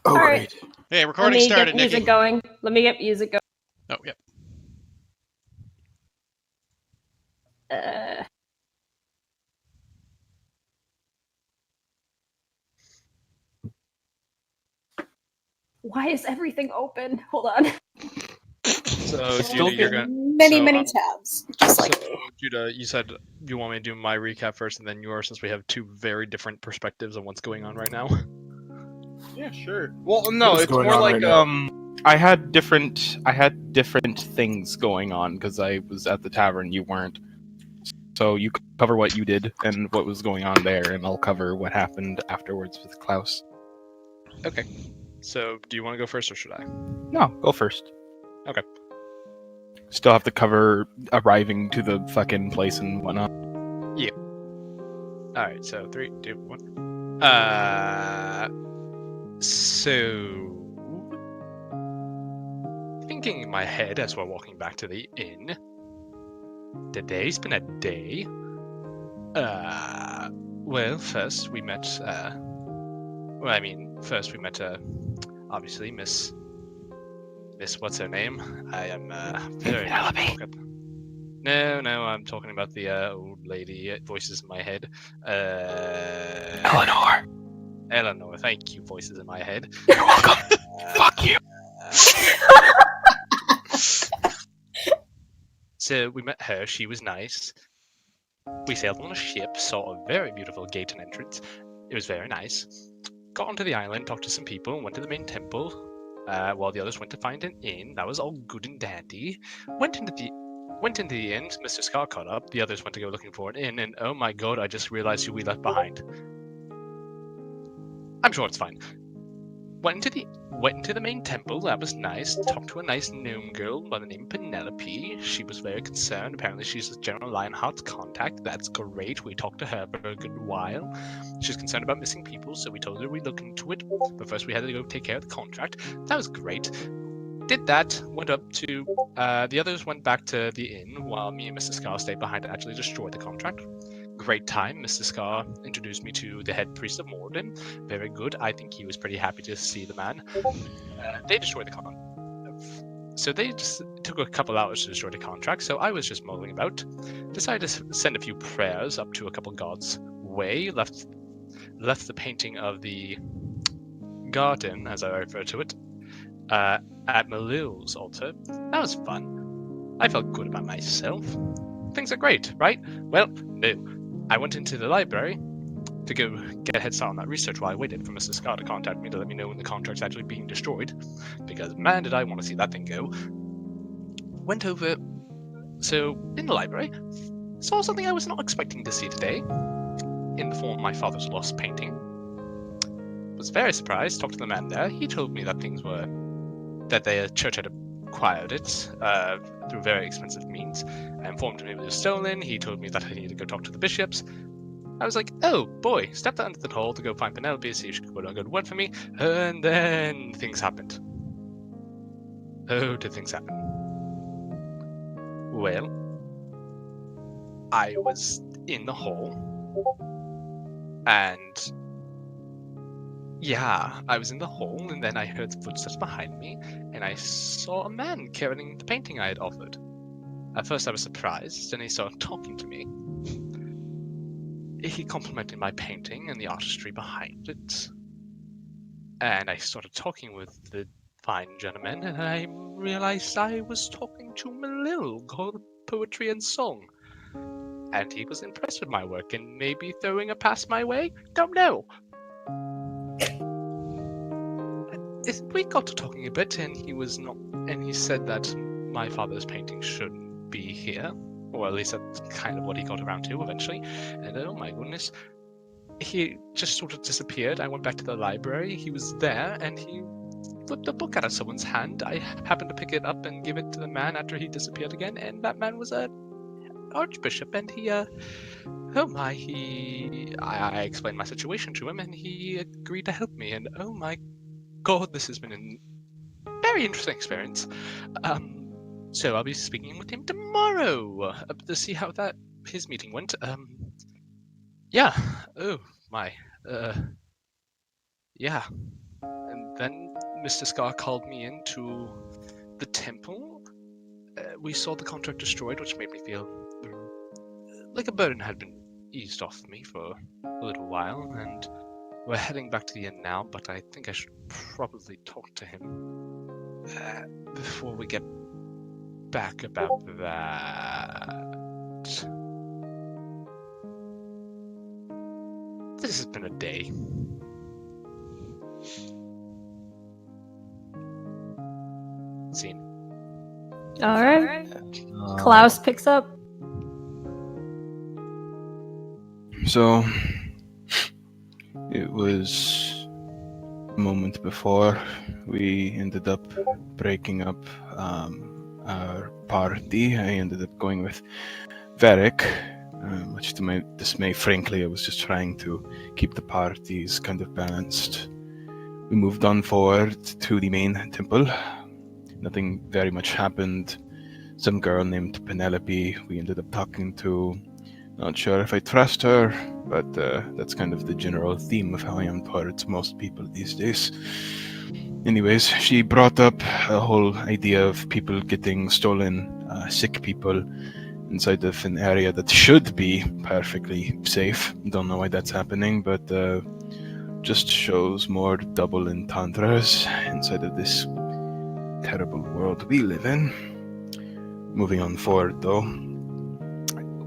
Oh, All great. right. Hey, Let recording me started, get music Nikki. going. Let me get music going. Oh, yep. Why is everything open? Hold on. So, Still Judah, you're gonna... many tabs, just like me. Judah, you said you want me to do my recap first and then yours, since we have two very different perspectives on what's going on right now. Yeah, sure. Well, no, What is it's going more on like right now? I had different things going on because I was at the tavern, you weren't. So you cover what you did and what was going on there, and I'll cover what happened afterwards with Klaus. Okay. So, do you want to go first or should I? No, go first. Okay. Still have to cover arriving to the fucking place and whatnot. Yeah. Alright, so 3, 2, 1. So... Thinking in my head as we're walking back to the inn. Today's been a day. Well, first we met, first we met, obviously, Miss, what's her name? I am, very... No, I'm talking about the, old lady, voices in my head. Eleanor, thank you, voices in my head. You're welcome. Fuck you. So we met her, she was nice. We sailed on a ship, saw a very beautiful gate and entrance. It was very nice. Got onto the island, talked to some people, went to the main temple, while the others went to find an inn. That was all good and dandy. Went into the inn, Mr. Scott caught up, the others went to go looking for an inn, and oh my god, I just realized who we left behind. I'm sure it's fine. Went into the main temple, that was nice. Talked to a nice gnome girl by the name of Penelope. She was very concerned. Apparently she's General Lionheart's contact. That's great. We talked to her for a good while. She's concerned about missing people, so we told her we'd look into it. But first we had to go take care of the contract. That was great. Did that, went up to... the others went back to the inn, while me and Mr. Scar stayed behind to actually destroy the contract. Great time. Mr. Scar introduced me to the head priest of Morden. Very good. I think he was pretty happy to see the man. They destroyed the contract. So they just took a couple hours to destroy the contract, so I was just mulling about. Decided to send a few prayers up to a couple gods' way. Left the painting of the garden, as I refer to it, at Malil's altar. That was fun. I felt good about myself. Things are great, right? Well, no. I went into the library to go get a head start on that research while I waited for Mr. Scott to contact me to let me know when the contract's actually being destroyed. Because, man, did I want to see that thing go. Went over... So, in the library, saw something I was not expecting to see today. In the form of my father's lost painting. Was very surprised, talked to the man there. He told me that that the church had acquired it through very expensive means. I informed him it was stolen. He told me that I needed to go talk to the bishops. I was like, oh boy, stepped out into the hall to go find Penelope, see if she could put a good word for me, and then things happened. Oh, did things happen? Well, I was in the hall, and yeah, I was in the hall, and then I heard footsteps behind me, and I saw a man carrying the painting I had offered. At first I was surprised, and he started talking to me. He complimented my painting and the artistry behind it. And I started talking with the fine gentleman, and I realized I was talking to Malil, called Poetry and Song. And he was impressed with my work and maybe throwing a pass my way? Don't know. We got to talking a bit, and he said that my father's painting shouldn't be here. Or at least that's kind of what he got around to eventually. And oh my goodness, he just sort of disappeared. I went back to the library, he was there, and he flipped a book out of someone's hand. I happened to pick it up and give it to the man after he disappeared again, and that man was an archbishop, and I explained my situation to him, and he agreed to help me, and oh my god, this has been a very interesting experience. So I'll be speaking with him tomorrow to see how his meeting went. Yeah. Oh my. Yeah. And then Mr. Scar called me into the temple. We saw the contract destroyed, which made me feel like a burden had been eased off me for a little while, and we're heading back to the inn now, but I think I should probably talk to him before we get back about that. This has been a day. Scene. All right. Klaus picks up. So, it was a moment before we ended up breaking up our party. I ended up going with Varric, much to my dismay. Frankly, I was just trying to keep the parties kind of balanced. We moved on forward to the main temple. Nothing very much happened. Some girl named Penelope we ended up talking to. Not sure if I trust her, but that's kind of the general theme of how I am towards most people these days. Anyways, she brought up a whole idea of people getting stolen, sick people, inside of an area that should be perfectly safe. Don't know why that's happening, but just shows more double entendres inside of this terrible world we live in. Moving on forward, though,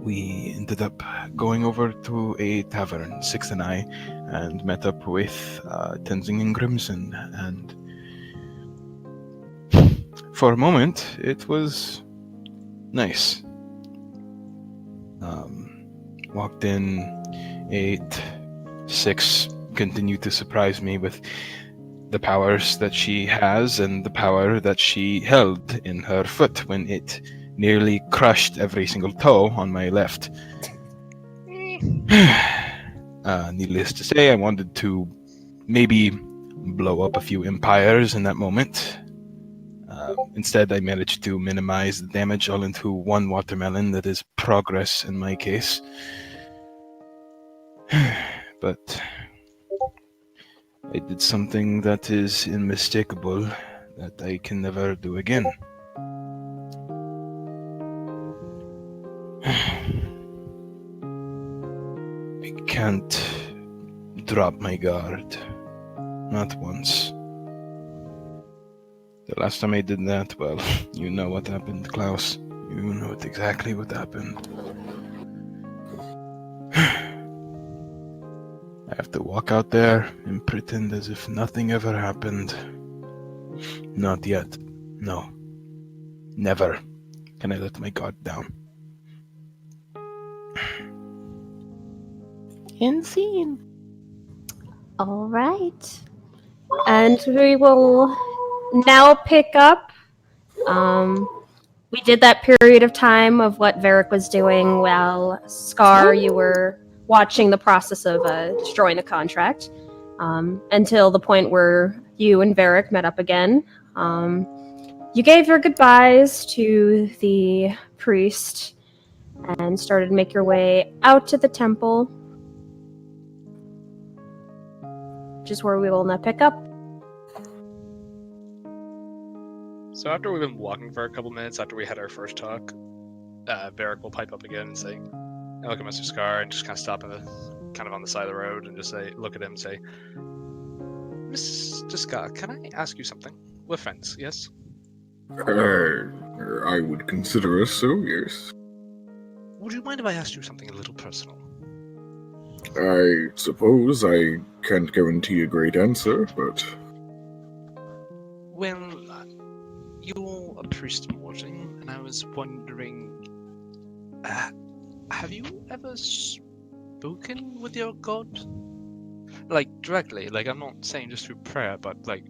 we ended up going over to a tavern, Six and I, and met up with Tenzing and Grimson, and for a moment, it was nice. Walked in, ate. Six continued to surprise me with the powers that she has and the power that she held in her foot when it nearly crushed every single toe on my left. Needless to say, I wanted to maybe blow up a few empires in that moment. Instead, I managed to minimize the damage all into one watermelon. That is progress in my case. But I did something that is unmistakable that I can never do again. I can't drop my guard. Not once. The last time I did that, well, you know what happened, Klaus. You know exactly what happened. I have to walk out there and pretend as if nothing ever happened. Not yet. No. Never can I let my guard down. End scene. All right. And we will now pick up. We did that period of time of what Varric was doing while Scar, you were watching the process of destroying the contract, until the point where you and Varric met up again. You gave your goodbyes to the priest and started to make your way out to the temple, which is where we will now pick up. So after we've been walking for a couple minutes, after we had our first talk, Varric will pipe up again and say, I look at Mr. Scar and just kind of stop kind of on the side of the road and just say, look at him and say, Mr. Scar, can I ask you something? We're friends, yes? I would consider us so, yes. Would you mind if I asked you something a little personal? I suppose I can't guarantee a great answer, but... Well, you're a priest, Morton, and I was wondering, have you ever spoken with your god? Like, directly, like, I'm not saying just through prayer, but, like,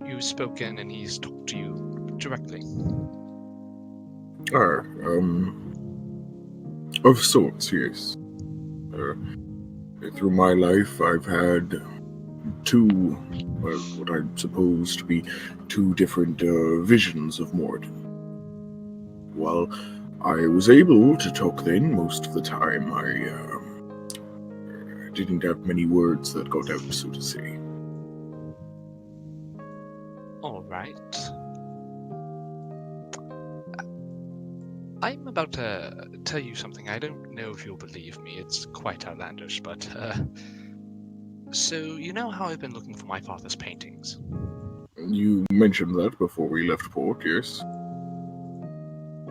you've spoken and he's talked to you directly. Of sorts, yes. Through my life, I've had two, what I suppose to be two different visions of Morden. While I was able to talk then, most of the time I didn't have many words that got out, so to say. All right. I'm about to tell you something. I don't know if you'll believe me. It's quite outlandish, but so you know how I've been looking for my father's paintings? You mentioned that before we left port, yes?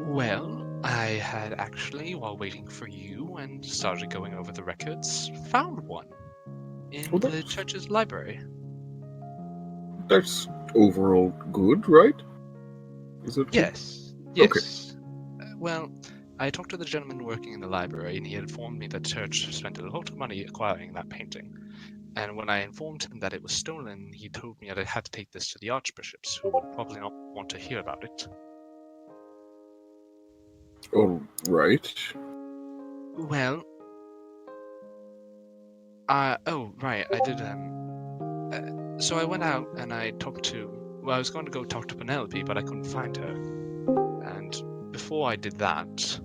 Well, I had actually, while waiting for you and started going over the records, found one in Oh, the church's library. that's overall good, right? Is that good? Yes, Okay. yes. Well, I talked to the gentleman working in the library, and he informed me that the church spent a lot of money acquiring that painting. And when I informed him that it was stolen, he told me that I had to take this to the archbishops, who would probably not want to hear about it. All right. Well, oh, right, I did, so I went out and I talked to, well, I was going to go talk to Penelope, but I couldn't find her. And before I did that,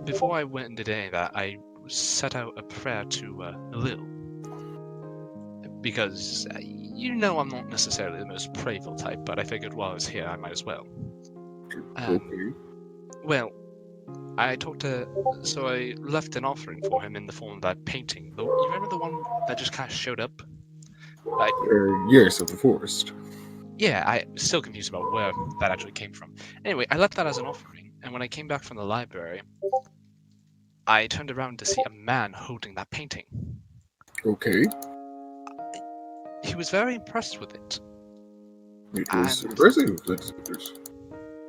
before I went and did any of that, I set out a prayer to Lil. Because, you know, I'm not necessarily the most prayerful type, but I figured while I was here, I might as well. Okay. Well, I talked to, so I left an offering for him in the form of that painting. You remember the one that just kind of showed up? Yes, of the forest. Yeah, I'm still confused about where that actually came from. Anyway, I left that as an offering, and when I came back from the library, I turned around to see a man holding that painting. Okay. He was very impressed with it. It was And, impressive.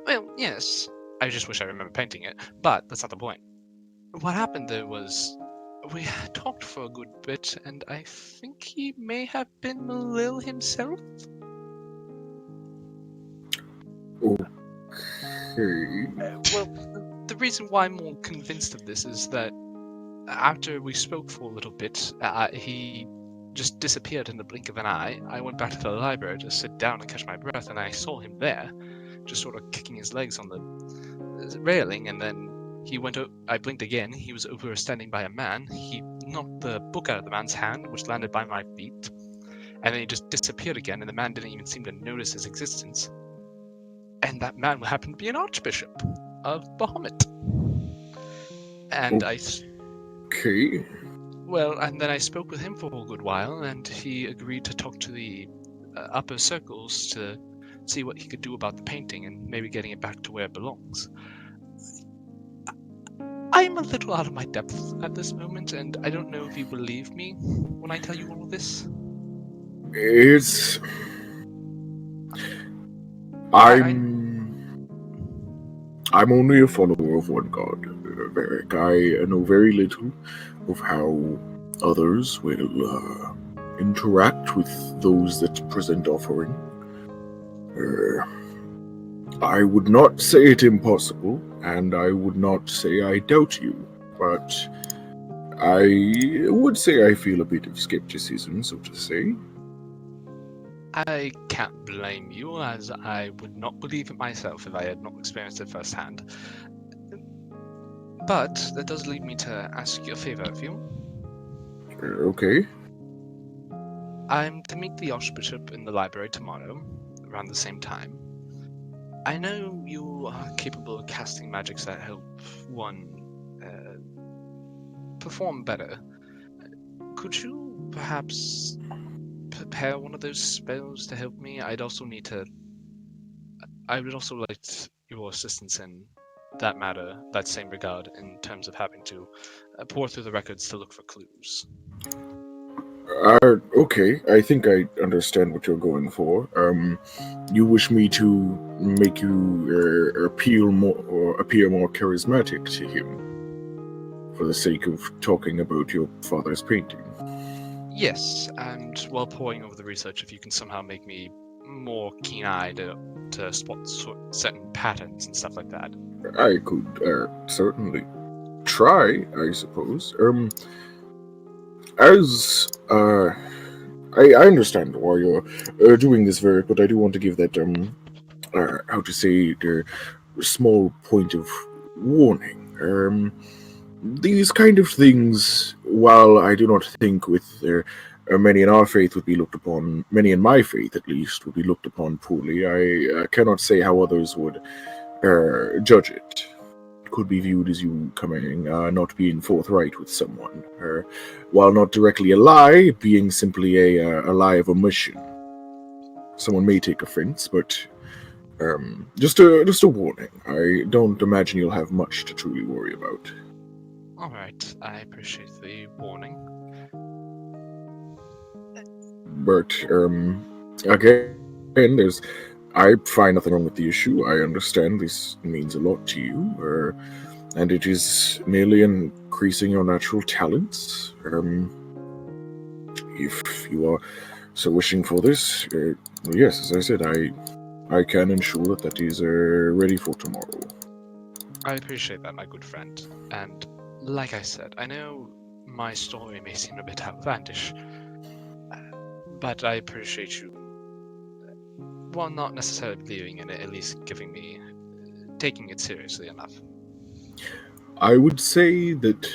well, yes, I just wish I remember painting it, but that's not the point. What happened there was, we talked for a good bit, and I think he may have been Lil himself. Okay. Well, the reason why I'm more convinced of this is that after we spoke for a little bit, he just disappeared in the blink of an eye. I went back to the library to sit down and catch my breath, and I saw him there, just sort of kicking his legs on the railing, and then he went. I blinked again. He was over standing by a man. He knocked the book out of the man's hand, which landed by my feet, and then he just disappeared again, and the man didn't even seem to notice his existence. And that man happened to be an archbishop of Bahamut. And Okay. well, and then I spoke with him for a good while, and he agreed to talk to the upper circles to see what he could do about the painting and maybe getting it back to where it belongs. I'm a little out of my depth at this moment, and I don't know if you believe me when I tell you all of this. It's. I'm only a follower of one god, Varric. I know very little of how others will interact with those that present offering. I would not say it impossible, and I would not say I doubt you, but I would say I feel a bit of skepticism, so to say. I can't blame you, as I would not believe it myself if I had not experienced it firsthand. But that does lead me to ask you a favor of you. Okay. I'm to meet the Archbishop in the library tomorrow, around the same time. I know you are capable of casting magics that help one perform better. Could you perhaps prepare one of those spells to help me? I would also like your assistance in that matter, that same regard, in terms of having to pour through the records to look for clues. Okay, I think I understand what you're going for. You wish me to make you appear more charismatic to him, for the sake of talking about your father's painting. Yes, and while poring over the research, if you can somehow make me more keen-eyed to spot certain patterns and stuff like that. I could certainly try, I suppose. I understand why you're doing this, Varric, but I do want to give that how to say the small point of warning. These kind of things, while I do not think with many in our faith would be looked upon, many in my faith at least, would be looked upon poorly. I cannot say how others would judge it. It could be viewed as you coming, not being forthright with someone, while not directly a lie, being simply a lie of omission. Someone may take offense, but just a warning. I don't imagine you'll have much to truly worry about. Alright, I appreciate the warning. But again, I find nothing wrong with the issue. I understand this means a lot to you, and it is merely increasing your natural talents. If you are so wishing for this, yes, as I said, I can ensure that is ready for tomorrow. I appreciate that, my good friend. And like I said, I know my story may seem a bit outlandish, but I appreciate you, well, not necessarily believing in it, at least taking it seriously enough. I would say that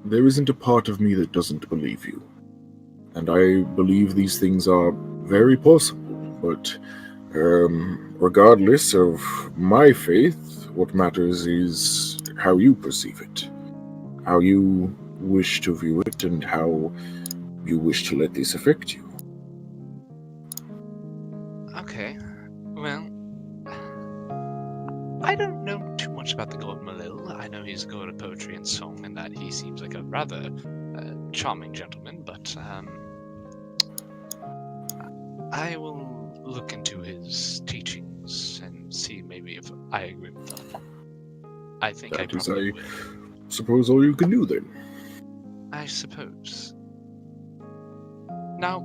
there isn't a part of me that doesn't believe you. And I believe these things are very possible, but regardless of my faith, what matters is how you perceive it, how you wish to view it, and how you wish to let this affect you. Okay, well, I don't know too much about the god Malil. I know he's a god of poetry and song, and that he seems like a rather charming gentleman, but I will look into his teachings and see maybe if I agree with them. I think I probably will. Suppose all you can do then. I suppose. Now,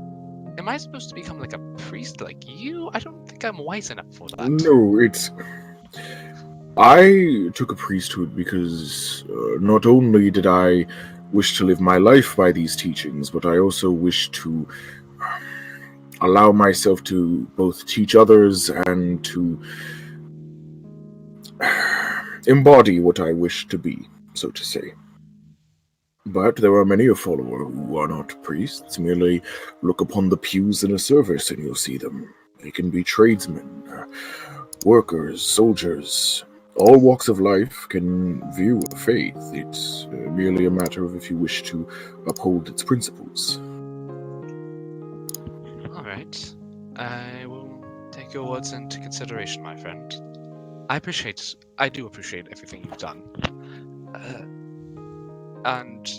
am I supposed to become like a priest like you? I don't think I'm wise enough for that. No, I took a priesthood because not only did I wish to live my life by these teachings, but I also wish to allow myself to both teach others and to embody what I wish to be, so to say. But there are many a follower who are not priests, merely look upon the pews in a service and you'll see them. They can be tradesmen, workers, soldiers. All walks of life can view a faith. It's merely a matter of if you wish to uphold its principles. Alright. I will take your words into consideration, my friend. I do appreciate everything you've done. And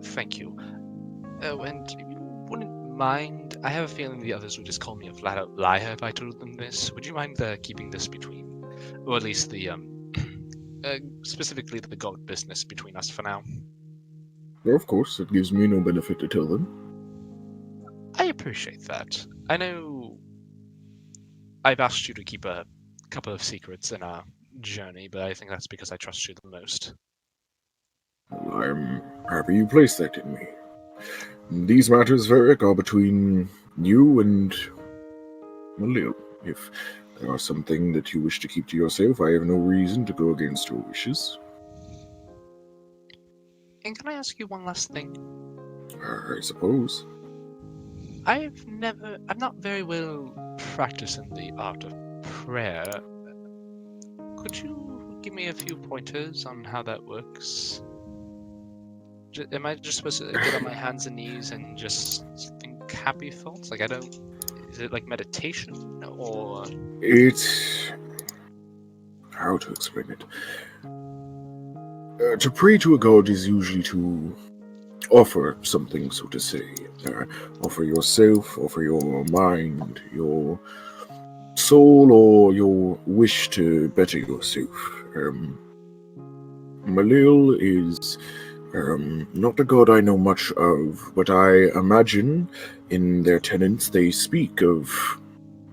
thank you. Oh, and if you wouldn't mind, I have a feeling the others would just call me a flat-out liar if I told them this. Would you mind keeping this between, or at least the specifically the god business between us for now? Well, of course, it gives me no benefit to tell them. I appreciate that. I know I've asked you to keep a couple of secrets in our journey, but I think that's because I trust you the most. Well, I'm happy you placed that in me. These matters, Varric, are between you and Malil. If there are something that you wish to keep to yourself, I have no reason to go against your wishes. And can I ask you one last thing? I suppose. I'm not very well practiced in the art of prayer. Could you give me a few pointers on how that works? Am I just supposed to get on my hands and knees and just think happy thoughts? Is it like meditation, or? It's... how to explain it? To pray to a god is usually to offer something, so to say. Offer yourself, offer your mind, your soul, or your wish to better yourself. Malil is not a god I know much of, but I imagine in their tenets they speak of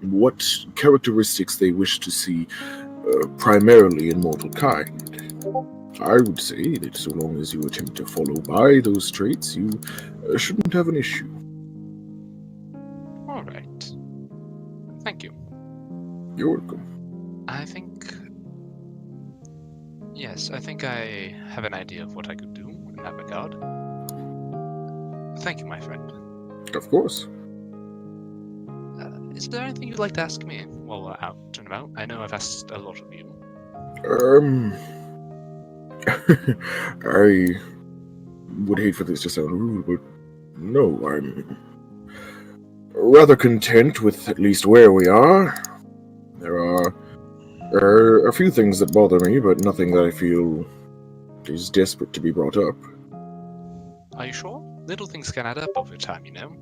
what characteristics they wish to see primarily in mortal kind. I would say that so long as you attempt to follow by those traits, you shouldn't have an issue. Alright. Thank you. You're welcome. Yes, I think I have an idea of what I could do in that regard. Thank you, my friend. Of course. Is there anything you'd like to ask me while we're out and about? I know I've asked a lot of you. I would hate for this to sound rude, but no, I'm rather content with at least where we are. There are a few things that bother me, but nothing that I feel is desperate to be brought up. Are you sure? Little things can add up over time, you know?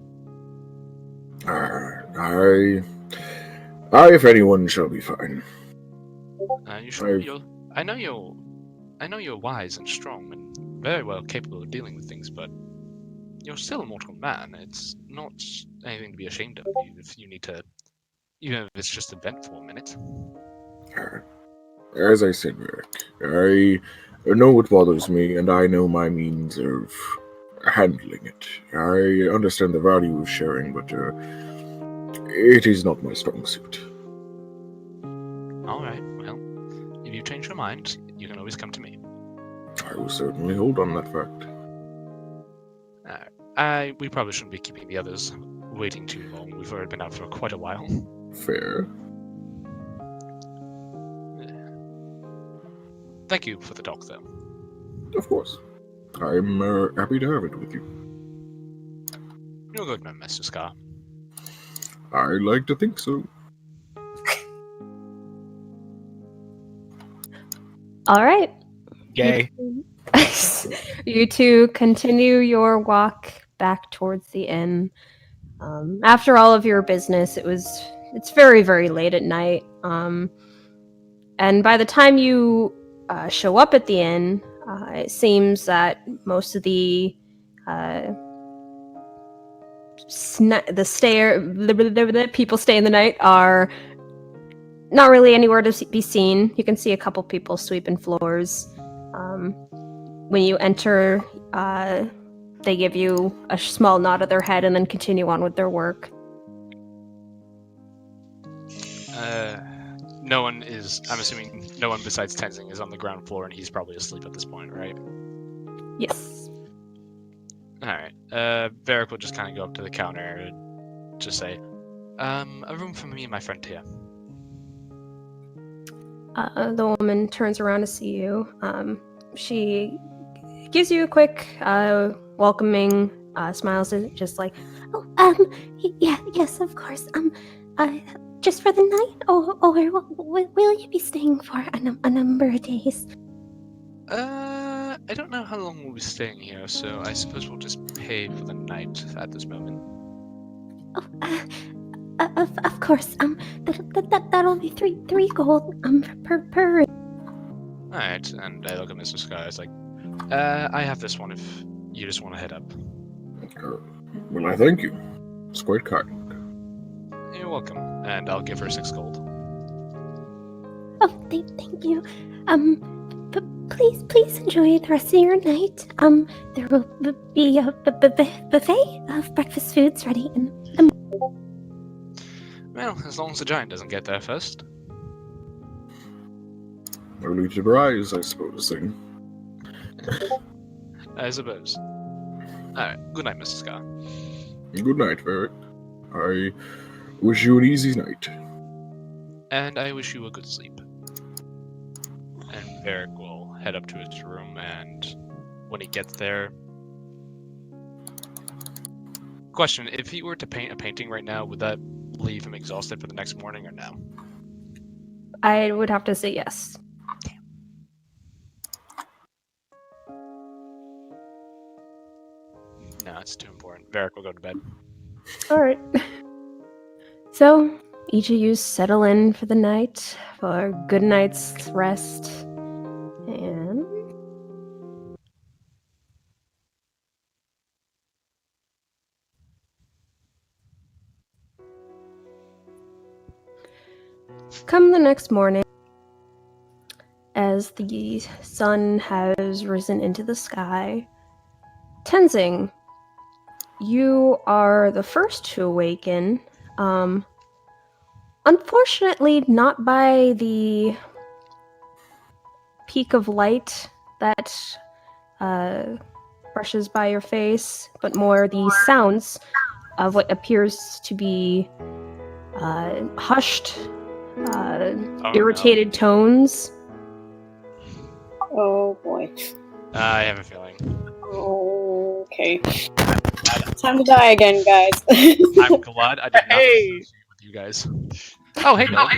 I, if anyone, shall be fine. You sure? I know you're wise and strong and very well capable of dealing with things, but you're still a mortal man. It's not anything to be ashamed of if you need to, even if it's just to vent for a minute. As I said, Merrick, I know what bothers me, and I know my means of handling it. I understand the value of sharing, but it is not my strong suit. Alright, well, if you change your mind, you can always come to me. I will certainly hold on that fact. We probably shouldn't be keeping the others waiting too long. We've already been out for quite a while. Fair. Thank you for the talk, though. Of course. I'm happy to have it with you. You're a good man, Mr. Scar. I like to think so. All right. Gay. You two continue your walk back towards the inn. After all of your business, it's very, very late at night. And by the time you show up at the inn, it seems that most of the people staying the night are not really anywhere to be seen. You can see a couple people sweeping floors. When you enter, they give you a small nod of their head and then continue on with their work. I'm assuming no one besides Tenzing is on the ground floor and he's probably asleep at this point, right? Yes. Alright. Varric will just kind of go up to the counter and just say, a room for me and my friend here. The woman turns around to see you. She gives you a quick, welcoming smile, just like, yes, of course. Just for the night, or will you be staying for a number of days? I don't know how long we'll be staying here, so I suppose we'll just pay for the night at this moment. Of course. That'll be three gold per. Alright, and I look at Mr. Sky, it's like, I have this one if you just want to head up. Well, I thank you. It's quite kind. You're welcome, and I'll give her 6 gold. Oh, thank you. Please enjoy the rest of your night. There will be a buffet of breakfast foods ready in the Well, as long as the giant doesn't get there first. Early to rise, I suppose, then. I suppose. Alright, good night, Mr. Scar. Good night, Varric. I wish you an easy night. And I wish you a good sleep. And Varric will head up to his room, and when he gets there... Question, if he were to paint a painting right now, would that leave him exhausted for the next morning, or no? I would have to say yes. No, it's too important. Varric will go to bed. Alright. So, each of you settle in for the night, for a good night's rest. And... come the next morning, as the sun has risen into the sky, Tenzing, you are the first to awaken. Unfortunately, not by the peak of light that brushes by your face, but more the sounds of what appears to be hushed, irritated tones. Oh boy. I have a feeling. Okay. Time to die again, guys. I'm glad I did not Hey! associate with you guys. Oh, hey, Bill.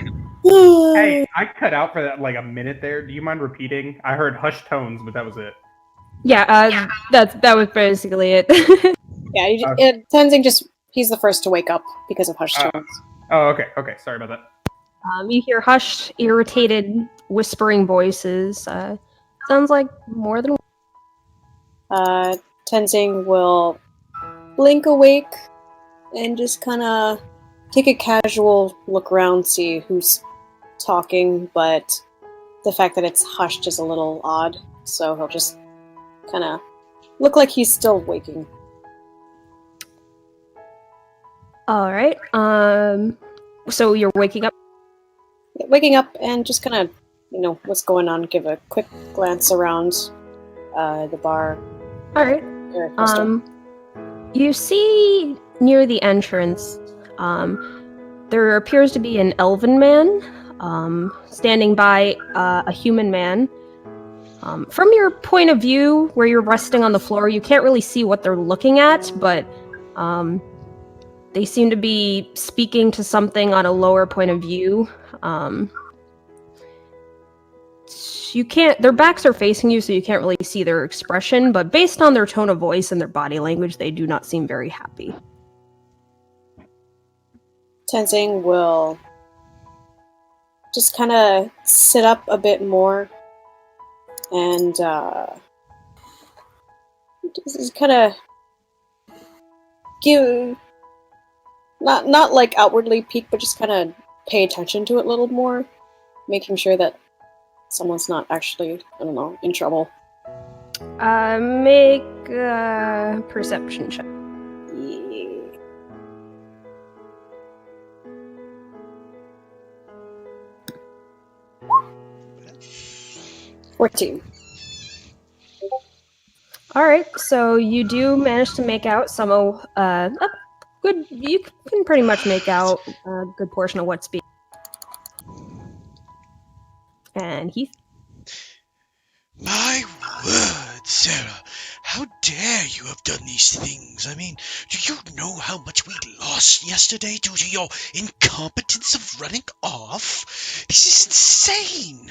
Hey, I cut out for that like a minute there. Do you mind repeating? I heard hushed tones, but that was it. Yeah, that was basically it. Yeah, Okay. Tenzing he's the first to wake up because of hushed tones. Oh, okay. Sorry about that. You hear hushed, irritated, whispering voices. Sounds like more than Tenzing will blink awake and just kind of take a casual look around, see who's talking, but the fact that it's hushed is a little odd, so he'll just kind of look like he's still waking. All right. So you're waking up. Waking up and just kind of, what's going on, give a quick glance around the bar. All right. You see near the entrance, there appears to be an elven man, standing by a human man. From your point of view, where you're resting on the floor, you can't really see what they're looking at, but they seem to be speaking to something on a lower point of view. Their backs are facing you, so you can't really see their expression, but based on their tone of voice and their body language, they do not seem very happy. Tenzing will just kind of sit up a bit more and just kind of give, not like outwardly peek, but just kind of pay attention to it a little more, making sure that someone's not actually, I don't know, in trouble. Make a perception check. Yeah. 14. All right, so you do manage to make out some of good. You can pretty much make out a good portion of what's being. And Heath. My word, Sarah, how dare you have done these things? I mean, do you know how much we lost yesterday due to your incompetence of running off? This is insane!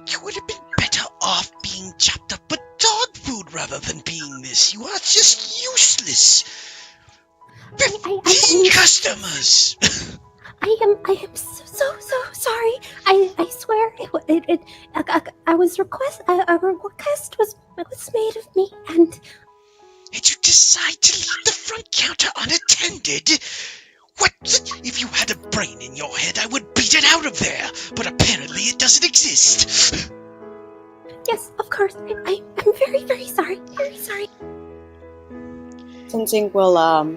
You would have been better off being chopped up with dog food rather than being this. You are just useless! 15 customers! I am so sorry. I swear a request was made of me, and you decide to leave the front counter unattended? What? If you had a brain in your head, I would beat it out of there, but apparently it doesn't exist. yes, of course. I'm very sorry. Very sorry. Tenzing will,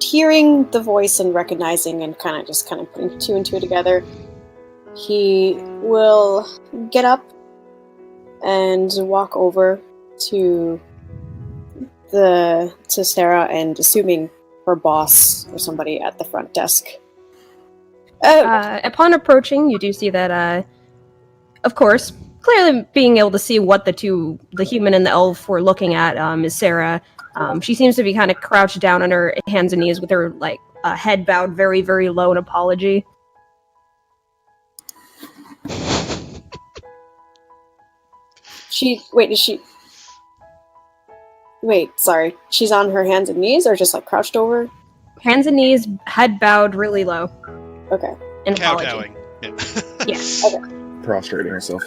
hearing the voice and recognizing and kind of putting two and two together, he will get up and walk over to Sarah and assuming her boss or somebody at the front desk. Upon approaching, you do see that, of course, clearly being able to see what the human and the elf were looking at, is Sarah. She seems to be kind of crouched down on her hands and knees with her head bowed very, very low in apology. Sorry. She's on her hands and knees or just crouched over? Hands and knees, head bowed really low. Okay. In apology. Kowtowing. Yeah. Okay. Prostrating herself.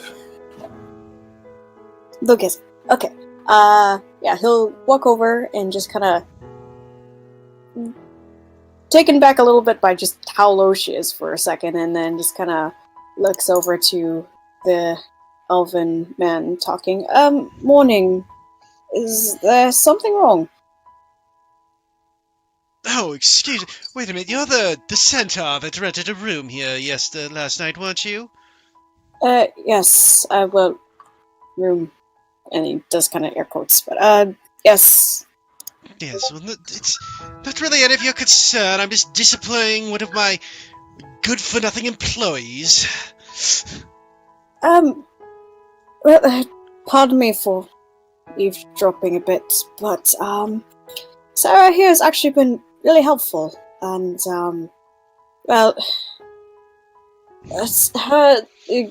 Lucas. Okay. Yeah, he'll walk over and just kind of taken back a little bit by just how low she is for a second, and then just kind of looks over to the elven man talking. Morning. Is there something wrong? Oh, excuse me. Wait a minute, you're the centaur that rented a room here last night, weren't you? Yes, room. and he does kind of air quotes, but yes. Yes, well, it's not really any of your concern. I'm just disciplining one of my good-for-nothing employees. Well, pardon me for eavesdropping a bit, but Sarah here has actually been really helpful, and well, her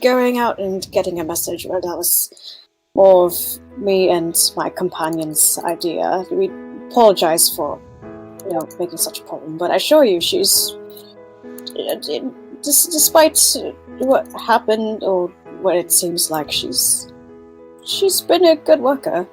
going out and getting a message, well, that was more of me and my companion's idea. We apologize for, making such a problem, but I assure you, she's, despite what happened or what it seems like, she's been a good worker.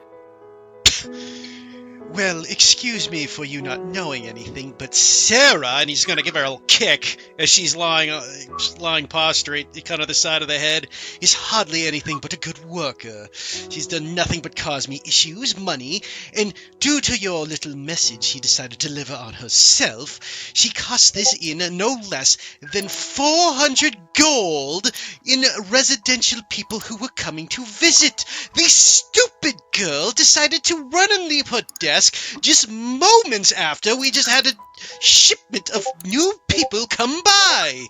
Well, excuse me for you not knowing anything, but Sarah, and he's gonna give her a little kick as she's lying prostrate, kind of the side of the head, is hardly anything but a good worker. She's done nothing but cause me issues, money, and due to your little message she decided to deliver on herself, she cost this in no less than 400 gold in residential people who were coming to visit. The stupid girl decided to run and leave her desk just moments after we just had a shipment of new people come by.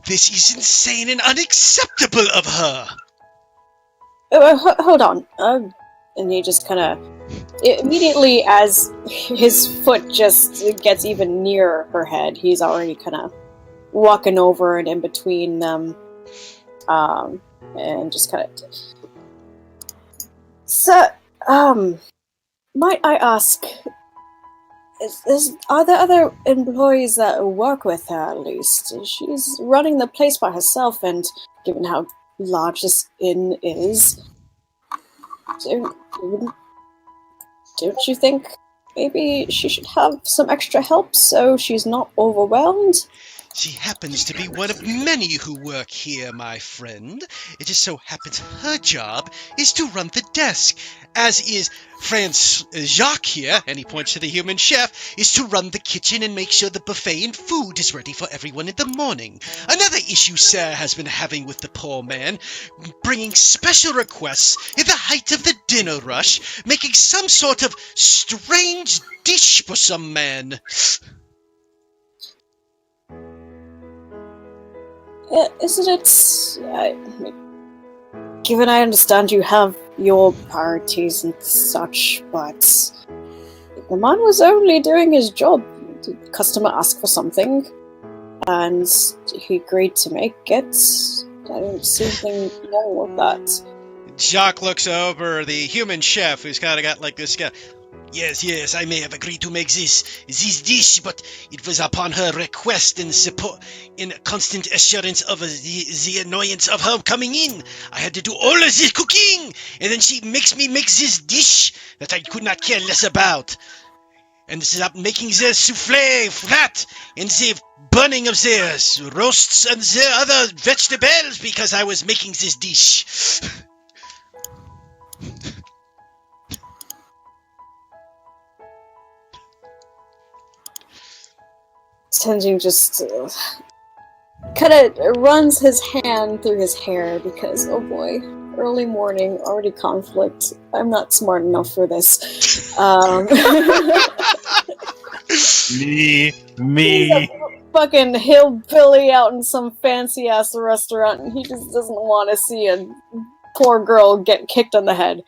This is insane and unacceptable of her. Hold on. And he just kind of immediately, as his foot just gets even near her head, he's already kind of walking over and in between them, and just kind of. So, might I ask, are there other employees that work with her at least? She's running the place by herself, and given how large this inn is, don't you think maybe she should have some extra help so she's not overwhelmed? She happens to be one of many who work here, my friend. It just so happens her job is to run the desk, as is Franz Jacques here, and he points to the human chef, is to run the kitchen and make sure the buffet and food is ready for everyone in the morning. Another issue Sarah has been having with the poor man, bringing special requests in the height of the dinner rush, making some sort of strange dish for some man. Isn't it... given I understand you have your priorities and such, but the man was only doing his job. The customer asked for something, and he agreed to make it. I don't see anything wrong with that. Jacques looks over the human chef, who's kind of got like this guy. Yes, I may have agreed to make this dish, but it was upon her request and support, in constant assurance of the annoyance of her coming in. I had to do all of the cooking, and then she makes me make this dish that I could not care less about. And this is up making the souffle flat, and the burning of the roasts and the other vegetables because I was making this dish. Tenjin just kind of runs his hand through his hair because, oh boy, early morning, already conflict. I'm not smart enough for this. Me. He's a fucking hillbilly out in some fancy ass restaurant, and he just doesn't want to see a poor girl get kicked on the head.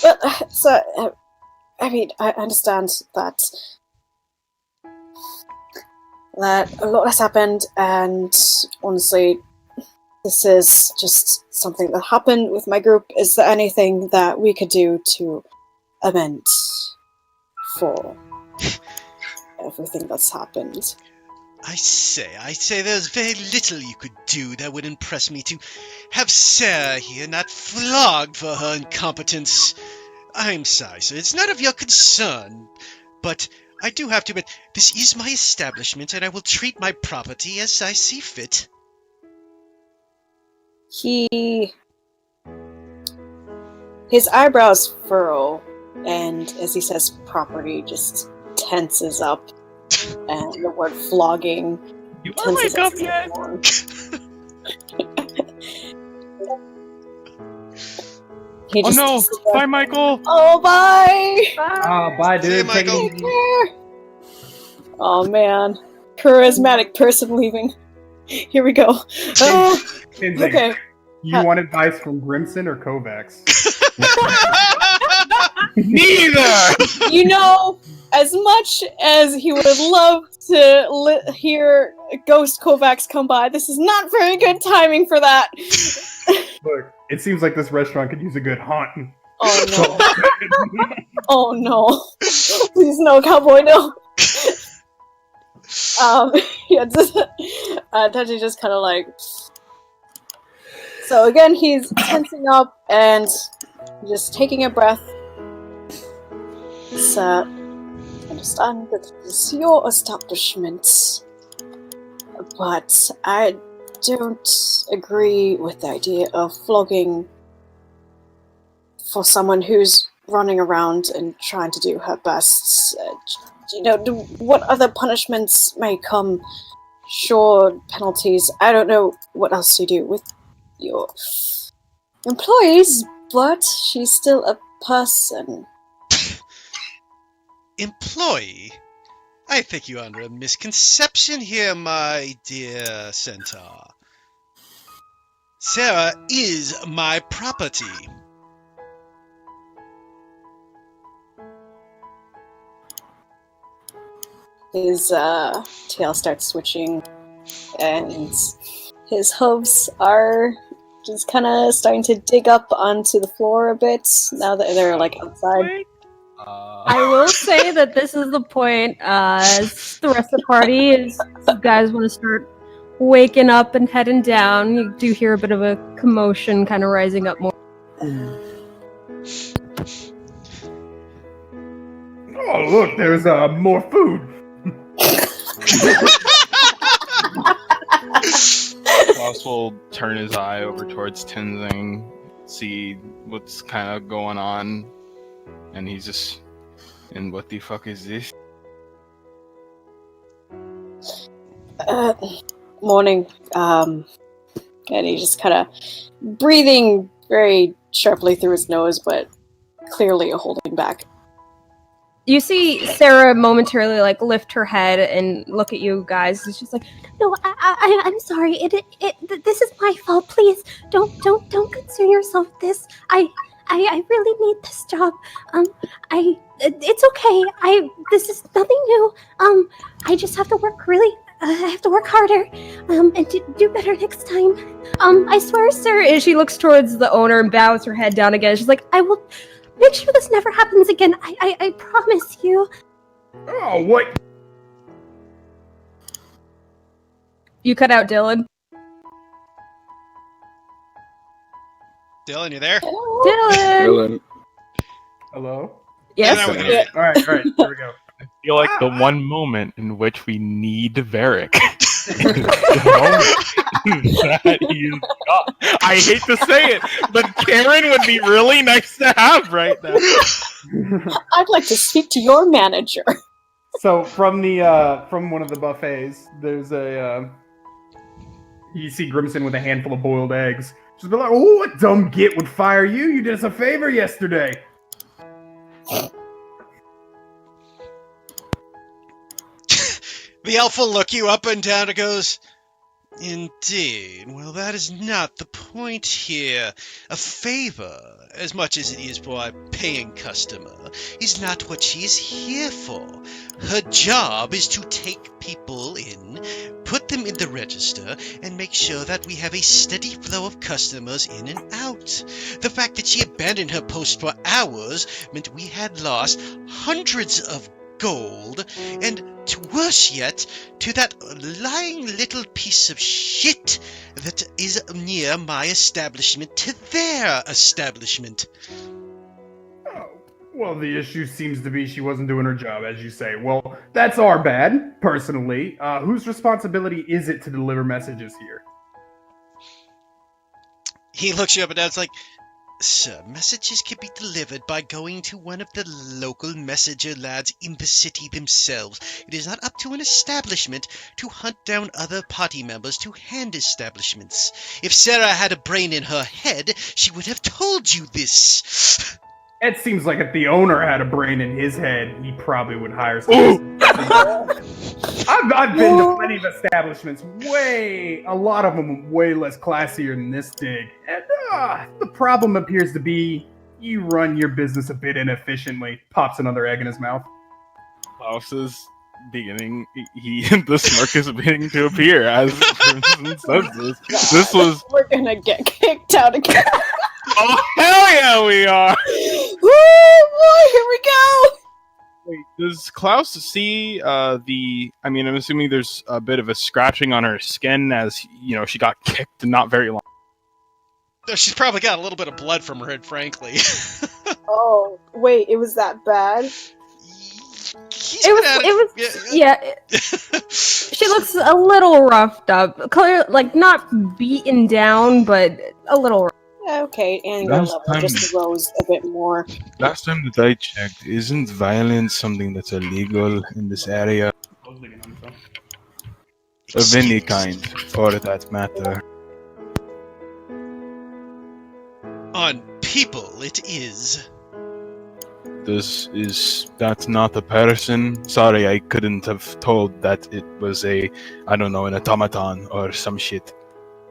But so. I mean, I understand that a lot has happened, and honestly, this is just something that happened with my group. Is there anything that we could do to amend for everything that's happened? I say there's very little you could do that would impress me to have Sarah here not flogged for her incompetence. I'm sorry, sir. It's none of your concern. But I do have to admit, this is my establishment, and I will treat my property as I see fit. His eyebrows furrow, and as he says property, just tenses up, and the word flogging You are wake up yet? He Oh just no! Bye, Michael! Oh, bye! Oh, bye, See you, dude. Take it Michael. Take easy. care! Oh, man. Charismatic person leaving. Here we go. Oh, Same okay. You want advice from Grimson or Kovacs? Neither! You know, as much as he would love to hear Ghost Kovacs come by, this is not very good timing for that. Look, it seems like this restaurant could use a good haunt. Oh no. Oh no. Please no, cowboy, no. Yeah, just, Tachi just kind of like... So again, he's tensing up and just taking a breath. Sir, I understand that it is your establishment, but I don't agree with the idea of flogging for someone who's running around and trying to do her best. What other punishments may come? Sure, penalties. I don't know what else you do with your employees, but she's still a person. Employee? I think you're under a misconception here, my dear centaur. Sarah is my property. His tail starts switching, and his hooves are just kind of starting to dig up onto the floor a bit now that they're like outside. I will say that this is the point, as the rest of the party is, you guys want to start waking up and heading down. You do hear a bit of a commotion kind of rising up more. Oh, look, there's more food. Klaus will turn his eye over towards Tenzing, see what's kind of going on, and he's just, and what the fuck is this? Morning. And he just kind of breathing very sharply through his nose, but clearly holding back. You see Sarah momentarily like lift her head and look at you guys. And she's like, No, I'm sorry. This is my fault. Please, don't concern yourself with this. I really need this job. It's okay. This is nothing new. I just have to work really. I have to work harder. And do better next time. I swear, sir. and she looks towards the owner and bows her head down again. She's like, I will make sure this never happens again. I promise you. Oh, what? you cut out Dylan. Dylan, you there? Dylan! Hello? Yes? Yeah, there we go. Alright, here we go. I feel like the one moment in which we need Varric. The moment that he's got. I hate to say it, but Karen would be really nice to have right now. I'd like to speak to your manager. So from one of the buffets, there's a you see Grimson with a handful of boiled eggs. Just be like, "Oh, what dumb git would fire you? You did us a favor yesterday." The elf will look you up and down and goes, Indeed. Well, that is not the point here. A favor, as much as it is for a paying customer, is not what she is here for. Her job is to take people in, put them in the register, and make sure that we have a steady flow of customers in and out. The fact that she abandoned her post for hours meant we had lost hundreds of gold, and worse yet, to that lying little piece of shit that is near my establishment to their establishment. Oh, well, the issue seems to be she wasn't doing her job, as you say. Well, that's our bad, personally. Whose responsibility is it to deliver messages here? He looks you up and down, it's like, Sir, messages can be delivered by going to one of the local messenger lads in the city themselves. It is not up to an establishment to hunt down other party members to hand establishments. If Sarah had a brain in her head, she would have told you this. It seems like if the owner had a brain in his head, he probably would hire someone. I've been to plenty of establishments, a lot of them way less classier than this dig. And the problem appears to be you run your business a bit inefficiently. Pops another egg in his mouth. Klaus is beginning. The smirk is beginning to appear as Crimson says this. This was. We're gonna get kicked out again. Oh hell yeah, we are! Oh boy, here we go! Wait, does Klaus see the? I mean, I'm assuming there's a bit of a scratching on her skin as she got kicked not very long. She's probably got a little bit of blood from her head, frankly. Oh, wait, it was that bad? She looks a little roughed up. Clear, like not beaten down, but a little rough. Okay, anger level just rose a bit more. Last time that I checked, isn't violence something that's illegal in this area? Of any kind, for that matter. On people, it is. That's not a person? Sorry, I couldn't have told that it was an automaton or some shit.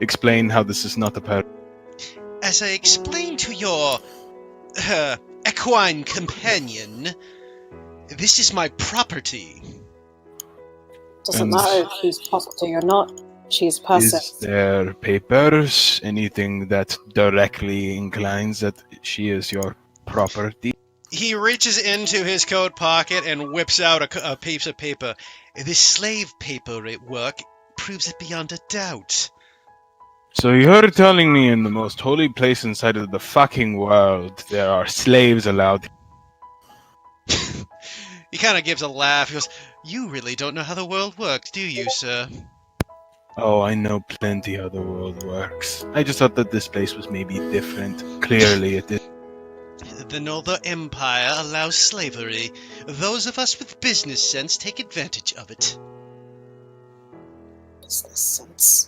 Explain how this is not a person. As I explained to your equine companion, this is my property. Doesn't matter if she's property or not. She's person. Is there papers? Anything that directly inclines that she is your property? He reaches into his coat pocket and whips out a piece of paper. This slave paper at work proves it beyond a doubt. So you're telling me in the most holy place inside of the fucking world there are slaves allowed? He kind of gives a laugh. He goes, "You really don't know how the world works, do you, sir?" Oh, I know plenty how the world works. I just thought that this place was maybe different. Clearly it is. The Northern Empire allows slavery. Those of us with business sense take advantage of it. Business sense.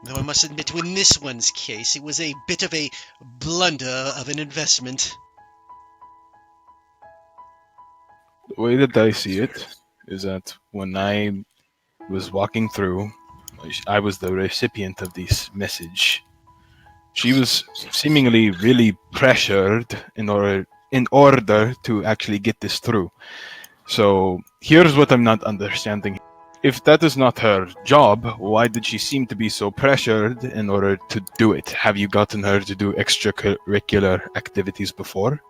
Though I must admit, in this one's case, it was a bit of a blunder of an investment. The way that I see it is that when I was walking through, I was the recipient of this message. She was seemingly really pressured in order to actually get this through. So here's what I'm not understanding. If that is not her job, why did she seem to be so pressured in order to do it? Have you gotten her to do extracurricular activities before?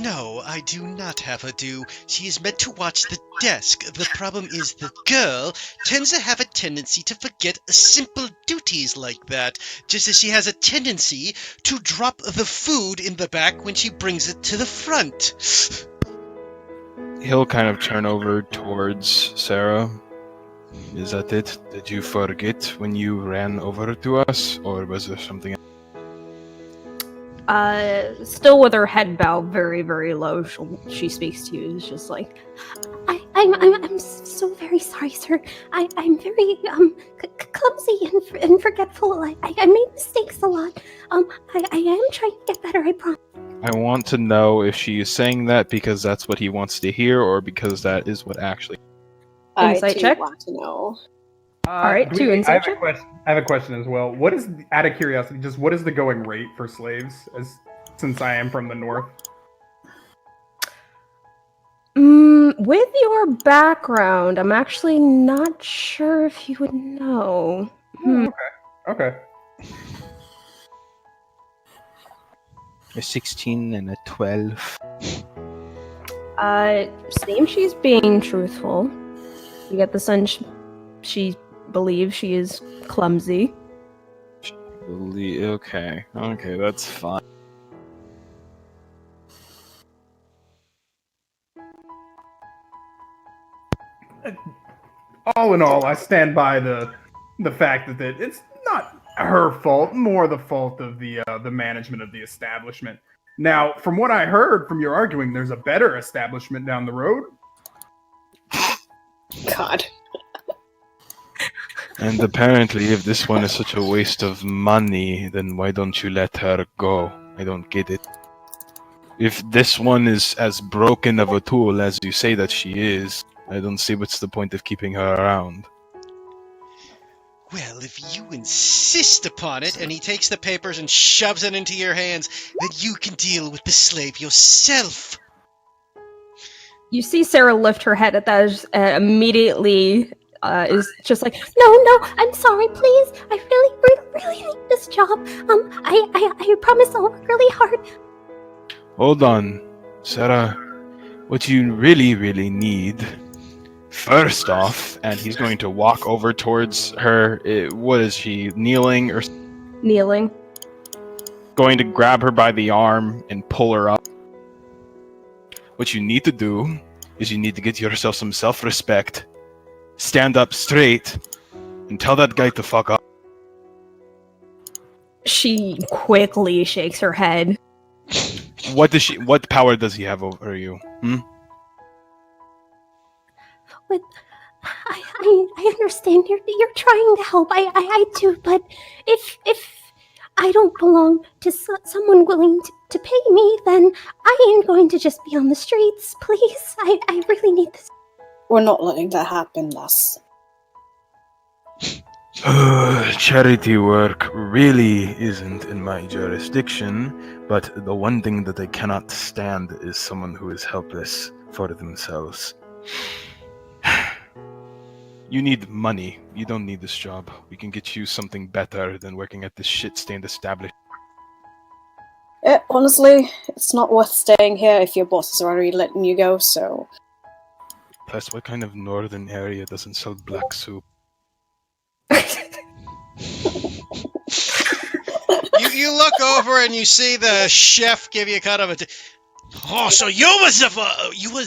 No, I do not have her do. She is meant to watch the desk. The problem is the girl tends to have a tendency to forget simple duties like that, just as she has a tendency to drop the food in the back when she brings it to the front. He'll kind of turn over towards Sarah. Is that it? Did you forget when you ran over to us, or was there something else? Still with her head bowed very, very low, she speaks to you. It's just like, I'm so very sorry, sir. I'm very clumsy and forgetful. I make mistakes a lot. I am trying to get better. I promise. I want to know if she is saying that because that's what he wants to hear, or because that is what actually. Insight check? I want to know. All right, two insight check. I have a question as well. What is, out of curiosity, what is the going rate for slaves? Since I am from the north. With your background, I'm actually not sure if you would know. Okay. A 16 and a 12. Seems she's being truthful. You get the sense she believes she is clumsy. Okay, that's fine. All in all, I stand by the fact that it's not her fault, more the fault of the management of the establishment. Now, from what I heard from your arguing, there's a better establishment down the road. God. And apparently, if this one is such a waste of money, then why don't you let her go? I don't get it. If this one is as broken of a tool as you say that she is, I don't see what's the point of keeping her around. Well, if you insist upon it, and he takes the papers and shoves it into your hands, then you can deal with the slave yourself. You see Sarah lift her head at that, immediately is just like, No, I'm sorry, please. I really need this job. I promise I'll work really hard. Hold on, Sarah. What you really need, first off, and he's going to walk over towards her. What is she, kneeling or kneeling. going to grab her by the arm and pull her up? What you need to do is you need to get yourself some self-respect, stand up straight, and tell that guy to fuck up. She quickly shakes her head. What power does he have over you? But I understand you're trying to help. I do, but if I don't belong to someone willing to pay me, then I am going to just be on the streets. Please, I really need this. We're not letting that happen, Les. Charity work really isn't in my jurisdiction, but the one thing that I cannot stand is someone who is helpless for themselves. You need money. You don't need this job. We can get you something better than working at this shit-stained establishment. Honestly, it's not worth staying here if your boss is already letting you go, so... Plus, what kind of northern area doesn't sell black soup? You look over and you see the chef give you kind of a... Oh, so you was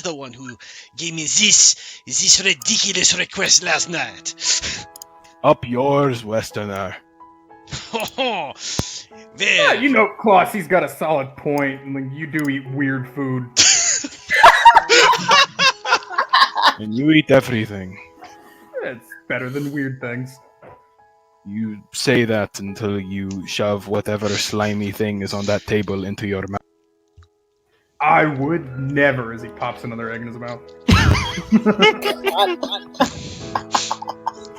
the one who gave me this ridiculous request last night. Up yours, Westerner. Oh, Yeah, you know, Clossy's got a solid point, and like, you do eat weird food. And you eat everything. It's better than weird things. You say that until you shove whatever slimy thing is on that table into your mouth. I would never, as he pops another egg in his mouth.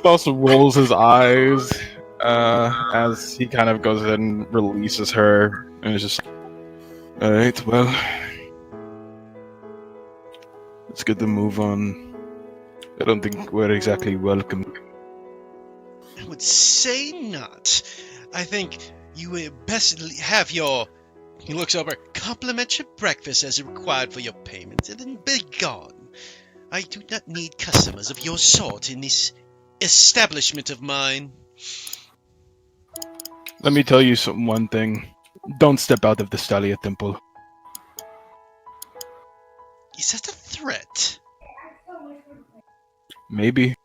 Also rolls his eyes as he kind of goes ahead and releases her, and it's just, alright, well, let's get the move on. I don't think we're exactly welcome. I would say not. I think you would best have your... He looks over, complimentary breakfast as required for your payment, and then be gone. I do not need customers of your sort in this establishment of mine. Let me tell you one thing. Don't step out of the Stalia Temple. Is that a threat? Maybe.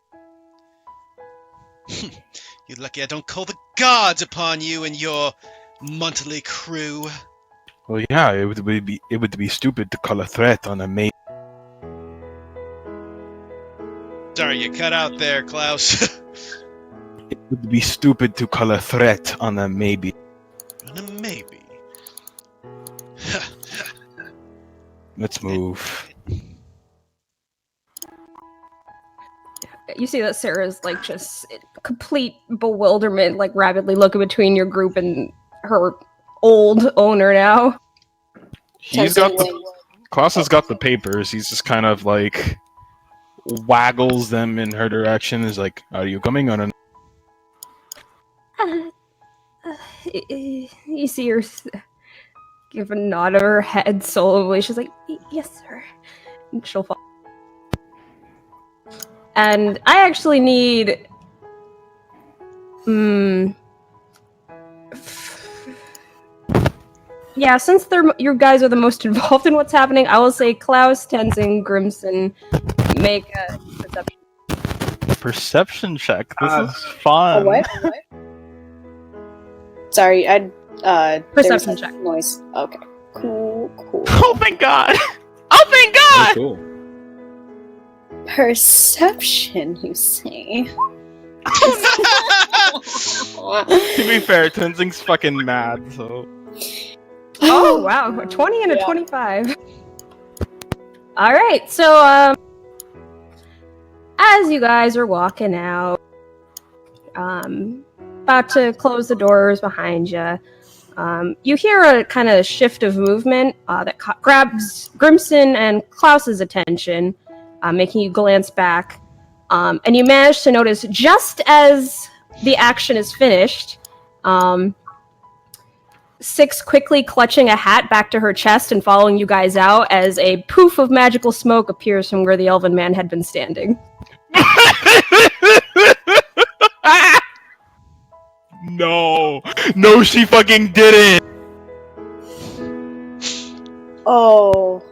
You're lucky I don't call the guards upon you and your monthly crew. Well, yeah, it would be stupid to call a threat on a maid. Sorry, you cut out there, Klaus. It would be stupid to call a threat on a maybe. On a maybe. Let's move. You see that Sarah's like just complete bewilderment, like rapidly looking between your group and her old owner now. Klaus has got the papers. He's just kind of like waggles them in her direction. Is like, are you coming on an? You see her give a nod of her head slowly. She's like, yes, sir. And she'll fall. And I actually need... Yeah, since you guys are the most involved in what's happening, I will say Klaus, Tenzing, Grimson make a perception. Perception check. This is fun. What? Sorry, there was Perception a check. noise. Okay. Cool. Oh, thank God! Oh, thank Oh, God! cool. Perception, you say? To be fair, Tenzing's fucking mad, so... Oh wow, a 20 and a Yeah. 25. All right, so as you guys are walking out, about to close the doors behind you, you hear a kind of shift of movement that grabs Grimson and Klaus's attention, making you glance back, and you manage to notice just as the action is finished. Six quickly clutching a hat back to her chest and following you guys out as a poof of magical smoke appears from where the elven man had been standing. No, she fucking did it. Oh.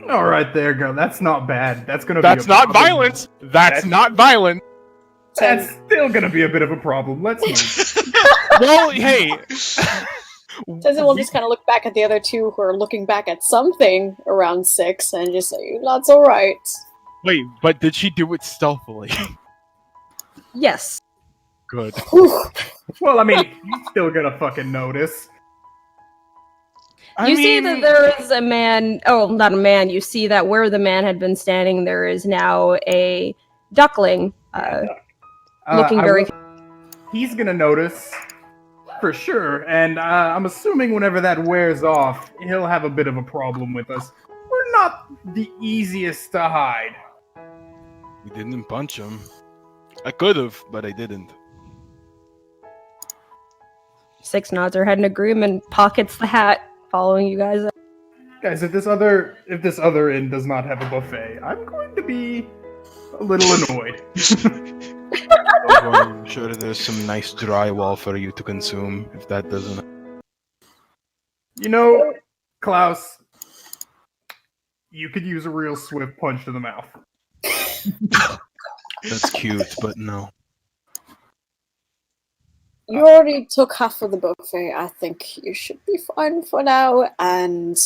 All right, there, go. That's not bad. That's gonna. That's be a not problem. violence. That's not violence. That's still gonna be a bit of a problem. Let's move. Well, hey. Tenzin will just kind of look back at the other two who are looking back at something around 6 and just say, "That's all right." Wait, but did she do it stealthily? Yes. Good. Well, I mean, he's still gonna fucking notice. You see that there is a man. Oh, not a man. You see that where the man had been standing, there is now a duckling, looking very. He's gonna notice for sure, and I'm assuming whenever that wears off, he'll have a bit of a problem with us. We're not the easiest to hide. We didn't punch him. I could have, but I didn't. Six nods her head in agreement, pockets the hat, following you guys up. Guys, if this other inn does not have a buffet, I'm going to be a little annoyed. I'm sure there's some nice drywall for you to consume if that doesn't. You know, Klaus, you could use a real swift punch to the mouth. That's cute, but no. You already took half of the buffet. I think you should be fine for now, and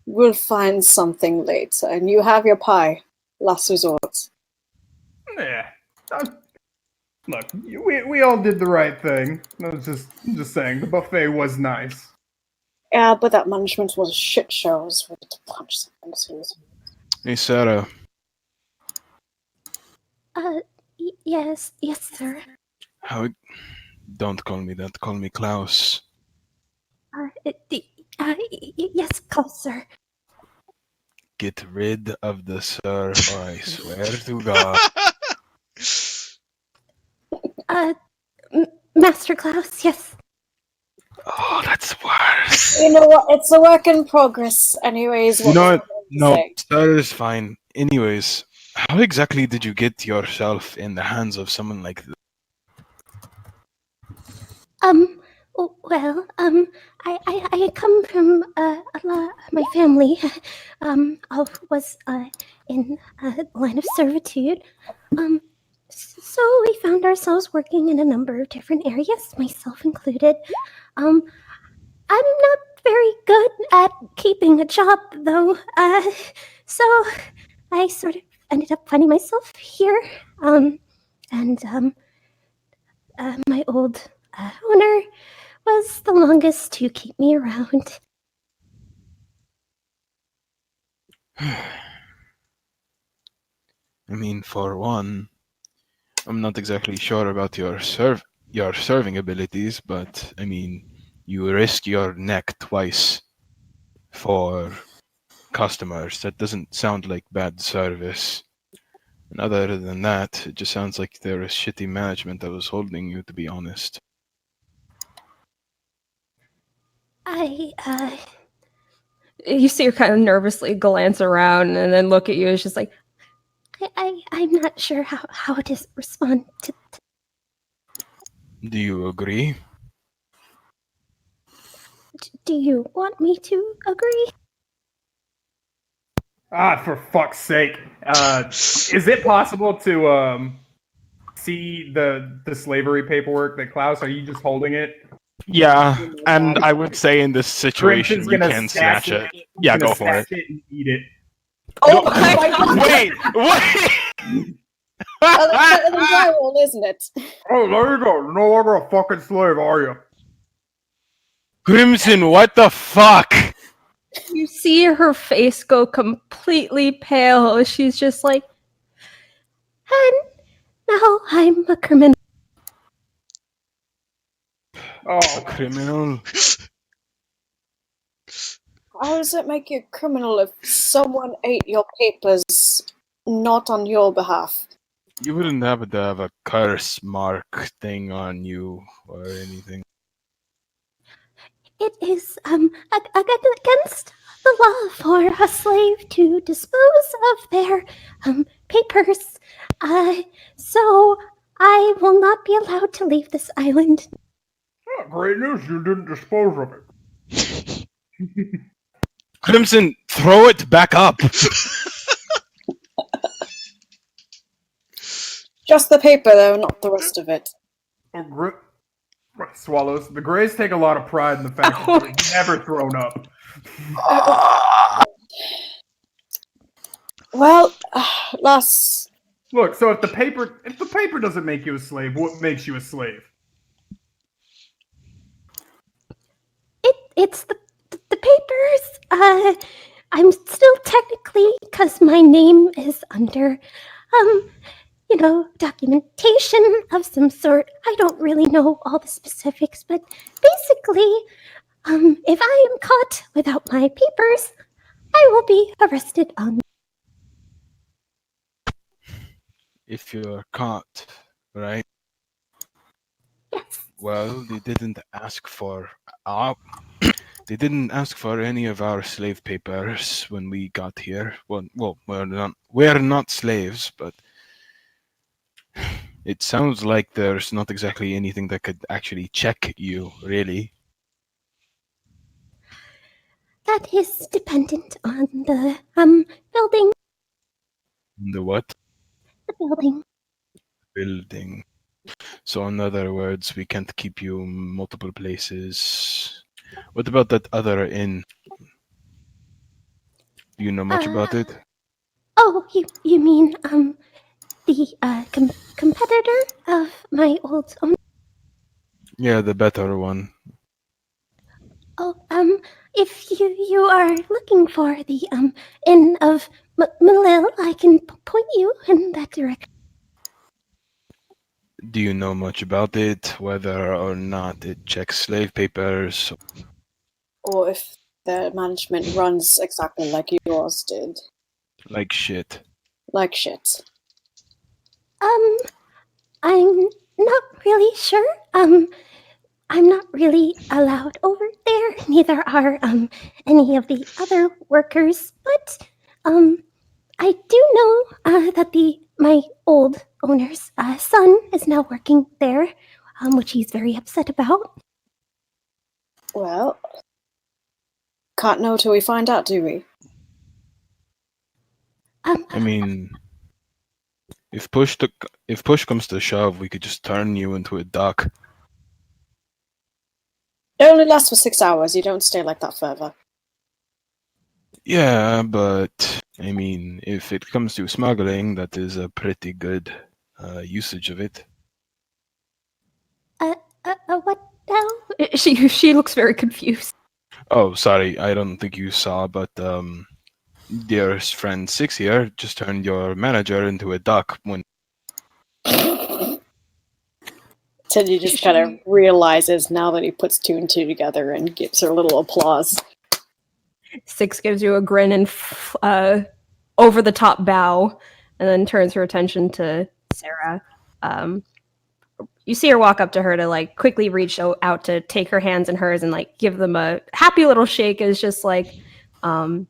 we'll find something later. And you have your pie. Last resort. Yeah. Look, we all did the right thing. I was just saying, the buffet was nice. Yeah, but that management was a shit show. I was ready to punch something. Hey, Sarah. Yes, sir. How? Don't call me that. Call me Klaus. Yes, Klaus, sir. Get rid of the sir, or I swear to God. Master Klaus, yes. Oh, that's worse. You know what? It's a work in progress. Anyways, You know what? No, say? sir is fine. Anyways, how exactly did you get yourself in the hands of someone like this? Well, I come from my family was in a line of servitude. So we found ourselves working in a number of different areas, myself included. I'm not very good at keeping a job, though. So I sort of ended up finding myself here. My old owner was the longest to keep me around. I mean, for one, I'm not exactly sure about your serving abilities, but I mean, you risk your neck twice for customers. That doesn't sound like bad service. And other than that, it just sounds like there is shitty management that was holding you, to be honest. You see her kind of nervously glance around and then look at you. It's just like, I'm not sure how to respond to. Do you agree? Do you want me to agree? For fuck's sake. Is it possible to see the slavery paperwork that Klaus, are you just holding it? Yeah, and I would say in this situation Crimson's you gonna can snatch it. He's Yeah, gonna go for snatch it. it and eat it. Oh No- my god! Wait, Well, that's better than dry roll, isn't it? Oh, there you go. You're no longer a fucking slave, are you? Crimson, what the fuck? You see her face go completely pale. She's just like, And now I'm a criminal. A Oh, criminal? How does it make you a criminal if someone ate your papers not on your behalf? You wouldn't happen to have a curse mark thing on you or anything. It is against the law for a slave to dispose of their papers. So I will not be allowed to leave this island. oh, great news. You didn't dispose of it. Crimson, throw it back up! Just the paper, though, not the rest of it. Swallows. The Greys take a lot of pride in the fact that they're never thrown up. Well, lass, Look, so if the paper doesn't make you a slave, what makes you a slave? It's the papers. I'm still technically, because my name is under documentation of some sort. I don't really know all the specifics, but basically, if I am caught without my papers, I will be arrested on. If you're caught, right? Yes. Well, they didn't ask for they didn't ask for any of our slave papers when we got here. Well, we're not slaves, but it sounds like there's not exactly anything that could actually check you, really. That is dependent on the building. The what? The building. Building. So in other words, we can't keep you in multiple places. What about that other inn? Do you know much about it? Oh, you mean the competitor of my old owner? Yeah, the better one. Oh, if you are looking for the inn of Malil, I can point you in that direction. Do you know much about it? Whether or not it checks slave papers? or if the management runs exactly like yours did. Like shit. Like shit. I'm not really sure. I'm not really allowed over there. Neither are any of the other workers. But I do know that my old owner's son is now working there, which he's very upset about. Well, can't know till we find out, do we? I mean, if push comes to shove, we could just turn you into a duck. It only lasts for 6 hours. You don't stay like that forever. Yeah, but I mean, if it comes to smuggling, that is a pretty good usage of it. What now? she looks very confused. Oh, sorry, I don't think you saw, but dear friend Six here just turned your manager into a duck when. Teddy just kind of realizes now that he puts two and two together and gives her a little applause. Six gives you a grin and over the top bow, and then turns her attention to Sarah. You see her walk up to her to like quickly reach out to take her hands in hers and like give them a happy little shake. Is just like kind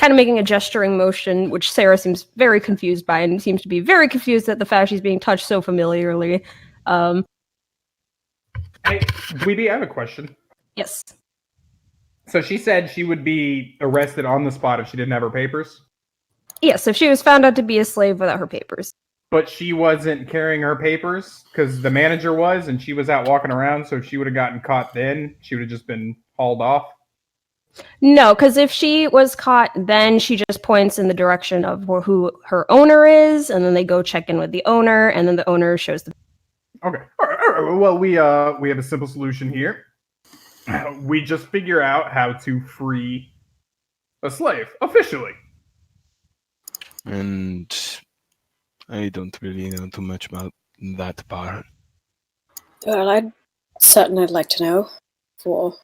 of making a gesturing motion, which Sarah seems very confused by and seems to be very confused at the fact she's being touched so familiarly. Hey, Dweeby, I have a question. Yes. So she said she would be arrested on the spot if she didn't have her papers? Yes, if she was found out to be a slave without her papers. but she wasn't carrying her papers because the manager was, and she was out walking around. So if she would have gotten caught then, she would have just been hauled off. No, because if she was caught, then she just points in the direction of who her owner is, and then they go check in with the owner, and then the owner shows the. Okay. All right. Well, we have a simple solution here. We just figure out how to free a slave officially. And I don't really know too much about that part. Well, I'd certainly like to know. For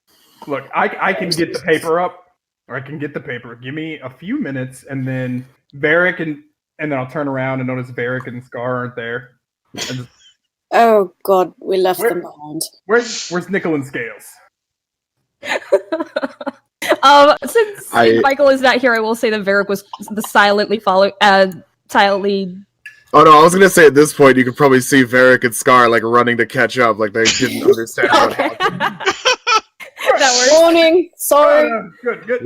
Look, I can get the paper up, or I can get the paper. Give me a few minutes, and then Varric and then I'll turn around and notice Varric and Scar aren't there. And just, oh god, we left Where- them behind. where's Nickel and Scales? Since Michael is not here, I will say that Varric was the silently. Oh no, I was gonna say at this point you could probably see Varric and Scar like running to catch up, like they didn't understand what happened. That works. Warning, sorry. Good.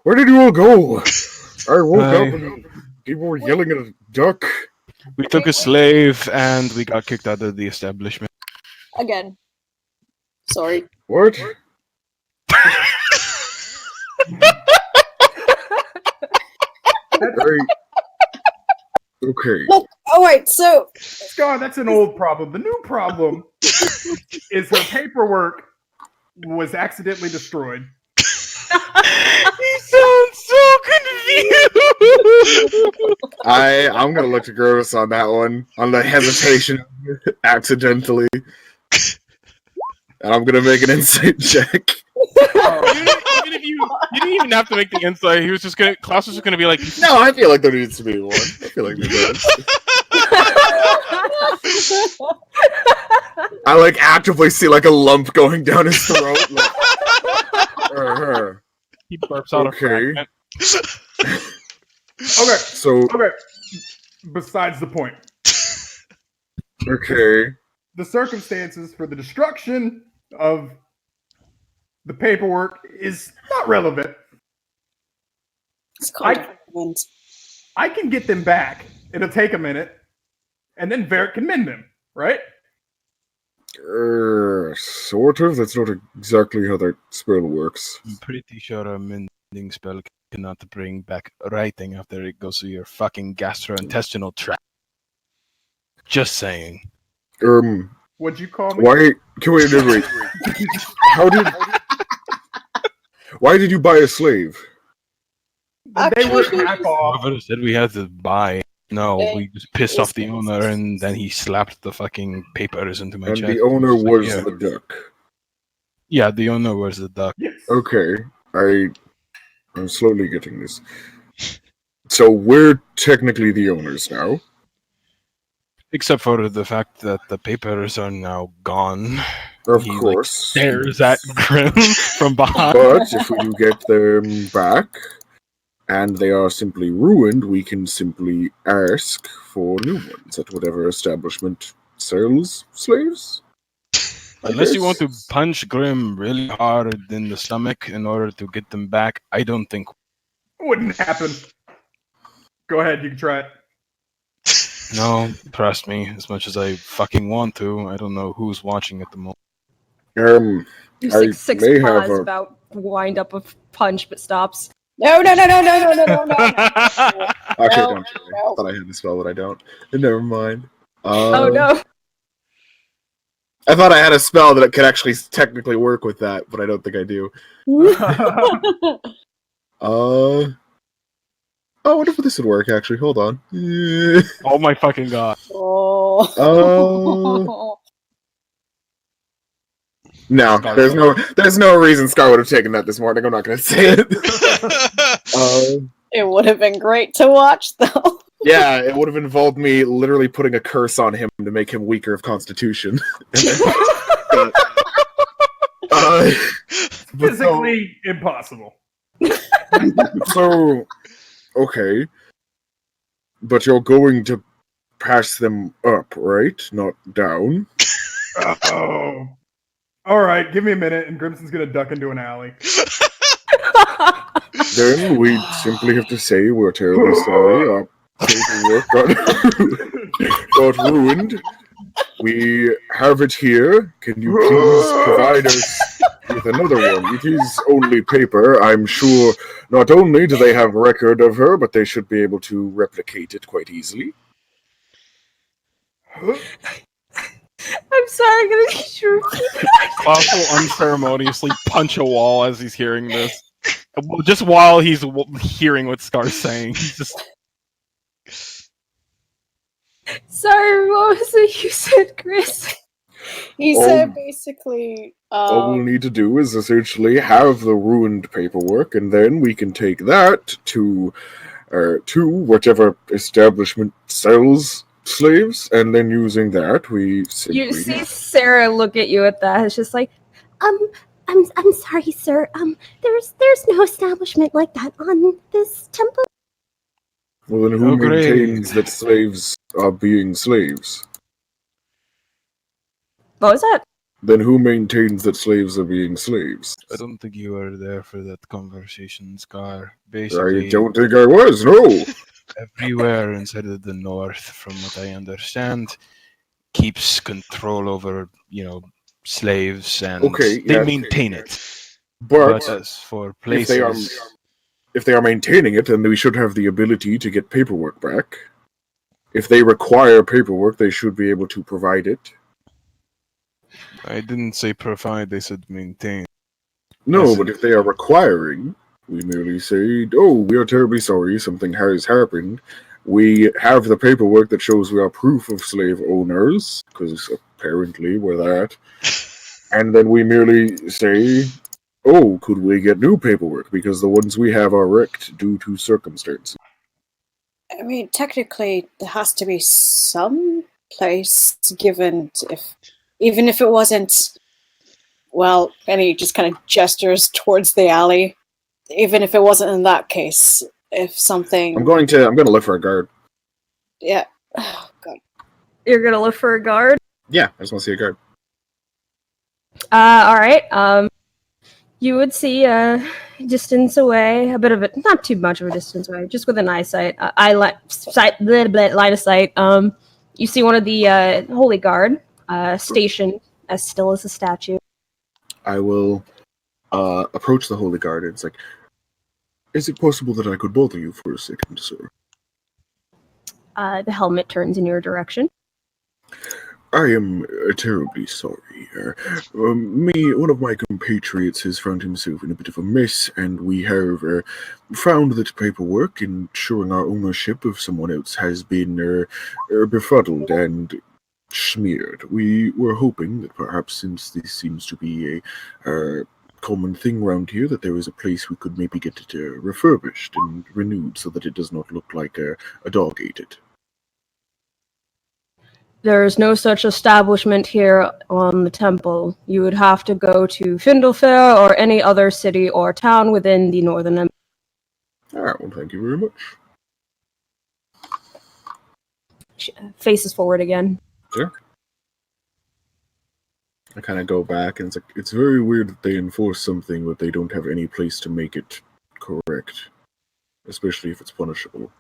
Where did you all go? I woke up and people were yelling at a duck. We took a slave and we got kicked out of the establishment. Again. Sorry. What? Very... Okay. Look, alright, so Scar, that's an old problem. The new problem is her paperwork was accidentally destroyed. He sounds so confused. I'm gonna look to Gross on that one, on the hesitation, accidentally, and I'm gonna make an insight check. Even if you didn't even have to make the insight, Klaus was just gonna be like, No, I feel like there needs to be one. I feel like there does. I like actively see like a lump going down his throat. Like, he burps out a Okay. fragment. Okay, So besides the point. okay. The circumstances for the destruction of the paperwork is not relevant. it's kind of relevant. I can get them back. It'll take a minute, and then Varric can mend them, right? Sort of. That's not exactly how that spell works. I'm pretty sure a mending spell cannot bring back writing after it goes through your fucking gastrointestinal tract. Just saying. What'd you call me? Why? Can we wait? Why did you buy a slave? They were Actually, hack off. Whoever said we had to buy. No, we just pissed off the owner and then he slapped the fucking papers into my And chest. the owner It's like, was yeah. the duck. Yeah, the owner was the duck. Yes. Okay, I'm slowly getting this. So we're technically the owners now. Except for the fact that the papers are now gone. Of He, like, course. Stares at Grim from behind. But if we do get them back, and they are simply ruined, we can simply ask for new ones at whatever establishment sells slaves. Unless you want to guess. punch Grim really hard in the stomach in order to get them back, I don't think. Wouldn't happen. Go ahead, you can try it. No, trust me, as much as I fucking want to, I don't know who's watching at the moment. Your I 6'6" may have paws a- about wind up a punch, but stops. no. Actually, No. I don't. I thought I had the spell, but I don't. Never mind. Oh no! I thought I had a spell that could actually technically work with that, but I don't think I do. Oh, I wonder if this would work, actually. Hold on. Oh my fucking god. Oh. No, there's no reason Scar would have taken that this morning. I'm not going to say it. It would have been great to watch, though. Yeah, it would have involved me literally putting a curse on him to make him weaker of constitution. Physically impossible. So, okay. But you're going to pass them up, right? Not down. Oh. Alright, give me a minute, and Grimson's gonna duck into an alley. Then we simply have to say we're terribly sorry. paperwork got ruined. We have it here. Can you please provide us with another one? It is only paper. I'm sure not only do they have record of her, but they should be able to replicate it quite easily. I'm sorry, I'm gonna need you to repeat that. Boss will unceremoniously punch a wall as he's hearing this. Just while he's hearing what Scar's saying. He's just... Sorry, what was it you said, Chris? He said basically. All we'll need to do is essentially have the ruined paperwork, and then we can take that to whichever establishment sells slaves, and then using that, we simply... You see Sarah look at you at that. It's just like, I'm sorry, sir. There's no establishment like that on this temple. Well, then who maintains that slaves are being slaves? what was that? Then who maintains that slaves are being slaves? I don't think you were there for that conversation, Scar. I Basically, don't think I was, no! everywhere inside of the north, from what I understand, keeps control over, slaves, and they maintain it. But as for places... if they are maintaining it, then we should have the ability to get paperwork back. If they require paperwork, they should be able to provide it. I didn't say provide, they said maintain. No, but if they are requiring, we merely say, oh, we are terribly sorry, something has happened. We have the paperwork that shows we are proof of slave owners, because apparently we're that. And then we merely say, oh, could we get new paperwork? Because the ones we have are wrecked due to circumstances. I mean, technically, there has to be some place given even if it wasn't, well, and he just kind of gestures towards the alley. Even if it wasn't in that case, if something... I'm going to look for a guard. Yeah. Oh, God. You're gonna look for a guard? Yeah, I just want to see a guard. Alright, you would see a distance away, a bit of it, not too much of a distance away, just with an eyesight, line of sight. You see one of the Holy Guard stationed as still as a statue. I will approach the Holy Guard and it's like, is it possible that I could bother you for a second, sir? The helmet turns in your direction. I am terribly sorry. One of my compatriots has found himself in a bit of a mess, and we have found that paperwork ensuring our ownership of someone else has been befuddled and smeared. We were hoping that perhaps, since this seems to be a common thing around here, that there is a place we could maybe get it refurbished and renewed so that it does not look like a dog ate it. There is no such establishment here on the temple. You would have to go to Findlefair or any other city or town within the Northern Empire. Alright, well, thank you very much. She faces forward again. Sure. I kind of go back, and it's very weird that they enforce something, but they don't have any place to make it correct. Especially if it's punishable.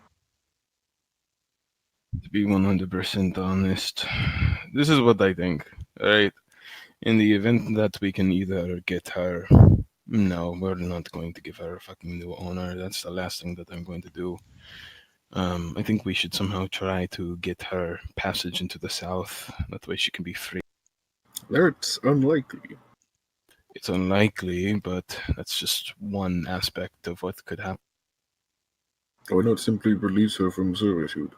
To be 100% honest, this is what I think, alright? In the event that we can either get her... No, we're not going to give her a fucking new owner. That's the last thing that I'm going to do. I think we should somehow try to get her passage into the south. That way she can be free. That's unlikely. It's unlikely, but that's just one aspect of what could happen. Why not simply release her from servitude?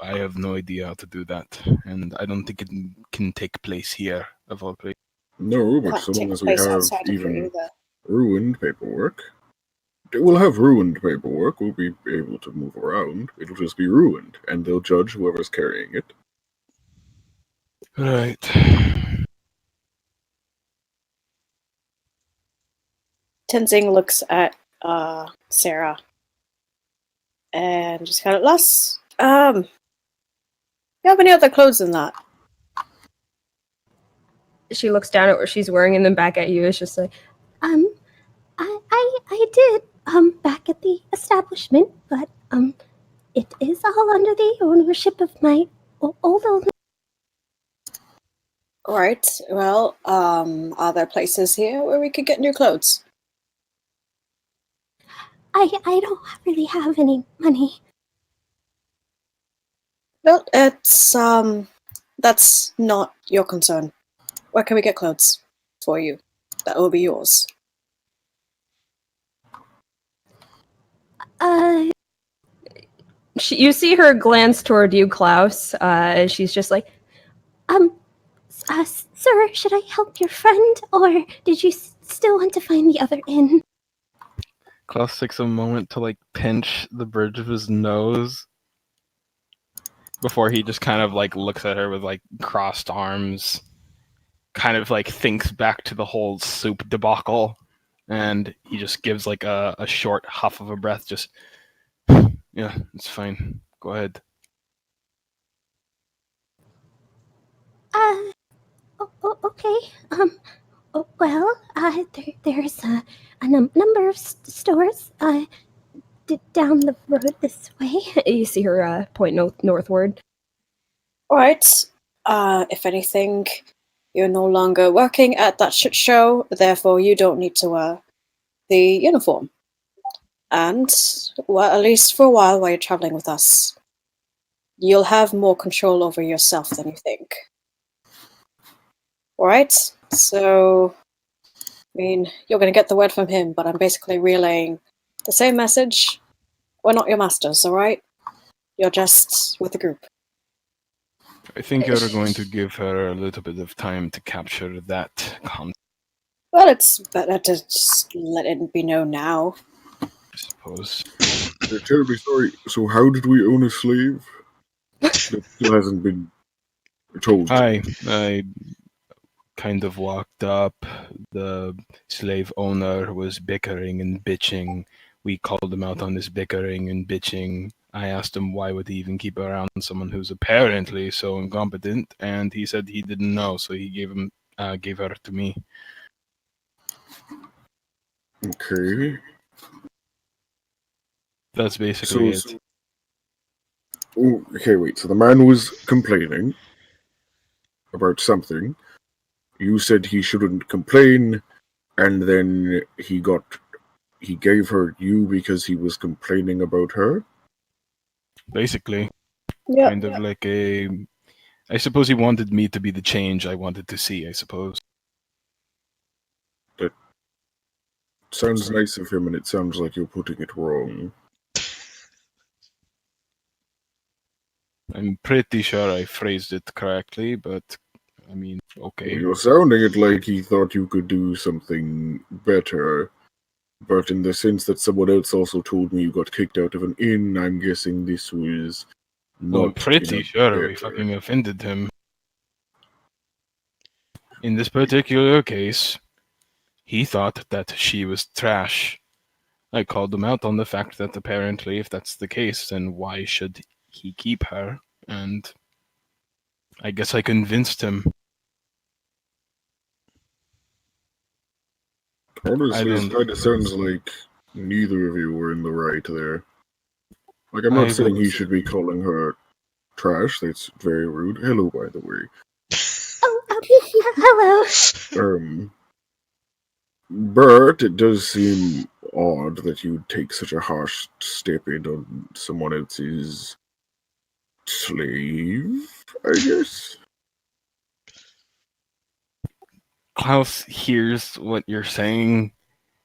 I have no idea how to do that, and I don't think it can take place here, of all places. No, but so long as we have even ruined paperwork. We'll have ruined paperwork, we'll be able to move around. It'll just be ruined, and they'll judge whoever's carrying it. Right. Tenzing looks at Sarah and just kind of, Les, you have any other clothes than that? She looks down at what she's wearing and then back at you. It's just like, I did, back at the establishment, but, it is all under the ownership of my old owner. Alright, well, are there places here where we could get new clothes? I don't really have any money. Well, that's not your concern. Where can we get clothes for you? That will be yours. You see her glance toward you, Klaus. She's just like, Sir, should I help your friend, or did you still want to find the other inn? Klaus takes a moment to like pinch the bridge of his nose before he just kind of like looks at her with like crossed arms, kind of like thinks back to the whole soup debacle, and he just gives like a short huff of a breath, just yeah, it's fine. Go ahead. Okay. Well, there's a number of stores down the road this way. you see her point northward. Alright, if anything, you're no longer working at that shit show, therefore you don't need to wear the uniform. And, well, at least for a while you're traveling with us, you'll have more control over yourself than you think. Alright, so, I mean, you're going to get the word from him, but I'm basically relaying the same message. We're not your masters, alright? You're just with the group. I think you're going to give her a little bit of time to capture that concept, Well, it's better to just let it be known now. I suppose. They're terribly sorry. So how did we own a slave? That still hasn't been told. I kind of walked up. The slave owner was bickering and bitching. We called him out on his bickering and bitching. I asked him why would he even keep around someone who's apparently so incompetent, and he said he didn't know, so he gave her to me. Okay. That's basically it. Okay, wait. So the man was complaining about something. You said he shouldn't complain, and then he gave her you because he was complaining about her. Basically, Yeah. kind of like I suppose he wanted me to be the change I wanted to see, I suppose. That sounds nice of him, and it sounds like you're putting it wrong. I'm pretty sure I phrased it correctly, but I mean, okay. You're sounding it like he thought you could do something better, but in the sense that someone else also told me you got kicked out of an inn, I'm guessing this was not. Well, I'm pretty sure we better. fucking offended him. In this particular case, he thought that she was trash. I called him out on the fact that apparently, if that's the case, then why should he keep her? And I guess I convinced him. Honestly, it kind of sounds like neither of you were in the right there. Like, I'm I not saying he would- should be calling her trash. That's very rude. Hello, by the way. Hello. Bert, it does seem odd that you'd take such a harsh step in on someone else's slave, I guess. Klaus hears what you're saying,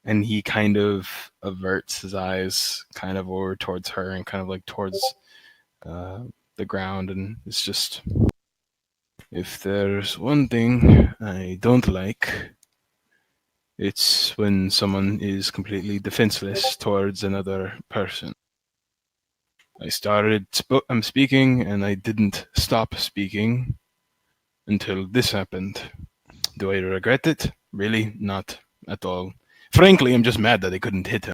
and he kind of averts his eyes kind of over towards her and kind of like towards the ground, and it's just, if there's one thing I don't like, it's when someone is completely defenseless towards another person. I'm speaking, and I didn't stop speaking until this happened. Do I regret it? Really? Not at all. Frankly, I'm just mad that I couldn't hit him.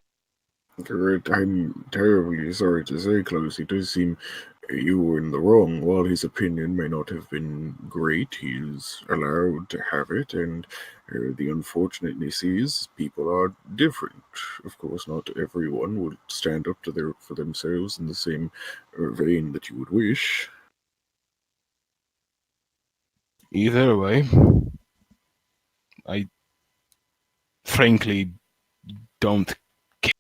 Correct. I'm terribly sorry to say, Klaus. He does seem You were in the wrong. While his opinion may not have been great, he's allowed to have it, and the unfortunateness is people are different. Of course, not everyone would stand up for themselves in the same vein that you would wish. Either way, I frankly don't care.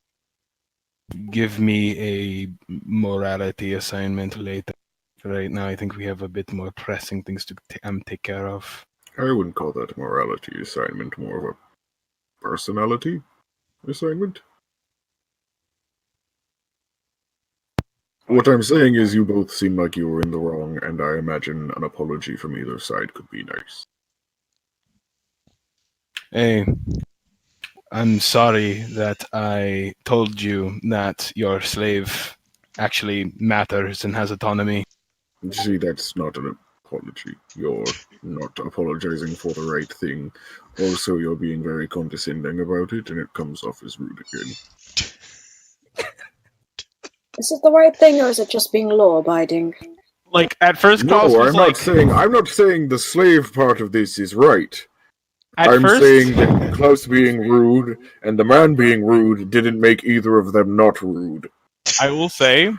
Give me a morality assignment later. Right now, I think we have a bit more pressing things to take care of. I wouldn't call that a morality assignment, more of a personality assignment. What I'm saying is you both seem like you were in the wrong, and I imagine an apology from either side could be nice. Hey, I'm sorry that I told you that your slave actually matters and has autonomy. See, that's not an apology. You're not apologizing for the right thing. Also, you're being very condescending about it, and it comes off as rude again. Is it the right thing, or is it just being law-abiding? Like, at first, Klaus No, was I'm not saying the slave part of this is right. I'm saying that Klaus being rude and the man being rude didn't make either of them not rude. I will say,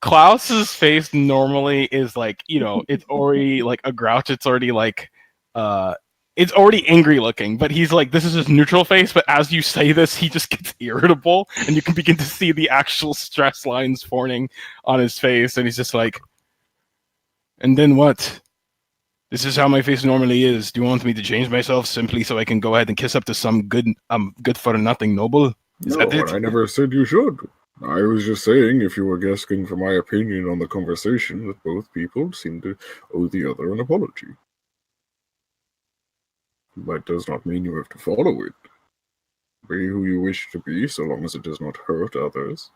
Klaus's face normally is like, it's already like a grouch. It's already like, it's already angry looking. But he's like, this is his neutral face. But as you say this, he just gets irritable, and you can begin to see the actual stress lines forming on his face. And he's just like, and then what? This is how my face normally is. Do you want me to change myself simply so I can go ahead and kiss up to some good for nothing noble? Is that it? I never said you should. I was just saying, if you were asking for my opinion on the conversation, that both people seem to owe the other an apology. That does not mean you have to follow it. Be who you wish to be, so long as it does not hurt others.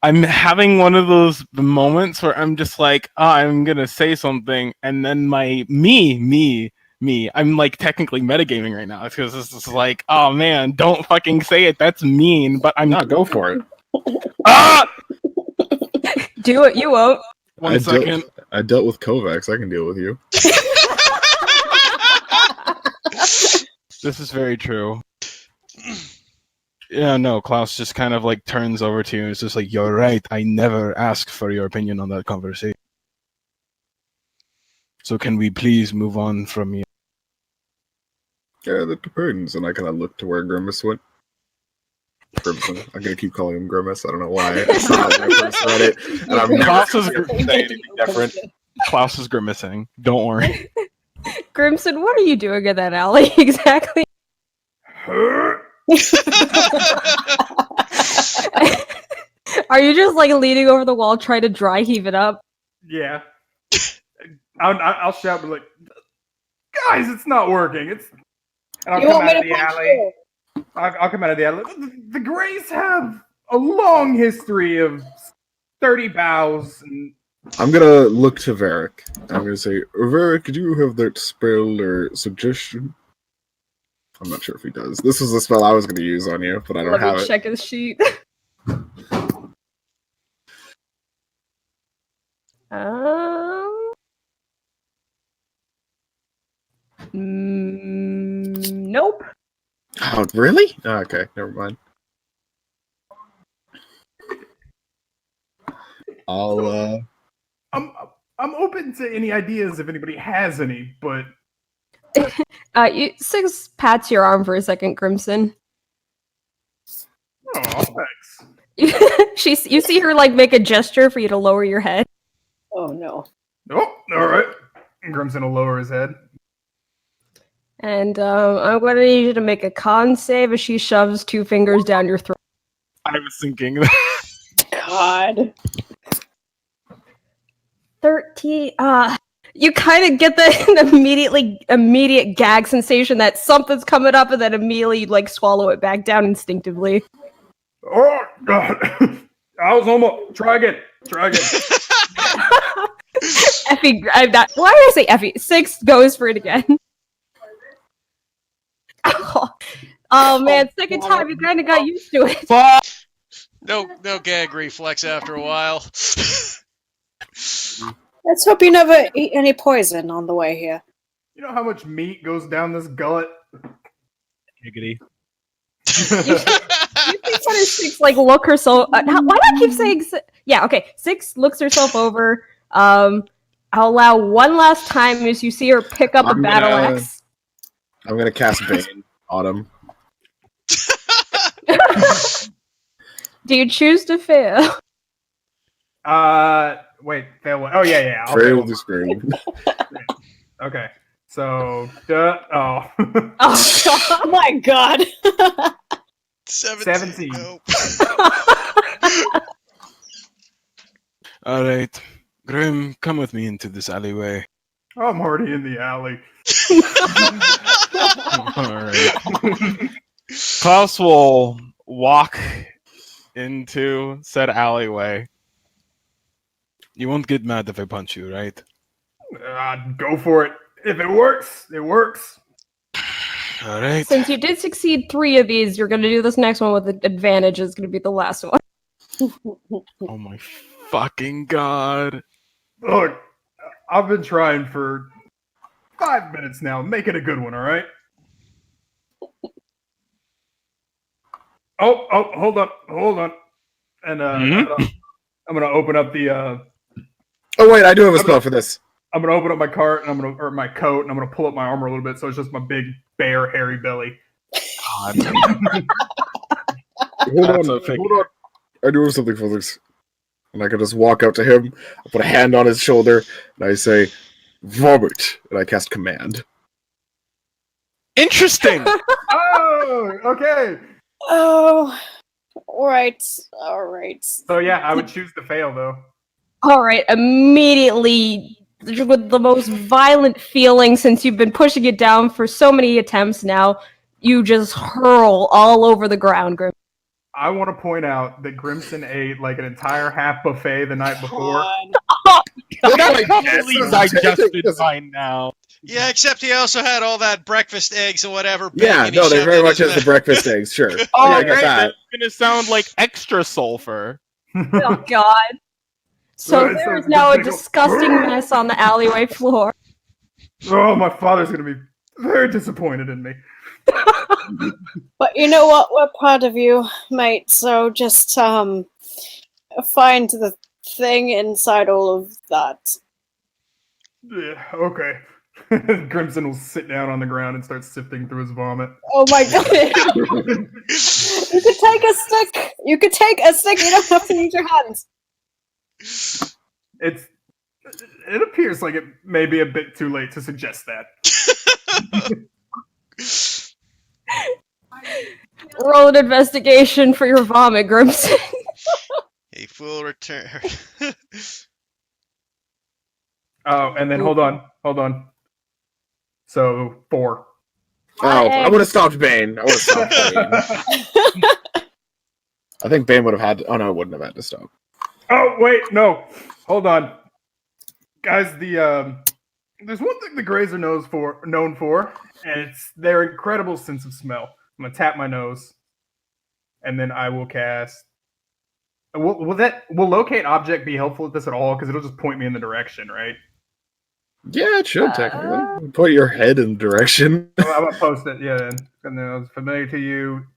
I'm having one of those moments where I'm just like, I'm gonna say something, and then my me, I'm like technically metagaming right now because this is like, oh man, don't fucking say it. That's mean, but I'm not. Go for it. Ah! Do it, you won't. One second. I dealt with Kovacs, I can deal with you. This is very true. Yeah, no, Klaus just kind of like turns over to you and is just like, you're right, I never asked for your opinion on that conversation. So can we please move on from you? Yeah, that depends. And I kind of look to where Grimace went. Crimson. I'm gonna keep calling him Grimace. I don't know why. I saw it when I first read it, and I'm Klaus is anything different. Klaus is grimacing. Don't worry. Grimson, what are you doing in that alley exactly? Are you just like leaning over the wall trying to dry heave it up? Yeah. I'll shout, but like, guys, it's not working. And I'll come out of the alley. I'll come out of the alley. The Greys have a long history of sturdy bows. And I'm gonna look to Varric. I'm gonna say, Varric, do you have that spell or suggestion? I'm not sure if he does. This was the spell I was gonna use on you, but I don't have it. Check his sheet. Nope. Oh, really? Oh, okay, never mind. I'm open to any ideas if anybody has any, but Six pats your arm for a second, Grimson. oh, thanks. You see her like make a gesture for you to lower your head. Oh no. Oh, all right. Grimson will lower his head. And I'm going to need you to make a con save as she shoves 2 fingers down your throat. I was thinking that. God. 13. You kind of get the immediate gag sensation that something's coming up, and then immediately like swallow it back down instinctively. Oh God. I was almost. Try again. Effie, why did I say Effie? 6 goes for it again. Oh man, second time you kind of got used to it. No gag reflex after a while. Let's hope you never eat any poison on the way here. You know how much meat goes down this gullet? Giggity. You think kind of Six look herself. Why do I keep saying? Yeah, okay. Six looks herself over. I'll allow one last time as you see her pick up a battle axe. I'm gonna cast Bane on him. Do you choose to fail? Wait, fail what? Oh, yeah. I'll Fail fail. the screen. Okay. So, oh. Oh god. Oh my god. 17. Nope. Alright. Grim, come with me into this alleyway. I'm already in the alley. Alright. Klaus will walk into said alleyway. You won't get mad if I punch you, right? Go for it. If it works, it works. Alright. Since you did succeed 3 of these, you're going to do this next one with advantage. Is going to be the last one. Oh my fucking god. Look, I've been trying for 5 minutes now. Make it a good one, alright? Oh, hold on. And I'm gonna open up the Oh wait, I do have a spell for this. I'm gonna open up my cart and or my coat and I'm gonna pull up my armor a little bit so it's just my big bare hairy belly. God. Hold on. I do have something for this. And I can just walk up to him, I put a hand on his shoulder, and I say, vomit, and I cast command. Interesting! Oh, okay. Oh, alright. So yeah, I would choose to fail though. All right, immediately with the most violent feeling since you've been pushing it down for so many attempts now, you just hurl all over the ground, Grim. I want to point out that Grimson ate like an entire half buffet the night before. That's probably digested by now. Yeah, except he also had all that breakfast eggs and whatever. Yeah, bacon he no, they shoved very in much his has the breakfast eggs, sure. Oh, yeah, I got right, that. that's gonna sound like extra sulfur. Oh god. So Right, so there's the now a big ol- disgusting mess on the alleyway floor. Oh, my father's gonna be very disappointed in me. But you know what? We're proud of you, mate. So just find the thing inside all of that. Yeah, okay. Grimson will sit down on the ground and start sifting through his vomit. Oh my god! You could take a stick. You don't have to use your hands. It appears like it may be a bit too late to suggest that. Roll an investigation for your vomit, Grimson. A full return. Oh, and then hold on. So 4. Oh, I would have stopped Bane. I think Bane would have had to... Oh, no, it wouldn't have had to stop. Oh wait, no. Hold on, guys. There's one thing the Greys are known for, and it's their incredible sense of smell. I'm gonna tap my nose, and then I will cast. Will locate object be helpful at this at all? Because it'll just point me in the direction, right? Yeah, it should, technically. Put your head in the direction. I'm gonna post it. Yeah, and then it was familiar to you.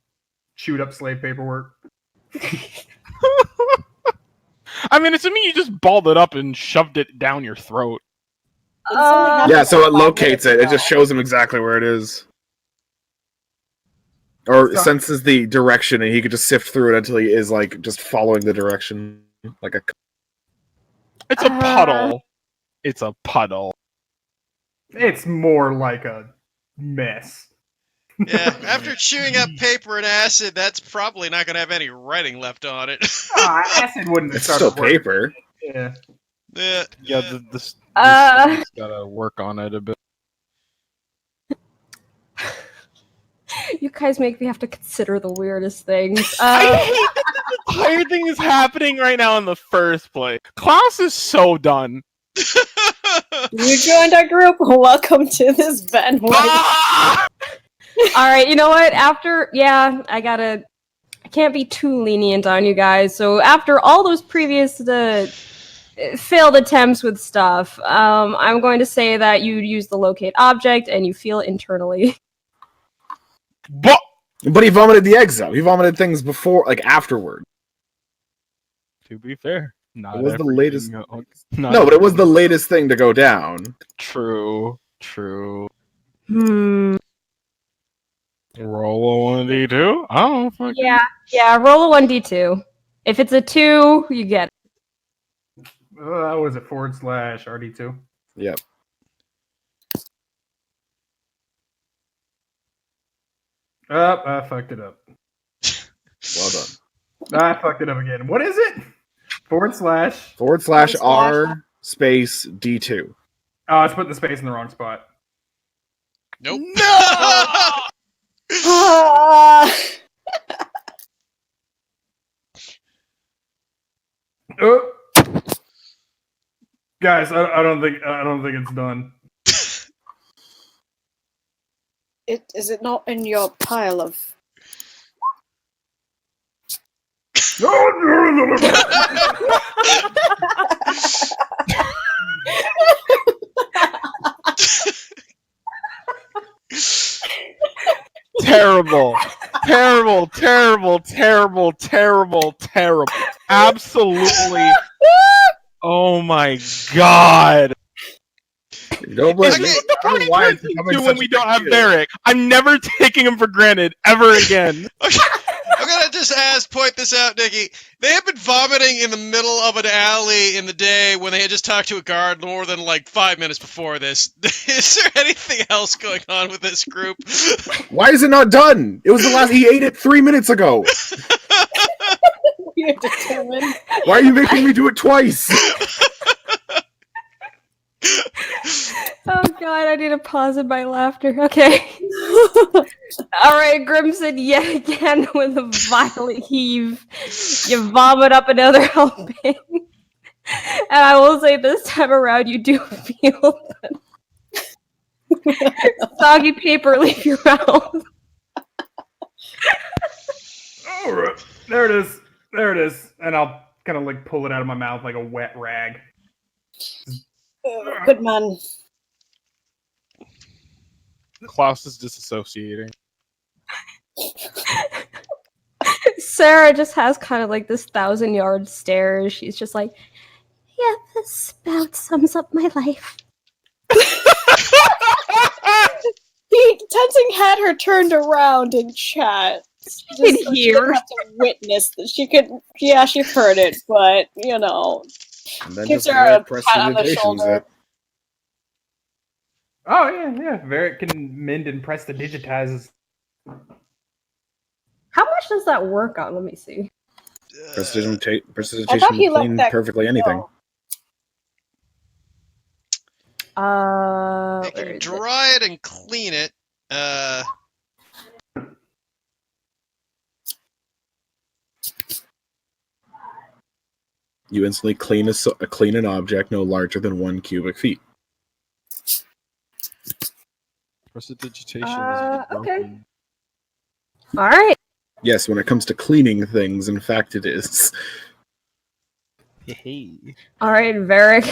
Chewed up slave paperwork. I mean, assuming you just balled it up and shoved it down your throat. Yeah, so it locates it. It just shows him exactly where it is. Or senses the direction, and he could just sift through it until he is, like, just following the direction. Like a... It's a puddle. It's a puddle. It's more like a mess. Yeah, after chewing up paper and acid, that's probably not going to have any writing left on it. Acid wouldn't It's start still to work. paper. Yeah. Yeah, this gotta work on it a bit. You guys make me have to consider the weirdest things. I hate that this entire thing is happening right now in the first place. Klaus is so done. You joined our group. Welcome to this bandwagon. Ah! All right, you know what? I can't be too lenient on you guys. So after all those previous failed attempts with stuff, I'm going to say that you use the locate object and you feel it internally. But But he vomited the eggs out. He vomited things before, like afterward. to be fair, not It was the everything- latest- not No, but it was the latest thing to go down. True. Hmm. Roll a 1d2? I don't fucking... Yeah, roll a 1d2. If it's a 2, you get it. Was it /RD2? Yep. I fucked it up. Well done. I fucked it up again. What is it? / /R space D2. Oh, I just put the space in the wrong spot. Nope. Oh. Guys, I don't think it's done. Is it not in your pile of? Terrible. Absolutely. Oh my god. Don't blame me. Okay. I don't know why it's becoming When such we a don't big have deal. Derek, I'm never taking him for granted ever again. Okay, I'm gonna just point this out, Nikki. They have been vomiting in the middle of an alley in the day when they had just talked to a guard more than like 5 minutes before this. Is there anything else going on with this group? Why is it not done? It was the last. He ate it 3 minutes ago. We're determined. Why are you making me do it twice? Oh god, I need to pause in my laughter. Okay. Alright, Grimson, yet again with a violent heave. You vomit up another helping. And I will say this time around you do feel the soggy paper leave your mouth. Alright. There it is. And I'll kind of like pull it out of my mouth like a wet rag. Good man. Klaus is disassociating. Sarah just has kind of like this 1,000-yard stare. She's just like, Yeah, this about sums up my life. Tensing had her turned around in chat. Just can so she hear. didn't have to witness that she could. Yeah, she heard it, but you know, And then gives just her a press pat on the presentations shoulder. it. Oh yeah. Varric can mend and press the digitizes. how much does that work on? Let me see. Prestidigitation I thought he will left clean that perfectly anything. You Where can is it? dry it and clean it. You instantly clean an object no larger than 1 cubic feet. Prestidigitation is okay. broken. All right. Yes, when it comes to cleaning things, in fact, it is. Hey. All right, Varric.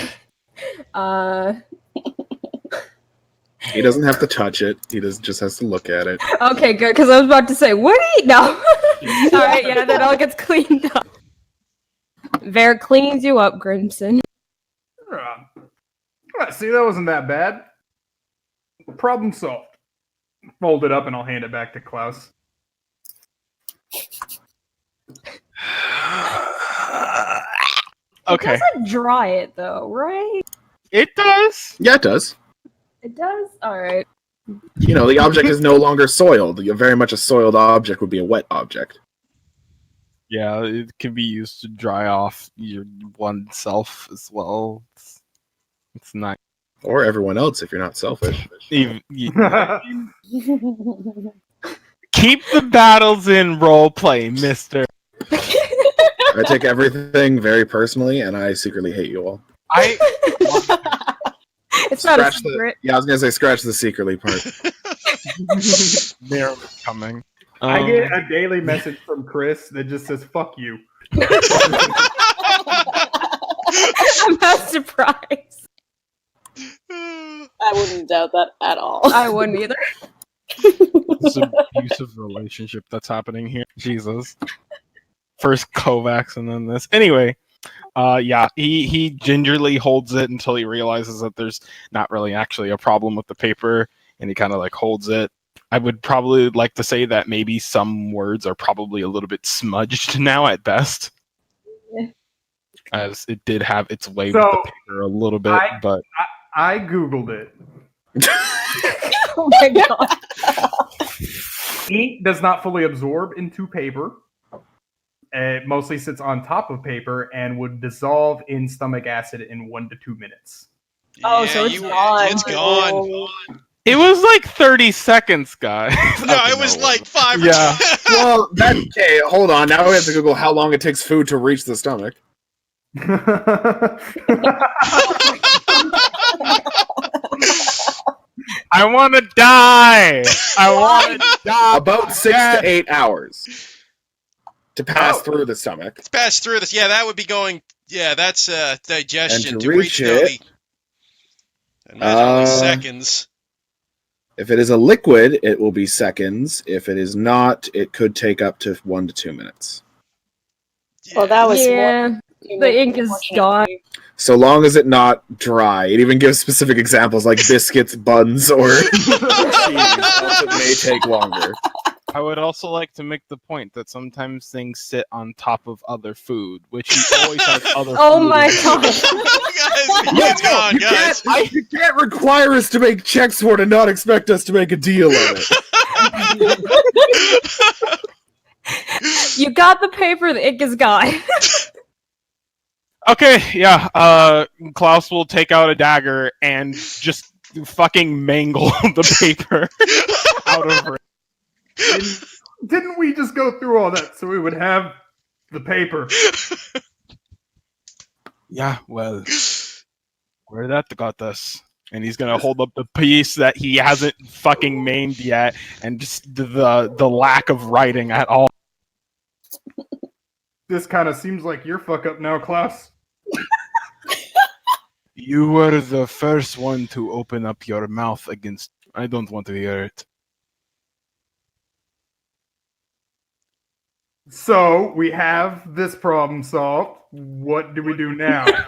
He doesn't have to touch it. He just has to look at it. Okay, good, because I was about to say, what do you know? All right, yeah, that all gets cleaned up. Varric cleans you up, Grimson. See, that wasn't that bad. Problem solved. Fold it up and I'll hand it back to Klaus. Okay. It doesn't dry it, though, right? It does. Yeah, it does. It does? All right. You know, the object is no longer soiled. Very much a soiled object would be a wet object. Yeah, it can be used to dry off your oneself as well. It's not Or everyone else if you're not selfish. even. Keep the battles in roleplay, mister. I take everything very personally, and I secretly hate you all. It's not a Scratch secret. Yeah, I was gonna say scratch the secretly part. They're coming. I get a daily message from Chris that just says "fuck you." I'm not surprised. I wouldn't doubt that at all. I wouldn't either. This abusive relationship that's happening here. Jesus. First Kovacs and then this. Anyway, yeah, he gingerly holds it until he realizes that there's not really actually a problem with the paper, and he kind of like holds it. I would probably like to say that maybe some words are probably a little bit smudged now at best. As it did have its way with the paper a little bit, but I googled it. Oh my god. Ink does not fully absorb into paper. It mostly sits on top of paper and would dissolve in stomach acid in 1 to 2 minutes. Oh, so it's gone. It's gone. it was like 30 seconds, guys. No, Okay, it was it like wasn't. 5 or Yeah. 10. Well, that okay. Hold on. Now we have to Google how long it takes food to reach the stomach. I want to die. I want to die. About 6 to 8 hours to pass through the stomach. It's passed through this. Yeah, that would be going. Yeah, that's digestion And to reach the it, and that's only seconds. If it is a liquid, it will be seconds. If it is not, it could take up to 1 to 2 minutes. Well, that was Yeah, the ink is gone. So long as it not dry. It even gives specific examples like biscuits, buns, or cheese. Else it may take longer. I would also like to make the point that sometimes things sit on top of other food, which he always has other Oh food my in it. god. It's gone, guys. You can't require us to make checks for it and not expect us to make a deal of it. You got the paper, the ink is gone. Okay, yeah. Klaus will take out a dagger and just fucking mangle the paper out of it. Didn't we just go through all that so we would have the paper? Yeah, well, where that got us? And he's gonna hold up the piece that he hasn't fucking maimed yet, and just the lack of writing at all. This kind of seems like your fuck up now, Klaus. You were the first one to open up your mouth against. I don't want to hear it. So we have this problem solved. What do we do now? I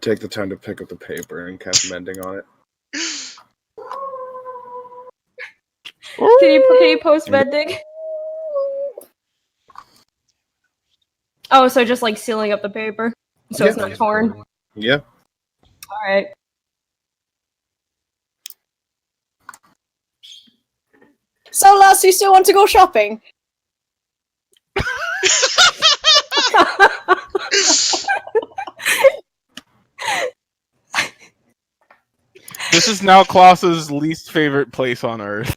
take the time to pick up the paper and cast mending on it. Can you post mending? Oh, so just like sealing up the paper, so it's not torn. Yeah. All right. So, Lars, you still want to go shopping? This is now Klaus's least favorite place on Earth.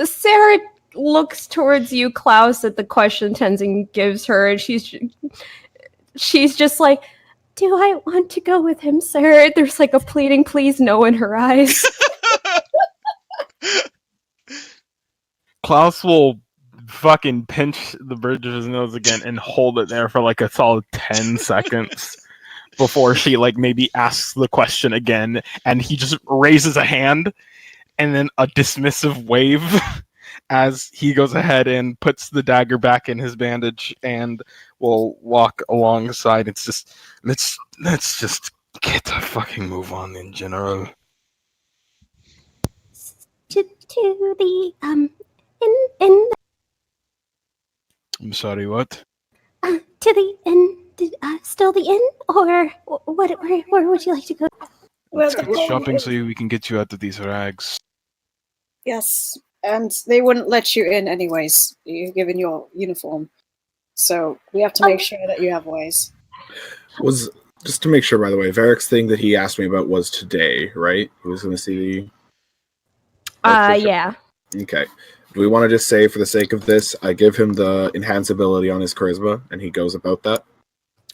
Sarah looks towards you, Klaus, at the question Tenzin gives her, and she's just like, "Do I want to go with him, sir?" There's like a pleading please no in her eyes. Klaus will fucking pinch the bridge of his nose again and hold it there for like a solid 10 seconds before she like maybe asks the question again, and he just raises a hand and then a dismissive wave as he goes ahead and puts the dagger back in his bandage and will walk alongside. It's just let's just get a fucking move on in general. To the in I'm sorry, what? to the inn. Still the inn, or what? Where would you like to go? Well, Let's shopping so we can get you out of these rags. yes, and they wouldn't let you in anyways. You've given your uniform, so we have to make sure that you have ways. Was just to make sure, by the way, Varric's thing that he asked me about was today, right? He was going to see the. Yeah. Okay. Do we want to just say, for the sake of this, I give him the enhance ability on his charisma, and he goes about that?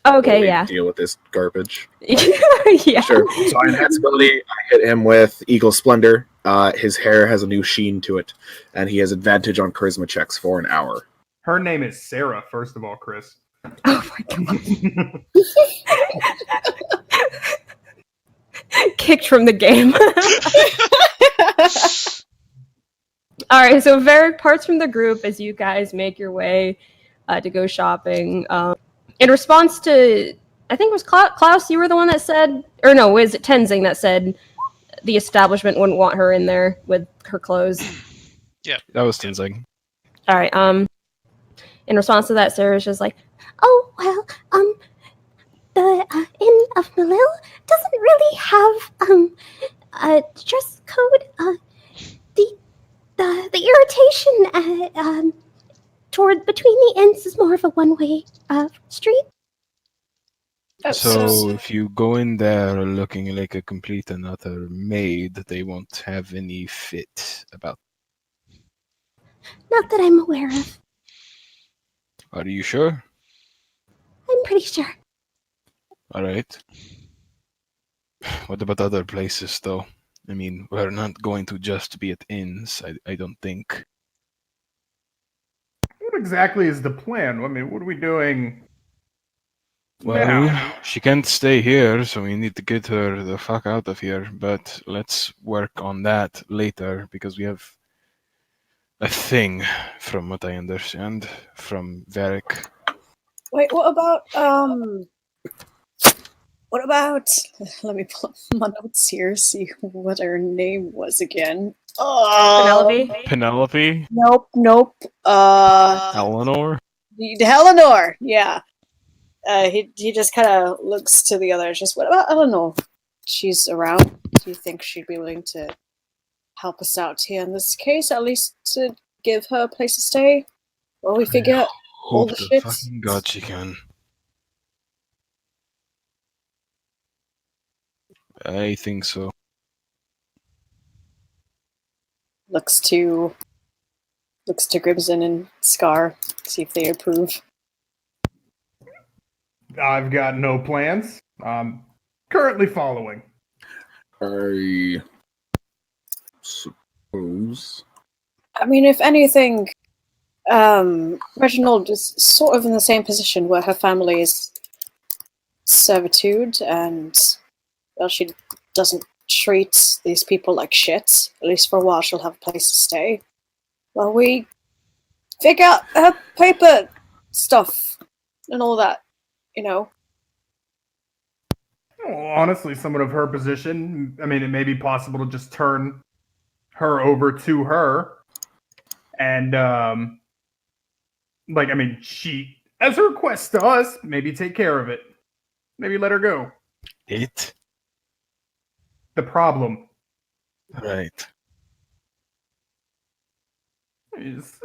Okay, way yeah. to deal with this garbage. Yeah. Sure. So on invincibility, I hit him with Eagle Splendor. His hair has a new sheen to it, and he has advantage on charisma checks for an hour. Her name is Sarah, first of all, Chris. Oh my god. Kicked from the game. Alright, so Varric parts from the group as you guys make your way to go shopping. In response to, I think it was Klaus, you were the one that said, or no, was it Tenzing that said the establishment wouldn't want her in there with her clothes? Yeah. That was Tenzing. Alright, in response to that, Sarah's just like, Oh, well, the Inn of Malil doesn't really have, a dress code. The irritation, toward between the inns is more of a one-way, street. So if you go in there looking like a complete and utter maid, they won't have any fit about. Not that I'm aware of. Are you sure? I'm pretty sure. All right. What about other places, though? I mean, we're not going to just be at inns, I don't think. What exactly is the plan? I mean, what are we doing? Well, now? she can't stay here, so we need to get her the fuck out of here. But let's work on that later, because we have a thing, from what I understand, from Varric. Wait, what about let me pull up my notes here, see what her name was again. Penelope? Penelope? Nope. Eleanor? Eleanor, yeah. He just kind of looks to the others. Just, what about Eleanor? She's around. Do you think she'd be willing to help us out here in this case? At least to give her a place to stay while we figure out all Hope the to shit. fucking God she can. I think so. Looks to Grimson and Scar, see if they approve. I've got no plans. Currently following. I suppose. I mean, if anything, Reginald is sort of in the same position where her family is servitude, and well, she doesn't treat these people like shit. At least for a while, she'll have a place to stay. While we figure out her paper stuff and all that, you know. Well, honestly, someone of her position, I mean, it may be possible to just turn her over to her. And, like, I mean, she, as a request to us, maybe take care of it. Maybe let her go. It? The problem Right. is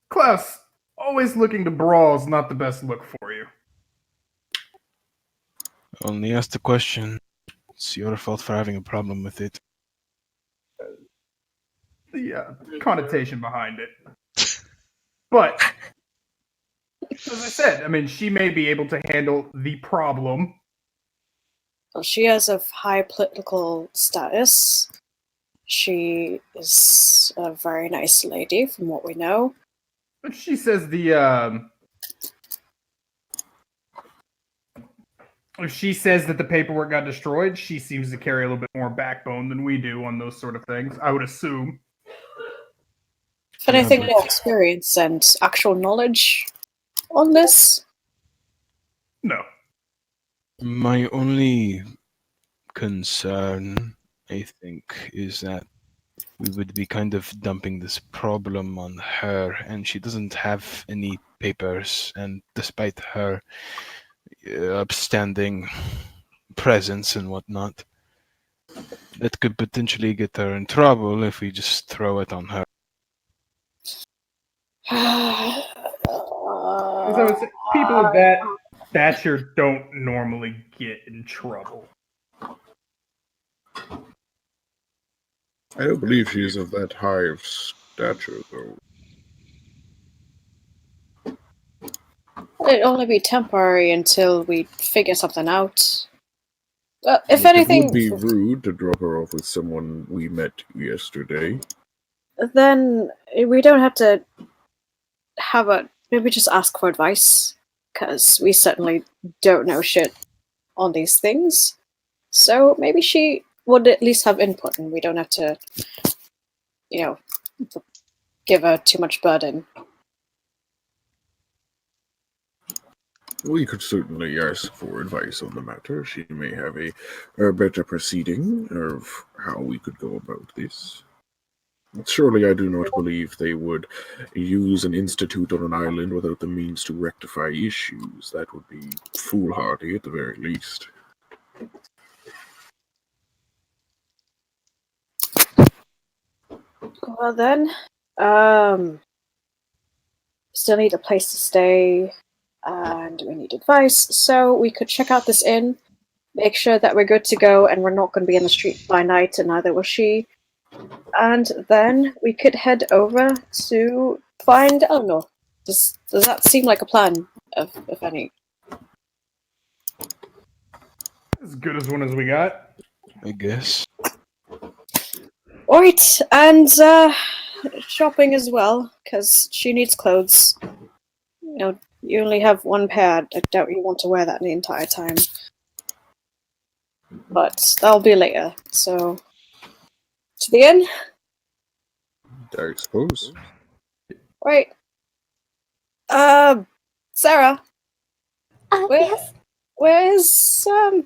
Klaus, always looking to brawl is not the best look for you. Only ask the question. It's your fault for having a problem with it. The connotation behind it. But, as I said, I mean, she may be able to handle the problem. Well, she is of high political status. She is a very nice lady, from what we know. But she says if she says that the paperwork got destroyed, she seems to carry a little bit more backbone than we do on those sort of things, I would assume. If anything, but- more experience and actual knowledge on this? No. My only concern, I think, is that we would be kind of dumping this problem on her, and she doesn't have any papers, and despite her upstanding presence and whatnot, that could potentially get her in trouble if we just throw it on her. As I would say, people of that stature don't normally get in trouble. I don't believe she is of that high of stature, though. it'd only be temporary until we figure something out. If Look, anything, it would be rude to drop her off with someone we met yesterday. then we don't have to maybe just ask for advice, because we certainly don't know shit on these things. So maybe she would at least have input, and we don't have to, give her too much burden. We could certainly ask for advice on the matter. She may have a better proceeding of how we could go about this. Surely I do not believe they would use an institute on an island without the means to rectify issues. That would be foolhardy at the very least. Well then, still need a place to stay, and we need advice, so we could check out this inn, make sure that we're good to go, and we're not going to be in the street by night, and neither will she. And then we could head over to find Eleanor. Does that seem like a plan, if any? As good as one as we got. I guess. Alright, and shopping as well, because she needs clothes. You only have one pair. I doubt you want to wear that the entire time. But that'll be later, so... To the inn? I suppose. Right. Sarah, Yes. where's,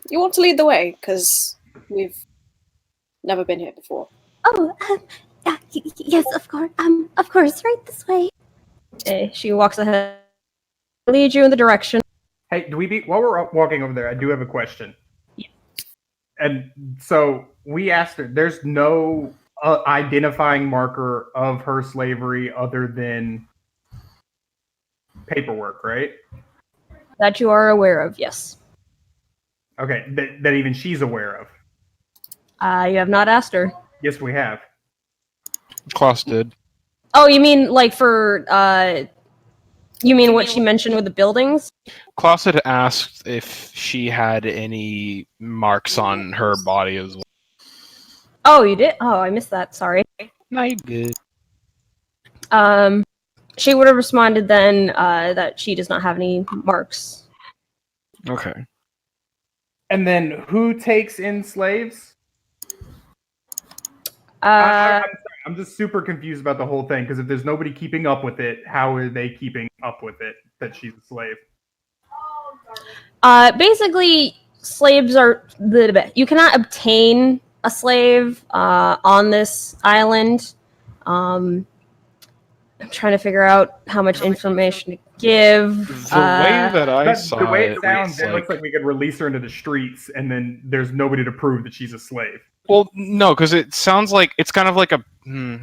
you want to lead the way? Because we've never been here before. Oh, yes, of course, right this way. Okay, she walks ahead, leads you in the direction. Hey, while we're walking over there, I do have a question. Yeah. And so we asked her, there's no identifying marker of her slavery other than paperwork, right? That you are aware of, yes. Okay, that even she's aware of. You have not asked her. Yes, we have. Klaus did. Oh, you mean like for, you mean what she mentioned with the buildings? Klaus had asked if she had any marks on her body as well. Oh, you did? Oh, I missed that, sorry. No, you good. She would have responded then that she does not have any marks. Okay. And then who takes in slaves? Uh, I'm sorry, I'm just super confused about the whole thing, because if there's nobody keeping up with it, how are they keeping up with it that she's a slave? basically, slaves are you cannot obtain a slave on this island. I'm trying to figure out how much information to give. The way that I saw the way it sounds, it's it looks like we could release her into the streets, and then there's nobody to prove that she's a slave. Well, no, because it sounds like it's kind of like I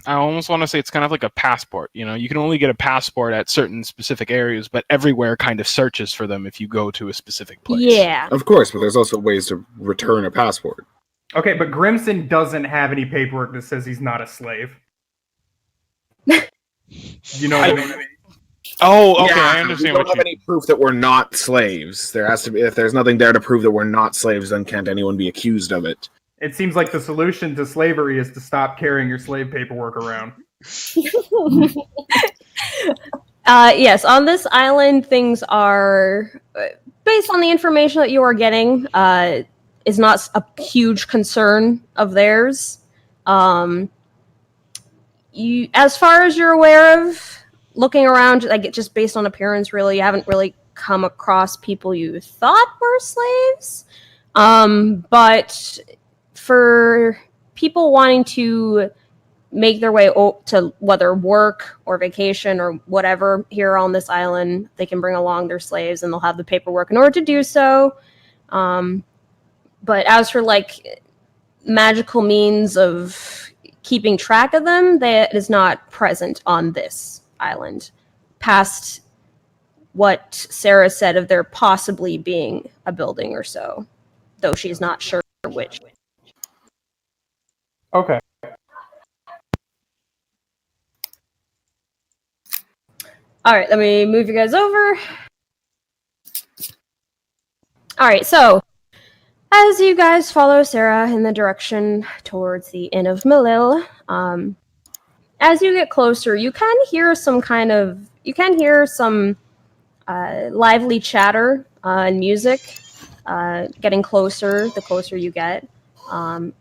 almost want to say it's kind of like a passport. You know, you can only get a passport at certain specific areas, but everywhere kind of searches for them if you go to a specific place. Yeah. Of course, but there's also ways to return a passport. Okay, but Grimson doesn't have any paperwork that says he's not a slave. You know what I mean? Oh, okay, Yeah, I understand we what don't you have any proof that we're not slaves. There has to be. If there's nothing there to prove that we're not slaves, then can't anyone be accused of it? It seems like the solution to slavery is to stop carrying your slave paperwork around. Yes, on this island, things are based on the information that you are getting. Is not a huge concern of theirs. You, as far as you're aware of, looking around, like just based on appearance, really, you haven't really come across people you thought were slaves. But for people wanting to make their way to whether work or vacation or whatever here on this island, they can bring along their slaves and they'll have the paperwork in order to do so. But as for like magical means of keeping track of them, that is not present on this island. Past what Sarah said of there possibly being a building or so, though she's not sure which. Okay. All right, let me move you guys over. All right, so as you guys follow Sarah in the direction towards the Inn of Melil, as you get closer, you can hear some lively chatter and music getting closer the closer you get. And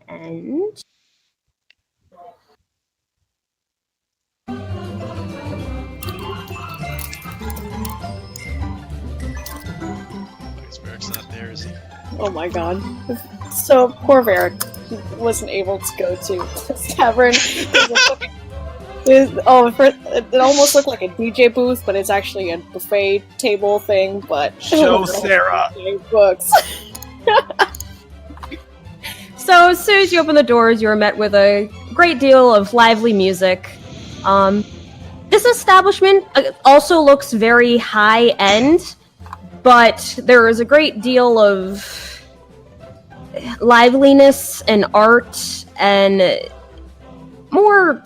Because Merrick's not there, is he? Oh my god. So poor Varric wasn't able to go to this tavern. It almost looked like a DJ booth, but it's actually a buffet table thing. But Show Sarah. Books. so as soon as you open the doors, you are met with a great deal of lively music. This establishment also looks very high-end, but there is a great deal of liveliness and art and more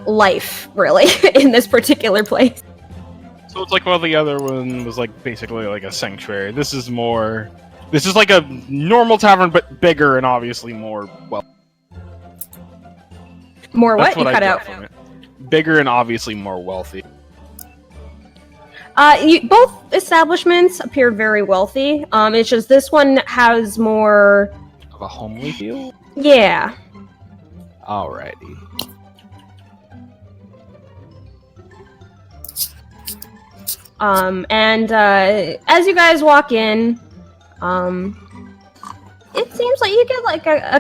life, really, in this particular place. So it's like while the other one was like basically like a sanctuary. This is like a normal tavern, but bigger and obviously more well. More That's what? You I cut get out. from it. Bigger and obviously more wealthy. Both establishments appear very wealthy. It's just this one has more Of a homely feel? Yeah. Alrighty. As you guys walk in, it seems like you get like a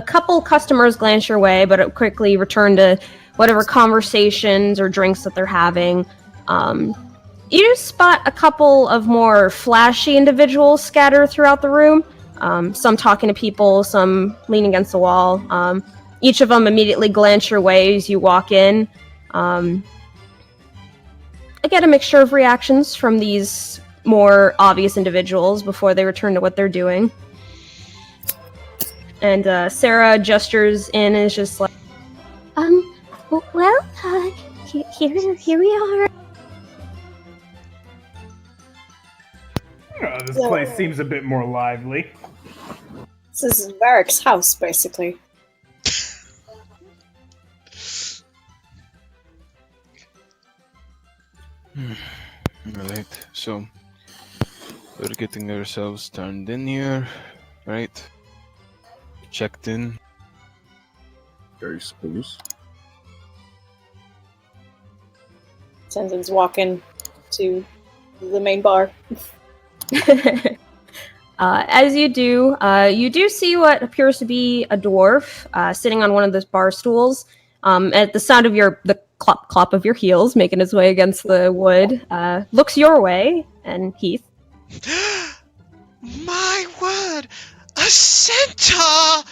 couple customers glance your way, but quickly return to whatever conversations or drinks that they're having. You do spot a couple of more flashy individuals scattered throughout the room. Some talking to people, some leaning against the wall. Each of them immediately glance your way as you walk in. I get a mixture of reactions from these more obvious individuals before they return to what they're doing. And Sarah gestures in and is just like, well, here we are. This place seems a bit more lively. This is Varric's house, basically. Alright, so we're getting ourselves turned in here, right? Checked in. I suppose. Tenzin's walking to the main bar. as you do see what appears to be a dwarf sitting on one of those bar stools. At the sound of the clop of your heels making his way against the wood, looks your way, and Heath. My word! A centaur!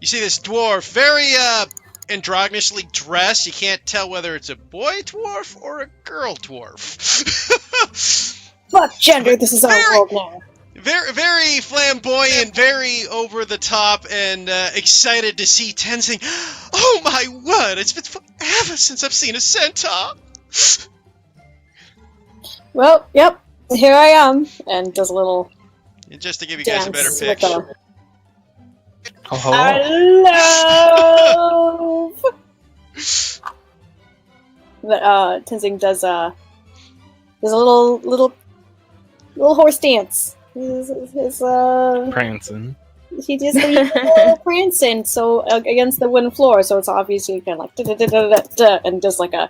You see this dwarf, very androgynously dressed. You can't tell whether it's a boy dwarf or a girl dwarf. Fuck gender, this is our world now. Very, very flamboyant, very over the top, and excited to see Tenzing. Oh my word! It's been forever since I've seen a centaur. Well, yep, here I am, and does a little And just to give you guys a better dance picture. with Oh, hello. I love. But Tenzing does a little horse dance. His Prancing. he just a little prancing so against the wooden floor, so it's obviously kind of like da-da-da-da-da-da, and does like a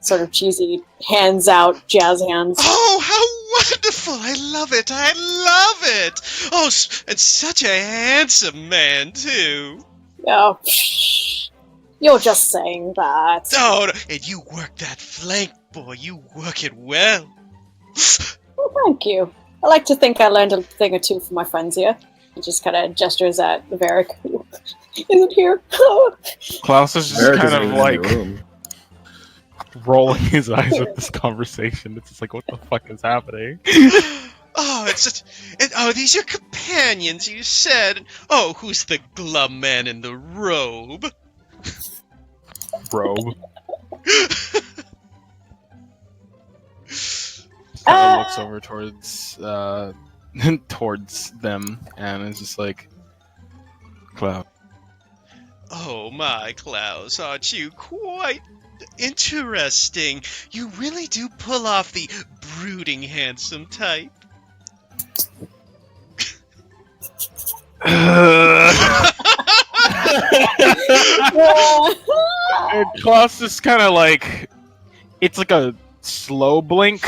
sort of cheesy hands out jazz hands. Oh, how wonderful! I love it! I love it! Oh, and such a handsome man, too. Oh, you're just saying that. Oh, and you work that flank, boy. You work it well. Well, thank you. I like to think I learned a thing or two from my friends here. He just kind of gestures at Varric, who isn't here. Klaus is just Eric kind isn't of even in like the room. rolling his eyes at this conversation. It's just like, what the fuck is happening? Oh, these are companions, you said. Oh, who's the glum man in the robe? Robe. kind of looks over towards towards them and is just like, Cloud. Oh my, Klaus, aren't you quite interesting? You really do pull off the brooding handsome type. And Klaus is kind of like, it's like a slow blink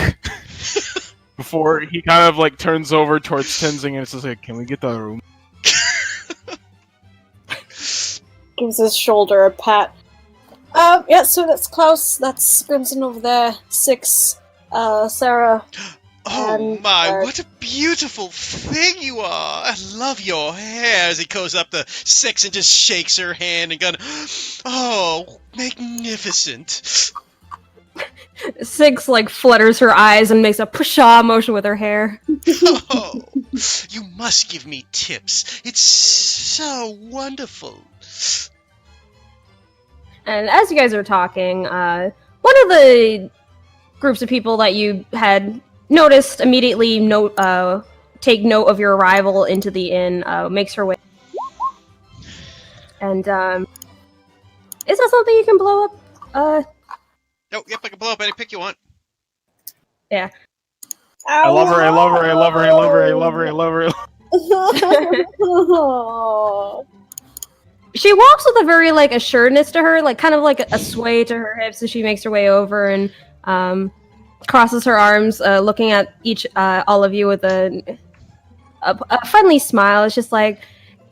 before he kind of like turns over towards Tenzing and it's just like, can we get the room? Gives his shoulder a pat. Yeah, so that's Klaus, that's Crimson over there, 6, Sarah. Oh And, my, what a beautiful thing you are! I love your hair as he goes up to 6 and just shakes her hand and goes, oh, magnificent. 6 like flutters her eyes and makes a pshaw motion with her hair. Oh, you must give me tips. It's so wonderful. And as you guys are talking, one of the groups of people that you had noticed immediately take note of your arrival into the inn, makes her way. And is that something you can blow up? Oh, yep, I can blow up any pick you want. Yeah. I love her, I love her, I love her, I love her, I love her, I love her. She walks with a very like assuredness to her, like kind of like a sway to her hips as she makes her way over and crosses her arms, looking at all of you with a friendly smile. It's just like,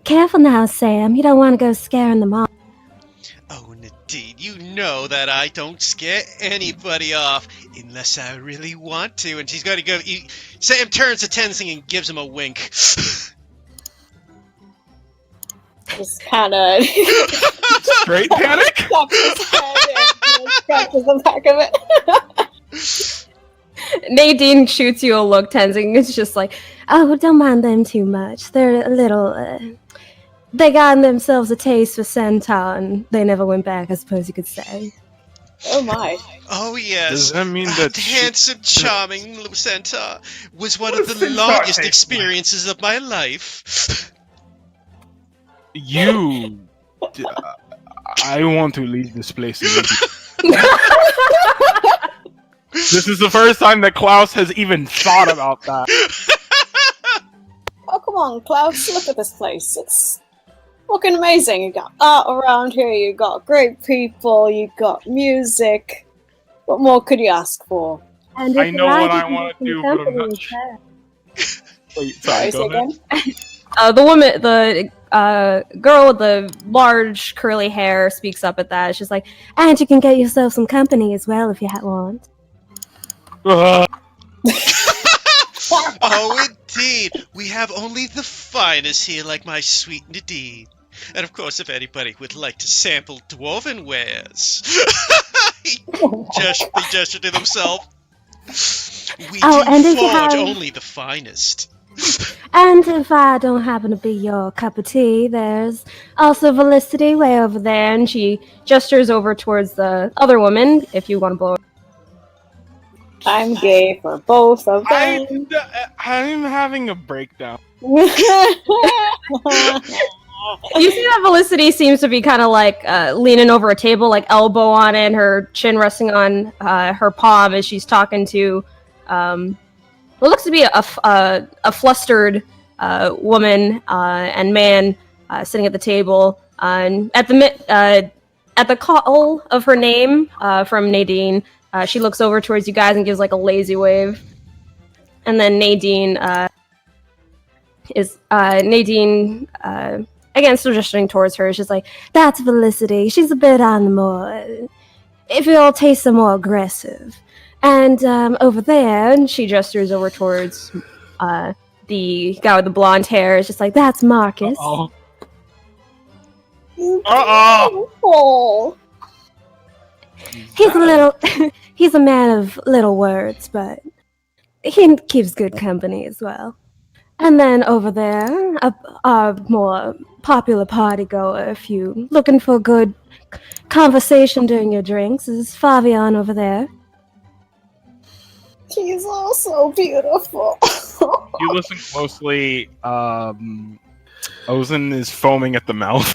Careful now, Sam. You don't want to go scaring them off. Oh, Nadine, you know that I don't scare anybody off unless I really want to. And she's going to go. Sam turns to Tenzing and gives him a wink. Just kind of Straight panic? taps his head and scratches the back of it. Nadine shoots you a look, Tenzing. It's just like, Oh, don't mind them too much. They're a little, they got themselves a taste for centaur, and they never went back, I suppose you could say. Oh my. Oh, yes. Does that mean that the she- handsome, charming little centaur was one What of does the centaur longest taste experiences of my life. You... I want to leave this place immediately. This is the first time that Klaus has even thought about that. Oh, come on, Klaus, look at this place. It's looking amazing. You got art around here, you got great people, you got music. What more could you ask for? And I if know you what like, I you wanna can do, some but I'm not company sure. instead. Wait, sorry, say go ahead. again? the woman, the girl with the large curly hair speaks up at that. She's like, And you can get yourself some company as well if you want. Oh, indeed. We have only the finest here, like my sweet Nadine. And of course, if anybody would like to sample dwarven wares. he gestured to himself. We Oh, and do if you forge have- only the finest. And if I don't happen to be your cup of tea, there's also Felicity way over there. and she gestures over towards the other woman, if you want to blow her. I'm gay for both of them. I'm having a breakdown. You see that Felicity seems to be kind of like leaning over a table, like elbow on it, and her chin resting on her palm as she's talking to what looks to be a flustered woman and man sitting at the table. And at the call of her name from Nadine, she looks over towards you guys and gives like a lazy wave. And then Nadine again, still gesturing towards her. She's like, That's Felicity. She's a bit on the more, if you'll taste some more aggressive. And over there, and she gestures over towards the guy with the blonde hair. It's just like, that's Marcus. Uh-oh. Oh. He's a little, he's a man of little words, but he keeps good company as well. And then over there, a more popular party goer, if you looking for good conversation during your drinks, is Fabian over there. He's all so beautiful. You listen closely. Ozen is foaming at the mouth.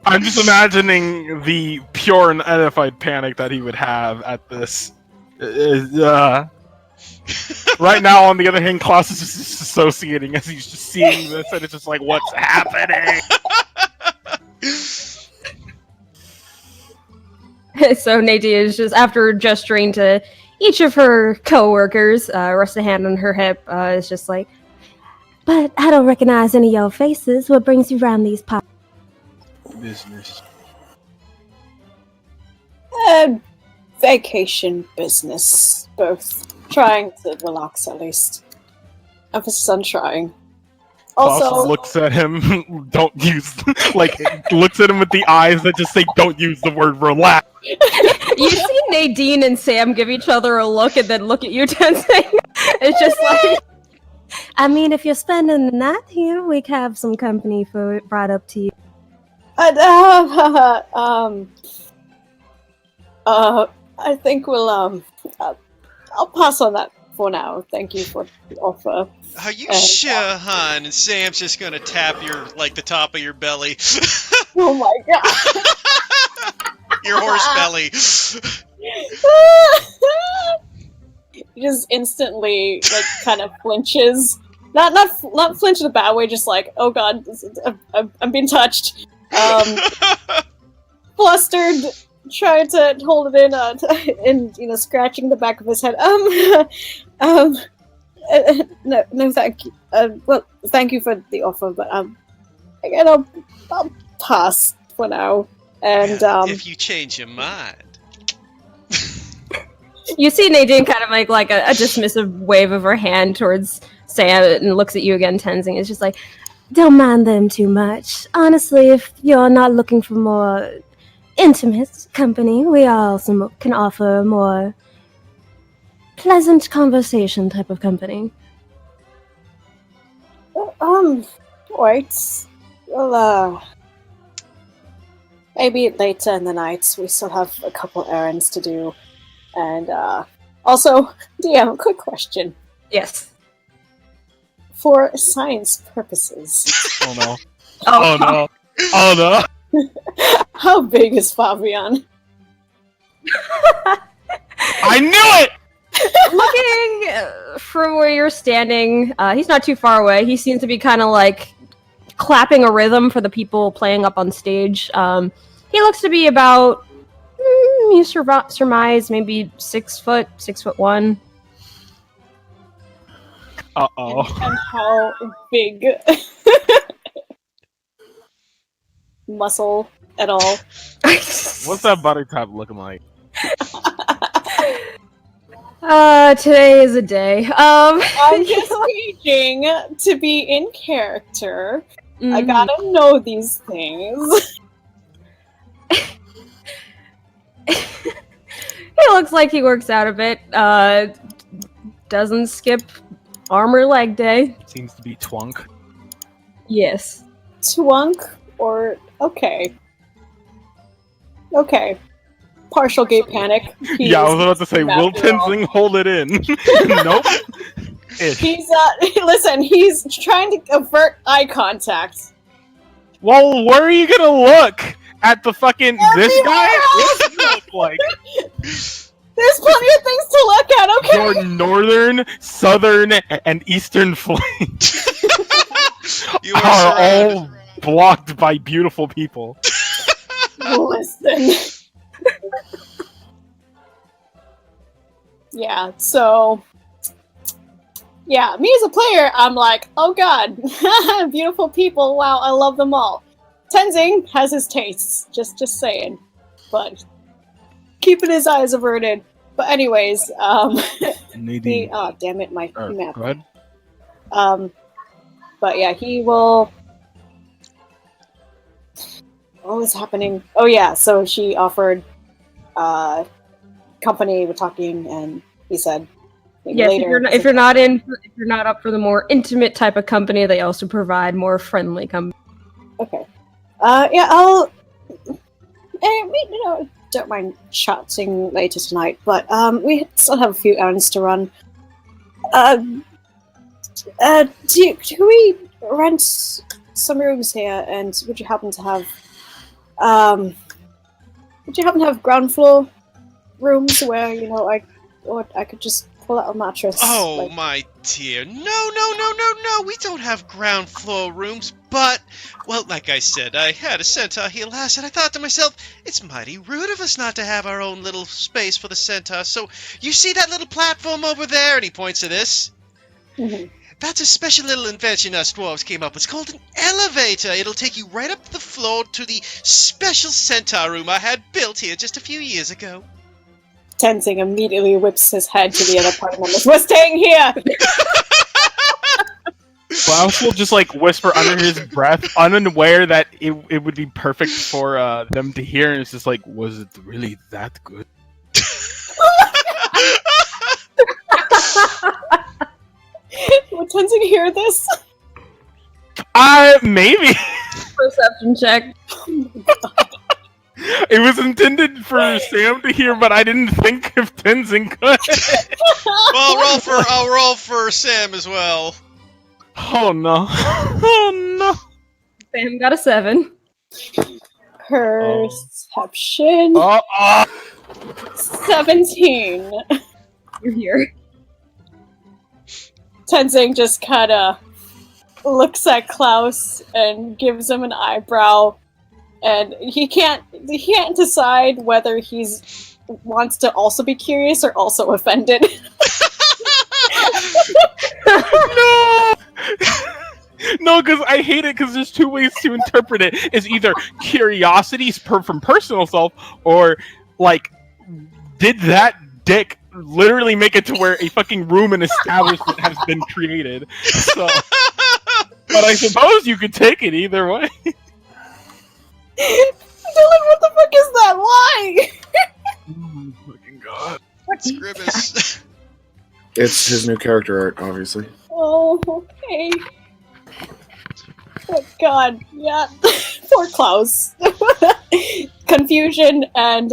I'm just imagining the pure and edified panic that he would have at this. Right now, on the other hand, Klaus is just disassociating as he's just seeing this, and it's just like, what's happening? So Nadine is just, after gesturing to each of her co-workers, rests a hand on her hip, is just like, But I don't recognize any of your faces. What brings you round these parts? Business. Vacation business. Both. Trying to relax at least. Emphasis on trying. Klaus Also, looks at him, don't use, like, looks at him with the eyes that just say, don't use the word relax. you see Nadine and Sam give each other a look and then look at you tensing. It's just like, I mean, if you're spending the night here, we can have some company for it brought up to you. I think we'll, I'll pass on that for now. Thank you for the offer. Are you sure, hon? And Sam's just gonna tap your, like, the top of your belly. Oh my god. Your horse belly. He just instantly, like, kind of flinches. Not flinch in a bad way, just like, oh god, I'm being touched. Flustered, trying to hold it in, and, you know, scratching the back of his head. No, thank you. Well, thank you for the offer, but, again, I'll pass for now. And, if you change your mind. you see Nadine kind of make like a dismissive wave of her hand towards Sam and looks at you again, tensing. It's just like, Don't mind them too much. Honestly, if you're not looking for more intimate company, we also can offer a more pleasant conversation type of company. Right. Well, maybe later in the night. We still have a couple errands to do. And, also, DM, quick question. yes. For science purposes, Oh no. Oh no. Oh no. how big is Fabian? I knew it! Looking from where you're standing, he's not too far away. He seems to be kind of like clapping a rhythm for the people playing up on stage. He looks to be about, you surmise, maybe 6 foot, 6'1". Uh-oh. And how big? Muscle at all? What's that body type looking like? Today is a day. I'm just gauging to be in character. I gotta know these things. He looks like he works out a bit. Doesn't skip arm or leg day. Seems to be twunk. Yes. Twunk or okay. Okay. Partial gay panic. Yeah, I was about to say, will Tenzing hold it in? Nope. Ish. He's listen, he's trying to avert eye contact. Well, where are you gonna look? At the fucking this guy? What does he look like? There's plenty of things to look at, okay? Your northern, southern, and eastern flank You are surrounded. all blocked by beautiful people. Listen. Yeah, so yeah, me as a player, I'm like, oh god, beautiful people, wow, I love them all. Tenzing has his tastes, just saying. But keeping his eyes averted. But anyways, Nadine. oh damn it, my map. Go ahead. But yeah, he will. What was happening? Oh yeah, so she offered company. We're talking, and he said maybe Yes, later. if you're not up for the more intimate type of company, they also provide more friendly company. Okay. Yeah, I'll. You know, don't mind chatting later tonight, but we still have a few errands to run. Do we rent some rooms here? And would you happen to have ground floor rooms where I could just pull out a mattress? Oh, my dear. No. We don't have ground floor rooms, but, well, like I said, I had a centaur here last, and I thought to myself, it's mighty rude of us not to have our own little space for the centaur. So, you see that little platform over there? And he points to this. Mm-hmm. That's a special little invention us dwarves came up with. It's called an elevator. It'll take you right up the floor to the special centaur room I had built here just a few years ago. Tenzing immediately whips his head to the other party members. We're staying here! Klaus will just like whisper under his breath, unaware that it would be perfect for them to hear, and it's just like, was it really that good? Will Tenzing hear this? Maybe. Perception check. It was intended for Sam to hear, but I didn't think if Tenzin could. Well, I'll roll for Sam as well. Oh no. Oh no. Sam got a 7. Perception. 17. You're here. Tenzing just kinda looks at Klaus and gives him an eyebrow, and he can't decide whether he's wants to also be curious or also offended. No! No, because I hate it because there's two ways to interpret it. It's either curiosity from personal self, or like, did that dick literally make it to where a fucking room and establishment has been created? So, but I suppose you could take it either way. Dylan, what the fuck is that? Why? Oh, fucking god. What's Grimace? It's his new character art, obviously. Oh, okay. Oh god, yeah. Poor Klaus. Confusion and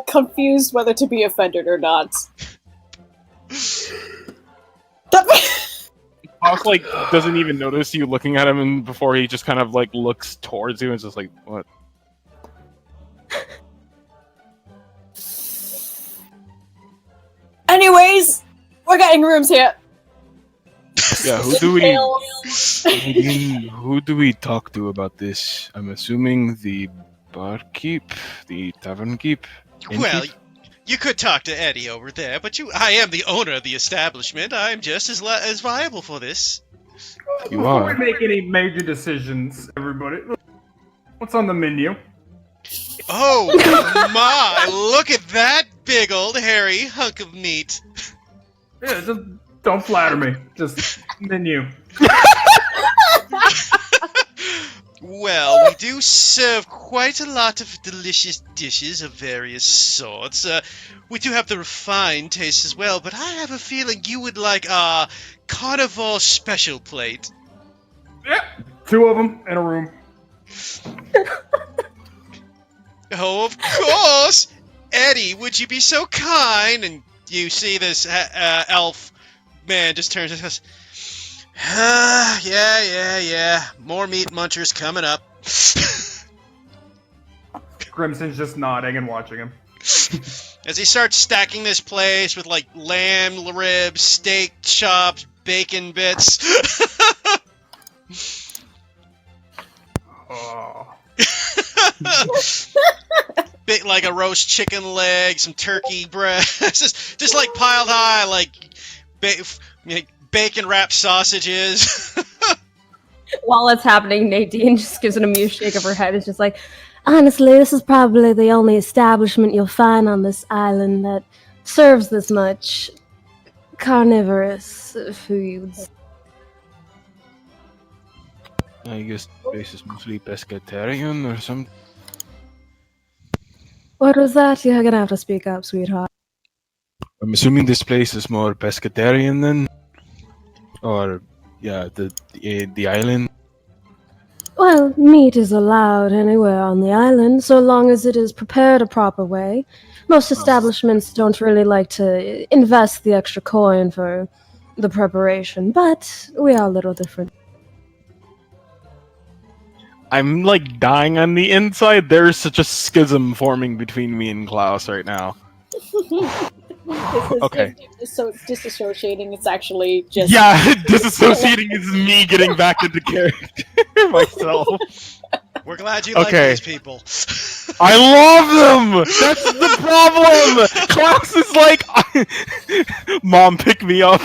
confused whether to be offended or not. Klaus like doesn't even notice you looking at him, and before he just kind of like looks towards you and is just like, what? Anyways, we're getting rooms here. Yeah, who do we talk to about this? I'm assuming the barkeep, the tavern keep. Well, you could talk to Eddie over there, but I am the owner of the establishment. I'm just as viable for this. You Before are. we make any major decisions, everybody, what's on the menu? Oh my! Look at that big old hairy hunk of meat. Yeah, just don't flatter me. Just menu. Well, we do serve quite a lot of delicious dishes of various sorts. We do have the refined taste as well, but I have a feeling you would like a carnivore special plate. Yeah, 2 of them in a room. Oh, of course! Eddie, would you be so kind? And you see this elf man just turns and goes, yeah. More meat munchers coming up. Grimson's just nodding and watching him. As he starts stacking this place with, like, lamb ribs, steak chops, bacon bits. Oh. Bit like a roast chicken leg, some turkey breast, just like piled high, like bacon wrapped sausages. While it's happening, Nadine just gives an amused shake of her head. It's just like, honestly, this is probably the only establishment you'll find on this island that serves this much carnivorous foods. I guess the place is mostly pescatarian or something. What was that? You're gonna have to speak up, sweetheart. I'm assuming this place is more pescatarian then? Or, yeah, the island? Well, meat is allowed anywhere on the island, so long as it is prepared a proper way. Most establishments don't really like to invest the extra coin for the preparation, but we are a little different. I'm like dying on the inside. There's such a schism forming between me and Klaus right now. This is Okay. so disassociating. It's actually just Yeah, disassociating is me getting back into character myself. We're glad you like Okay. these people. I love them! That's the problem! Klaus is like, Mom, pick me up.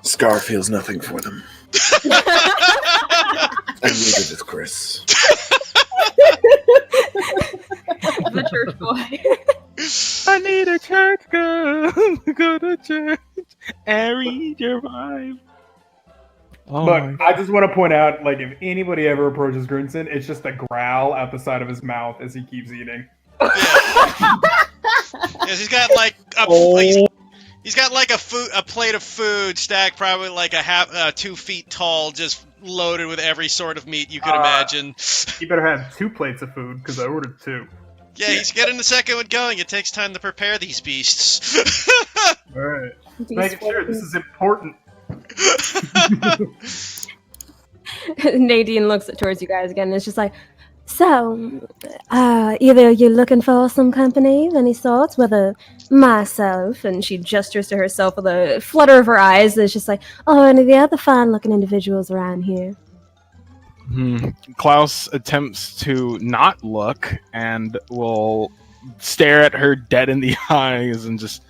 Scar feels nothing for them. I needed it, Chris. The church boy. I need a church girl to go to church and read your Bible. Oh Look, I just want to point out, like, if anybody ever approaches Grinson, it's just a growl out the side of his mouth as he keeps eating. Yes, he's got like he's got like a plate of food stacked probably like 2 feet tall, just loaded with every sort of meat you could imagine. You better have 2 plates of food, because I ordered 2. Yeah, he's getting the second one going. It takes time to prepare these beasts. Alright. Making sure this is important. Nadine looks towards you guys again and it's just like, so, either you're looking for some company of any sorts, whether myself, and she gestures to herself with a flutter of her eyes, it's just like, or any of the other fine-looking individuals around here. Klaus attempts to not look and will stare at her dead in the eyes and just,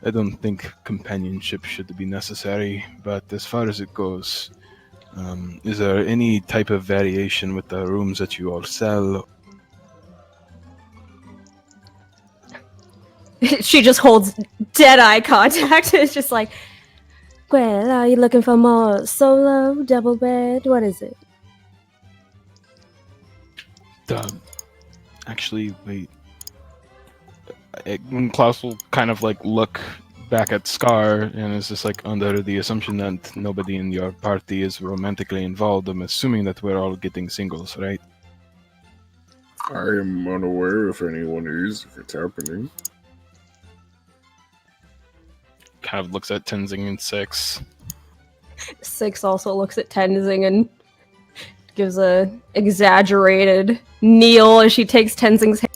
I don't think companionship should be necessary, but as far as it goes, is there any type of variation with the rooms that you all sell? She just holds dead eye contact. It's just like, well, are you looking for more solo, double bed? What is it? Actually, wait. Klaus will kind of like look back at Scar and is just like, under the assumption that nobody in your party is romantically involved, I'm assuming that we're all getting singles, right? I am unaware if anyone is, if it's happening. Kind of looks at Tenzing and Six. Six also looks at Tenzing and gives a exaggerated kneel as she takes Tenzing's hand.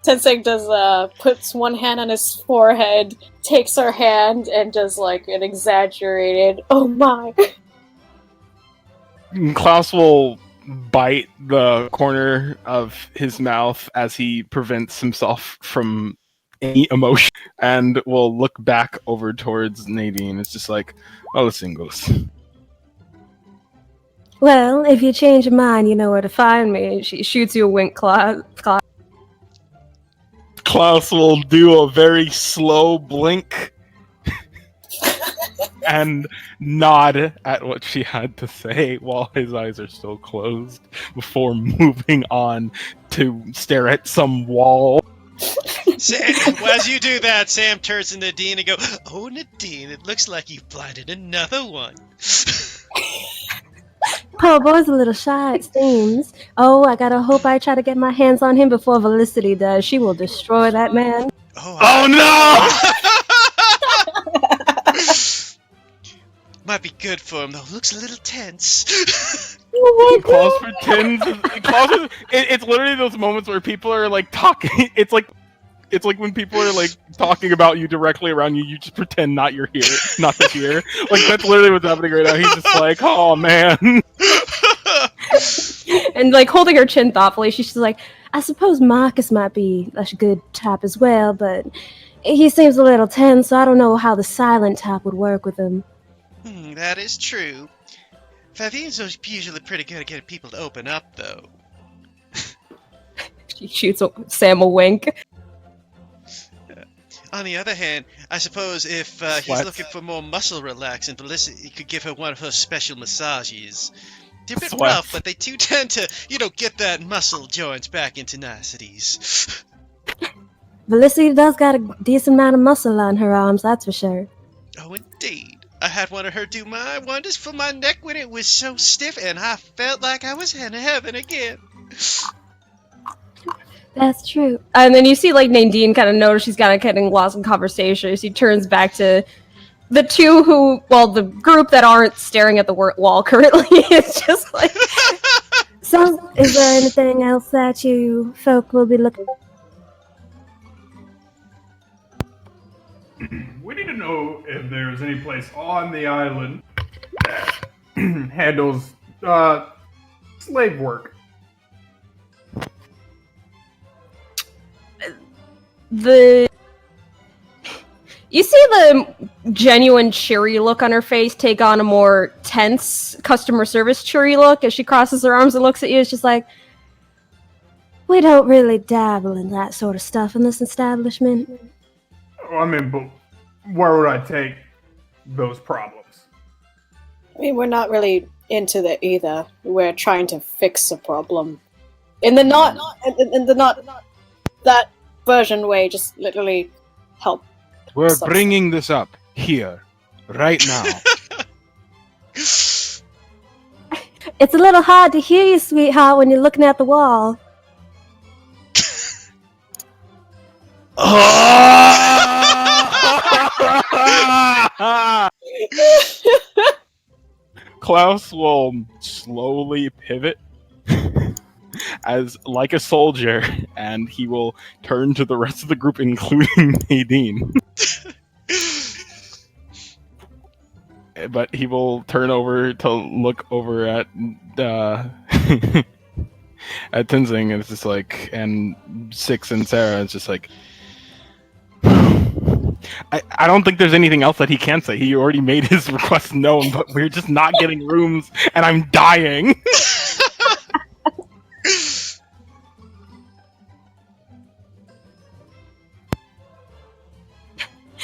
Tenzing does puts one hand on his forehead, takes her hand, and does like an exaggerated "oh my." Klaus will bite the corner of his mouth as he prevents himself from any emotion and will look back over towards Nadine. It's just like, oh, the singles. Well, if you change your mind, you know where to find me. She shoots you a wink, Klaus. Klaus will do a very slow blink and nod at what she had to say while his eyes are still closed before moving on to stare at some wall. As you do that, Sam turns to Nadine and goes, "Oh, Nadine, it looks like you've planted another one." Poor boy's a little shy, it seems. Oh, I gotta hope I try to get my hands on him before Felicity does. She will destroy that man. Oh no! Might be good for him, though. Looks a little tense. Klaus pretends. It's literally those moments where people are like talking. It's like when people are like talking about you directly around you. You just pretend not to hear. Like that's literally what's happening right now. He's just like, oh man. And like holding her chin thoughtfully, she's just like, I suppose Marcus might be a good type as well, but he seems a little tense, so I don't know how the silent type would work with him. That is true. Favine's usually pretty good at getting people to open up, though. She shoots Sam a wink. On the other hand, I suppose if he's looking for more muscle relaxing, Felicity could give her one of her special massages. They're a bit rough, but they do tend to, get that muscle joints back into niceties. Felicity does got a decent amount of muscle on her arms, that's for sure. Oh, indeed. I had one of her do my wonders for my neck when it was so stiff, and I felt like I was in heaven again. That's true. And then you see, like, Nadine kind of notice she's kind of getting lost in conversation. She turns back to the two the group that aren't staring at the wall currently. It's just like... So, is there anything else that you folk will be looking? We need to know if there's any place on the island that handles slave work. You see the genuine cheery look on her face take on a more tense customer service cheery look as she crosses her arms and looks at you. It's just like, We don't really dabble in that sort of stuff in this establishment. I mean, but where would I take those problems? I mean, we're not really into that either. We're trying to fix a problem. In the not that version way, just literally help. We're Sucks. bringing this up here, right now. It's a little hard to hear you, sweetheart, when you're looking at the wall. Klaus will slowly pivot as like a soldier, and he will turn to the rest of the group, including Nadine. But he will turn over to look over at at Tenzing, and it's just like, and Six and Sarah, it's just like, I don't think there's anything else that he can say. He already made his request known, but we're just not getting rooms, and I'm dying.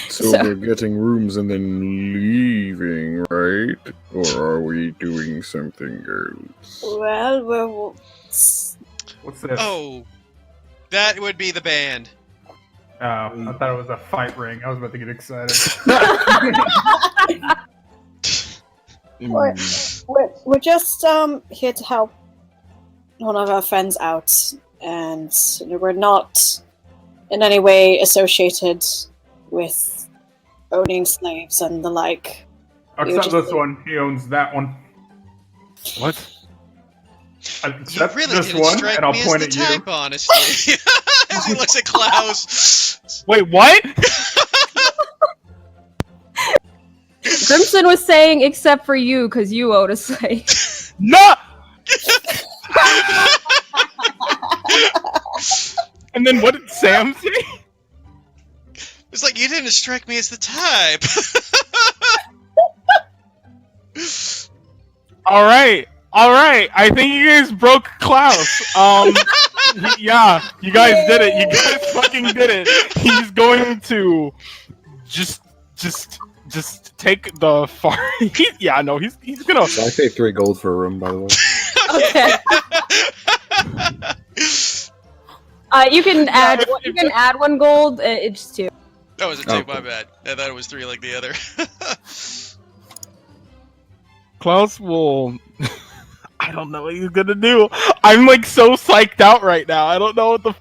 So So- we're getting rooms and then leaving, right? Or are we doing something else? Well, What's this? Oh, that would be the band. Oh, I thought it was a fight ring. I was about to get excited. we're just here to help one of our friends out, and we're not in any way associated with owning slaves and the like. Except this one. He owns that one. What? You Except really this didn't one, strike and I'll me point as the at you. type, honestly. As he looks at Klaus. Wait, what? Grimson was saying, except for you, because you owed a slave. No! And then what did Sam say? It's like, you didn't strike me as the type. All right. I think you guys broke Klaus. Yeah, you guys did it. You guys fucking did it. He's going to just take the far. Yeah, no, he's gonna. I pay 3 gold for a room, by the way. Okay. You can add 1 gold. It's 2. That was a 2, Oh, my cool. bad. I thought it was 3 like the other. Klaus will. I don't know what he's gonna do. I'm like so psyched out right now. I don't know what the.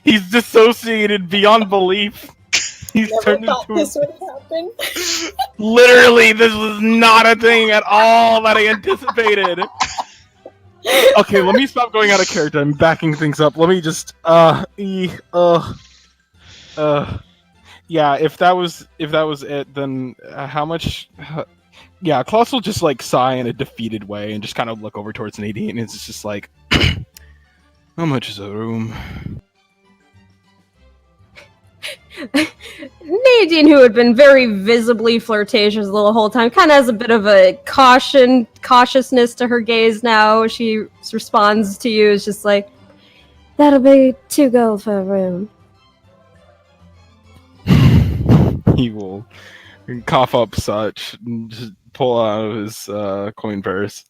He's dissociated beyond belief. He's Never turned thought into. this would happen. Literally, this was not a thing at all that I anticipated. Okay, let me stop going out of character. I'm backing things up. Let me just yeah. If that was it, then how much? Yeah, Klaus will just like sigh in a defeated way and just kind of look over towards Nadine, and it's just like, how much is a room? Nadine, who had been very visibly flirtatious the whole time, kind of has a bit of a cautiousness to her gaze now. She responds to you, it's just like, That'll be 2 gold for a room. He will cough up such, and just pull out of his coin purse,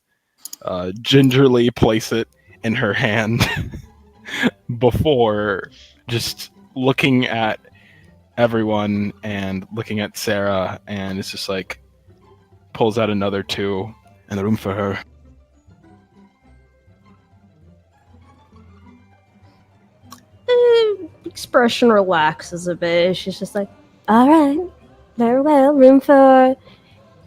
gingerly place it in her hand before just looking at everyone and looking at Sarah, and it's just like, pulls out another 2 and the room for her. Expression relaxes a bit. She's just like, all right, very well. Room for.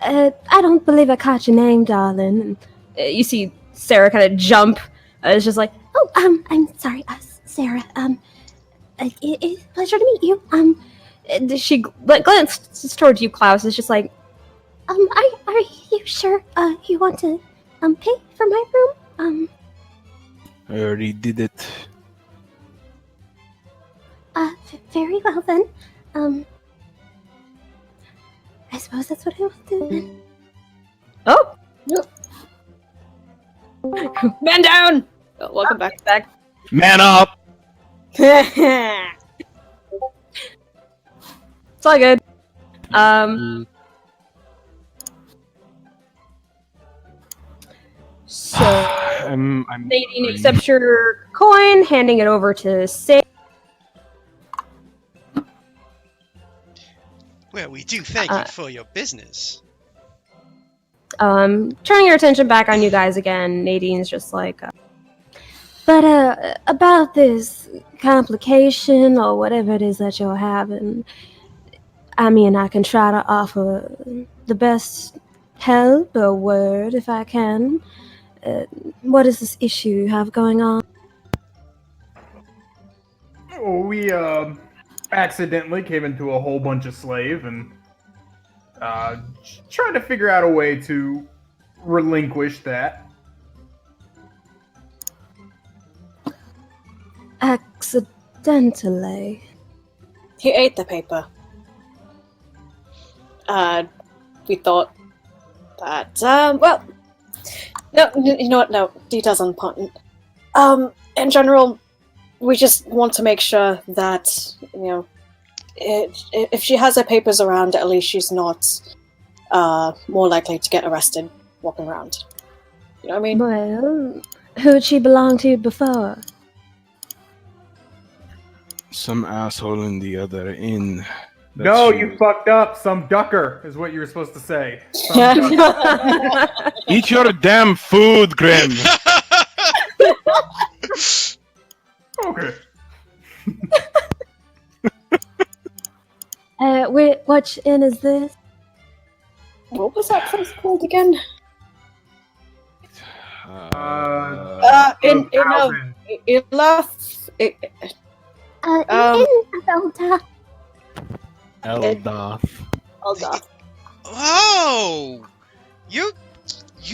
I don't believe I caught your name, darling. And, you see Sarah kind of jump. It's just like, Oh, I'm sorry, Sarah. It's a pleasure to meet you. she glances towards you, Klaus. It's just like, Are you sure, you want to, pay for my room? I already did it. Very well then. I suppose that's what I will do then. oh, Yep. man down. Welcome back. Man up! It's all good. So I'm Nadine accepts your coin, handing it over to Sarah. Well, we do thank you for your business. Turning your attention back on you guys again, Nadine's just like, But, about this complication or whatever it is that you're having, I mean, I can try to offer the best help or word if I can. What is this issue you have going on? Oh, we accidentally came into a whole bunch of slave and trying to figure out a way to relinquish that. Accidentally. He ate the paper. We thought that, well, no, you know what, no, details unimportant. In general, we just want to make sure that, you know, if she has her papers around, at least she's not, more likely to get arrested walking around. You know what I mean? Well, who'd she belong to before? some asshole in the other inn. that No, she you was- fucked up. Some ducker is what you were supposed to say. Some ducker. Eat your damn food, Grim! Okay. Which inn is this? What was that place called again? In Alvin. Ilaf. In Adelta. Eldoth. Eldoth. Oh, you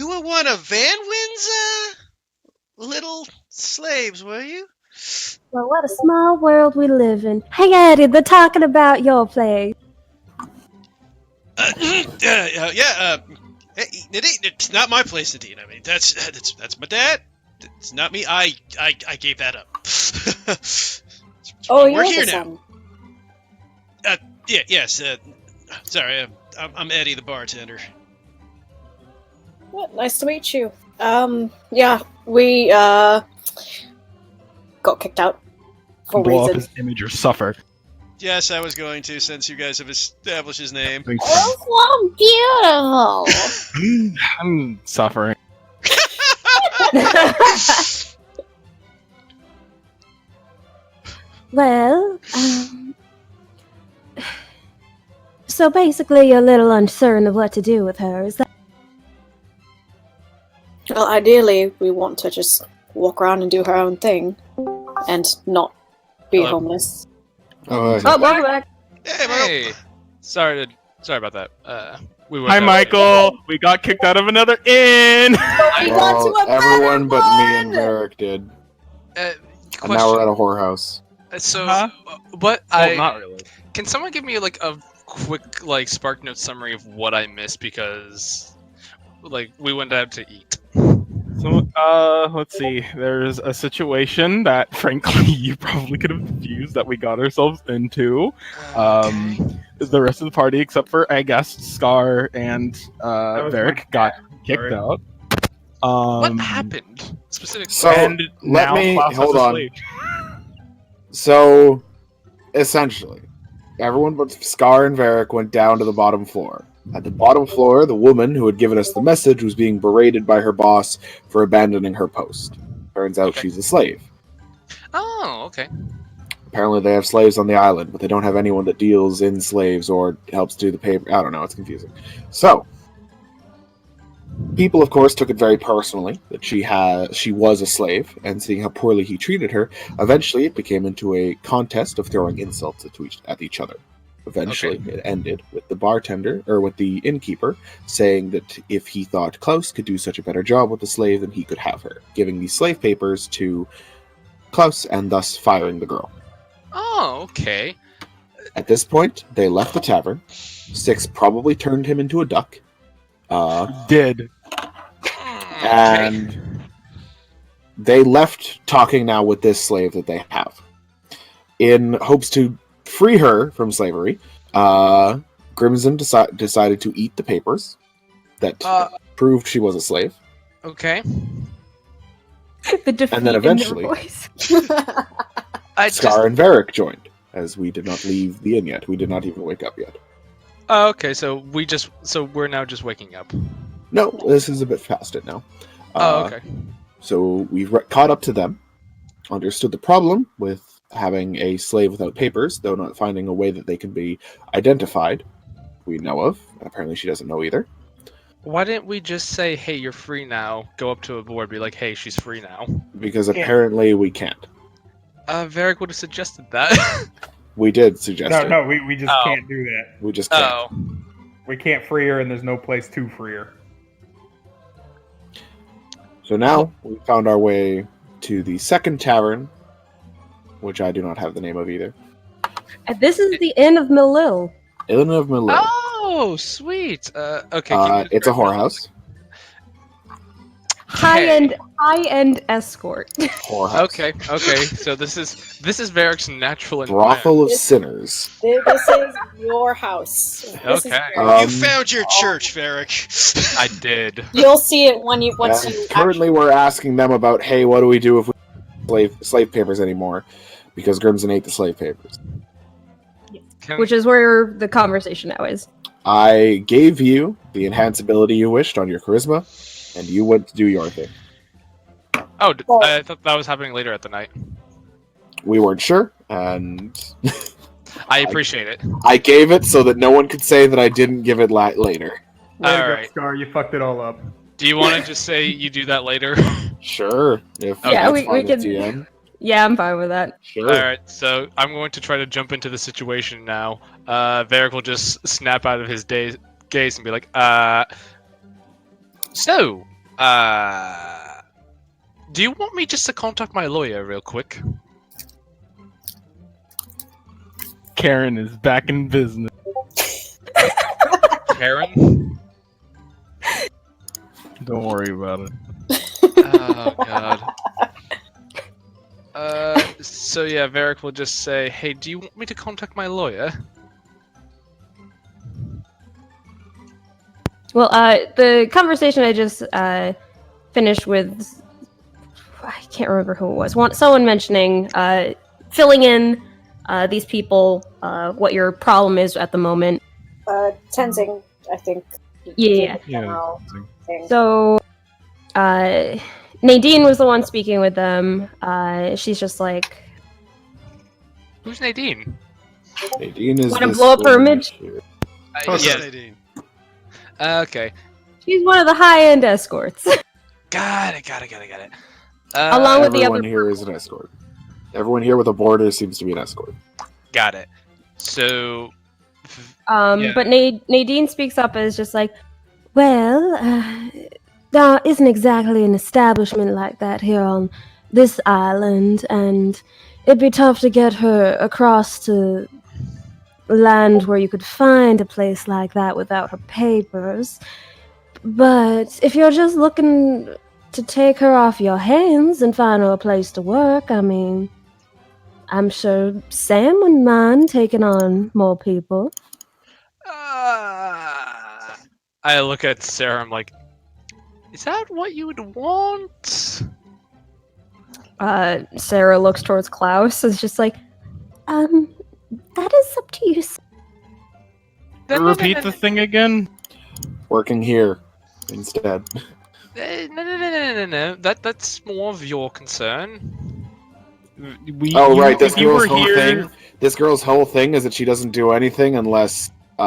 were one of Van Wynn's little slaves, were you? Well, what a small world we live in. Hey, Eddie, they're talking about your place. Yeah. It's not my place, Nadine. I mean, that's my dad. It's not me. I gave that up. Oh, we're you're here the now. son. Yeah. Yes. Sorry. I'm Eddie, the bartender. Well, nice to meet you. Yeah, we got kicked out for Blow up reasons. his image or suffer. Yes, I was going to, since you guys have established his name. Oh, so beautiful. I'm suffering. Well, so basically you're a little uncertain of what to do with her, is that? Well, ideally, we want to just walk around and do her own thing, and not be Hello. homeless. Oh, welcome back. Hey, Michael. Hey, sorry about that. We went Hi, out- Michael! We got kicked out of another inn! We got to a better everyone but me and one! Merrick did. question. And now we're at a whorehouse. So, Huh? what Well, I not really. can someone give me like a quick like Spark Note summary of what I missed because like we went out to eat. So, let's see. There's a situation that, frankly, you probably could have used that we got ourselves into. The rest of the party, except for, I guess, Scar and was Varric, my got bad. kicked Sorry. out. What happened specifically? So, And let now me- Klaus has hold to on. sleep. So, essentially, everyone but Scar and Varric went down to the bottom floor. At the bottom floor, the woman who had given us the message was being berated by her boss for abandoning her post. Turns out Okay. she's a slave. Oh, okay. Apparently they have slaves on the island, but they don't have anyone that deals in slaves or helps do the paper. I don't know, it's confusing. So, people, of course, took it very personally that she was a slave, and seeing how poorly he treated her, eventually it became into a contest of throwing insults at each other. Eventually, it ended with with the innkeeper saying that if he thought Klaus could do such a better job with the slave, then he could have her, giving the slave papers to Klaus and thus firing the girl. Oh, okay. At this point, they left the tavern. Six probably turned him into a duck. Did. And they left talking now with this slave that they have. In hopes to free her from slavery, Grimson decided to eat the papers that proved she was a slave. Okay. The defeat And then eventually- in their voice. Scar and Varric joined, as we did not leave the inn yet. We did not even wake up yet. Oh, okay, so we're now just waking up. No, this is a bit past it now. Okay. So we've caught up to them, understood the problem with having a slave without papers, though not finding a way that they can be identified. We know of. Apparently she doesn't know either. Why didn't we just say, hey, you're free now, go up to a board, be like, hey, she's free now? Because apparently we can't. Varric would have suggested that. We did suggest it. No, we just Oh. can't do that. We just can't. Oh. We can't free her, and there's no place to free her. So now we found our way to the second tavern, which I do not have the name of either. This is the Inn of Melil. Inn of Melil. Oh, sweet. Okay. can you It's a describe whorehouse. High-end escort. Whorehouse. Okay. So this is Varric's natural Brothel of This- sinners. This is your house. This is Okay. your- You found your church, Varric. I did. You'll see it once And you currently we're asking them about, hey, what do we do if we don't have slave papers anymore? Because Grimson ate the slave papers. Which is where the conversation now is. I gave you the enhance ability you wished on your charisma, and you went to do your thing. Oh, Well- I thought that was happening later at the night. We weren't sure, and I appreciate it. I gave it so that no one could say that I didn't give it later. Way to go, Alright. Scar, you fucked it all up. Do you want to just say you do that later? Sure. If Yeah, that's we fine with can- DM. Yeah, I'm fine with that. Sure. Alright, so I'm going to try to jump into the situation now. Varric will just snap out of his gaze and be like, do you want me just to contact my lawyer real quick? Karen is back in business. Karen? Don't worry about it. Oh, God. So yeah, Varric will just say, hey, do you want me to contact my lawyer? Well, the conversation I just finished with, I can't remember who it was. Someone mentioning filling in these people, what your problem is at the moment. Tenzing, I think. Yeah. General thing. So, Nadine was the one speaking with them. She's just like, Who's Nadine? Nadine is Wanna this blow up her woman image? here. Yes. Nadine. Okay. she's one of the high-end escorts. Got it. Along with the Everyone other here is an escort. Everyone here with a border seems to be an escort. Got it. So, Yeah. But Nadine speaks up as just like, well, there isn't exactly an establishment like that here on this island, and it'd be tough to get her across to land where you could find a place like that without her papers. But if you're just looking to take her off your hands and find her a place to work, I mean, I'm sure Sam wouldn't mind taking on more people. I look at Sarah. I'm like, is that what you would want? Sarah looks towards Klaus. It's just like, That is up to you. No, Repeat the thing again. working here instead. No. That's more of your concern. Right, this if you girl's were whole here, thing. This girl's whole thing is that she doesn't do anything unless the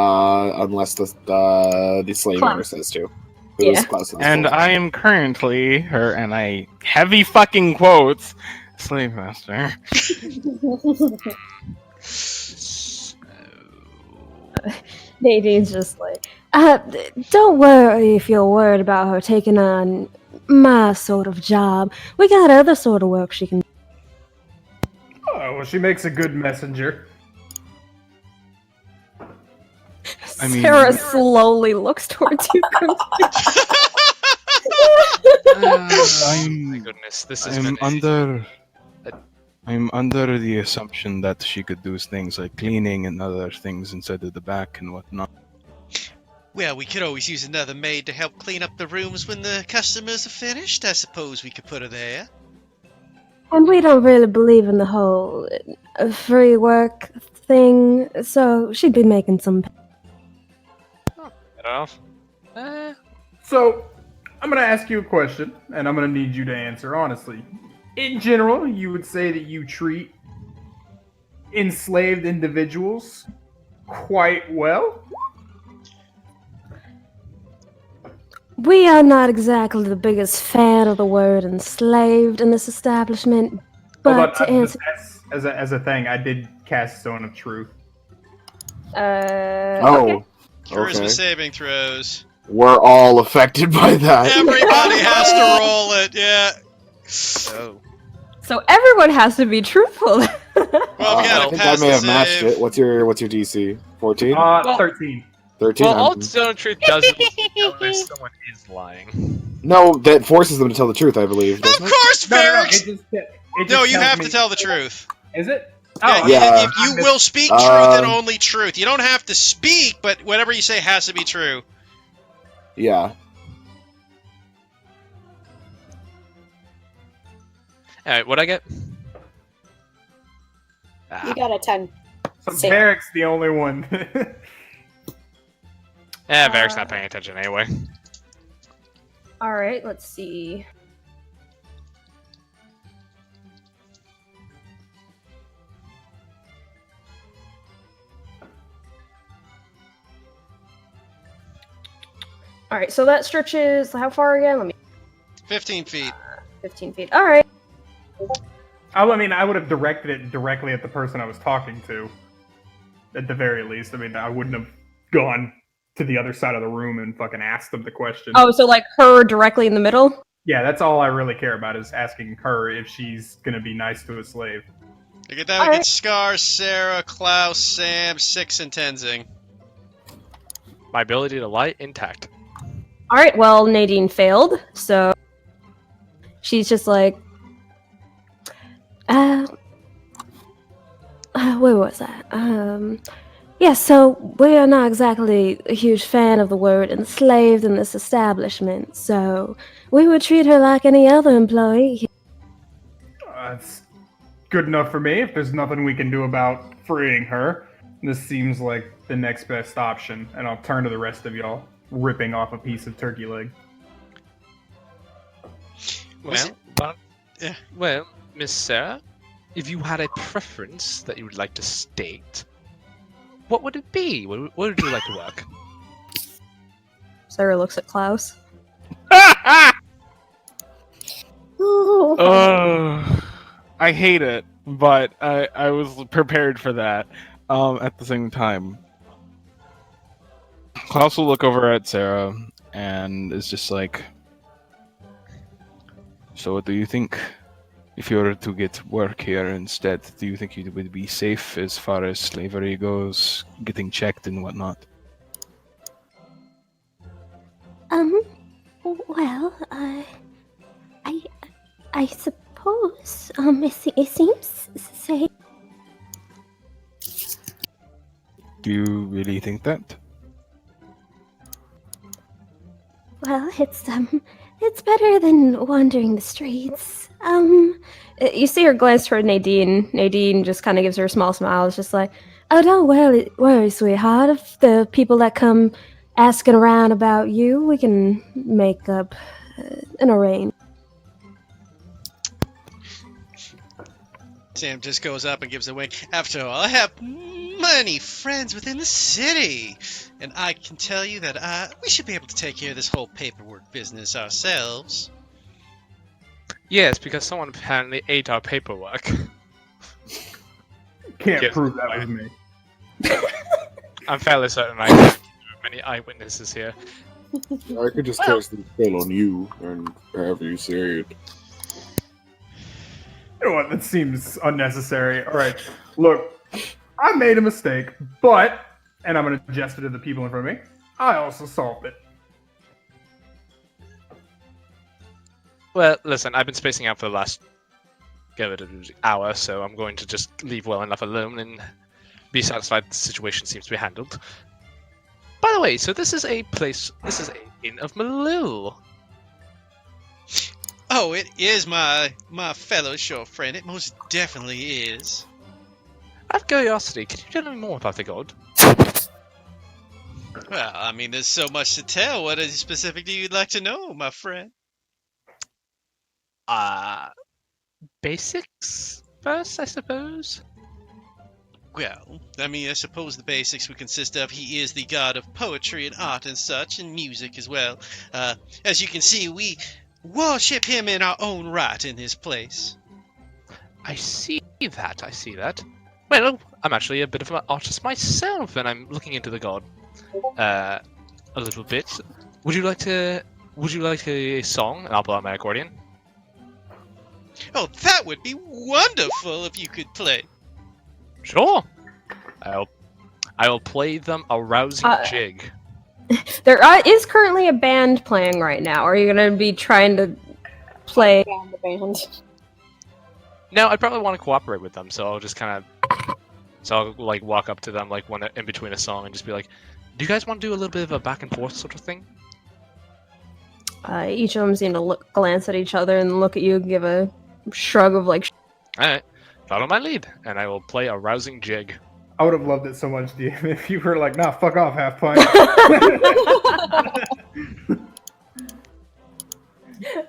slave owner says to. It was Yeah. Klaus in this and whole I am currently her, and I heavy fucking quotes, slave master. Nadine's just like, Don't worry if you're worried about her taking on my sort of job. We got other sort of work she can do. Oh, well, she makes a good messenger. I mean- Sarah slowly looks towards you. Oh my goodness, this is I'm under the assumption that she could do things like cleaning and other things inside of the back and whatnot. Well, we could always use another maid to help clean up the rooms when the customers are finished. I suppose we could put her there. And we don't really believe in the whole free work thing, so she'd be making some. enough. So, I'm gonna ask you a question, and I'm gonna need you to answer honestly. In general, you would say that you treat enslaved individuals quite well? We are not exactly the biggest fan of the word enslaved in this establishment, but to answer. As a thing, I did cast Stone of Truth. Okay. Charisma saving throws. We're all affected by that. Everybody has to roll it, yeah. So everyone has to be truthful. Well, we I gotta think I pass may the have matched save. it. What's your DC? 14? 13. 13? Well, all Stone of Truth does is tell if someone is lying. No, that forces them to tell the truth, I believe. Of doesn't it? course, No, Barracks! it just No, you tells have me- to tell the truth. Is it? Yeah, Oh, yeah. you will speak truth and only truth. You don't have to speak, but whatever you say has to be true. Yeah. Alright, what'd I get? You got a 10. So Same. Barrick's the only one. Varric's not paying attention anyway. All right, let's see. All right, so that stretches how far again? Let me 15 feet. 15 feet. All right. I mean, I would have directed it directly at the person I was talking to. At the very least. I mean, I wouldn't have gone to the other side of the room and fucking asked them the question. Oh, so like her directly in the middle? Yeah, that's all I really care about is asking her if she's gonna be nice to a slave. Look at that. We get Scar, Sarah, Klaus, Sam, 6, and Tenzing. My ability to light intact. All right, well, Nadine failed, so she's just like, where was that? Yeah, so we are not exactly a huge fan of the word enslaved in this establishment, so we would treat her like any other employee. That's good enough for me. If there's nothing we can do about freeing her, this seems like the next best option. And I'll turn to the rest of y'all, ripping off a piece of turkey leg. Well, Miss Sarah, if you had a preference that you would like to state, what would it be? Where would you like to work? Sarah looks at Klaus. I hate it, but I was prepared for that. At the same time, Klaus will look over at Sarah and is just like, "So, what do you think? If you were to get work here instead, do you think you would be safe as far as slavery goes, getting checked and whatnot?" Well, I suppose, it seems safe. Do you really think that? Well, it's better than wandering the streets. You see her glance toward Nadine. Nadine just kind of gives her a small smile. It's just like, Oh, don't worry, sweetheart. If the people that come asking around about you, we can make up an arrangement. Sam just goes up and gives a wink. After all, I have many friends within the city, and I can tell you that we should be able to take care of this whole paperwork business ourselves. Yes, because someone apparently ate our paperwork. Can't Yes, prove that was me. I'm fairly certain I have many eyewitnesses here. I could just cast the spell on you and have you say it. You know what? That seems unnecessary. All right, look, I made a mistake, but, and I'm going to gesture to the people in front of me, I also solved it. Well, listen, I've been spacing out for the last give it an hour, so I'm going to just leave well enough alone and be satisfied the situation seems to be handled. By the way, so this is a Inn of Malul. Oh, it is my fellow short friend. It most definitely is. Out of curiosity, can you tell me more about the god? Well, I mean, there's so much to tell. What specifically you'd like to know, my friend? Basics first, I suppose? Well, I mean, I suppose the basics would consist of he is the god of poetry and art and such, and music as well. As you can see, we worship him in our own right in this place. I see that. Well, I'm actually a bit of an artist myself, and I'm looking into the god a little bit. Would you like a song? And I'll pull out my accordion. Oh, that would be wonderful if you could play. Sure. I will play them a rousing jig. There is currently a band playing right now. Are you going to be trying to play? Band the band. No, I probably want to cooperate with them, so I'll just kind of, I'll like walk up to them like when in between a song and just be like, "Do you guys want to do a little bit of a back and forth sort of thing?" Each of them seem to glance at each other and look at you, give a shrug of like. All right, follow my lead, and I will play a rousing jig. I would have loved it so much, DM, if you were like, nah, fuck off, half pint.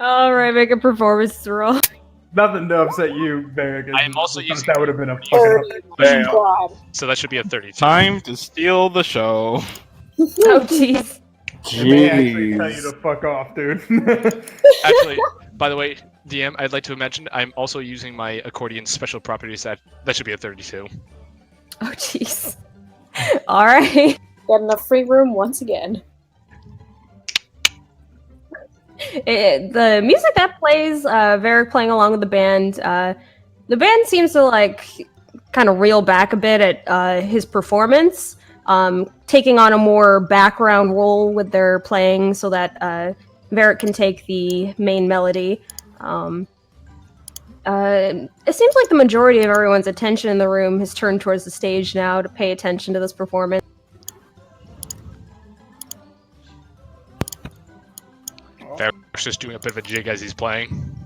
All right, make a performance roll. Nothing to upset you, Barrick. I am also using that would have been a fucking Damn. God. So that should be a 32. Time to steal the show. Oh, jeez. I may actually tell you Jeez. to fuck off, dude. Actually, by the way, DM, I'd like to mention I'm also using my accordion special properties. That should be a 32. Oh, jeez. All right. Getting a free room once again. The music that plays, Varric playing along with the band seems to like kind of reel back a bit at his performance, taking on a more background role with their playing so that Varric can take the main melody. It seems like the majority of everyone's attention in the room has turned towards the stage now to pay attention to this performance. Varric's just doing a bit of a jig as he's playing.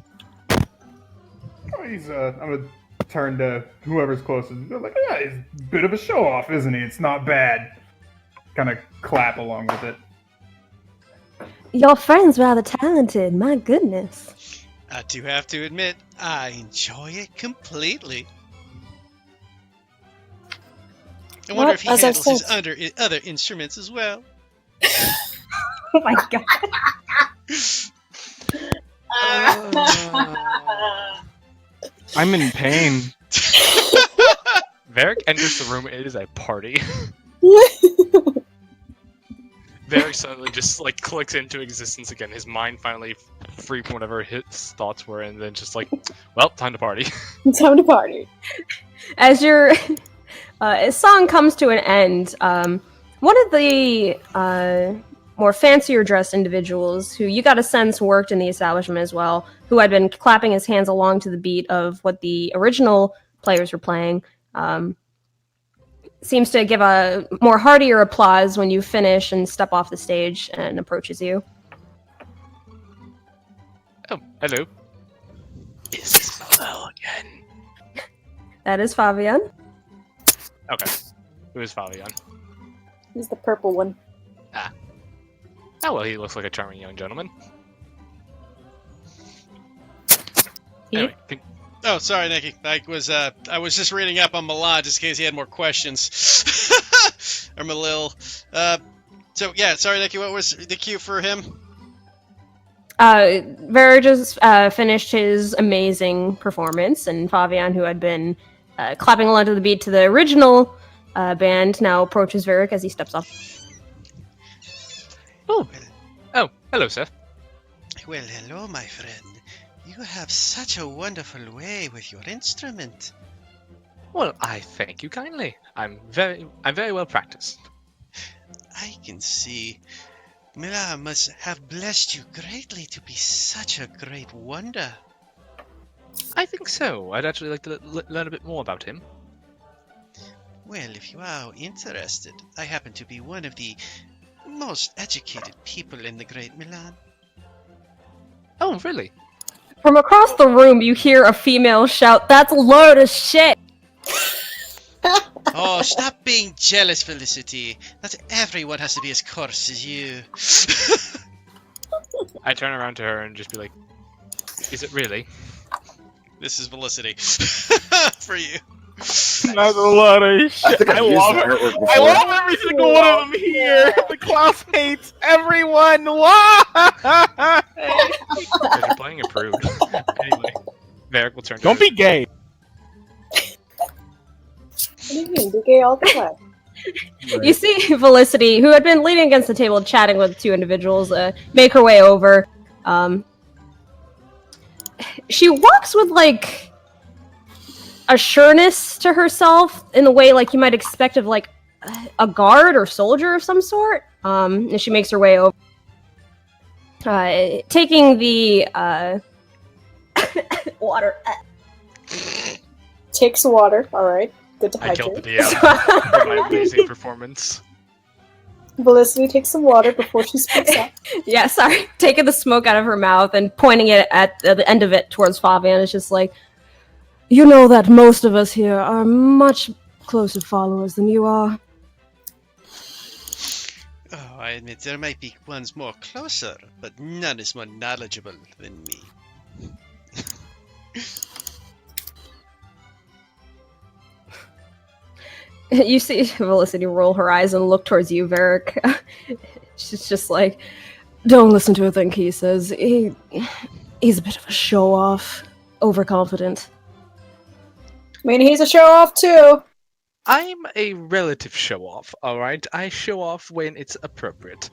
I'm gonna turn to whoever's closest. They're like, yeah, he's a bit of a show off, isn't he? It's not bad. Kind of clap along with it. Your friend's rather talented, my goodness. I do have to admit, I enjoy it completely. I wonder Well, if he as I've handles his said- other instruments as well. Oh my god. I'm in pain. Varric enters the room. It is a party. Varric suddenly just like clicks into existence again. His mind finally free from whatever his thoughts were, and then just like, well, time to party. Time to party. As your song comes to an end, one of the more fancier dressed individuals who you got a sense worked in the establishment as well, who had been clapping his hands along to the beat of what the original players were playing, seems to give a more heartier applause when you finish and step off the stage and approaches you. Oh, hello. Is this Pavel again? That is Fabian. Okay. Who is Fabian? He's the purple one. Oh, well, he looks like a charming young gentleman. He- Anyway, Oh, sorry, Nikki. I was just reading up on Milan just in case he had more questions. Or Malil. So yeah, sorry, Nikki. What was the cue for him? Vera just finished his amazing performance, and Fabian, who had been clapping along to the beat to the original band, now approaches Varric as he steps off. oh, hello, sir. Well, hello, my friend. You have such a wonderful way with your instrument. Well, I thank you kindly. I'm very well practiced. I can see. Mila must have blessed you greatly to be such a great wonder. I think so. I'd actually like to learn a bit more about him. Well, if you are interested, I happen to be one of the most educated people in the Great Milan. Oh, really? From across the room, you hear a female shout, "That's a load of shit!" Oh, stop being jealous, Felicity. Not everyone has to be as coarse as you. I turn around to her and just be like, "Is it really?" This is Felicity. For you. That's a lot of shit. I love it. I love every single one of them here. The class hates everyone. Why? Because you're playing a prude. Anyway, Varric will turn to Don't her. be gay. What do you mean? Be gay all the time. You see Felicity, who had been leaning against the table chatting with two individuals, make her way over. She walks with, like, a sureness to herself in the way, like, you might expect of, like, a guard or soldier of some sort. And she makes her way over. Taking the, water. Takes water. All right. Good to I killed the hydrate. DM for my amazing performance. Felicity takes some water before she speaks up. Yeah, sorry. Taking the smoke out of her mouth and pointing it at the end of it towards Fabian is just like, you know that most of us here are much closer followers than you are. Oh, I admit there might be ones more closer, but none is more knowledgeable than me. You see Felicity roll her eyes and look towards you, Varric. She's just like, don't listen to a thing he says. He's a bit of a show-off. Overconfident. I mean, he's a show off too. I'm a relative show-off, alright? I show off when it's appropriate.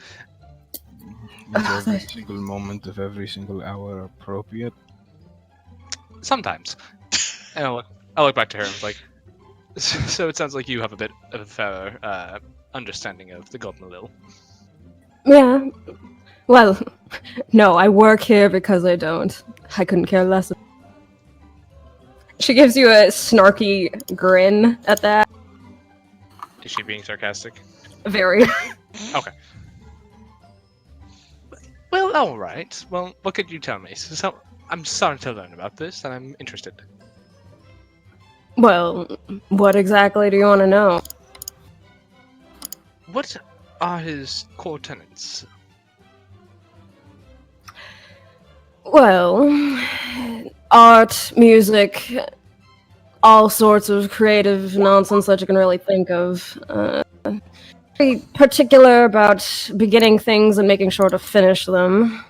Is every single moment of every single hour appropriate? Sometimes. And I look back to her and was like, so it sounds like you have a bit of a fair understanding of the Golden Lil. Yeah. Well, no, I work here because I don't. I couldn't care less. She gives you a snarky grin at that. Is she being sarcastic? Very. Okay. Well, alright. Well, what could you tell me? So, I'm starting to learn about this, and I'm interested. Well, what exactly do you want to know? What are his core tenets? Well, art, music, all sorts of creative nonsense that you can really think of. Very particular about beginning things and making sure to finish them.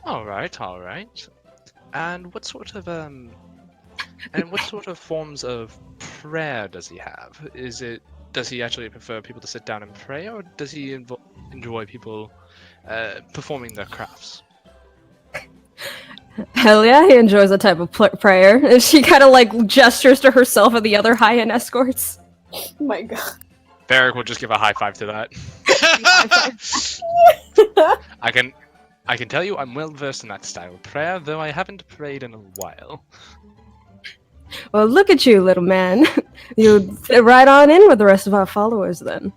Alright. And what sort of forms of prayer does he have? Does he actually prefer people to sit down and pray, or does he enjoy people performing their crafts? Hell yeah, he enjoys a type of prayer. And she kind of like gestures to herself and the other high-end escorts. Oh my god. Varric will just give a high five to that. I can tell you I'm well versed in that style of prayer, though I haven't prayed in a while. Well, look at you, little man. You fit right on in with the rest of our followers, then.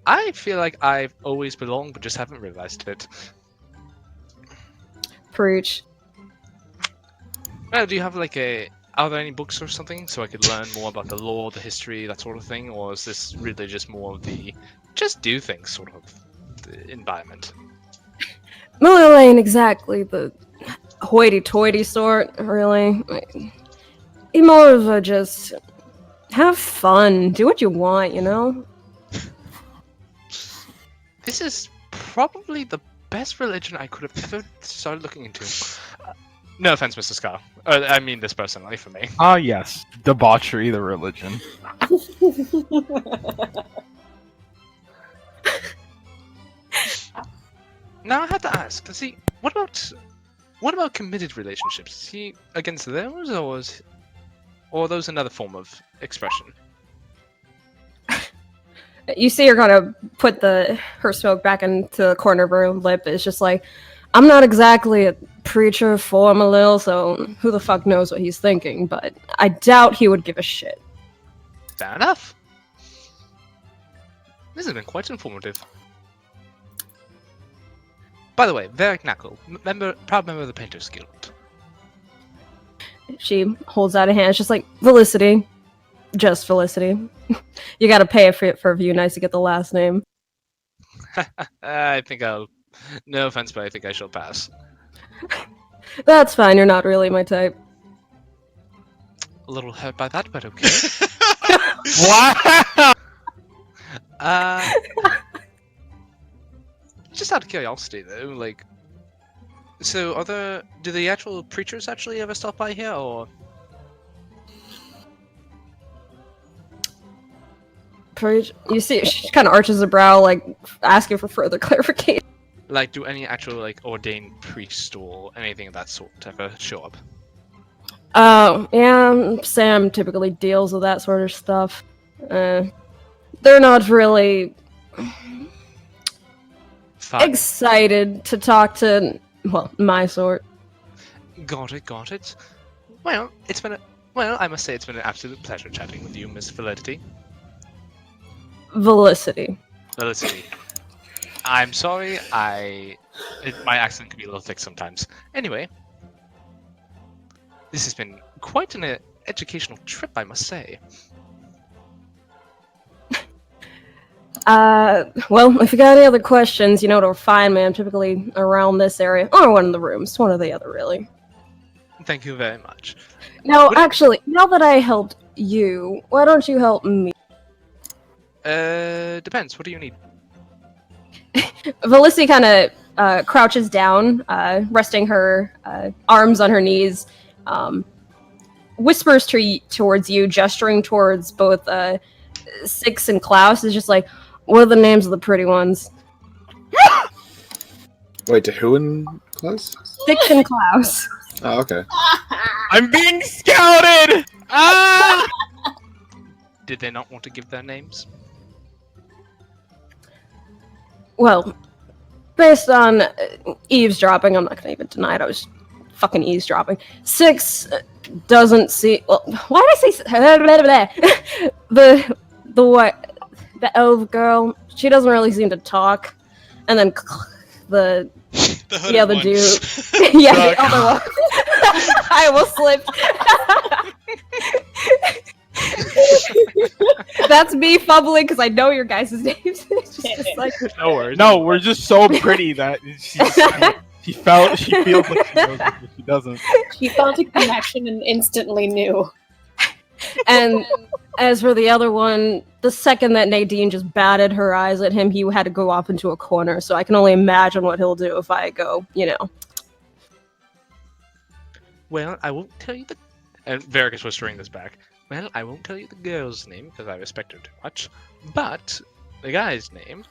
I feel like I've always belonged, but just haven't realized it. Preach. Well, do you have are there any books or something so I could learn more about the lore, the history, that sort of thing? Or is this really just more of the just do things sort of environment. Well, ain't exactly the hoity-toity sort, really. He more of a just have fun, do what you want, you know? This is probably the best religion I could have ever started looking into. No offense, Mr. Scar. I mean this personally for me. Ah, yes. Debauchery, the religion. Now I have to ask, what about committed relationships? Is he against those, or are those another form of expression? You see her gonna put her smoke back into the corner of her lip. It's just like, I'm not exactly a preacher formalil, so who the fuck knows what he's thinking, but I doubt he would give a shit. Fair enough. This has been quite informative. By the way, Varric Knuckle, proud member of the Painters Guild. She holds out a hand. It's just like, Felicity. Just Felicity. You gotta pay for a view nice to get the last name. I think no offense, but I think I shall pass. That's fine, you're not really my type. A little hurt by that, but okay. Wow! Just out of curiosity, though, like, so do the actual preachers actually ever stop by here, or? You see, she kind of arches her brow, like, asking for further clarification. Like, do any actual, like, ordained priest or anything of that sort ever show up? Oh, yeah, Sam typically deals with that sort of stuff. They're not really excited to talk to, well, my sort. Got it. Well, I must say it's been an absolute pleasure chatting with you, Miss Felicity. Felicity. I'm sorry, my accent can be a little thick sometimes. Anyway, this has been quite an educational trip, I must say. Well, if you got any other questions, you know where to find me. I'm typically around this area, or one of the rooms, one or the other, really. Thank you very much. Now, actually, now that I helped you, why don't you help me? Depends. What do you need? Felicity kind of crouches down, resting her arms on her knees, whispers towards you, gesturing towards both Six and Klaus. Is just like, what are the names of the pretty ones? Wait, to who in Klaus? Six and Klaus. Oh, okay. I'm being scouted! Ah! Did they not want to give their names? Well, based on eavesdropping, I'm not gonna even deny it. I was fucking eavesdropping. Six doesn't see. Well, why did I say the elf girl? She doesn't really seem to talk. And then the other one. dude, yeah, the other one. I almost slipped. That's me fumbling because I know your guys' names. It's just like, No worries. No, we're just so pretty that she feels like she knows it, but she doesn't. She felt a connection and instantly knew. and as for the other one, the second that Nadine just batted her eyes at him, he had to go off into a corner. So I can only imagine what he'll do if I go, you know. Well, I won't tell you the... And Varric is whispering this back. Well, I won't tell you the girl's name because I respect her too much. But the guy's name...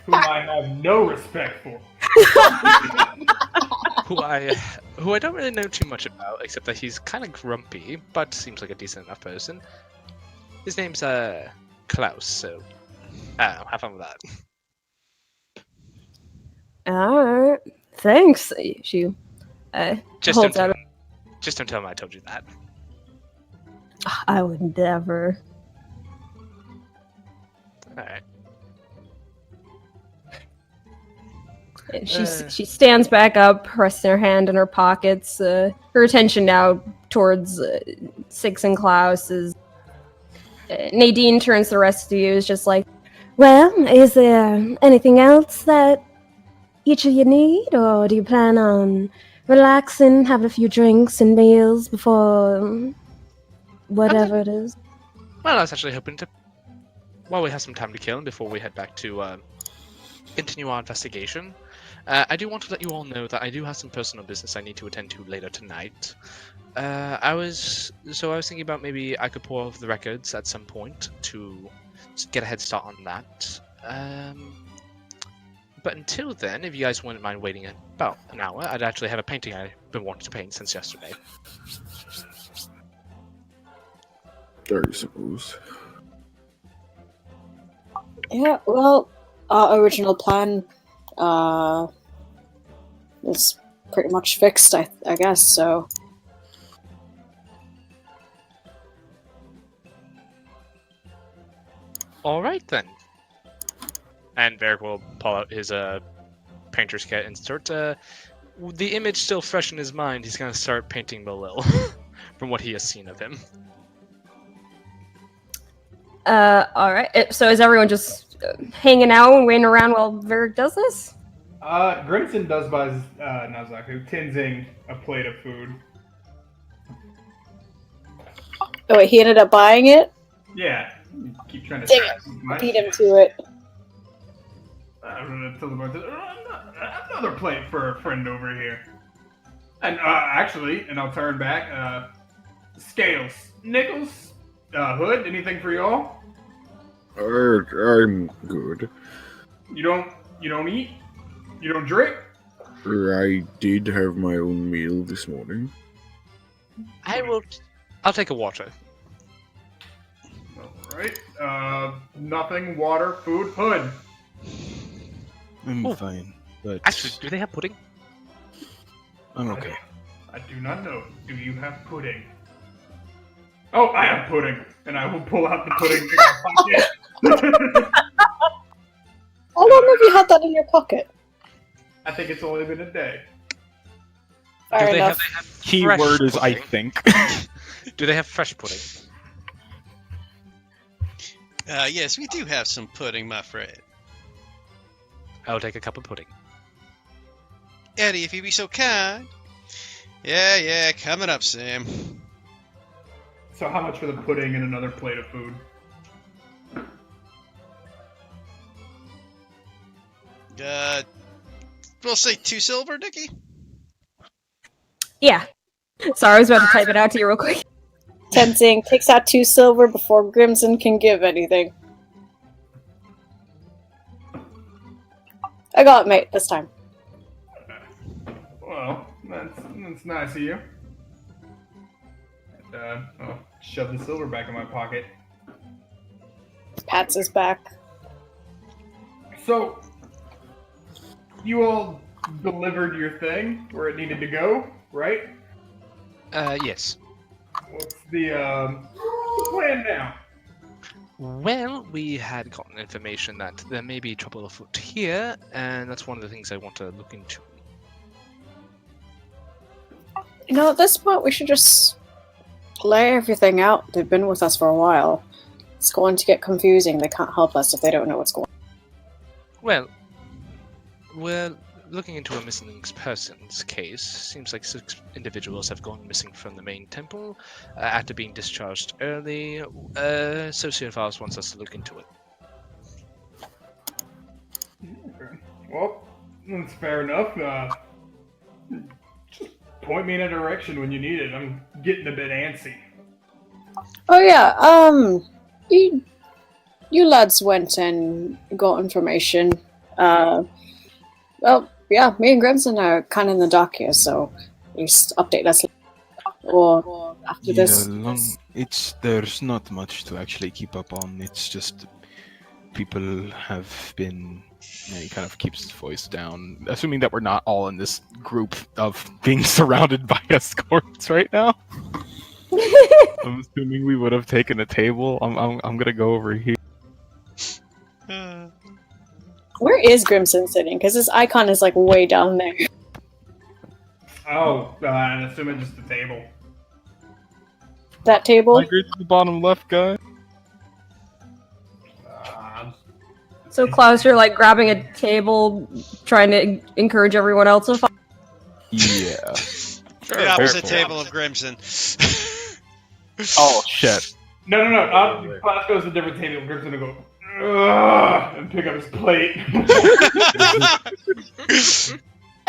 Whom I have no respect for. who I don't really know too much about, except that he's kind of grumpy, but seems like a decent enough person. His name's Klaus, so I don't know, have fun with that. Alright. Thanks. She Just holds out. don't tell him I told you that. I would never. Alright. She stands back up, resting her hand in her pockets. Her attention now towards Six and Klaus is. Nadine turns to the rest of you, is just like, Well, is there anything else that each of you need, or do you plan on relaxing, having a few drinks and meals before whatever it is? Well, I was actually hoping to, while we have some time to kill and before we head back to continue our investigation, I do want to let you all know that I do have some personal business I need to attend to later tonight. I was thinking about maybe I could pour over the records at some point to get a head start on that. But until then, if you guys wouldn't mind waiting about an hour, I'd actually have a painting I've been wanting to paint since yesterday. I suppose. Yeah, well, our original plan is pretty much fixed, I guess, so. All right then. And Varric will pull out his painter's kit and start the image still fresh in his mind. He's gonna start painting Malil from what he has seen of him. Alright. So is everyone just hanging out and waiting around while Varric does this? Grimson does buy Nazaku Tenzing a plate of food. Oh wait, he ended up buying it? Yeah. Keep trying to Dang track too much. Beat him to it. I'm gonna tell them another plate for a friend over here. And actually, and I'll turn back. Scales, nickels, Hood. Anything for y'all? I'm good. You don't eat. You don't drink. I did have my own meal this morning. I'll take a water. Alright. Nothing, water, food, Hood. I'm fine, but Actually, do they have pudding? I'm okay. I do not know. Do you have pudding? Oh, I have pudding, and I will pull out the pudding in my pocket. How long have you had that in your pocket? I think it's only been a day. Fair They enough. have Keyword fresh is I pudding? think. Do they have fresh pudding? Yes, we do have some pudding, my friend. I'll take a cup of pudding. Eddie, if you'd be so kind. Yeah, coming up, Sam. So how much for the pudding and another plate of food? We'll say 2 silver, Dickie? Yeah. Sorry, I was about to type it out to you real quick. Tenzing takes out 2 silver before Grimson can give anything. I got it, mate, this time. Well, that's nice of you. And, I'll shove the silver back in my pocket. Pats his back. So, you all delivered your thing where it needed to go, right? Yes. What's the plan now? Well, we had gotten information that there may be trouble afoot here, and that's one of the things I want to look into. You know, at this point, we should just lay everything out. They've been with us for a while. It's going to get confusing. They can't help us if they don't know what's going on. Well, we're looking into a missing persons case. Seems like 6 individuals have gone missing from the main temple after being discharged early. Sociophiles wants us to look into it. Okay. Well, that's fair enough. Just point me in a direction when you need it. I'm getting a bit antsy. Oh yeah, you lads went and got information. Well, yeah, me and Grimson are kind of in the dark here, so just update us or after this. There's not much to actually keep up on. It's just people have been. He kind of keeps his voice down, assuming that we're not all in this group of being surrounded by escorts right now. I'm assuming we would have taken a table. I'm gonna go over here. Where is Grimson sitting? Because his icon is like way down there. Oh, and assuming just the table. That table? Migrate to the bottom left, guy. So Klaus, you're like grabbing a table, trying to encourage everyone else to follow. Yeah. The opposite Careful. table of Grimson. Oh shit. No. Class goes to a different table. Grim's gonna go, "Ugh," and pick up his plate.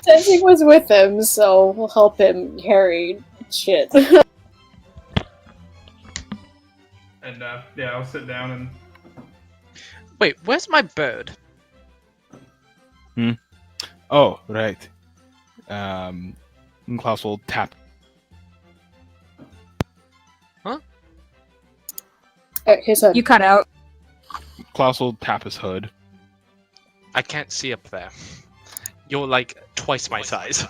Sensing was with him, so we'll help him carry shit. And yeah, I'll sit down and Wait, where's my bird? Oh, right. Klaus will tap. His hood. You cut out. Klaus will tap his hood. I can't see up there. You're like twice my size.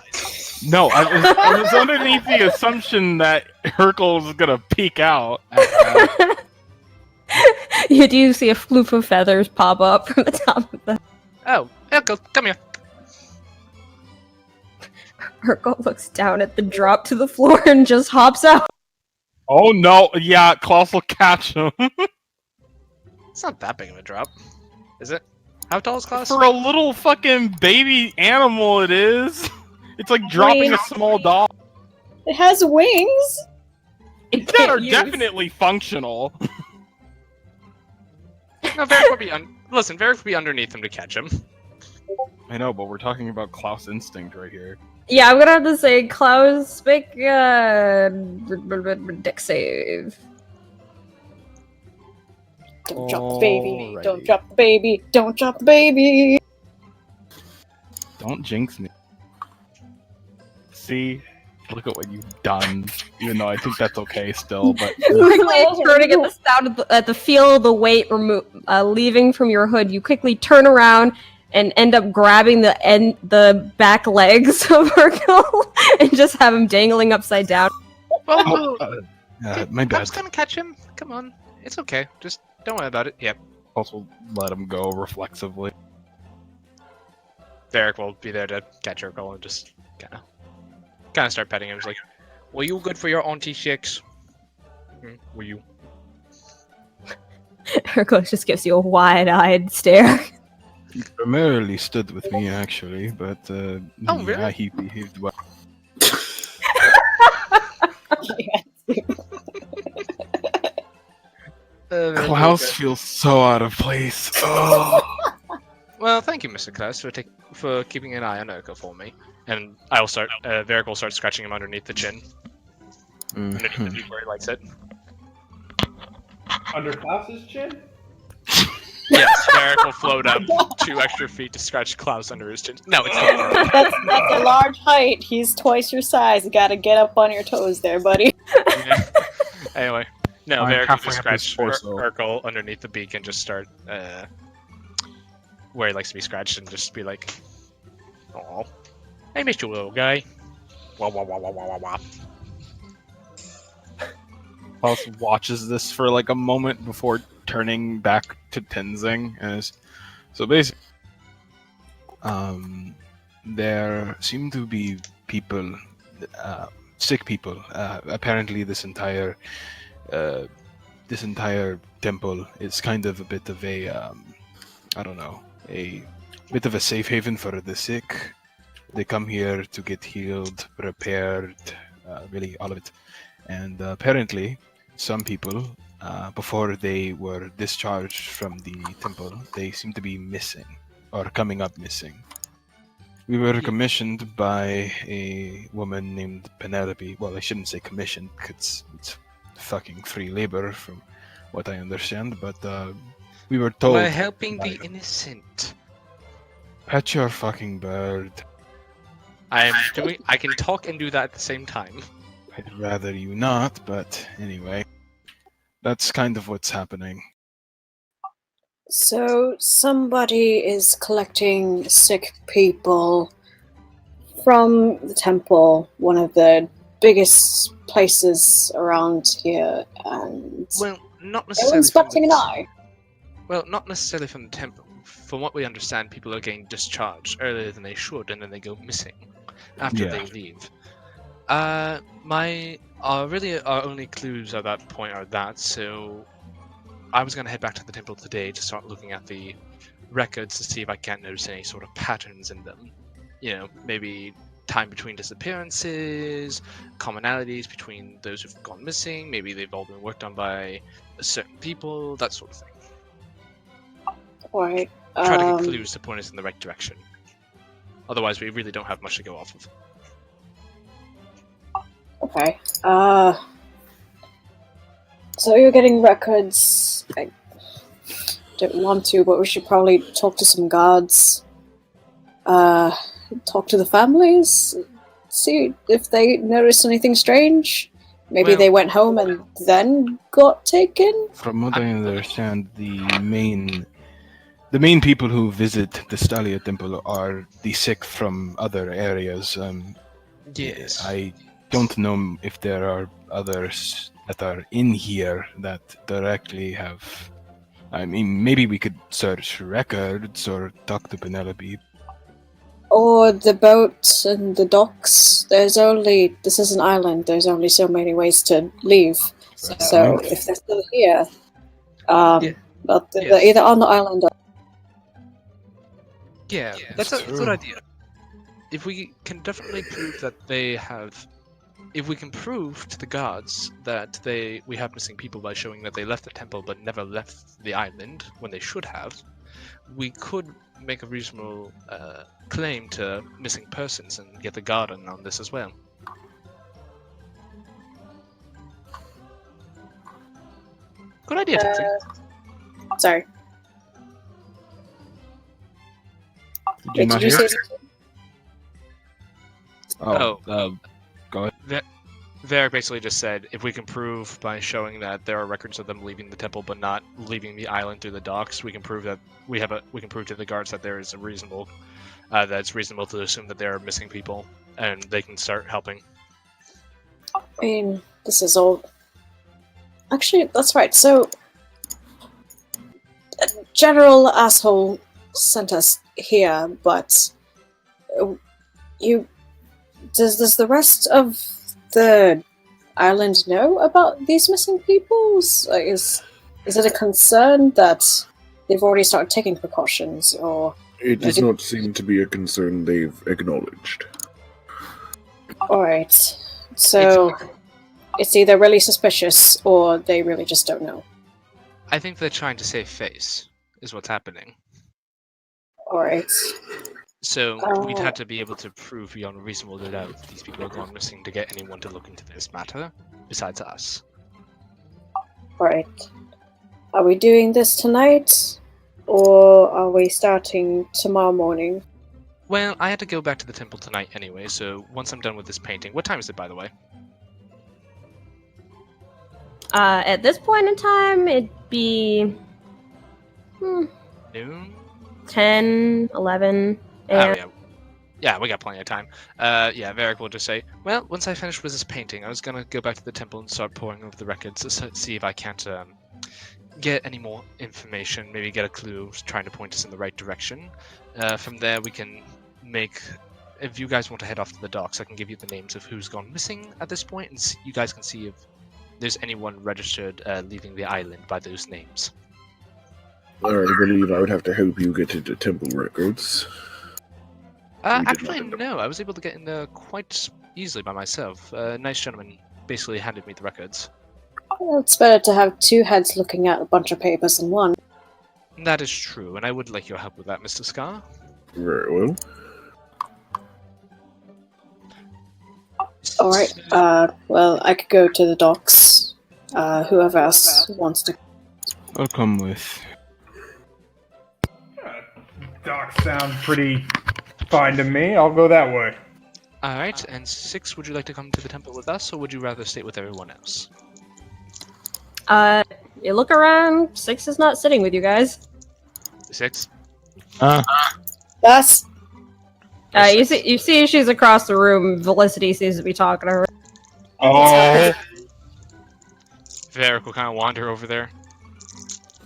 No, I was underneath the assumption that Hercule was gonna peek out. You do see a floof of feathers pop up from the top of the. Oh, Elko, come here. Hercule looks down at the drop to the floor and just hops out. Oh no! Yeah, Klaus will catch him. It's not that big of a drop, is it? How tall is Klaus? For a little fucking baby animal, it is. It's like dropping a small dog. It has wings. It That are can't use- definitely functional. No, Varric would be listen, Varric would be underneath him to catch him. I know, but we're talking about Klaus instinct right here. Yeah, I'm gonna have to say Klaus, make deck save. Don't drop the baby. Alrighty. Don't drop the baby. Don't drop the baby. Don't jinx me. See? Look at what you've done. Even though I think that's okay still, but Quickly turning at the sound of at the feel of the weight leaving from your hood, you quickly turn around and end up grabbing the back legs of Hercule and just have him dangling upside down. Well, my I bad. was gonna catch him. Come on, it's okay. Just don't worry about it. Yep. Also, let him go reflexively. Varric will be there to catch Hercule and just kind of start petting him. He's like, "Were you good for your auntie chicks? Were you?" Hercule just gives you a wide-eyed stare. He primarily stood with me, actually, but Oh, really? yeah, he behaved well. Klaus feels so out of place. Oh. Well, thank you, Mr. Klaus, for keeping an eye on Hercule for me. And I will start. Varric will start scratching him underneath the chin, underneath the cheek where he likes it. under Klaus's chin. Yes, Varric will float up 2 extra feet to scratch Klaus under his chin. No, it's not. That's a large height. He's twice your size. You gotta get up on your toes there, buddy. Yeah. Anyway, no, I'm Varric will halfway just up his scratch torso. Hercule underneath the beak and just start where he likes to be scratched and just be like, "Oh, I missed you, little guy." Wah wah wah wah wah wah wah. Klaus watches this for like a moment before turning back to Tenzing. So basically, there seem to be people, sick people. Apparently, this entire temple is kind of a bit of a, I don't know, a bit of a safe haven for the sick. They come here to get healed, repaired, really all of it. And apparently, some people, before they were discharged from the temple, they seem to be missing, or coming up missing. We were commissioned by a woman named Penelope. Well, I shouldn't say commissioned, because it's fucking free labor, from what I understand, but we were told... We're helping by the her. innocent. Pet your fucking bird. I can talk and do that at the same time. I'd rather you not, but anyway. That's kind of what's happening. So somebody is collecting sick people from the temple, one of the biggest places around here, and Well, not no necessarily. one's batting an eye. Well, not necessarily from the temple. From what we understand, people are getting discharged earlier than they should, and then they go missing after Yeah. they leave. Really, our only clues at that point are that. So, I was gonna head back to the temple today to start looking at the records to see if I can't notice any sort of patterns in them. Maybe time between disappearances, commonalities between those who've gone missing, maybe they've all been worked on by certain people, that sort of thing. Alright. Try to get clues to point us in the right direction. Otherwise, we really don't have much to go off of. Okay. So you're getting records. I don't want to, but we should probably talk to some guards. Talk to the families. See if they noticed anything strange. Maybe Well- they went home and then got taken. From what I understand, the main people who visit the Stalia Temple are the sick from other areas. Yes. I don't know if there are others that are in here that directly have. I mean, maybe we could search records or talk to Penelope. Or the boat and the docks. This is an island. There's only so many ways to leave. So if they're still here, Yeah. but they're Yes. either on the island or. Yeah, that's a good idea. If we can definitely prove that they have, if we can prove to the guards that we have missing people by showing that they left the temple but never left the island when they should have, we could make a reasonable claim to missing persons and get the guard in on this as well. Good idea, Taxi. Sorry. Did you Wait, not did you hear? say? Go ahead. Varric basically just said, if we can prove by showing that there are records of them leaving the temple but not leaving the island through the docks, we can prove that we can prove to the guards that there is a reasonable, that it's reasonable to assume that there are missing people, and they can start helping. I mean, this is all. Actually, that's right. So, a general asshole sent us here, but does the rest of the island know about these missing people? Like, is it a concern that they've already started taking precautions, or It does not seem to be a concern they've acknowledged. all right? So it's either really suspicious or they really just don't know. I think they're trying to save face, is what's happening. All right. So we'd have to be able to prove beyond a reasonable doubt that these people are gone missing to get anyone to look into this matter, besides us. All right. Are we doing this tonight, or are we starting tomorrow morning? Well, I had to go back to the temple tonight anyway, so once I'm done with this painting, what time is it, by the way? At this point in time, it'd be Noon? 10, 11 Oh, a.m. yeah. Yeah, we got plenty of time. Yeah, Varric will just say, well, once I finish with this painting, I was gonna go back to the temple and start poring over the records to see if I can't get any more information, maybe get a clue trying to point us in the right direction. From there, we can make... If you guys want to head off to the docks, I can give you the names of who's gone missing at this point, and you guys can see if there's anyone registered leaving the island by those names. I believe I would have to help you get into temple records. did Actually, not. no. I was able to get in there quite easily by myself. A nice gentleman basically handed me the records. Well, it's better to have two heads looking at a bunch of papers than one. That is true, and I would like your help with that, Mr. Scar. Very well. All right. Well, I could go to the docks. Whoever else wants to. I'll come with. Docs sound pretty fine to me. I'll go that way. Alright, and Six, would you like to come to the temple with us, or would you rather stay with everyone else? You look around, Six is not sitting with you guys. Six? That's You see she's across the room. Felicity seems to be talking to her. Oh! Varric will kind of wander over there.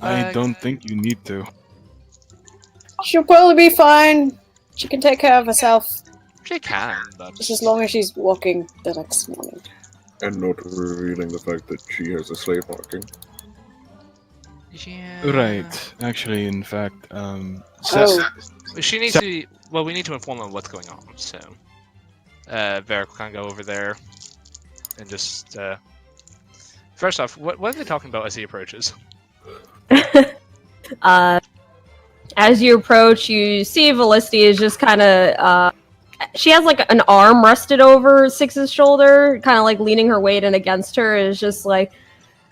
I don't think you need to. she'll probably be fine. She can take care of herself, She can, but... just as long as she's walking the next morning. And not revealing the fact that she has a slave marking. Yeah. Right. Actually, in fact, Oh. She needs to. Well, we need to inform her what's going on. So, Varric will kind of go over there and just. First off, what are they talking about as he approaches? As you approach, you see Felicity is just kind of. She has like an arm rested over Six's shoulder, kind of like leaning her weight in against her. Is just like,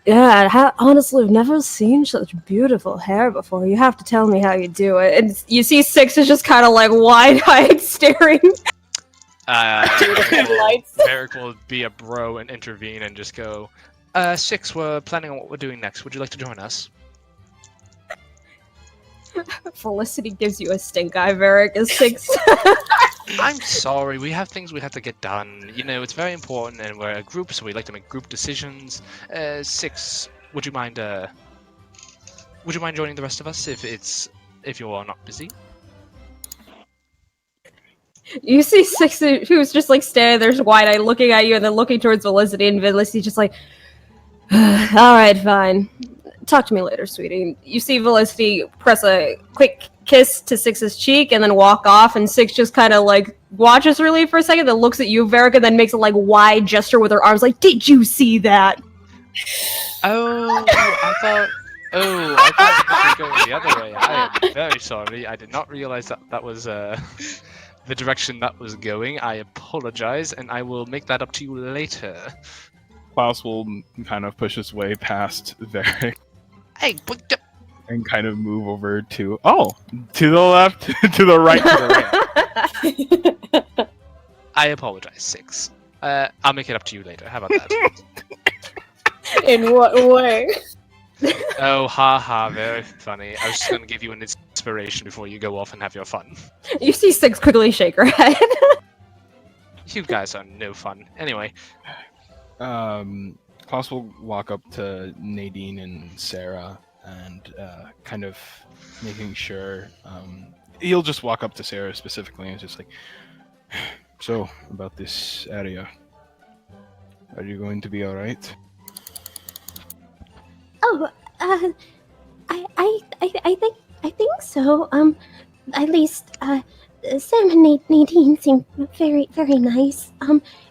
yeah, honestly, I've never seen such beautiful hair before. You have to tell me how you do it. And you see Six is just kind of like wide-eyed staring. Varric will be a bro and intervene and just go, Six, we're planning on what we're doing next. Would you like to join us? Felicity gives you a stink eye, Varric, as Six. I'm sorry, we have things we have to get done. You know, it's very important, and we're a group, so we like to make group decisions. Six, would you mind joining the rest of us if you're not busy? You see Six, who's just like standing there, wide-eyed, looking at you, and then looking towards Felicity, and Felicity just like, all right, fine. Talk to me later, sweetie. You see Felicity press a quick kiss to Six's cheek and then walk off, and Six just kind of like watches her leave for a second, then looks at you, Varric, and then makes a like wide gesture with her arms, like, "Did you see that?" I thought it was going the other way. I am very sorry. I did not realize that was the direction that was going. I apologize, and I will make that up to you later. Klaus will kind of push his way past Varric Hey, and kind of move over to the left, to the right, to the right. I apologize, Six. I'll make it up to you later. How about that? In what way? Oh, haha, very funny. I was just going to give you an inspiration before you go off and have your fun. You see Six quickly shake her head. You guys are no fun. Anyway. Klaus will walk up to Nadine and Sarah and kind of making sure. He'll just walk up to Sarah specifically and just like, so, about this area. Are you going to be alright? Oh, I think so. At least, Sam and Nadine seem very, very nice.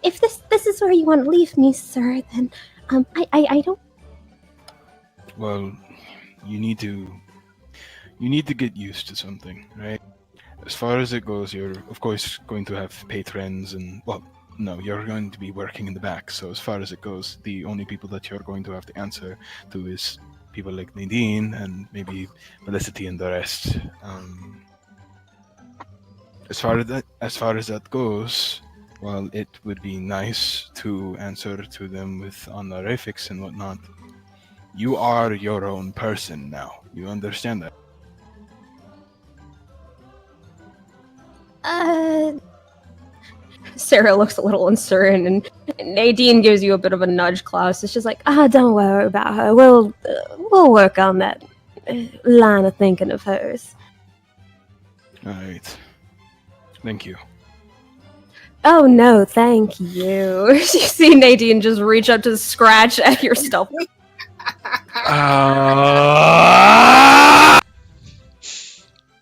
If this is where you want to leave me, sir, then, I don't. Well, you need to get used to something, right? As far as it goes, you're of course going to have patrons and, well, no, you're going to be working in the back. So as far as it goes, the only people that you're going to have to answer to is people like Nadine and maybe Felicity and the rest. As far as that goes, well, it would be nice to answer to them with honorifics and whatnot. You are your own person now. You understand that? Sarah looks a little uncertain, and Nadine gives you a bit of a nudge, Klaus. It's just like, don't worry about her. We'll work on that line of thinking of hers. All right. Thank you. Oh no, thank you. You see Nadine just reach up to scratch at your stuff.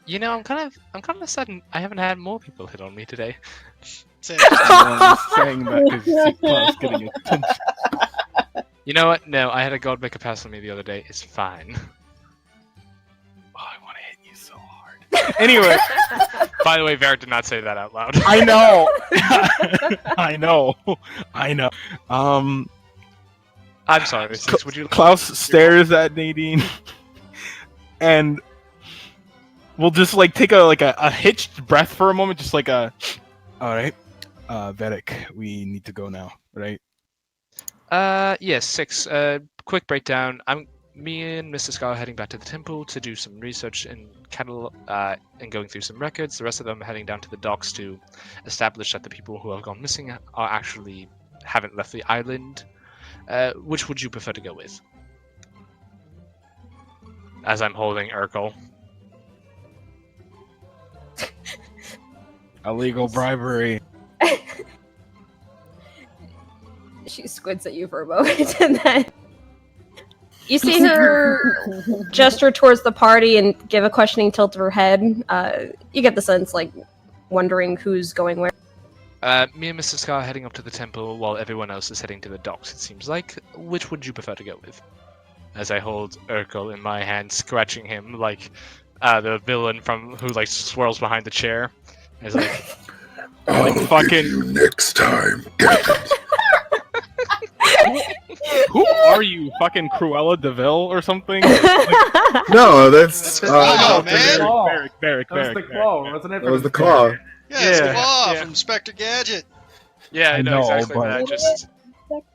You know, I'm kind of sudden. I haven't had more people hit on me today. I'm saying that because Klaus getting attention. You know what? No, I had a god make a pass on me the other day. It's fine. Oh, I want to hit you so hard. Anyway. By the way, Varric did not say that out loud. I know. I know. I'm sorry. Sis, would you? Klaus stares at Nadine, and we'll just like take a hitched breath for a moment, just like a. All right, Varric, we need to go now, right? Yes, Six. Quick breakdown. Me and Mr. Scar are heading back to the temple to do some research and and going through some records. The rest of them are heading down to the docks to establish that the people who have gone missing haven't left the island. Which would you prefer to go with? As I'm holding Urkel. Illegal bribery. She squints at you for a moment, and then You see her gesture towards the party and give a questioning tilt of her head. You get the sense, like, wondering who's going where. Me and Mr. Scar are heading up to the temple while everyone else is heading to the docks, it seems like. Which would you prefer to go with? As I hold Urkel in my hand, scratching him like the villain from who like swirls behind the chair. As like, I'll like fucking get you next time. who are you, fucking Cruella DeVille or something? No, that's Oh, man. Barrick. That was the claw, wasn't it? That was the claw. Yeah, it's Yeah. Claw Yeah. from Inspector Gadget. yeah, I know know, exactly but- that.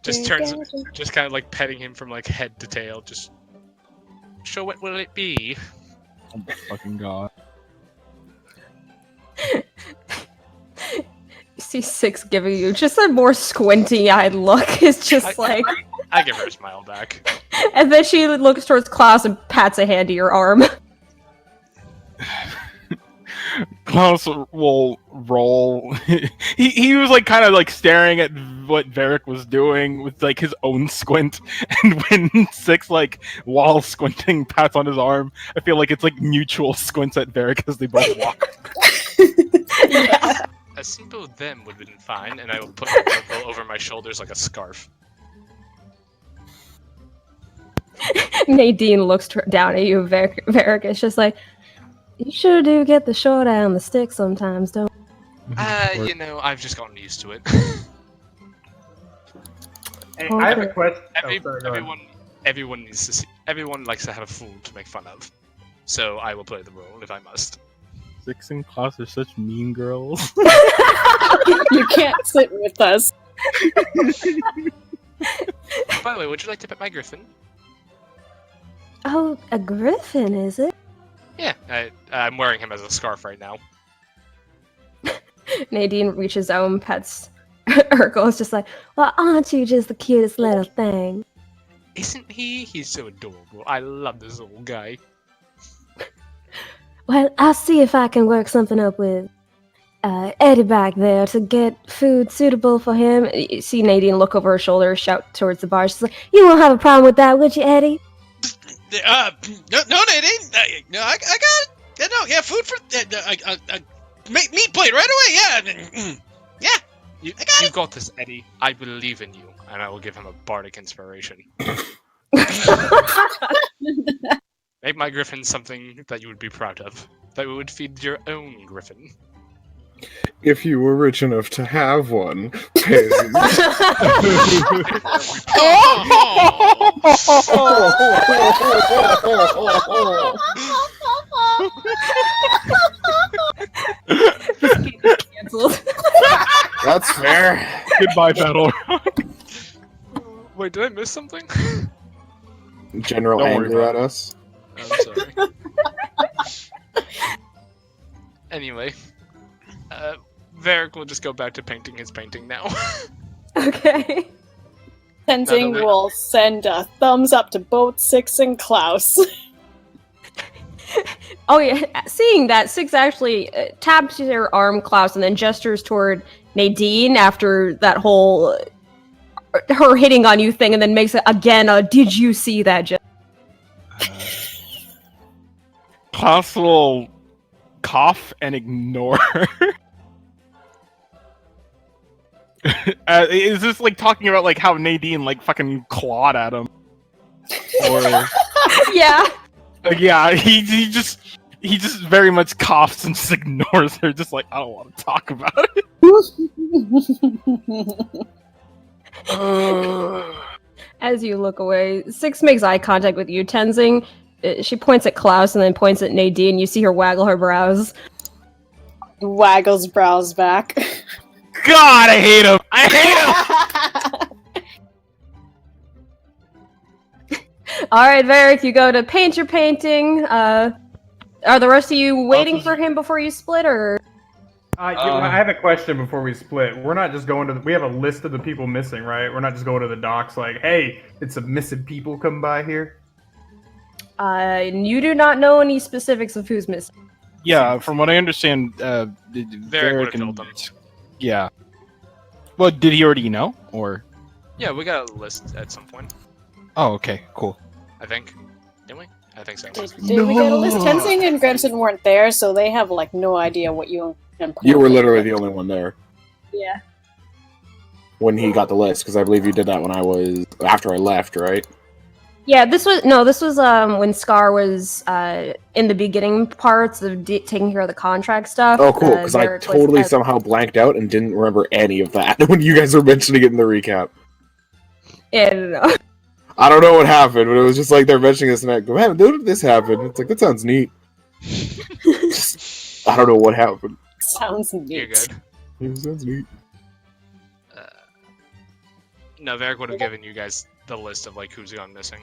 Just turns, just kind of like petting him from like head to tail. Just show what will it be? Oh my fucking god. You see Six giving you just a more squinty-eyed look. It's just like... I give her a smile back. And then she looks towards Klaus and pats a hand to your arm. Klaus will roll. he was like kind of like staring at what Varric was doing with like his own squint, and when Six like while squinting pats on his arm, I feel like it's like mutual squints at Varric as they both walk. A simple them would have been fine, and I will put my purple over my shoulders like a scarf. Nadine looks down at you, Varric. It's just like, you sure do get the short end on the stick sometimes, don't you? You know, I've just gotten used to it. Hey, I have a question. Everyone needs to see. Everyone likes to have a fool to make fun of, so I will play the role if I must. Six and Klaus are such mean girls. You can't sit with us. By the way, would you like to pet my griffin? Oh, a griffin, is it? Yeah, I'm wearing him as a scarf right now. Nadine reaches out and pets Urkel. Is just like, Well, aren't you just the cutest little thing? Isn't he? He's so adorable. I love this little guy. Well, I'll see if I can work something up with Eddie back there to get food suitable for him. you see Nadine look over her shoulder, shout towards the bar. She's like, You won't have a problem with that, would you, Eddie? No, Nadine. No, I got it. Yeah, no, yeah, food for meat plate right away. Yeah, You got this, Eddie. I believe in you, and I will give him a bardic inspiration. Make my griffin something that you would be proud of. That would feed your own griffin. If you were rich enough to have one, pay. canceled. That's fair. Goodbye, Vatal Rock. Wait, did I miss something? General Don't worry anger about at us. I'm sorry. Anyway, Varric will just go back to painting his painting now. Okay. Tenzing By the way- will send a thumbs up to both Six and Klaus. Oh yeah, seeing that, Six actually taps her arm, Klaus, and then gestures toward Nadine after that whole her hitting on you thing, and then makes it again a "Did you see that?" Klaus will cough and ignore her. Is this like talking about like how Nadine like fucking clawed at him? Or Yeah. yeah, he just very much coughs and just ignores her, just like I don't want to talk about it. As you look away, Six makes eye contact with you, Tenzing. She points at Klaus and then points at Nadine. You see her waggle her brows. Waggles brows back. God, I hate him. I hate him. All right, Varric, you go to paint your painting. Are the rest of you waiting for him before you split, or? I have a question before we split. We're not just going to we have a list of the people missing, right? We're not just going to the docks like, hey, it's some missing people come by here. You do not know any specifics of who's missing. Yeah, from what I understand, Varric Varric would've told them. Yeah. Well, did he already know, or? Yeah, we got a list at some point. Oh, okay, cool. I think. Didn't we? I think so. Did we get a list? Tenzing and Grimson weren't there, so they have like no idea what you and You were literally Penelope the only one there Yeah. when he got the list, because I believe you did that when I was after I left, right? Yeah, this was when Scar was in the beginning parts of taking care of the contract stuff. Oh, cool, because I Varric was totally somehow blanked out and didn't remember any of that when you guys were mentioning it in the recap. Yeah, no. I don't know what happened, but it was just like they're mentioning this, and I go, man, did this happen? It's like, that sounds neat. I don't know what happened. Sounds neat. You're good. It sounds neat. No, Varric would have given you guys the list of like who's gone missing.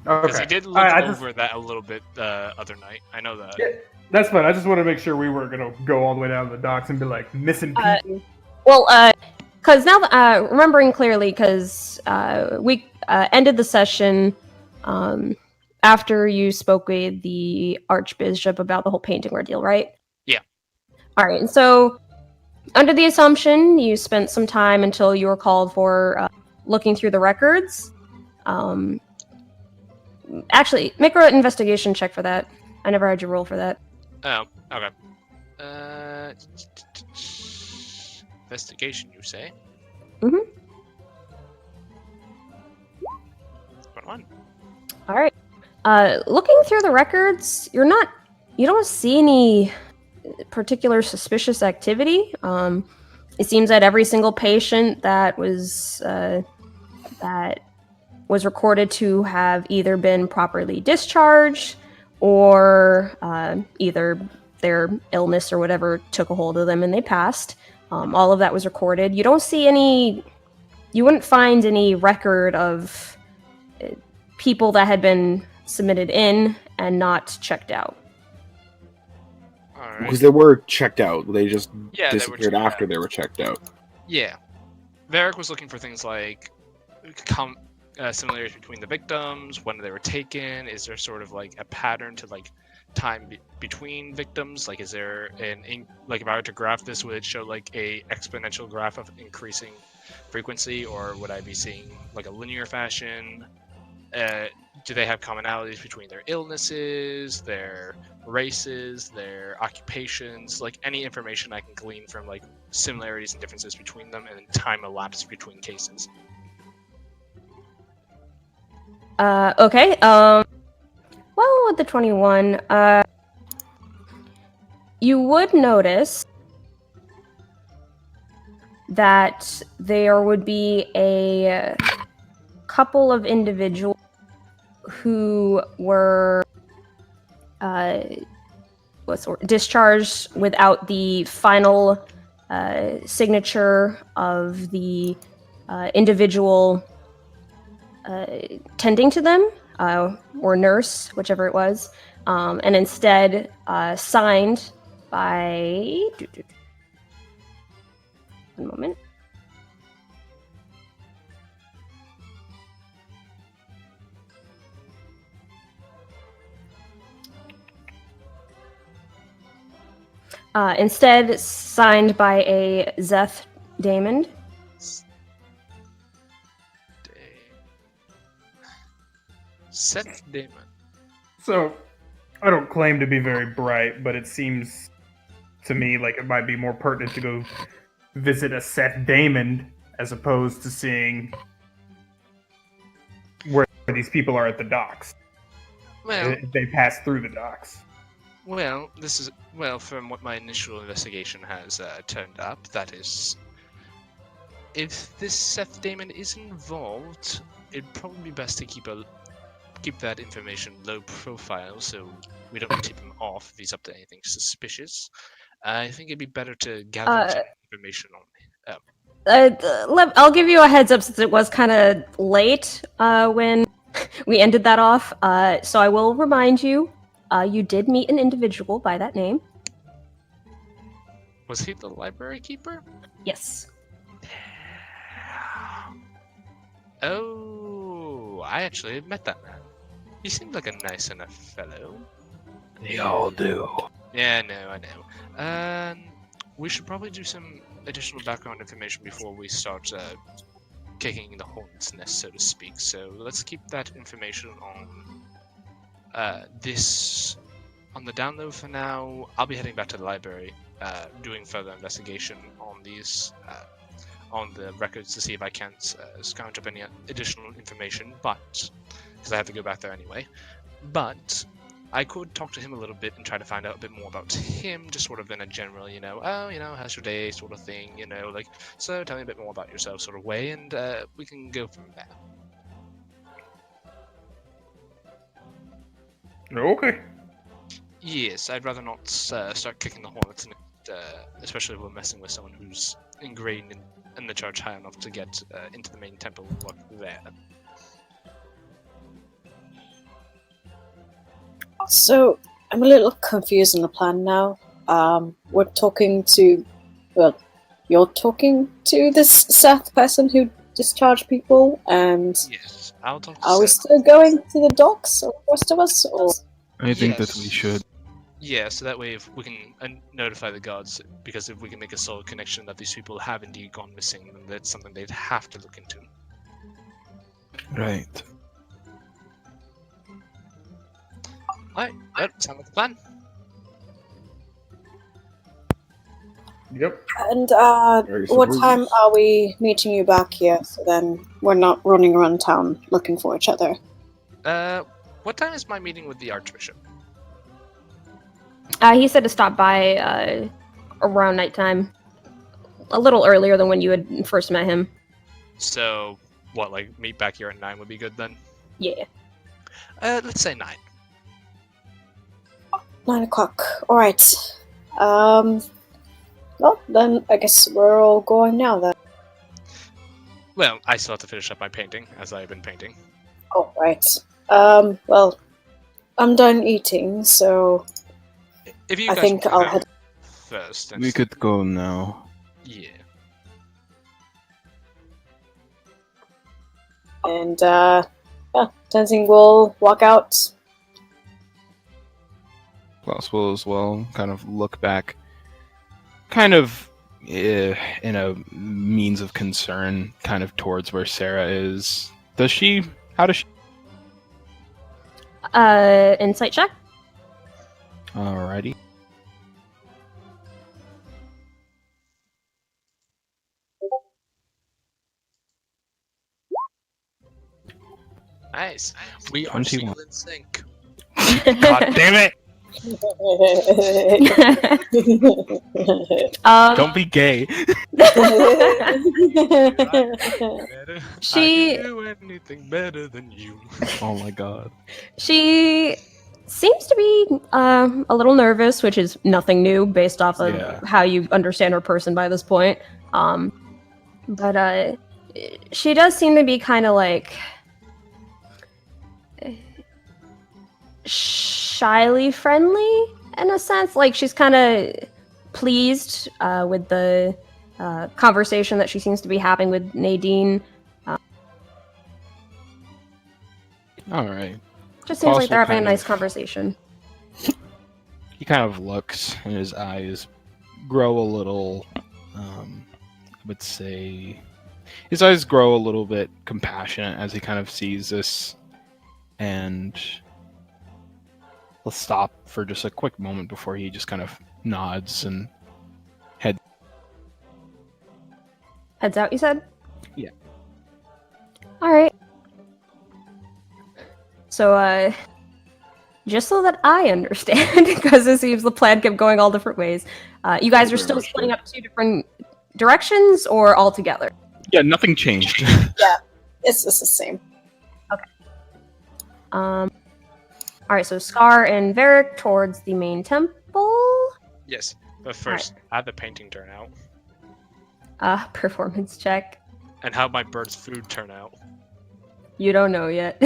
Okay. Because he did look I just- over that a little bit the other night. I know that. Yeah, that's fine. I just want to make sure we weren't gonna go all the way down to the docks and be like missing people. Well, because now, remembering clearly, because we ended the session after you spoke with the Archbishop about the whole painting ordeal, right? Yeah. All right, and so under the assumption, you spent some time until you were called for looking through the records. Actually, make an investigation check for that. I never had you roll for that. Oh, okay. Investigation, you say? Mhm. 21. All right. Looking through the records, you don't see any particular suspicious activity. It seems that every single patient that was recorded to have either been properly discharged or either their illness or whatever took a hold of them and they passed. All of that was recorded. You don't see any. You wouldn't find any record of people that had been submitted in and not checked out. Alright. Because they were checked out. They just Yeah, disappeared after they were checked out. Yeah. Varric was looking for things like similarities between the victims, when they were taken. Is there sort of like a pattern to like time between victims? Like, is there like if I were to graph this, would it show like a exponential graph of increasing frequency, or would I be seeing like a linear fashion? Do they have commonalities between their illnesses, their races, their occupations? Like any information I can glean from like similarities and differences between them, and then time elapsed between cases. Okay. Well, with the 21, you would notice that there would be a couple of individuals who were discharged without the final signature of the individual tending to them, or nurse, whichever it was, and instead signed by... One moment. Instead signed by a Zeth Damon. Seth Damon. So, I don't claim to be very bright, but it seems to me like it might be more pertinent to go visit a Seth Damon as opposed to seeing where these people are at the docks. Well, If they pass through the docks. Well, from what my initial investigation has turned up, that is, if this Seth Damon is involved, it'd probably be best to keep that information low profile, so we don't tip him off if he's up to anything suspicious. I think it'd be better to gather some information on him. I'll give you a heads up since it was kind of late when we ended that off. So I will remind you, you did meet an individual by that name. Was he the library keeper? Yes. Oh, I actually had met that man. He seemed like a nice enough fellow. They all do. Yeah, I know. We should probably do some additional background information before we start kicking the hornet's nest, so to speak. So let's keep that information on this on the down low for now. I'll be heading back to the library, doing further investigation on these on the records to see if I can't scrounge up any additional information. But because I have to go back there anyway, but I could talk to him a little bit and try to find out a bit more about him, just sort of in a general, how's your day sort of thing, like, so tell me a bit more about yourself sort of way, and we can go from there. Okay. Yes, I'd rather not start kicking the hornets, especially if we're messing with someone who's ingrained in the church high enough to get into the main temple and work there. So, I'm a little confused on the plan now. We're talking to... Well, you're talking to this Seth person who discharged people, and... Yes, I'll talk to Are we Seth. still going to the docks, or the rest of us, or... I think that we should. Yeah, so that way if we can notify the guards, because if we can make a solid connection that these people have indeed gone missing, then that's something they'd have to look into. Right. Alright, that sounds like a plan. Yep. And, I what suppose. time are we meeting you back here, so then we're not running around town looking for each other? What time is my meeting with the Archbishop? He said to stop by around nighttime, a little earlier than when you had first met him. So, what, like, meet back here at 9 would be good then? Yeah. Let's say 9. 9 o'clock. Alright. Well, then I guess we're all going now then. Well, I still have to finish up my painting, as I have been painting. Oh, right. Well, I'm done eating, so If you I guys think want to I'll go head. first, then We could go now. yeah. And, yeah, Tenzing will walk out. Klaus will as well kind of look back, kind of in a means of concern, kind of towards where Sarah is. How does she? Insight check? Alrighty. Nice. We are 21. still in sync. God damn it! Don't be gay. She- I can do anything better than you. Oh my god. She seems to be a little nervous, which is nothing new based off of Yeah. how you understand her person by this point. But she does seem to be kind of like shyly friendly in a sense. Like she's kind of pleased with the conversation that she seems to be having with Nadine. Alright. Just seems like they're Possible having a kind nice of- conversation. He kind of looks, and his eyes grow a little. I would say his eyes grow a little bit compassionate as he kind of sees this, and he'll stop for just a quick moment before he just kind of nods and Heads out, you said? Yeah. Alright. So, just so that I understand, because it seems the plan kept going all different ways, you guys are still Very much splitting up 2 different directions, or all together? yeah, nothing changed. It's the same. Alright, so Scar and Varric towards the main temple. Yes, but first, how'd the painting turn out? Performance check. And how'd my bird's food turn out? You don't know yet.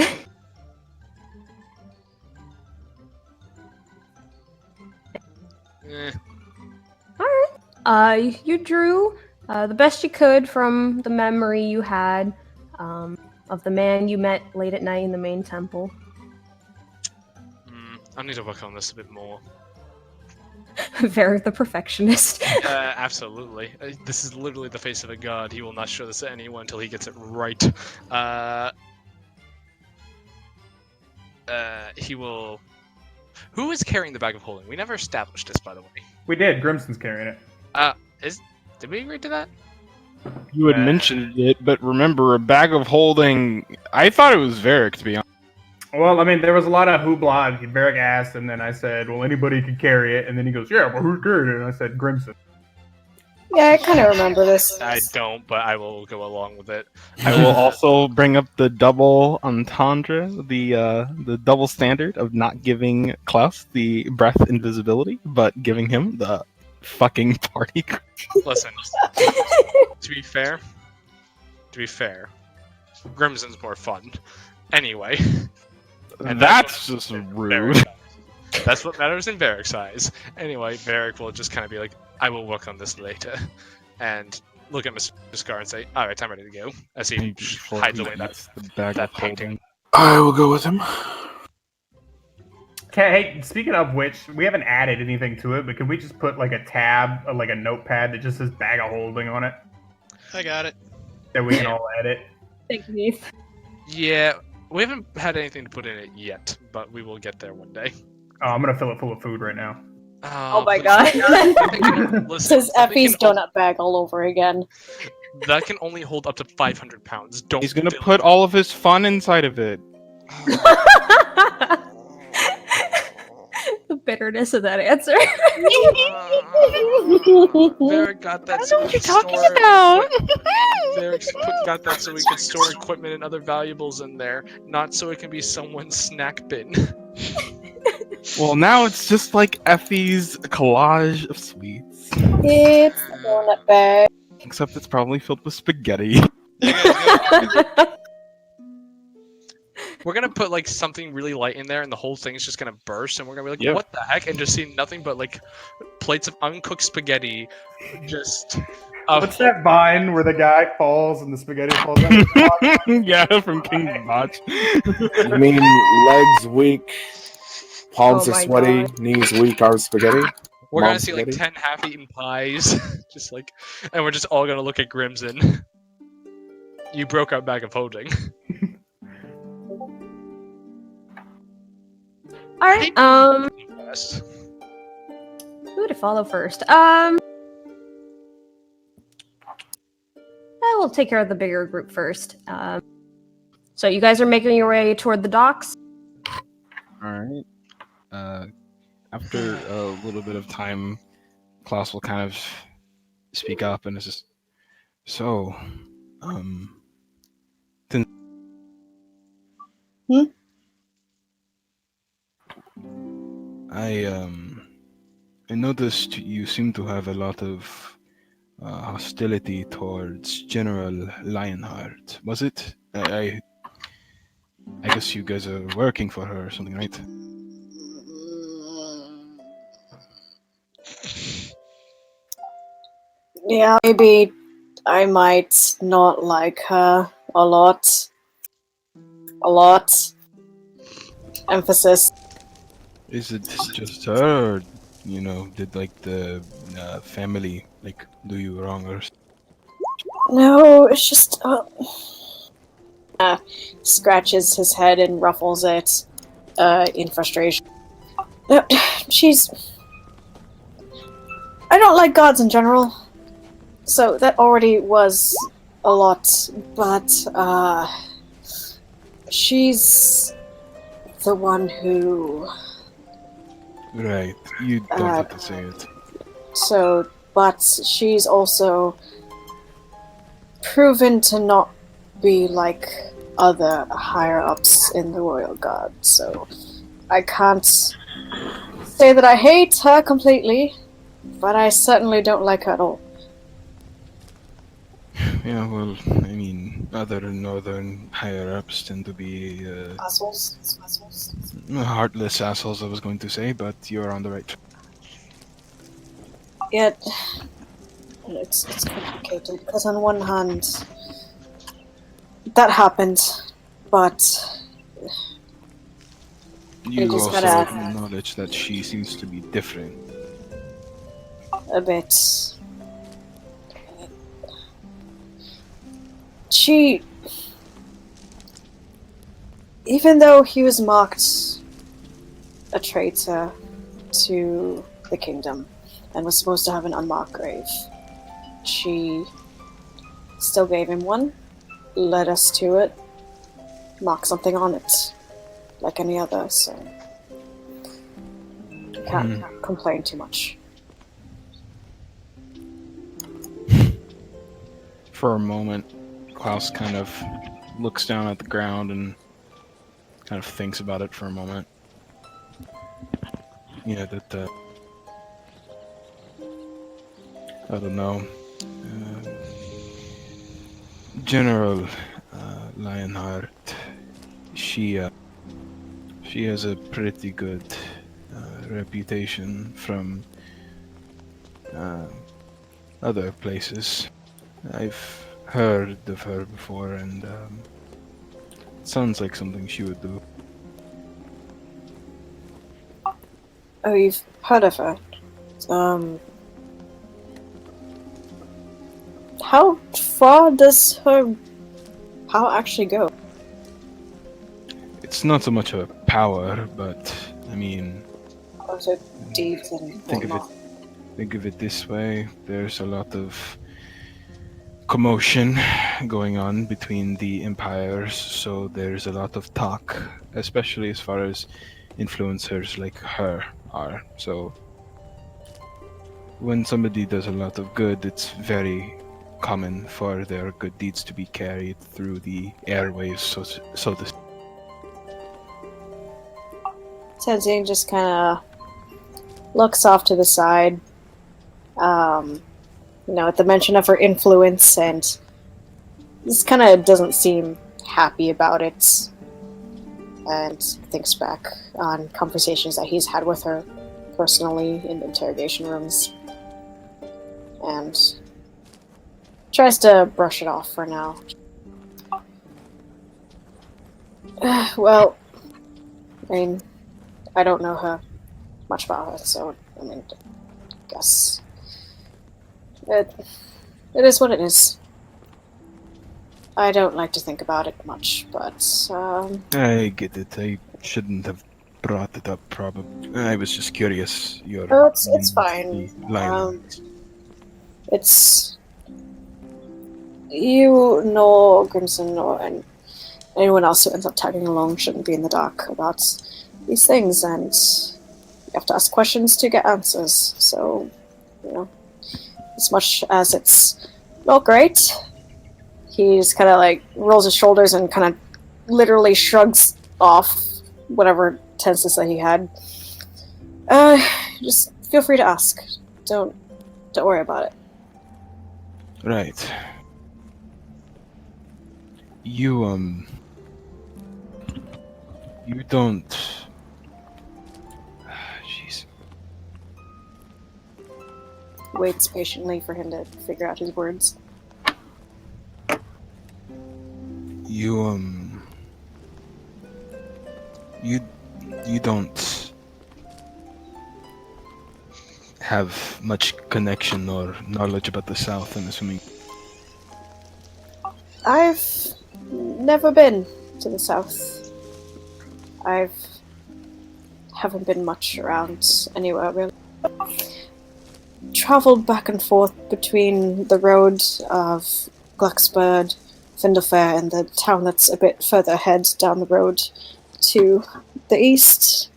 You drew the best you could from the memory you had of the man you met late at night in the main temple. I need to work on this a bit more. Varric the perfectionist. Absolutely. This is literally the face of a god. He will not show this to anyone until he gets it right. He will. Who is carrying the bag of holding? We never established this, by the way. We did. Grimson's carrying it. Did we agree to that? You had mentioned it, but remember, a bag of holding. I thought it was Varric, to be honest. Well, I mean, there was a lot of hoopla. Varric asked, and then I said, well, anybody could carry it. And then he goes, yeah, well, who's carrying it? And I said, Grimson. Yeah, I kind of remember this. I don't, but I will go along with it. I will also bring up the double entendre, the double standard of not giving Klaus the breath invisibility, but giving him the fucking party. Listen, to be fair, Grimson's more fun. Anyway. And that's just rude. That's what matters in Varric's eyes. Anyway, Varric will just kind of be like, I will work on this later. And look at Mr. Scar and say, alright, I'm ready to go. As he hides away that painting. I will go with him. Okay, hey, speaking of which, we haven't added anything to it, but can we just put like a tab, or like a notepad that just says bag of holding on it? I got it. That we can all edit. Thank you, Heath. Yeah, we haven't had anything to put in it yet, but we will get there one day. Oh, I'm gonna fill it full of food right now. Oh my god. Listen, Says Effie's donut bag all over again. That can only hold up to 500 pounds. Don't. He's gonna put all of his fun inside of it. The bitterness of that answer. Varric got that. I don't know what you're talking about. Varric got that so we can store equipment and other valuables in there, not so it can be someone's snack bin. Well, now it's just like Effie's collage of sweets. It's a donut bag. Except it's probably filled with spaghetti. We're gonna put like something really light in there, and the whole thing is just gonna burst, and we're gonna be like, "What the heck?" And just see nothing but like plates of uncooked spaghetti. Just. What's that vine where the guy falls and the spaghetti falls out? Yeah, from King's Botch. You mean legs weak, palms Oh are my sweaty, God. knees weak, arms spaghetti? We're gonna Mom's see like spaghetti? 10 half-eaten pies, just like, and we're just all gonna look at Grimson. You broke our bag of holding. Alright, Fast. who to follow first? I will take care of the bigger group first. So you guys are making your way toward the docks? Alright. After a little bit of time, Klaus will kind of speak up and it's just, so, I noticed you seem to have a lot of hostility towards General Lionheart. Was it? I guess you guys are working for her or something, right? Yeah, maybe I might not like her a lot. A lot. Emphasis. Is it just her, or, you know, did like the family like do you wrong or? No, it's just. Scratches his head and ruffles it in frustration. She's. I don't like gods in general. So that already was a lot, but she's the one who. Right, you don't have to say it. So, but she's also proven to not be like other higher ups in the royal guard. So, I can't say that I hate her completely, but I certainly don't like her at all. Yeah, well, I mean, other northern higher-ups tend to be Assholes. heartless assholes, I was going to say, but you're on the right track. Yet, it's complicated, because on one hand, that happened, but You just also gotta- acknowledge that she seems to be different. a bit. She. Even though he was marked a traitor to the kingdom and was supposed to have an unmarked grave, she still gave him one, led us to it, marked something on it, like any other, so can't complain too much. For a moment, Klaus kind of looks down at the ground and kind of thinks about it for a moment. You know, that, I don't know, General Lionheart, she has a pretty good reputation from other places. I've heard of her before, and it sounds like something she would do. Oh, you've heard of her? How far does her power actually go? It's not so much of a power, but I mean, Also, deeds and whatnot. think of it this way: there's a lot of commotion going on between the empires, so there's a lot of talk, especially as far as influencers like her are. So when somebody does a lot of good, it's very common for their good deeds to be carried through the airwaves, so to speak. Tenzin just kind of looks off to the side, at the mention of her influence, and just kind of doesn't seem happy about it, and thinks back on conversations that he's had with her personally in interrogation rooms, and tries to brush it off for now. Well, I mean, I don't know her much about her, so I guess it is what it is. I don't like to think about it much, but I get it. I shouldn't have brought it up. Probably. I was just curious. it's fine. It's you nor Grimson and anyone else who ends up tagging along shouldn't be in the dark about these things, and you have to ask questions to get answers. So, as much as it's not great, he just kind of rolls his shoulders and kind of literally shrugs off whatever tenseness that he had. Just feel free to ask. Don't worry about it. Right. You don't. Jeez. Waits patiently for him to figure out his words. You don't have much connection or knowledge about the South, I'm assuming. I've never been to the South. Haven't been much around anywhere, really. Traveled back and forth between the road of Glucksburg, Findelfair, and the town that's a bit further ahead down the road to the east.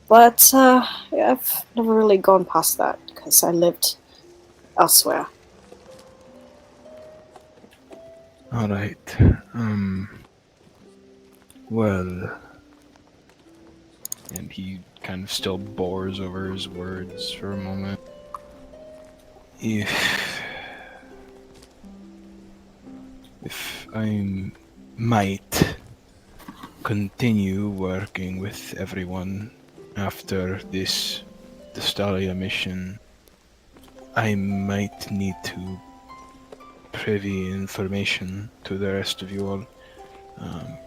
But I've never really gone past that because I lived elsewhere. Alright. Well. And he kind of still bores over his words for a moment. If I might continue working with everyone after this Destalia mission, I might need to privy information to the rest of you all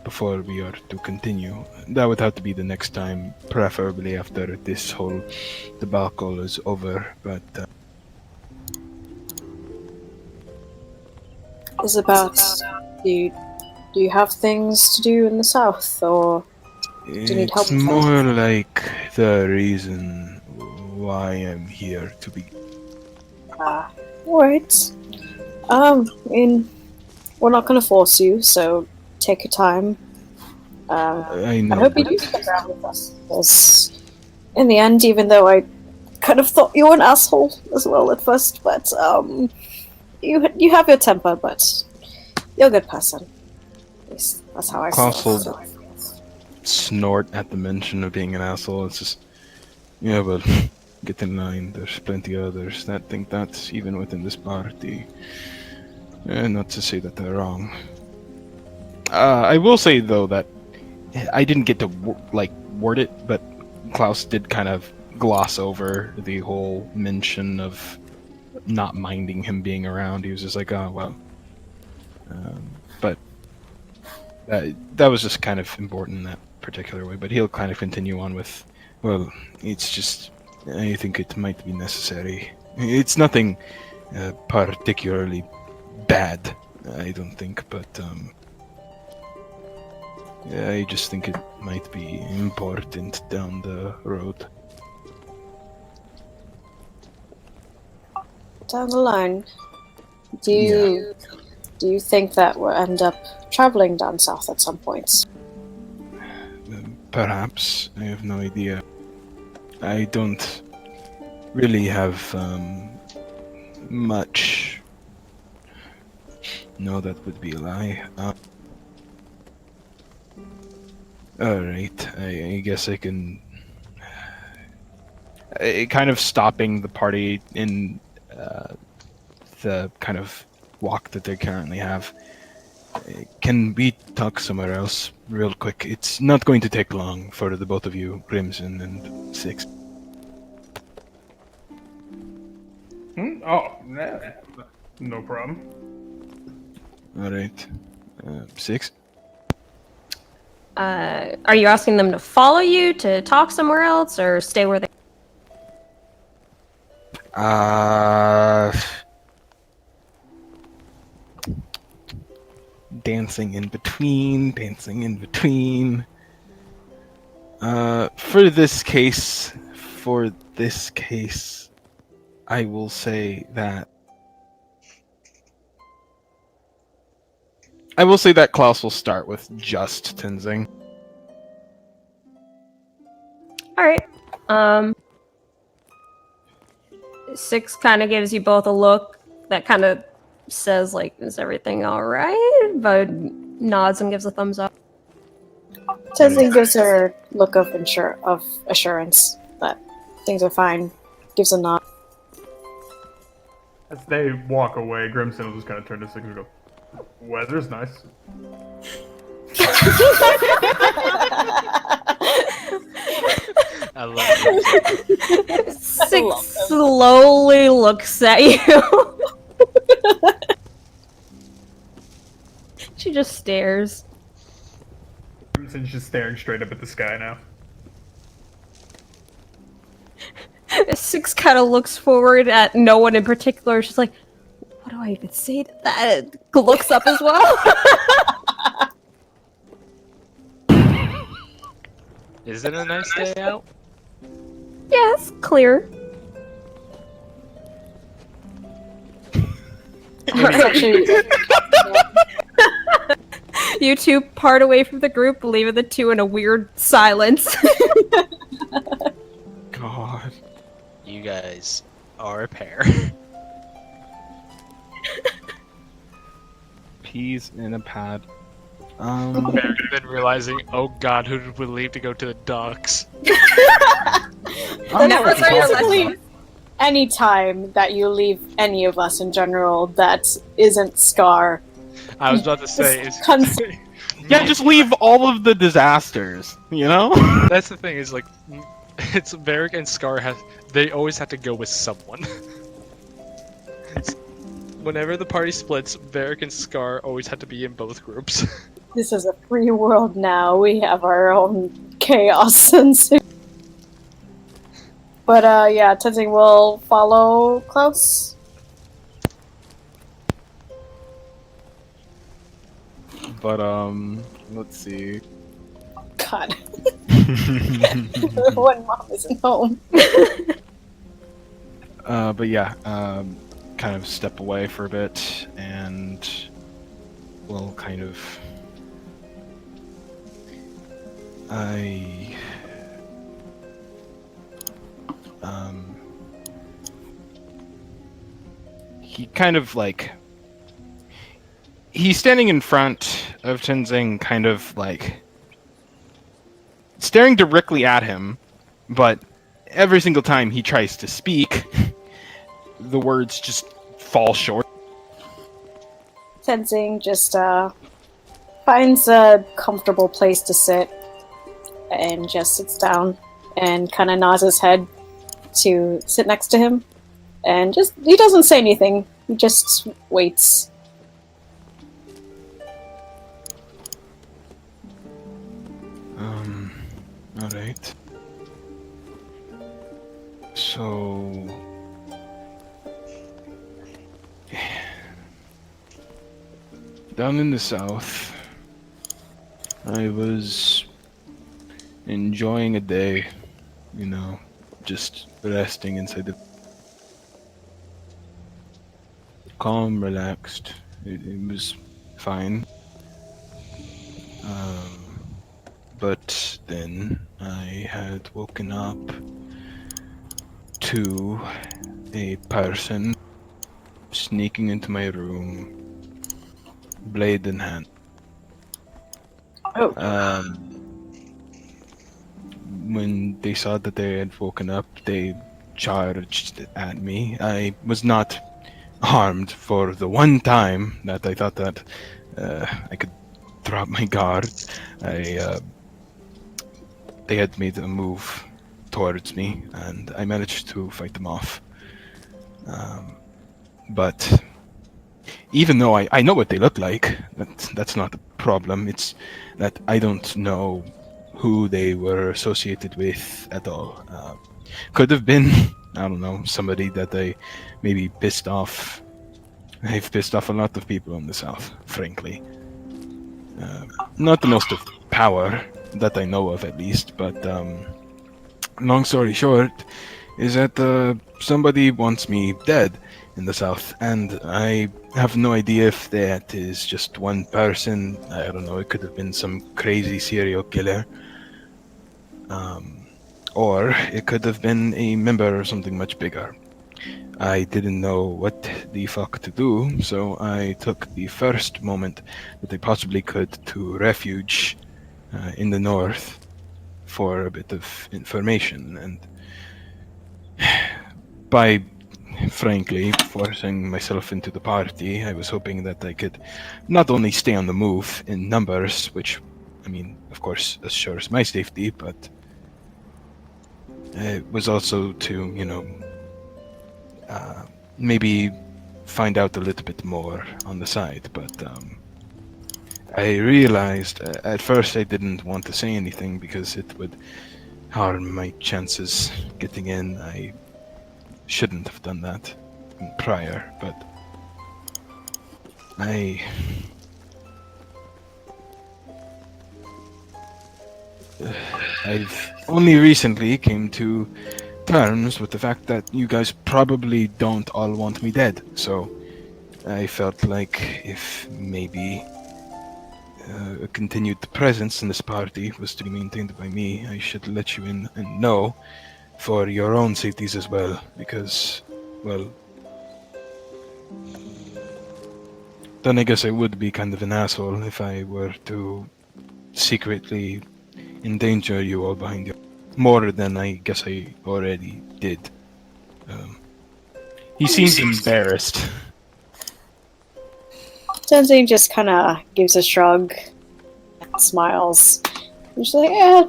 before we are to continue. That would have to be the next time, preferably after this whole debacle is over, but is about do you have things to do in the south, or do you need help It's with that? more like the reason why I'm here to be. Alright. I mean, we're not gonna force you, so take your time. I I know. hope you do stick around with us, because in the end, even though I kind of thought you were an asshole as well at first, but you have your temper, but you're a good person. At least that's how I Klaus will feel. snort at the mention of being an asshole. It's just, yeah, but get in line. There's plenty of others that think that even within this party. Not to say that they're wrong. I will say though that I didn't get to word it, but Klaus did kind of gloss over the whole mention of not minding him being around. He was just like, oh well. But that was just kind of important in that particular way. But he'll kind of continue on with, well, it's just I think it might be necessary. It's nothing particularly bad, I don't think, but yeah, I just think it might be important down the road. Down the line, do you think that we'll end up traveling down south at some point? Perhaps. I have no idea. I don't really have much. No, that would be a lie. Alright, I guess I can... kind of stopping the party in the kind of walk that they currently have. Can we talk somewhere else real quick? It's not going to take long for the both of you, Crimson and Six. Oh, no problem. Alright. Six? Are you asking them to follow you, to talk somewhere else, or stay where they... Dancing in between. For this case, I will say that Klaus will start with just Tenzing. Alright. Six kind of gives you both a look that kind of says, like, is everything alright? But nods and gives a thumbs up. Tenzin gives her a look of assurance that things are fine. Gives a nod. As they walk away, Grimson will just kind of turn to Six and go, "Weather's nice." I love it. Six slowly looks at you. She just stares. Grimson's just staring straight up at the sky now. Six kind of looks forward at no one in particular. She's like, what do I even say to that? Looks up as well. Is it a nice day out? Yes, clear. You two part away from the group, leaving the two in a weird silence. God. You guys are a pair. Peas in a pad. Then realizing, oh god, who did we leave to go to the docks? Never basically any time that you leave any of us in general that isn't Scar. I was about to say, Yeah, just leave all of the disasters, you know? that's the thing, is like, it's Varric and Scar they always have to go with someone. Whenever the party splits, Varric and Scar always have to be in both groups. This is a free world now. We have our own chaos and But yeah, Tenzing will follow Klaus. But let's see. God. When mom isn't home. But yeah, kind of step away for a bit, and we'll kind of. He kind of like. He's standing in front of Tenzing, kind of like. Staring directly at him, but every single time he tries to speak, the words just fall short. Tenzing just finds a comfortable place to sit and just sits down and kind of nods his head to sit next to him. And just, he doesn't say anything, he just waits. Alright. So... Down in the south, I was enjoying a day, you know, just resting inside the... Calm, relaxed, it was fine. But then I had woken up to a person sneaking into my room, blade in hand. Oh. When they saw that they had woken up, they charged at me. I was not harmed for the one time that I thought that I could drop my guard. They had made a move towards me, and I managed to fight them off. But even though I know what they look like, that's not the problem. It's that I don't know who they were associated with at all. Could have been, I don't know, somebody that they maybe pissed off. They've pissed off a lot of people in the South, frankly. Not the most of power that I know of, at least, but long story short is that somebody wants me dead in the South, and I have no idea if that is just one person. I don't know, it could have been some crazy serial killer, or it could have been a member of something much bigger. I didn't know what the fuck to do, so I took the first moment that I possibly could to refuge in the north for a bit of information, and by frankly forcing myself into the party, I was hoping that I could not only stay on the move in numbers, which, I mean, of course, assures my safety, but it was also to, you know, maybe find out a little bit more on the side, but I realized at first I didn't want to say anything because it would harm my chances getting in. I shouldn't have done that prior, but I've only recently came to terms with the fact that you guys probably don't all want me dead, so I felt like if maybe a continued presence in this party was to be maintained by me, I should let you in and know for your own safeties as well, because, well, then I guess I would be kind of an asshole if I were to secretly endanger you all behind you. More than I guess I already did. He seems embarrassed. Tenzing just kind of gives a shrug, smiles. And she's like, yeah,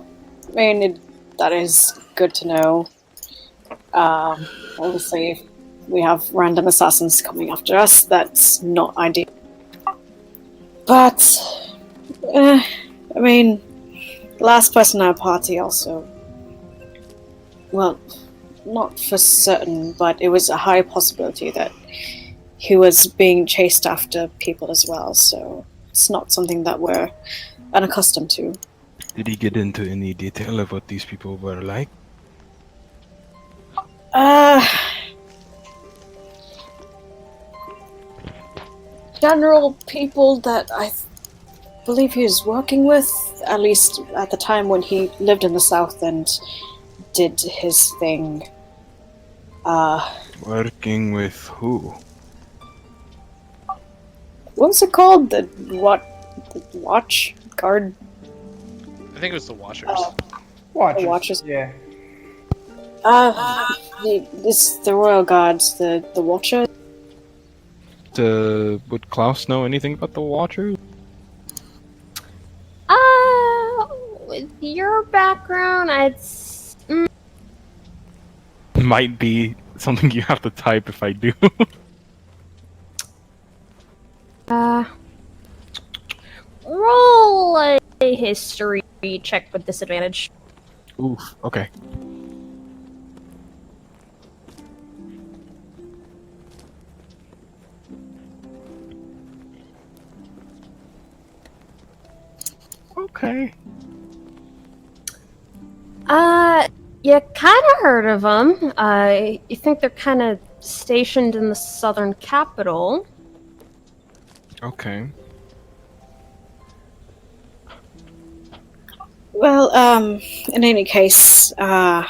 I mean, that is good to know. Obviously, if we have random assassins coming after us, that's not ideal. But, I mean, the last person in our party also, well, not for certain, but it was a high possibility that he was being chased after people as well, so it's not something that we're unaccustomed to. Did he get into any detail of what these people were like? General people that I believe he was working with, at least at the time when he lived in the south and did his thing. Working with who? What's it called? The watch guard? I think it was the Watchers. Watchers. The Watchers. Yeah. The Royal Guards, the Watcher. Would Klaus know anything about the Watcher? With your background, Might be something you have to type if I do. roll a history check with disadvantage. Oof, okay. Okay. You kind of heard of them. You think they're kind of stationed in the southern capital. Okay. Well, in any case, honestly,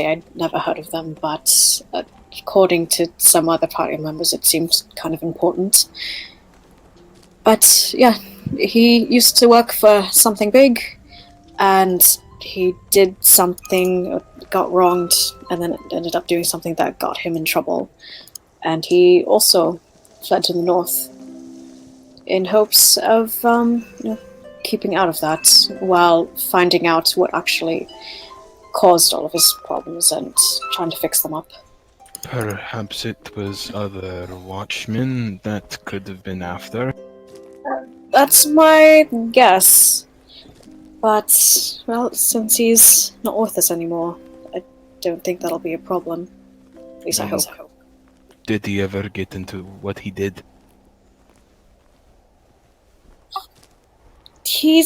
I'd never heard of them, but according to some other party members, it seemed kind of important. But yeah, he used to work for something big, and he did something, got wronged, and then ended up doing something that got him in trouble. And he also fled to the north in hopes of keeping out of that, while finding out what actually caused all of his problems and trying to fix them up. Perhaps it was other watchmen that could have been after. That's my guess. But, well, since he's not with us anymore, I don't think that'll be a problem. At least I hope. Did he ever get into what he did? He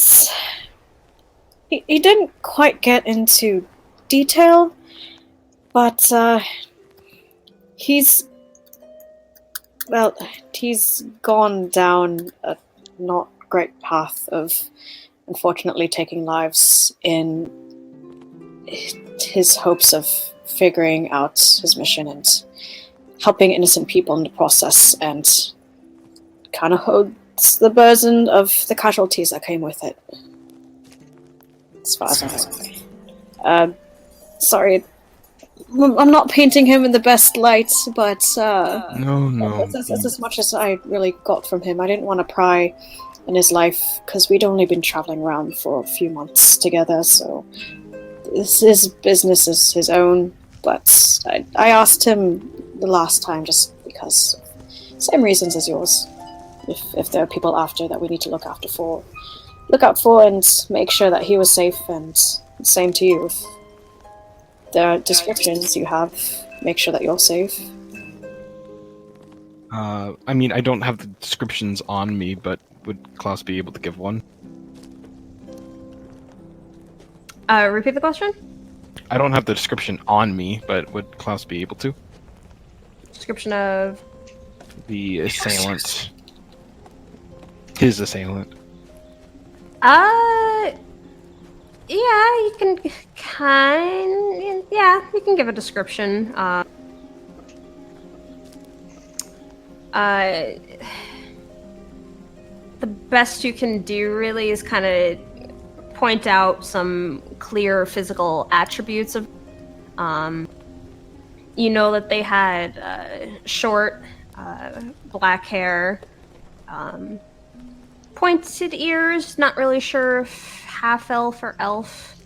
didn't quite get into detail, but he's gone down a not great path of unfortunately taking lives in his hopes of figuring out his mission and helping innocent people in the process, and kind of holds the burden of the casualties that came with it. As far as I know. Sorry, I'm not painting him in the best light, but No. that's as much as I really got from him. I didn't want to pry in his life, because we'd only been traveling around for a few months together, so his business is his own. But I asked him the last time just because, same reasons as yours. If there are people after that we need to look out for, and make sure that he was safe, and same to you. If there are descriptions you have, make sure that you're safe. I mean, I don't have the descriptions on me, but would Klaus be able to give one? Repeat the question? I don't have the description on me, but would Klaus be able to? Description of... The assailant. His assailant. Yeah, you can you can give a description. The best you can do really is kind of point out some clear physical attributes of. You know that they had short, black hair, pointed ears. Not really sure if half elf or elf.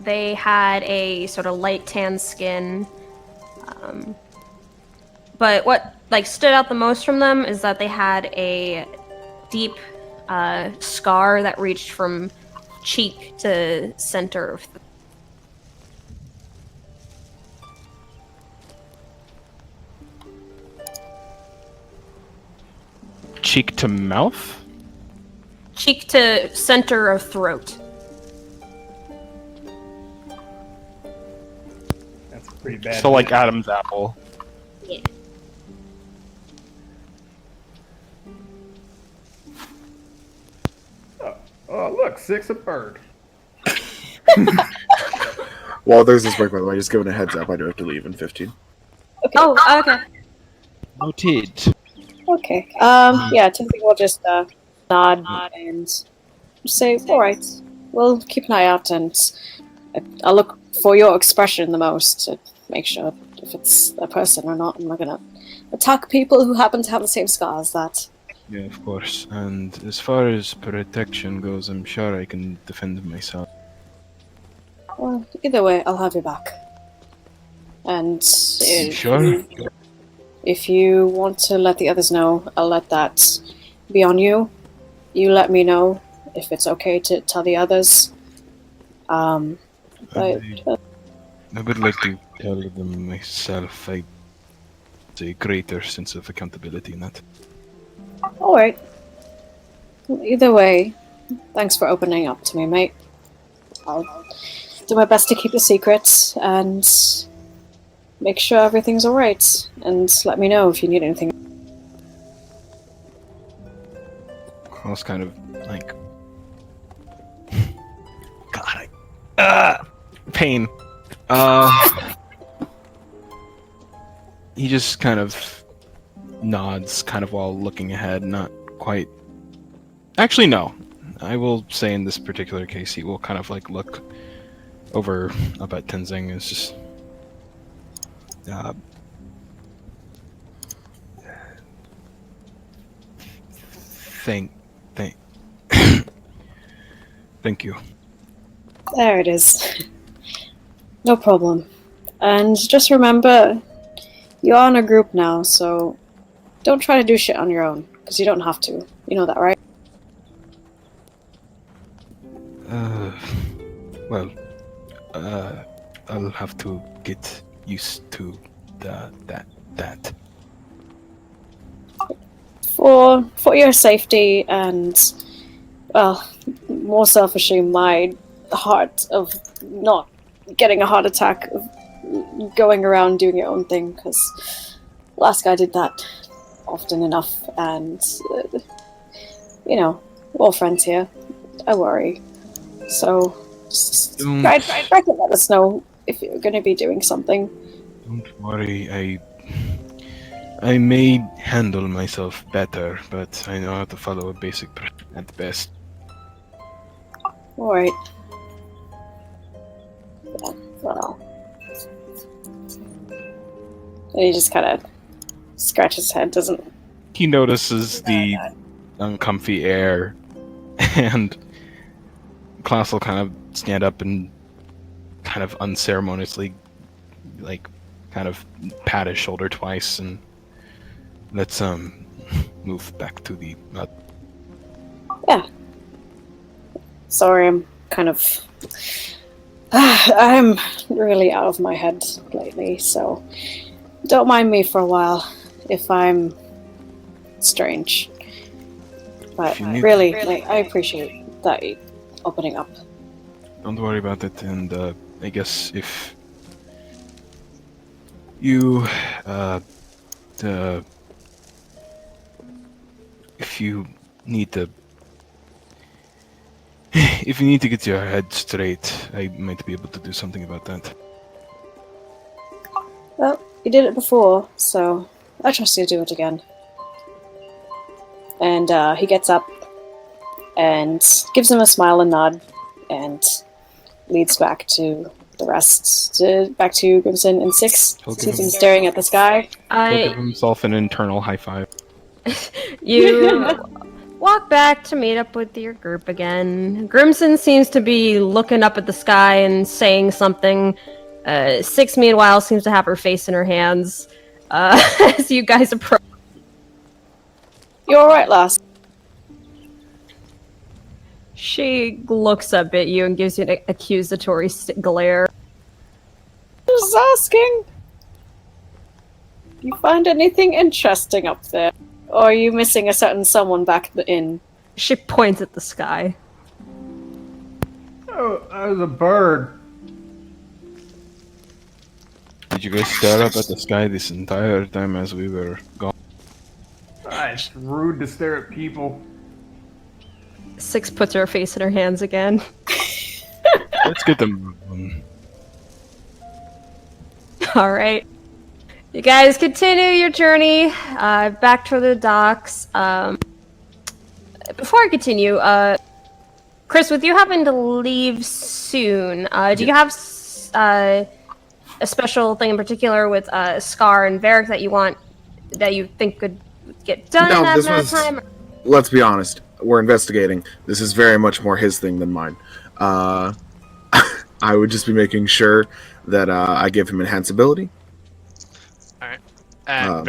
They had a sort of light tan skin. But what stood out the most from them is that they had a deep scar that reached from cheek to center of the... cheek to mouth? Cheek to center of throat. That's pretty bad. So like Adam's apple. Yeah. Oh, look, 6 a bird. While there's this break, by the way, just giving a heads up, I do have to leave in 15. Oh, okay. Noted. Okay. Yeah, Timothy will just nod and say, "Alright, we'll keep an eye out, and I'll look for your expression the most to make sure if it's a person or not. I'm not gonna attack people who happen to have the same scar as that." Yeah, of course. And as far as protection goes, I'm sure I can defend myself. Well, either way, I'll have you back. And Sure? if you want to let the others know, I'll let that be on you. You let me know if it's okay to tell the others. But, I would like to tell them myself. I have a greater sense of accountability in that. alright. Either way, thanks for opening up to me, mate. I'll do my best to keep the secret and make sure everything's alright. And let me know if you need anything. I was kind of like... God, pain. He just kind of nods, kind of while looking ahead, not quite... Actually, no. I will say in this particular case, he will kind of like look over up at Tenzing. It's just... Thank you. There it is. No problem. And just remember, you're on a group now, so don't try to do shit on your own, because you don't have to. You know that, right? Well, I'll have to get used to that. For your safety and, well, more selfishly, my heart of not getting a heart attack, of going around doing your own thing, because last guy did that often enough, and, you know, we're all friends here. I worry. So, just try to let us know if you're going to be doing something. Don't worry, I may handle myself better, but I know how to follow a basic at best. Alright. Yeah, well. And he just kind of scratches his head, doesn't... He notices the uncomfy air, and Klaus will kind of stand up and kind of unceremoniously, like, kind of pat his shoulder twice, and let's move back to the... Yeah. Sorry, I'm kind of... I'm really out of my head lately, so don't mind me for a while if I'm strange. But really, I appreciate that opening up. Don't worry about it, and I guess if you if you need to get your head straight, I might be able to do something about that. Well, you did it before, so I trust you to do it again. And he gets up and gives him a smile and nod, and leads back to the rest, back to Grimson and Six, sees him staring at the sky. He'll give himself an internal high five. You walk back to meet up with your group again. Grimson seems to be looking up at the sky and saying something. Six, meanwhile, seems to have her face in her hands as you guys approach. You alright, lass? She looks up at you and gives you an accusatory glare. Just asking. You find anything interesting up there? Or are you missing a certain someone back at the inn? She points at the sky. Oh, that was a bird. Did you guys stare up at the sky this entire time as we were gone? It's rude to stare at people. Six puts her face in her hands again. Let's get them moving. All right. You guys continue your journey back to the docks. Before I continue, Chris, with you having to leave soon, do you have a special thing in particular with Scar and Varric that you think could get done in that amount of time? Let's be honest. We're investigating. This is very much more his thing than mine. I would just be making sure that I give him enhanced ability. Alright. And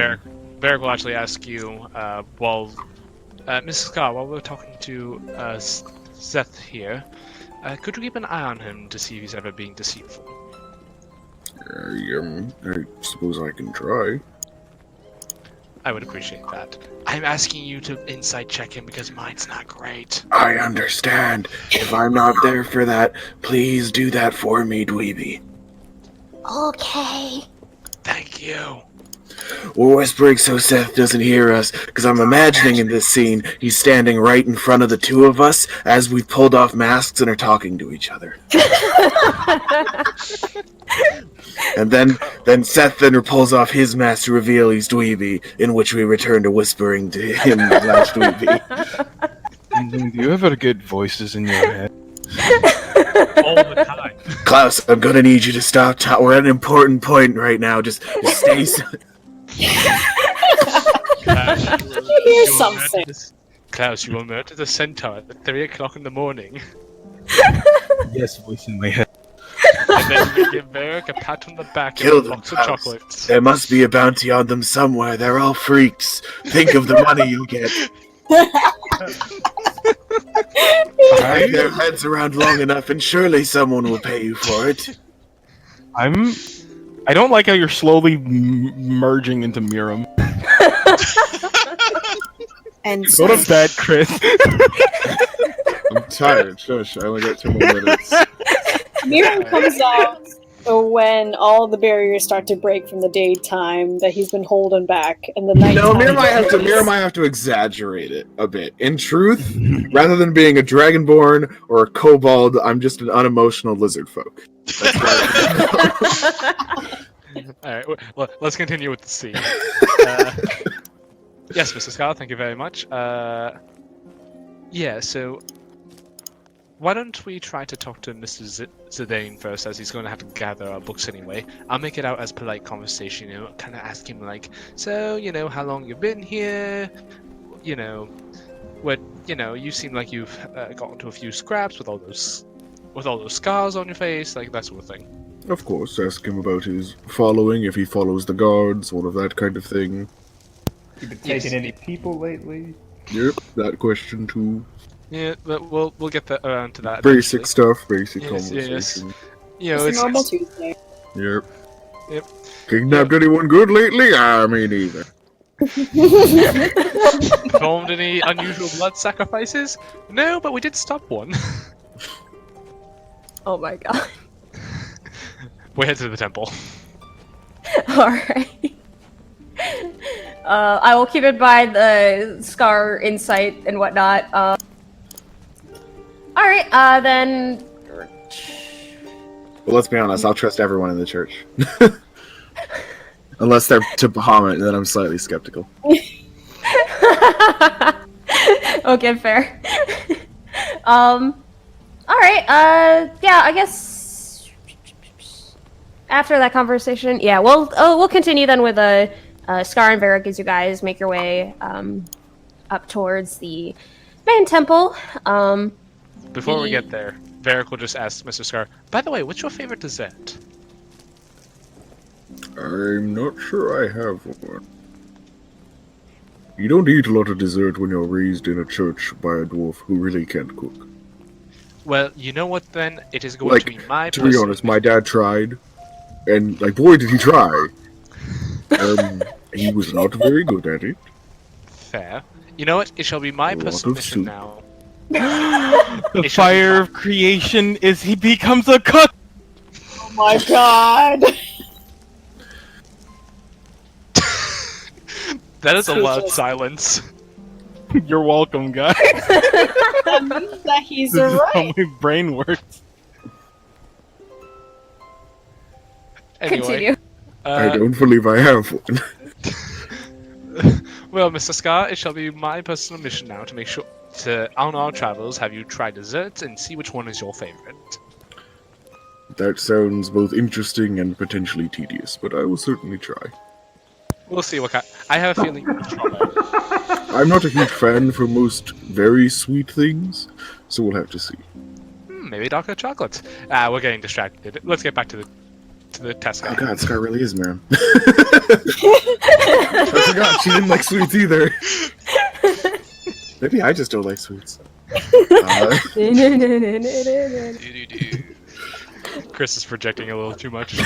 Varric will actually ask you, Mrs. Scott, while we're talking to Seth here, could you keep an eye on him to see if he's ever being deceitful? I suppose I can try. I would appreciate that. I'm asking you to insight check him because mine's not great. I understand. If I'm not there for that, please do that for me, Dweeby. Okay. Thank you. We're whispering so Seth doesn't hear us, because I'm imagining in this scene he's standing right in front of the two of us as we've pulled off masks and are talking to each other. And then Seth then pulls off his mask to reveal he's Dweeby, in which we return to whispering to him slash Dweeby. Do you ever get voices in your head? All the time. Klaus, I'm gonna need you to stop. We're at an important point right now. Just stay. Here's something. Klaus, you will murder the centaur at 3 o'clock in the morning. Yes, voice in my head. And then we give Varric a pat on the back Kill and them, box of Klaus. chocolates. There must be a bounty on them somewhere. They're all freaks. Think of the money you'll get. Drag their heads around long enough, and surely someone will pay you for it. I don't like how you're slowly merging into Miram. And Go to bed, Chris. I'm tired. Shush. I only got 2 more minutes. Miriam comes out when all the barriers start to break from the daytime that he's been holding back, and the night. No, Miriam might have to exaggerate it a bit. In truth, rather than being a dragonborn or a kobold, I'm just an unemotional lizard folk. Alright, well, let's continue with the scene. Yes, Mr. Scott, thank you very much. Yeah, so why don't we try to talk to Mr. Zidane first, as he's going to have to gather our books anyway. I'll make it out as polite conversation, kind of ask him like, so, how long you've been here, you seem like you've got into a few scraps with all those scars on your face, like that sort of thing. Of course, ask him about his following, if he follows the guards, all of that kind of thing. You been taking any people lately? Yep, that question too. Yeah, but we'll get around to that. Basic eventually. stuff, basic Yes. conversation. It's a normal Tuesday. Yep. Yep. Kidnapped anyone good lately? Me neither. Performed any unusual blood sacrifices? No, but we did stop one. Oh my god. We're headed to the temple. Alright. I will keep in mind the Scar insight and whatnot. Alright, then... Well, let's be honest, I'll trust everyone in the church. Unless they're to Bahamut, then I'm slightly skeptical. Okay, fair. Alright, yeah, I guess... After that conversation, yeah, we'll continue then with Scar and Varric as you guys make your way up towards the main temple. Before we get there, Varric will just ask Mr. Scar, by the way, what's your favorite dessert? I'm not sure I have one. You don't eat a lot of dessert when you're raised in a church by a dwarf who really can't cook. Well, you know what then? It is going to be my To be honest, my dad tried, and boy did he try. He was not very good at it. Fair. You know what? It shall be my A lot personal of mission soup. now. The It shall be fire my- of creation is he becomes a cook. Oh my god! That is a loud Speechless. silence. You're welcome, guys. That means that he's This is how right. my brain works. Anyway, Continue. I don't believe I have one. Well, Mr. Scar, it shall be my personal mission now to make sure on our travels, have you try desserts and see which one is your favorite. That sounds both interesting and potentially tedious, but I will certainly try. We'll see what kind. I have a feeling you'll try. I'm not a huge fan for most very sweet things, so we'll have to see. Maybe darker chocolate. We're getting distracted. Let's get back to the test guy. Oh god, Scar really is, man. I forgot she didn't like sweets either. Maybe I just don't like sweets. Chris is projecting a little too much.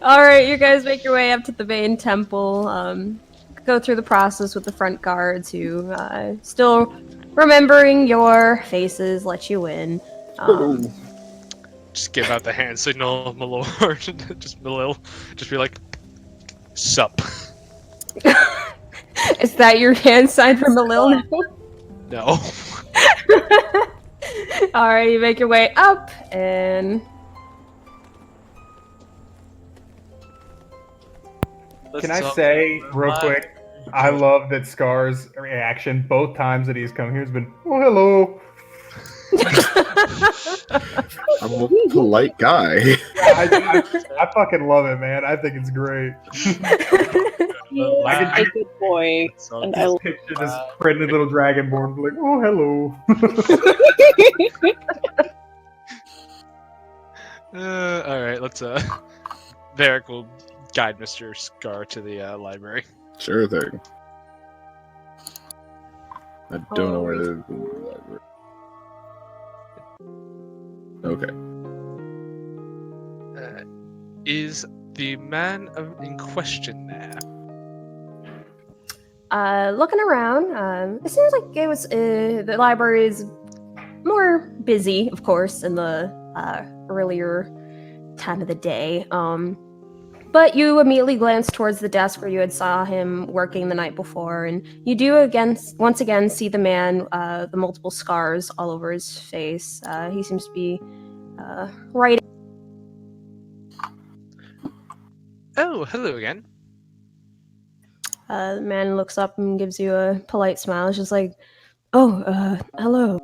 All right, you guys make your way up to the main temple. Go through the process with the front guards who, still remembering your faces, let you in. Just give out the hand signal, my lord. Just Malil. Just be like, sup. Is that your hand sign from the Lil now? No. All right, you make your way up, and Can I say real quick? I love that Scar's reaction both times that he's come here has been, "Oh, hello." I'm a polite guy. I fucking love it, man. I think it's great. He's a good boy. And I Just picture this friendly little dragonborn like, "Oh, hello." Alright, let's, Varric will guide Mr. Scar to the, library. Sure thing. I don't know where the Okay. Is the man in question there? looking around, it seems like it was the library is more busy, of course, in the earlier time of the day. But you immediately glance towards the desk where you had saw him working the night before, and you do once again see the man, the multiple scars all over his face. He seems to be writing. Oh, hello again. The man looks up and gives you a polite smile. It's just like, "Oh, hello."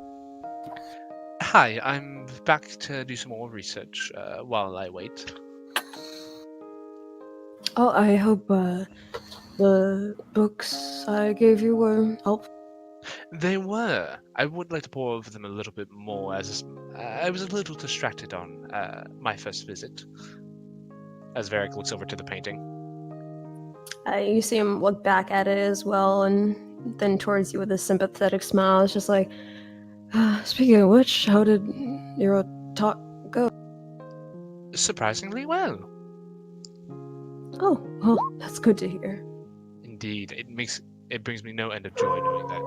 Hi, I'm back to do some more research while I wait. Oh, I hope the books I gave you were helpful. They were. I would like to pour over them a little bit more, as I was a little distracted on my first visit. As Varric looks over to the painting. You see him look back at it as well, and then towards you with a sympathetic smile. It's just like, speaking of which, how did your talk go? Surprisingly well. Oh, well, that's good to hear. Indeed, it brings me no end of joy knowing that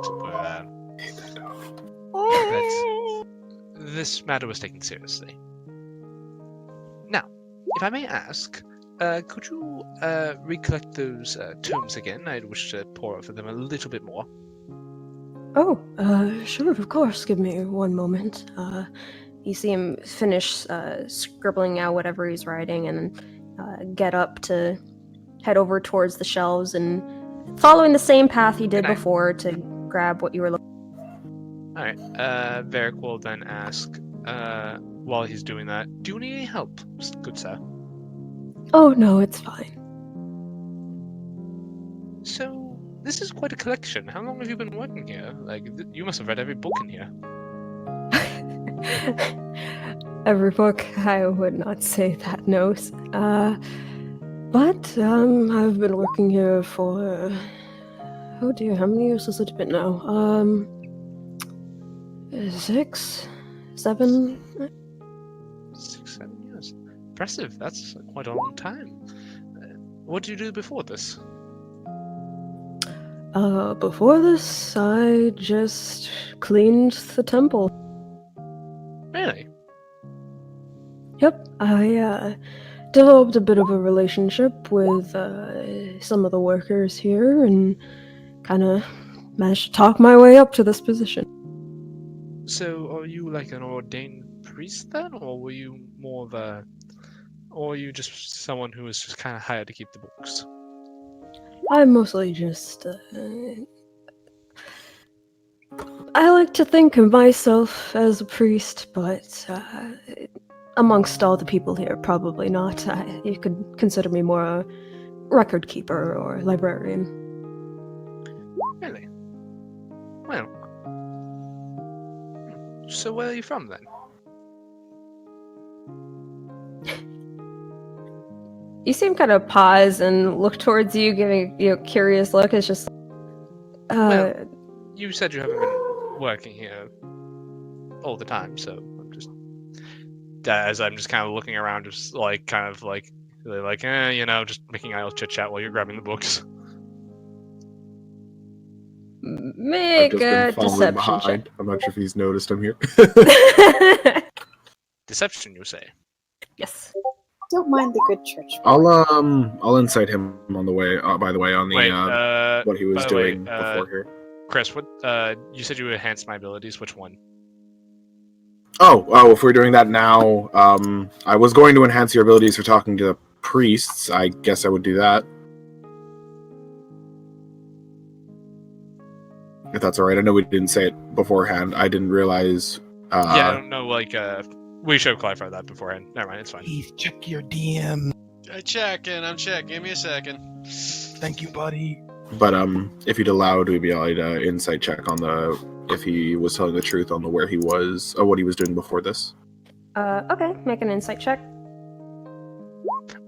this matter was taken seriously. Now, if I may ask, could you recollect those tomes again? I'd wish to pour over them a little bit more. Oh, sure, of course. Give me one moment. You see him finish scribbling out whatever he's writing and get up to head over towards the shelves and following the same path he did before to grab what you were looking for. Alright, Varric will then ask, while he's doing that, do you need any help, good sir? Oh, no, it's fine. So, this is quite a collection. How long have you been working here? Like, you must have read every book in here. Every book, I would not say that, no. But I've been working here for, oh dear, how many years has it been now? 6, 7? 6, 7 years. Impressive. That's quite a long time. What did you do before this? Before this, I just cleaned the temple. Really? Yep, I developed a bit of a relationship with some of the workers here and kind of managed to talk my way up to this position. So, are you like an ordained priest then, or were you more of a, or are you just someone who was just kind of hired to keep the books? I'm mostly just. I like to think of myself as a priest, but amongst all the people here, probably not. You could consider me more a record keeper or librarian. Really? Well. So, where are you from then? You seem kind of pause and look towards you, giving you a curious look. It's just, Well, you said you haven't been working here all the time, so I'm just, as I'm just kind of looking around, just like kind of like, really like, just making idle chit chat while you're grabbing the books. I've make just a been following deception behind. I'm not sure if he's noticed I'm here. check. Deception, you say? Yes. Don't mind the good church. I'll incite him on the way. By the way, on the Wait, what he was by the way, doing before here. Chris, what? You said you enhanced my abilities. Which one? Oh, if we're doing that now, I was going to enhance your abilities for talking to the priests. I guess I would do that. If that's alright. I know we didn't say it beforehand. I didn't realize... Yeah, I don't know, we should have clarified that beforehand. Never mind, it's fine. Please check your DM. I'm checking. Give me a second. Thank you, buddy. But if you'd allowed, we'd be able to insight check on if he was telling the truth on where he was, or what he was doing before this. Okay, make an insight check.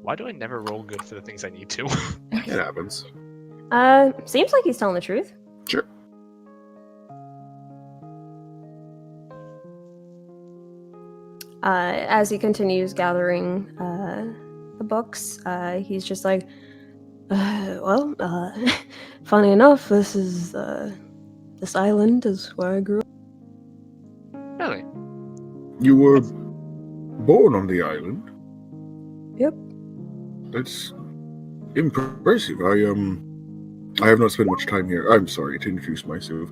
Why do I never roll good for the things I need to? It happens. Seems like he's telling the truth. Sure. As he continues gathering the books, he's just like, funny enough, this island is where I grew up. Really? You were born on the island? Yep. That's impressive. I have not spent much time here. I'm sorry to introduce myself.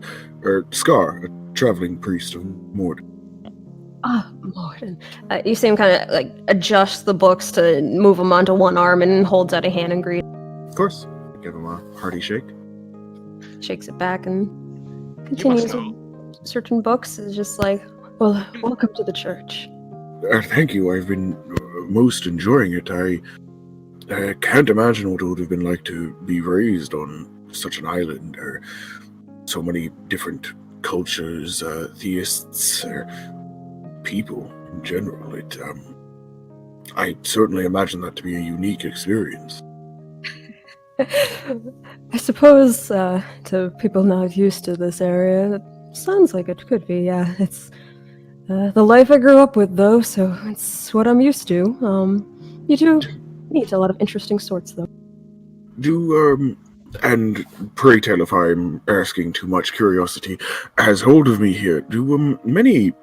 Scar, a traveling priest of Mord. Ah, Morton. You see him kind of like adjust the books to move them onto one arm and holds out a hand and greets. Of course. Give him a hearty shake. Shakes it back and You continues must know. with certain books. It's just like, well, welcome to the church. Thank you. I've been most enjoying it. I can't imagine what it would have been like to be raised on such an island. There are so many different cultures, theists, people in general. I certainly imagine that to be a unique experience. I suppose to people not used to this area, it sounds like it could be. Yeah, it's the life I grew up with, though, so it's what I'm used to. You do meet a lot of interesting sorts, though. And pray tell if I'm asking too much, curiosity has hold of me here. Do many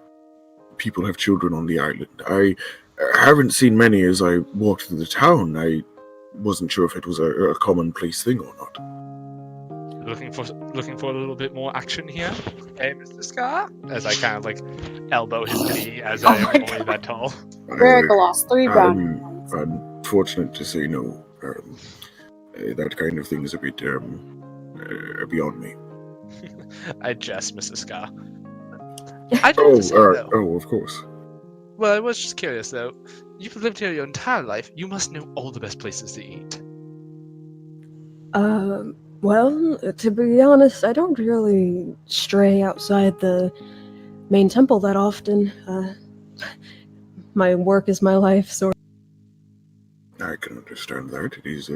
people have children on the island? I haven't seen many as I walked through the town. I wasn't sure if it was a commonplace thing or not. Looking for a little bit more action here, hey, Mr. Scar? As I kind of like elbow his knee as I am only that tall. Verica lost 3 rounds. I'm fortunate to say no. That kind of thing is a bit beyond me. I jest, Mr. Scar. I do have to say, though. Of course. Well, I was just curious though. You've lived here your entire life. You must know all the best places to eat. Well, to be honest, I don't really stray outside the main temple that often. My work is my life, so. I can understand that. It is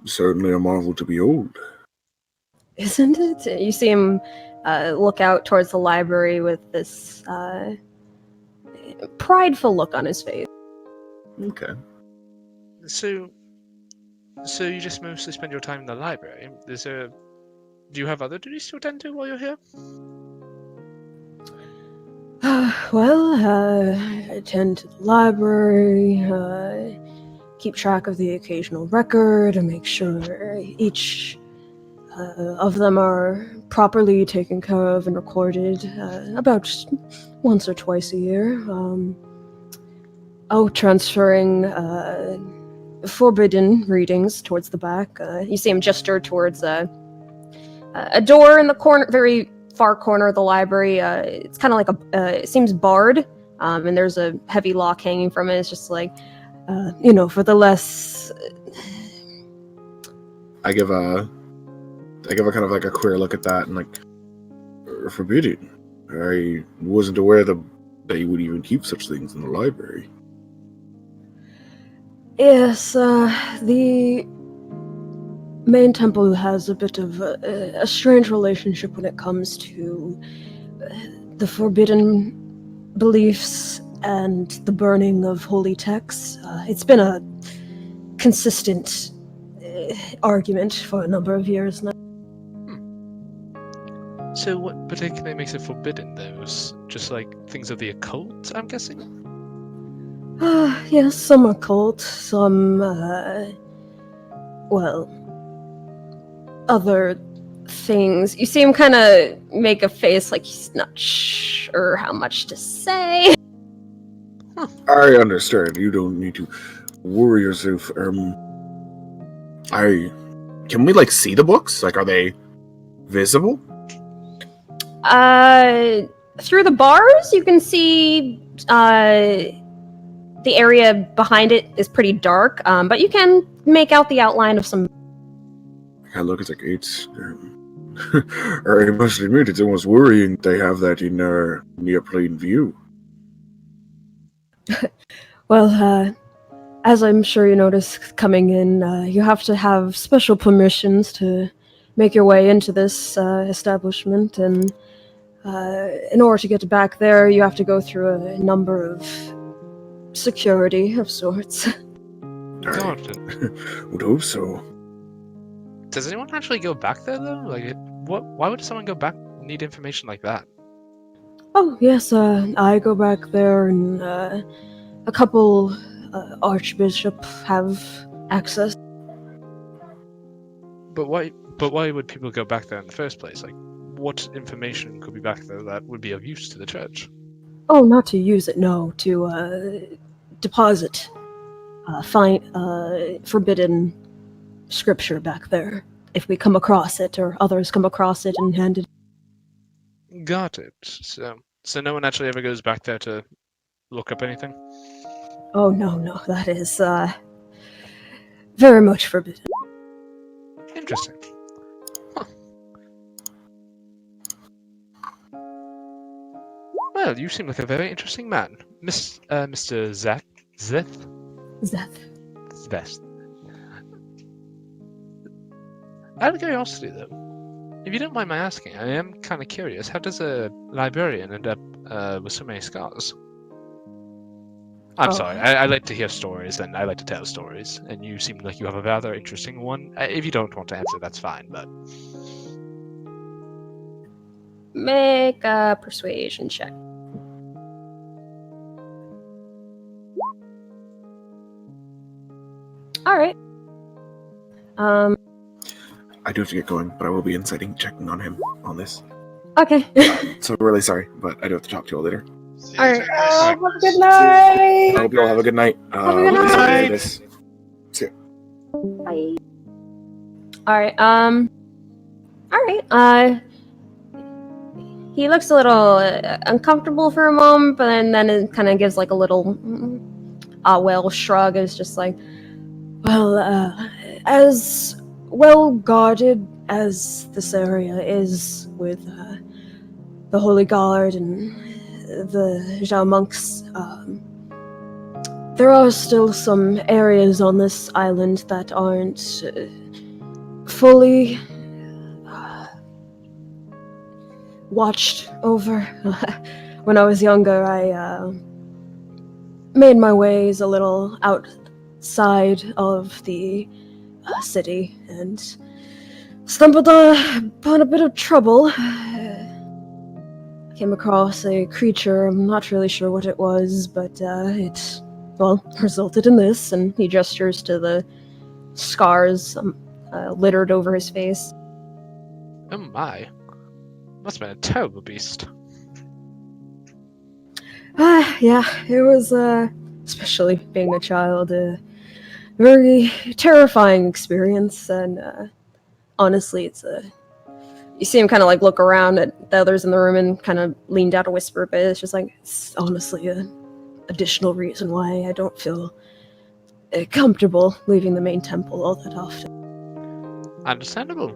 certainly a marvel to behold. Isn't it? You see him look out towards the library with this prideful look on his face. Okay. So, So you just mostly spend your time in the library? Do you have other duties to attend to while you're here? I attend to the library, keep track of the occasional record, and make sure each of them are properly taken care of and recorded about once or twice a year. Transferring forbidden readings towards the back. You see him gesture towards a door in the corner, very far corner of the library. It's kind of like it seems barred, and there's a heavy lock hanging from it. It's just like, for the less. I give a kind of like a queer look at that and like, forbidden. I wasn't aware that you would even keep such things in the library. Yes, the main temple has a bit of a strange relationship when it comes to the forbidden beliefs and the burning of holy texts. It's been a consistent argument for a number of years now. So what particularly makes it forbidden, though? Just like things of the occult, I'm guessing? Yes, some occult, some, other things. You see him kind of make a face like he's not sure how much to say. I understand. You don't need to worry yourself. Can we like see the books? Like, are they visible? Through the bars, you can see, the area behind it is pretty dark, but you can make out the outline of some. I look, it's like I must admit, it's almost worrying they have that in near plain view. Well, as I'm sure you noticed coming in, you have to have special permissions to make your way into this establishment, and in order to get back there, you have to go through a number of security of sorts. God. Would hope so. Does anyone actually go back there, though? Like, why would someone go back need information like that? Oh, yes, I go back there, and a couple archbishop have access. But why would people go back there in the first place? Like, what information could be back there that would be of use to the church? Oh, not to use it, no, to deposit forbidden scripture back there. If we come across it, or others come across it and hand it. Got it. So no one actually ever goes back there to look up anything? Oh, no, that is very much forbidden. Interesting. Huh. Well, you seem like a very interesting man. Mr. Zeth? Zeth. Out of curiosity, though, if you don't mind my asking, I am kind of curious. How does a librarian end up with so many scars? I'm sorry. I like to hear stories, and I like to tell stories. And you seem like you have a rather interesting one. If you don't want to answer, that's fine. But Make a persuasion check. All right. I do have to get going, but I will be inciting, checking on him on this. Okay. So really sorry, but I do have to talk to you all later. All right. Have a good night. I hope you all have a good night. Have a good night. See ya. Bye. All right. He looks a little uncomfortable for a moment, but then it kind of gives like a little shrug. It's just like, well, as well guarded as this area is with the Holy Guard and the Zhao monks, there are still some areas on this island that aren't fully watched over. When I was younger, I made my ways a little outside of the city and stumbled upon a bit of trouble. Came across a creature. I'm not really sure what it was, but it, well, resulted in this. And he gestures to the scars littered over his face. Oh my. Must have been a terrible beast. Yeah, it was, especially being a child, a very terrifying experience. And honestly, you see him kind of like look around at the others in the room and kind of lean down to whisper, but it's just like, it's honestly an additional reason why I don't feel comfortable leaving the main temple all that often. Understandable.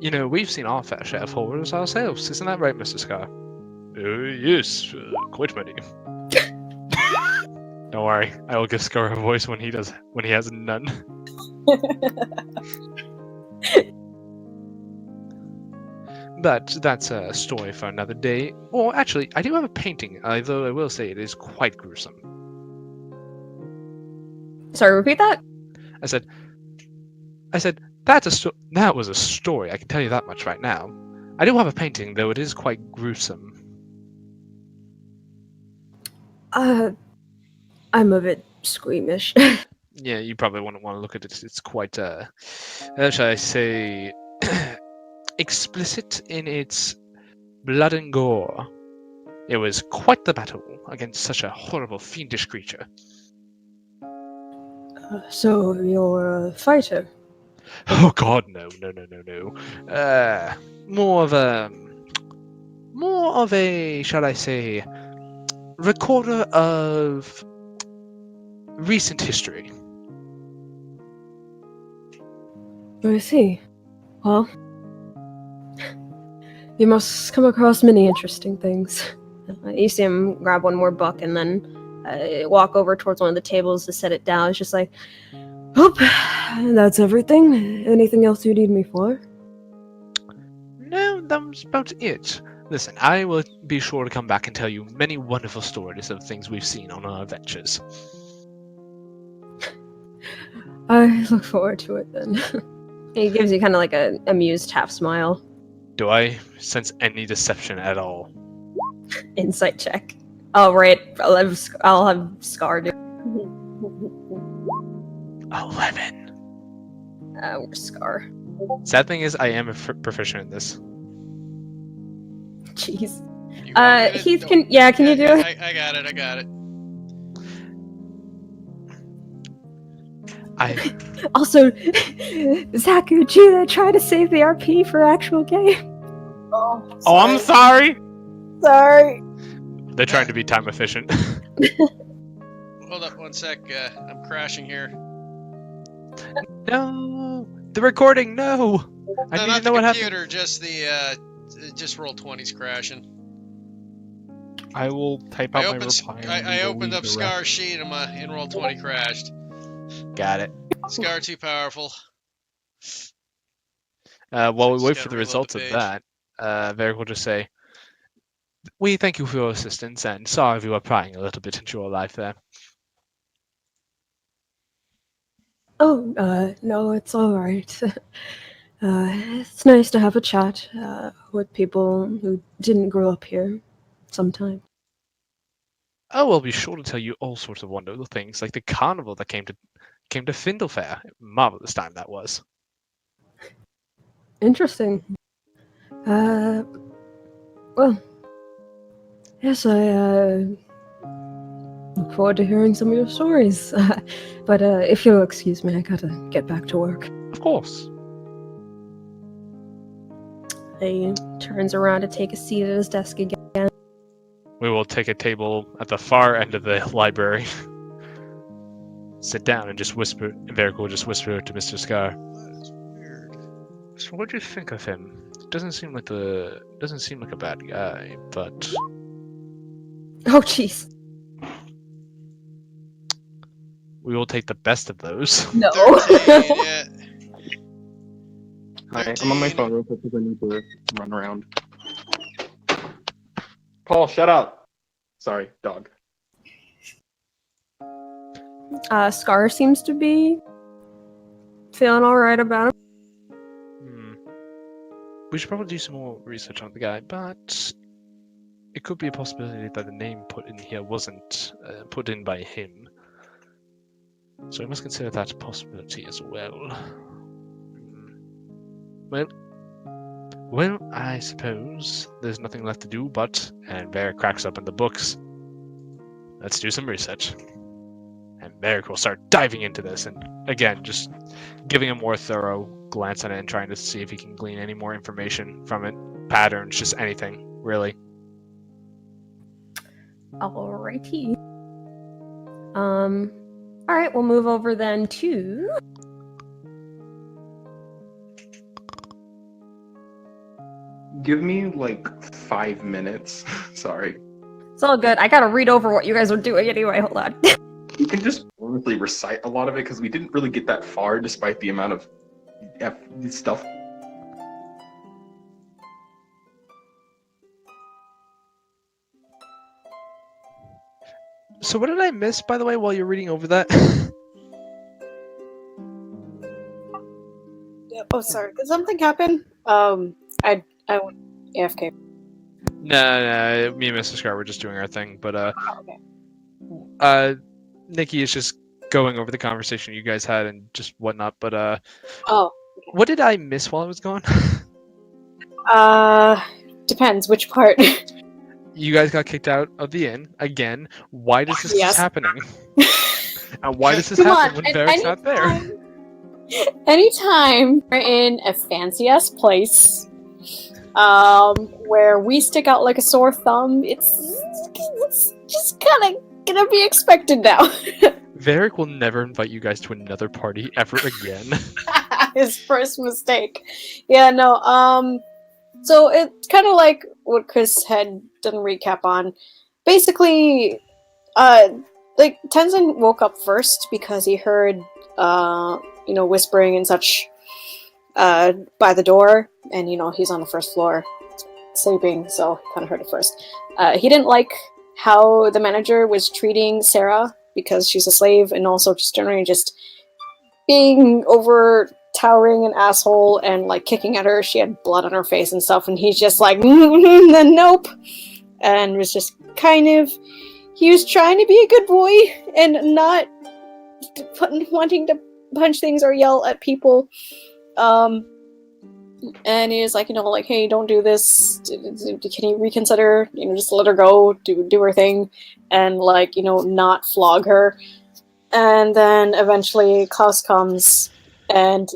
You know, we've seen our fair share of horrors ourselves, isn't that right, Mr. Scar? Yes, quite many. Don't worry, I will give Scar a voice when he has none. But that's a story for another day. Or actually, I do have a painting, although I will say it is quite gruesome. Sorry, repeat that? I said, that was a story, I can tell you that much right now. I do have a painting, though it is quite gruesome. I'm a bit squeamish. Yeah, you probably wouldn't want to look at it. It's quite, how shall I say, explicit in its blood and gore. It was quite the battle against such a horrible, fiendish creature. So you're a fighter? Oh God, no. More of a, shall I say, recorder of recent history. I see. Well, you must come across many interesting things. You see him grab one more book and then walk over towards one of the tables to set it down. It's just like, oh, that's everything. Anything else you need me for? No, that's about it. Listen, I will be sure to come back and tell you many wonderful stories of things we've seen on our adventures. I look forward to it then. He gives you kind of like a amused half smile. Do I sense any deception at all? Insight check. Oh right, I'll have Scar do. 11. Where's Scar? Sad thing is, I am proficient in this. Jeez. You want me to- Heath, no. can you do it? I got it. Also, Zach, would you try to save the RP for actual game? Oh, Oh, I'm sorry. sorry. They're trying to be time efficient. Hold up one sec. I'm crashing here. No, the recording. No, I No, need not to the know what happened. computer. Just the just roll 20's crashing. I will type out my reply. and I we will opened leave up the Scar's rest. sheet and my in roll 20 crashed. Got it. Scar too powerful. While we Just wait gotta for the reload results the of page. that, Varric will just say, "We thank you for your assistance, and sorry if you were prying a little bit into your life there." Oh, no, it's all right. It's nice to have a chat with people who didn't grow up here sometime. Oh, I'll be sure to tell you all sorts of wonderful things, like the carnival that came to Findlefair. Marvelous time that was. Interesting. Well, yes, I look forward to hearing some of your stories. But if you'll excuse me, I gotta get back to work. Of course. He turns around to take a seat at his desk again. We will take a table at the far end of the library. Sit down and just whisper. And Varric will just whisper to Mr. Scar. That is weird. So, what do you think of him? Doesn't seem like a bad guy, but Oh, jeez. we will take the best of those. No. 13, yeah. Alright, I'm on my 13. phone real quick because I need to run around. Paul, shut up. Sorry, dog. Scar seems to be feeling all right about him. We should probably do some more research on the guy, but it could be a possibility that the name put in here wasn't put in by him. So we must consider that a possibility as well. Well, I suppose there's nothing left to do but, and Varric cracks open the books. Let's do some research. And Varric will start diving into this, and again, just giving a more thorough glance at it and trying to see if he can glean any more information from it. Patterns, just anything, really. Alrighty. Alright, we'll move over then to... Give me like 5 minutes. Sorry. It's all good. I gotta read over what you guys are doing anyway. Hold on. You can just honestly recite a lot of it because we didn't really get that far despite the amount of stuff. So what did I miss, by the way, while you're reading over that? Oh, sorry. Did something happen? I went AFK. No, me and Mr. Scar were just doing our thing, but Okay. Nikki is just going over the conversation you guys had and just whatnot, but Oh. Okay. what did I miss while I was gone? Depends which part. You guys got kicked out of the inn again. Why does this keep Yes. happening? And why does this Come happen on, when Varric's not there? Anytime we're in a fancy ass place, where we stick out like a sore thumb, it's just kind of gonna be expected now. Varric will never invite you guys to another party ever again. His first mistake. Yeah, no, so it's kind of like what Chris had done a recap on. Basically, like, Tenzin woke up first because he heard, whispering and such, by the door, and, he's on the first floor, sleeping, so kind of heard it first. He didn't like how the manager was treating Sarah, because she's a slave, and also just generally just being over-towering an asshole and, like, kicking at her. She had blood on her face and stuff, and he's just like, nope, and was just kind of... He was trying to be a good boy and not wanting to punch things or yell at people. And he was like, like, hey, don't do this. Can you reconsider? Just let her go, do her thing, and, like, not flog her. And then eventually Klaus comes and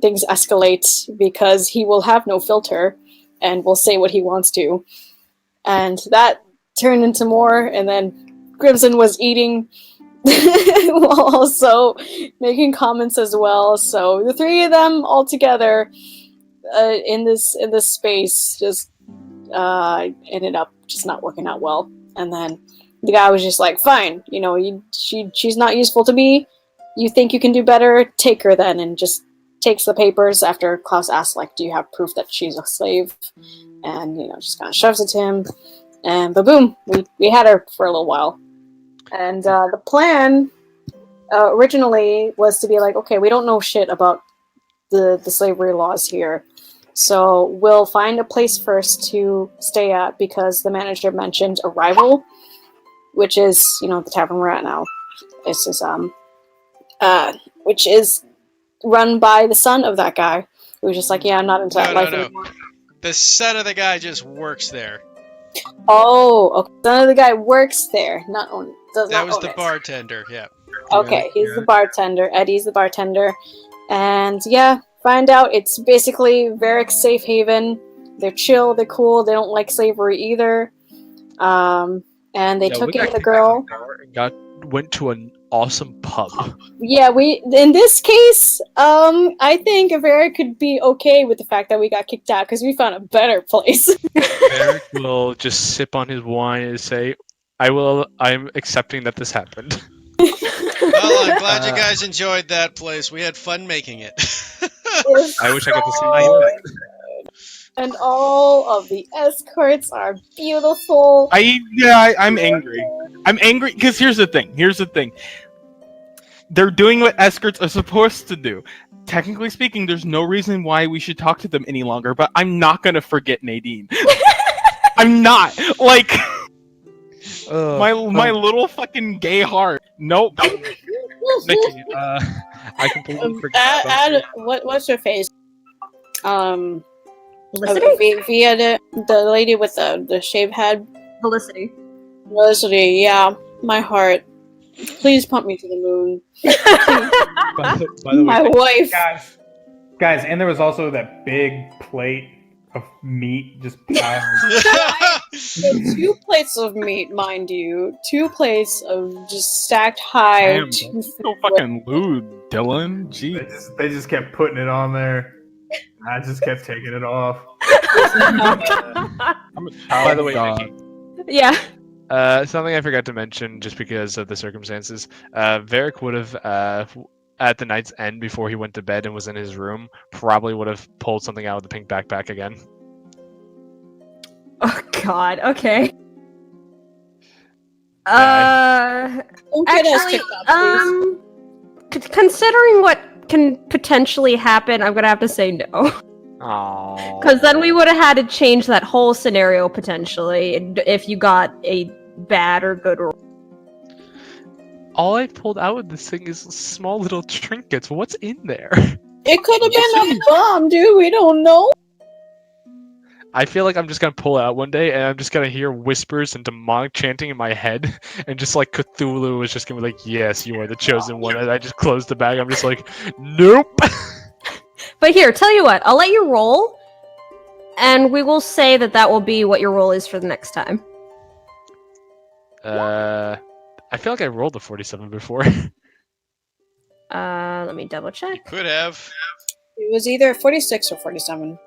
things escalate because he will have no filter and will say what he wants to. And that turned into more, and then Crimson was eating while also making comments as well. So the three of them all together in this space just ended up just not working out well. And then the guy was just like, fine, she's not useful to me. You think you can do better? Take her then. And just takes the papers after Klaus asks, like, do you have proof that she's a slave? And, just kind of shoves it to him. And ba-boom, we had her for a little while. And the plan originally was to be like, okay, we don't know shit about the slavery laws here. So we'll find a place first to stay at because the manager mentioned a rival, which is, the tavern we're at now. This is, which is run by the son of that guy. Who's just like, yeah, I'm not into that life anymore. The son of the guy just works there. Oh, okay. Son of the guy works there. That was the bartender, yeah. Okay, he's the bartender. Eddie's the bartender. And yeah, find out it's basically Varric's safe haven. They're chill, they're cool, they don't like slavery either. And they took in the girl. Went to an awesome pub. Yeah, in this case, I think Varric could be okay with the fact that we got kicked out because we found a better place. Varric will just sip on his wine and say, I'm accepting that this happened. Well, I'm glad you guys enjoyed that place. We had fun making it. I wish I got to see more. And all of the escorts are beautiful. I'm angry. I'm angry because here's the thing. They're doing what escorts are supposed to do. technically speaking, there's no reason why we should talk to them any longer, but I'm not gonna forget Nadine. I'm not! Like, my little fucking gay heart. Nope. Nikki, I completely forgot. Add what's her face? Felicity? Via the lady with the shaved head. Felicity. Felicity, yeah, my heart. Please pump me to the moon. By the way, My wife. Guys, and there was also that big plate of meat just piled. 2 plates of meat, mind you. 2 plates of just stacked high. Damn, so fucking lewd, Dylan. Jeez. They just kept putting it on there. I just kept taking it off. by the way, God. Nikki, Yeah. something I forgot to mention just because of the circumstances. Varric would have, at the night's end before he went to bed and was in his room, probably would have pulled something out of the pink backpack again. Oh God. Okay. Don't get us Actually, kicked out, please. considering what can potentially happen, I'm gonna have to say no. Aww. Because then we would have had to change that whole scenario potentially if you got a bad or good roll. All I pulled out of this thing is small little trinkets. What's in there? It could have been a bomb, dude. We don't know. I feel like I'm just gonna pull it out one day and I'm just gonna hear whispers and demonic chanting in my head, and just like Cthulhu is just gonna be like, "Yes, you are the chosen one." And I just close the bag. I'm just like, "Nope." But here, tell you what, I'll let you roll, and we will say that will be what your roll is for the next time. I feel like I rolled a 47 before. Let me double check. Could have. It was either 46 or 47.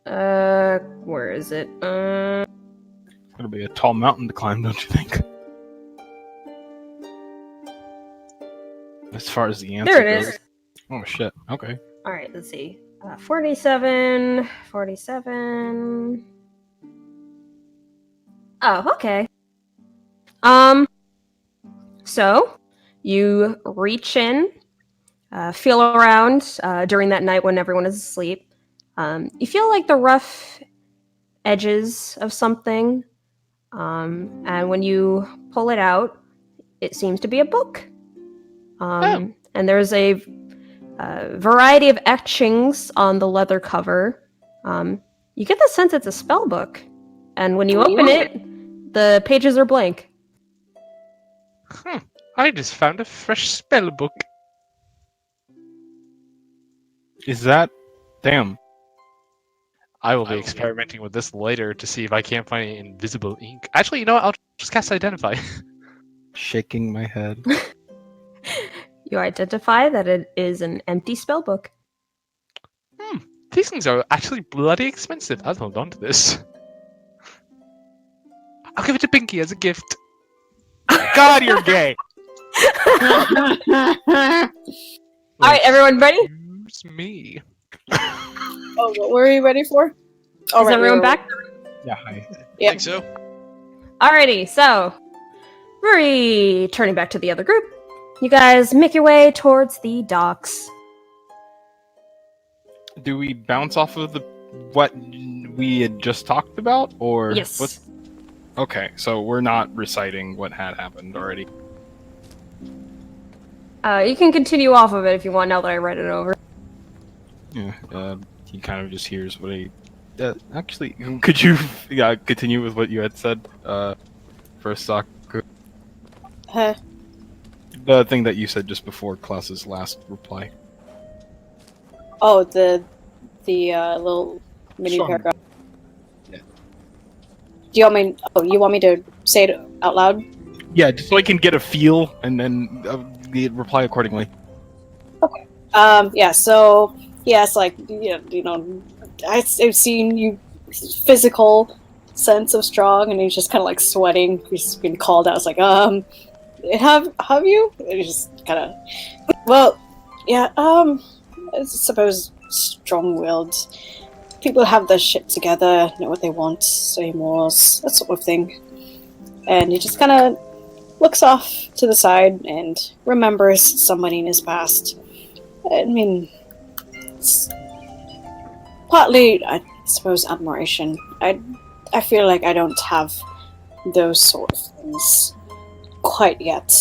Where is it? It's gonna be a tall mountain to climb, don't you think? As far as the answer There it goes. is. Oh shit. Okay. Alright, let's see. 47. Oh, okay. So, you reach in, feel around during that night when everyone is asleep. You feel like the rough edges of something, and when you pull it out, it seems to be a book. And there's a variety of etchings on the leather cover. You get the sense it's a spell book, and when you open it, the pages are blank. I just found a fresh spell book. Is that... Damn. I will be experimenting with this later to see if I can't find any invisible ink. Actually, you know what? I'll just cast Identify. Shaking my head. You identify that it is an empty spell book. These things are actually bloody expensive. I'll hold on to this. I'll give it to Pinky as a gift. God, you're gay! Alright, everyone ready? Excuse me. Oh, what were you ready for? Oh, Is right, everyone we were- back? Yeah, hi. Yep. Think so? Alrighty, so returning back to the other group. You guys make your way towards the docks. Do we bounce off of what we had just talked about, or Yes. what's... Okay, so we're not reciting what had happened already. You can continue off of it if you want now that I read it over. Yeah, he kind of just hears what he... actually, could you continue with what you had said first, Saku? Huh. The thing that you said just before Klaus's last reply. Oh, the little mini Sure. paragraph. Yeah. Do you want me? Oh, you want me to say it out loud? Yeah, just so I can get a feel and then reply accordingly. Yeah. So yeah, it's like you know, I've seen you physical sense of strong, and he's just kind of like sweating. He's been called out. It's like, have you? And he's just kind of, well, yeah. I suppose strong-willed people have their shit together, know what they want, same wars, that sort of thing. And he just kind of looks off to the side and remembers somebody in his past. I mean, it's partly, I suppose, admiration. I feel like I don't have those sort of things quite yet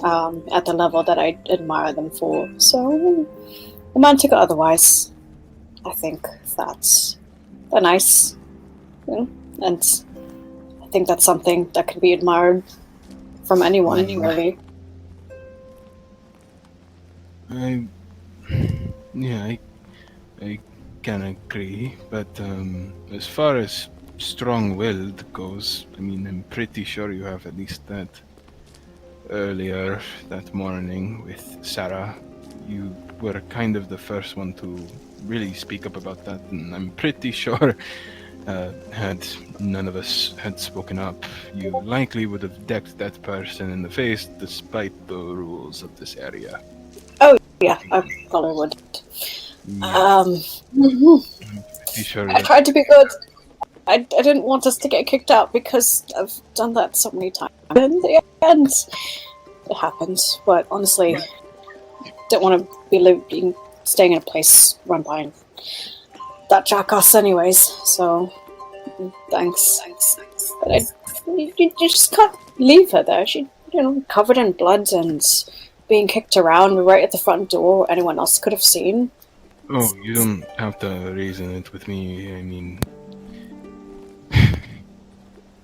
at the level that I admire them for. So, romantic or otherwise, I think that's they're nice, and I think that's something that can be admired from anyone, really. I can agree, but as far as strong-willed goes, I mean, I'm pretty sure you have at least that. Earlier that morning with Sarah, you were kind of the first one to really speak up about that, and I'm pretty sure had none of us had spoken up, you likely would have decked that person in the face despite the rules of this area. Oh, yeah, I probably would. Yeah, I'm pretty sure I tried to be good. I didn't want us to get kicked out because I've done that so many times. In the end, it happened. But honestly, don't want to be staying in a place run by that jackass anyways. So, thanks. But you just can't leave her there. She, covered in blood and being kicked around right at the front door. Anyone else could have seen. Oh, you don't have to reason it with me. I mean,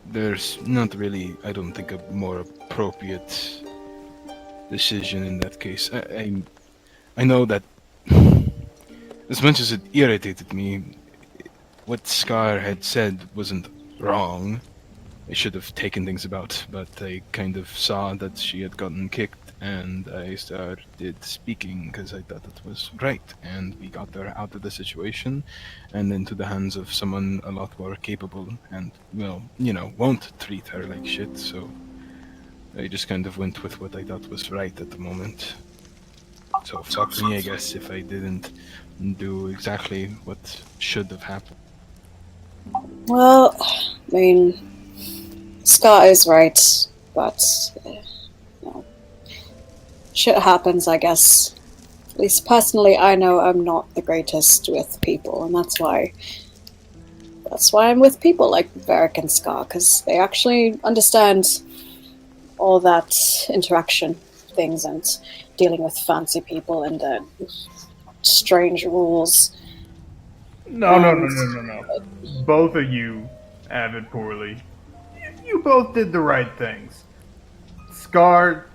there's not really, I don't think, a more appropriate decision in that case. I know that as much as it irritated me, what Scar had said wasn't wrong. I should have taken things about, but I kind of saw that she had gotten kicked, and I started speaking because I thought it was right, and we got her out of the situation and into the hands of someone a lot more capable and, well, won't treat her like shit, so I just kind of went with what I thought was right at the moment. So fuck me, I guess, if I didn't do exactly what should have happened. Well, I mean, Scott is right, but shit happens, I guess. At least personally, I know I'm not the greatest with people, and that's why I'm with people like Varric and Scar, because they actually understand all that interaction things and dealing with fancy people and strange rules. No. Both of you acted poorly. You both did the right things. Scar,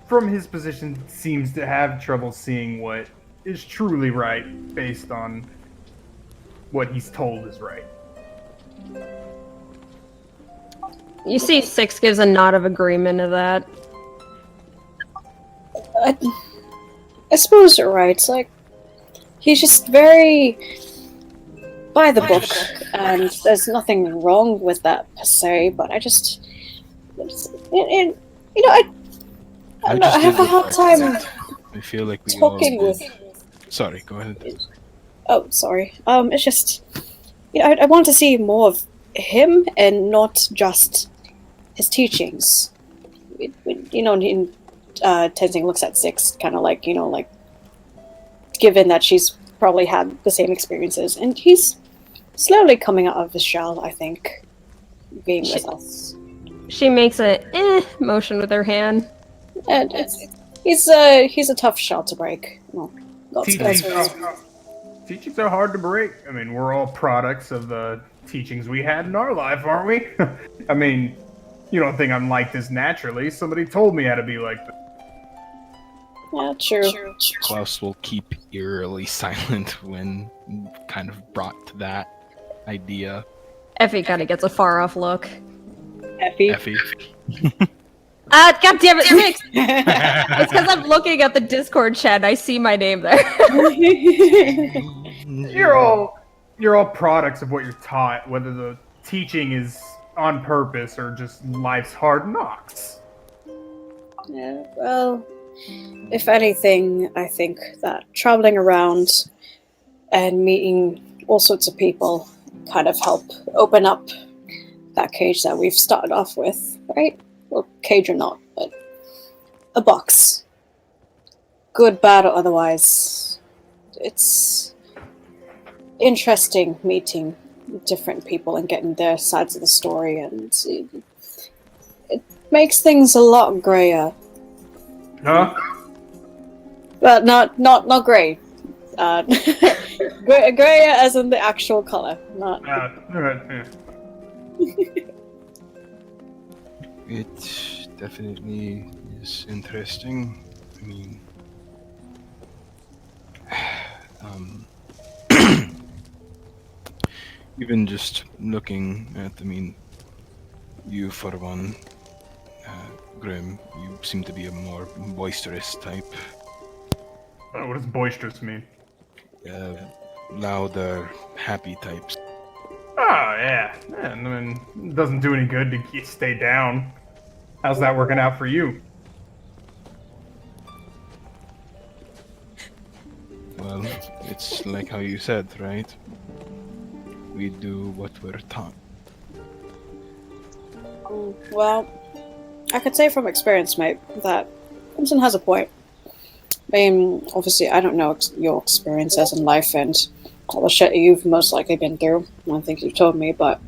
from his position, seems to have trouble seeing what is truly right based on what he's told is right. You see, Six gives a nod of agreement to that. I suppose you're right. It's like he's just very by the book, and there's nothing wrong with that per se. But I just, I have a hard time. I feel like we talking with. Sorry, go ahead. Oh, sorry. It's just, I want to see more of him and not just his teachings. In Tenzing looks at Six, kind of like, given that she's probably had the same experiences, and he's slowly coming out of his shell, I think, being with us. She makes a motion with her hand. And he's a tough shell to break. Well, Teachings are hard to break. I mean, we're all products of the teachings we had in our life, aren't we? I mean, you don't think I'm like this naturally. Somebody told me how to be like this. Yeah, true. Klaus will keep eerily silent when kind of brought to that idea. Effie kind of gets a far-off look. Effie. God damn it, Six! It's because I'm looking at the Discord chat and I see my name there. You're all products of what you're taught, whether the teaching is on purpose or just life's hard knocks. Yeah, well, if anything, I think that traveling around and meeting all sorts of people kind of help open up that cage that we've started off with, right? Well, cage or not, but a box. good, bad, or otherwise, it's interesting meeting different people and getting their sides of the story, and it makes things a lot grayer. Huh? But not grey. Grayer as in the actual color, not. Alright, yeah. It definitely is interesting. I mean, even just looking at, you for one, Grim, you seem to be a more boisterous type. What does boisterous mean? Louder, happy types. Oh, yeah. I mean, it doesn't do any good to stay down. How's that working out for you? Well, it's like how you said, right? We do what we're taught. Well, I could say from experience, mate, that Crimson has a point. I mean, obviously, I don't know your experiences in life and all the shit you've most likely been through. I don't think you've told me, but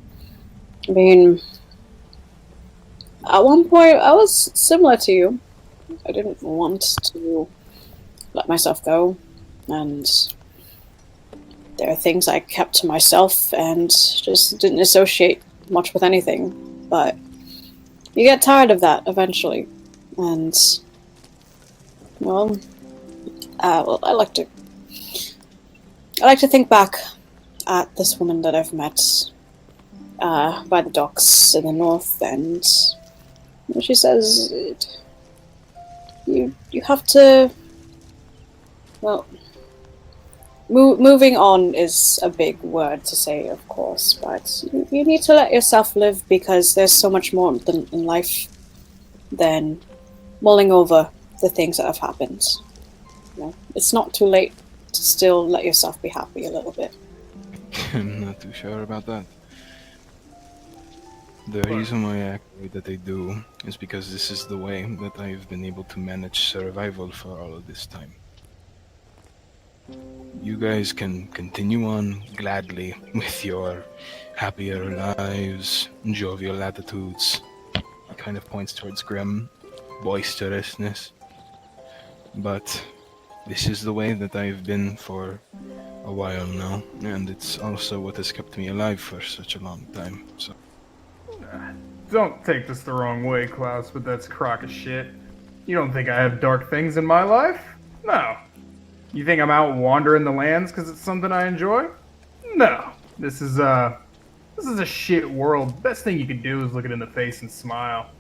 I mean, at one point, I was similar to you. I didn't want to let myself go, and there are things I kept to myself and just didn't associate much with anything. But you get tired of that eventually, and well, I like to think back at this woman that I've met by the docks in the north, and she says, "You have to." Well, moving on is a big word to say, of course, but you need to let yourself live because there's so much more in life than mulling over the things that have happened. You know, it's not too late to still let yourself be happy a little bit. I'm not too sure about that. The reason why I act the way that I do is because this is the way that I've been able to manage survival for all of this time. You guys can continue on gladly with your happier lives, jovial attitudes. It kind of points towards Grim, boisterousness. But this is the way that I've been for a while now, and it's also what has kept me alive for such a long time, so... Don't take this the wrong way, Klaus, but that's crock of shit. You don't think I have dark things in my life? No. You think I'm out wandering the lands because it's something I enjoy? No. This is a shit world. Best thing you can do is look it in the face and smile.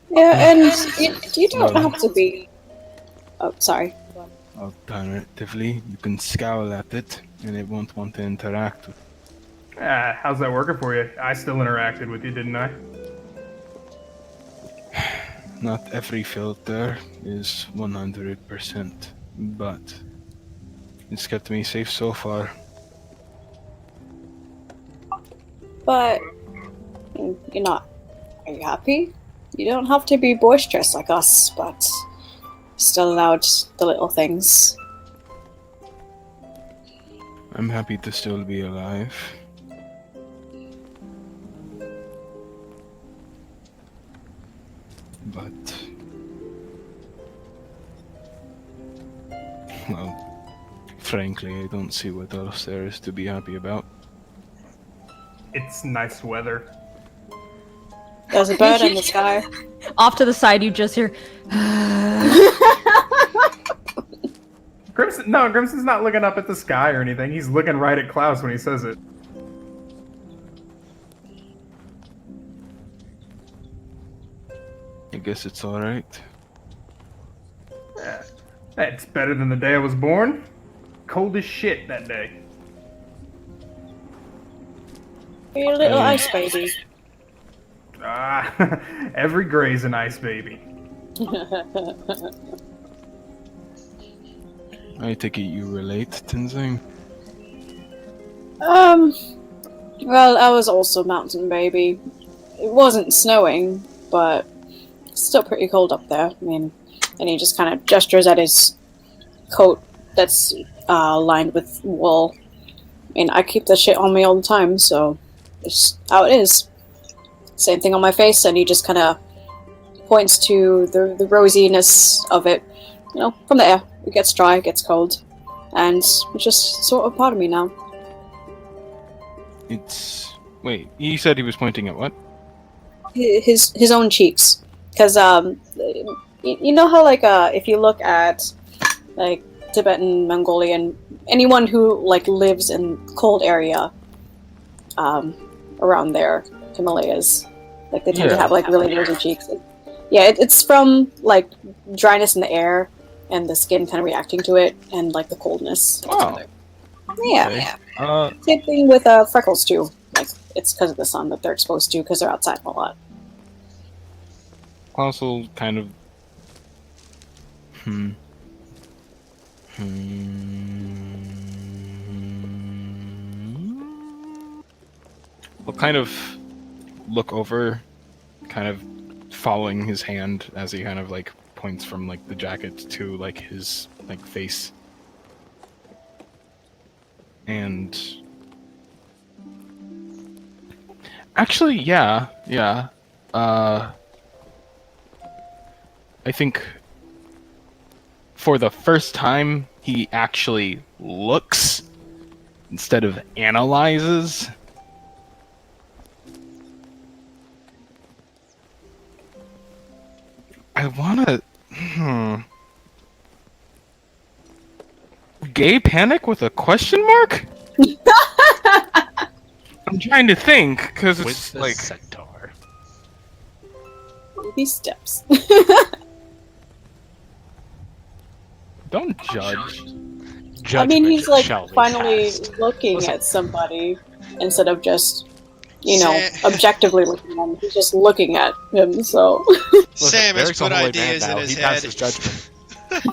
Yeah, and you don't have to be... Oh, sorry. Alternatively, you can scowl at it, and it won't want to interact with. How's that working for you? I still interacted with you, didn't I? Not every filter is 100%, but it's kept me safe so far. But you're not. Are you happy? You don't have to be boisterous like us, but still allowed the little things. I'm happy to still be alive. But... well, frankly, I don't see what else there is to be happy about. It's nice weather. There's a bird in the sky. Off to the side, you just hear. Grimson's not looking up at the sky or anything. He's looking right at Klaus when he says it. I guess it's alright. Yeah. It's better than the day I was born. Cold as shit that day. You're a little ice baby. Every gray's an ice baby. I take it you relate, Tenzing? Well, I was also mountain baby. It wasn't snowing, but it's still pretty cold up there. I mean, And he just kind of gestures at his coat that's lined with wool. And I keep that shit on me all the time, so it's how it is. Same thing on my face, and he just kind of points to the rosiness of it. You know, from the air. It gets dry, it gets cold. And it's just sort of part of me now. It's... Wait, you said he was pointing at what? His own cheeks. Because, you know how, like, if you look at, like, Tibetan, Mongolian, anyone who, like, lives in cold area, around there, Himalayas, like, they tend to have, like, really rosy cheeks. Yeah, it's from, like, dryness in the air, and the skin kind of reacting to it, and, like, the coldness. Oh. Yeah. Okay. Same thing with freckles, too. Like, it's because of the sun that they're exposed to, because they're outside a lot. Also kind of... We'll kind of look over, kind of following his hand as he kind of like points from like the jacket to like his like face. And actually, yeah. I think for the first time he actually looks instead of analyzes. I wanna... Gay panic with a question mark? I'm trying to think, because With it's the like... centaur. Baby steps. Don't judge. I mean, he's like Judgment shall be finally passed. looking Listen. at somebody instead of just, you know, Sam- objectively looking at him. He's just looking at him, so. Sam has Eric's a put holy ideas man in now. his He head. passes judgment.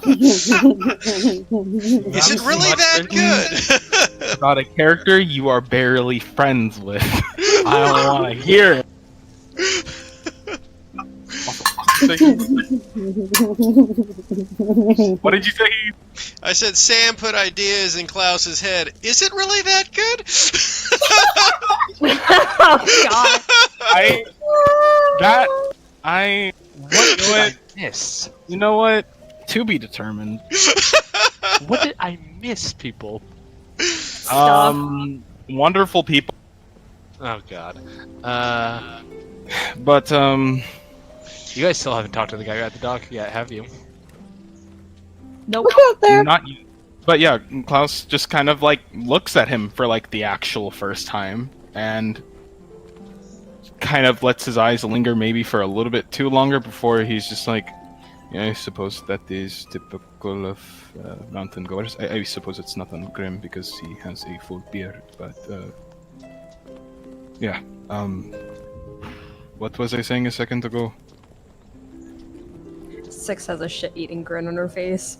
Is it Not really much that good? About a character you are barely friends with. I don't want to hear it. What did you say? I said Sam put ideas in Klaus's head. Is it really that good? Oh god. What did I miss? You know what? To be determined. What did I miss, people? Wonderful people. Oh god. But You guys still haven't talked to the guy at the dock yet, have you? Nope. Look out there! not you. But yeah, Klaus just kind of like looks at him for like the actual first time and kind of lets his eyes linger maybe for a little bit too longer before he's just like, yeah, I suppose that is typical of mountain goers. I suppose it's not on Grim because he has a full beard, but yeah. What was I saying a second ago? Six has a shit-eating grin on her face.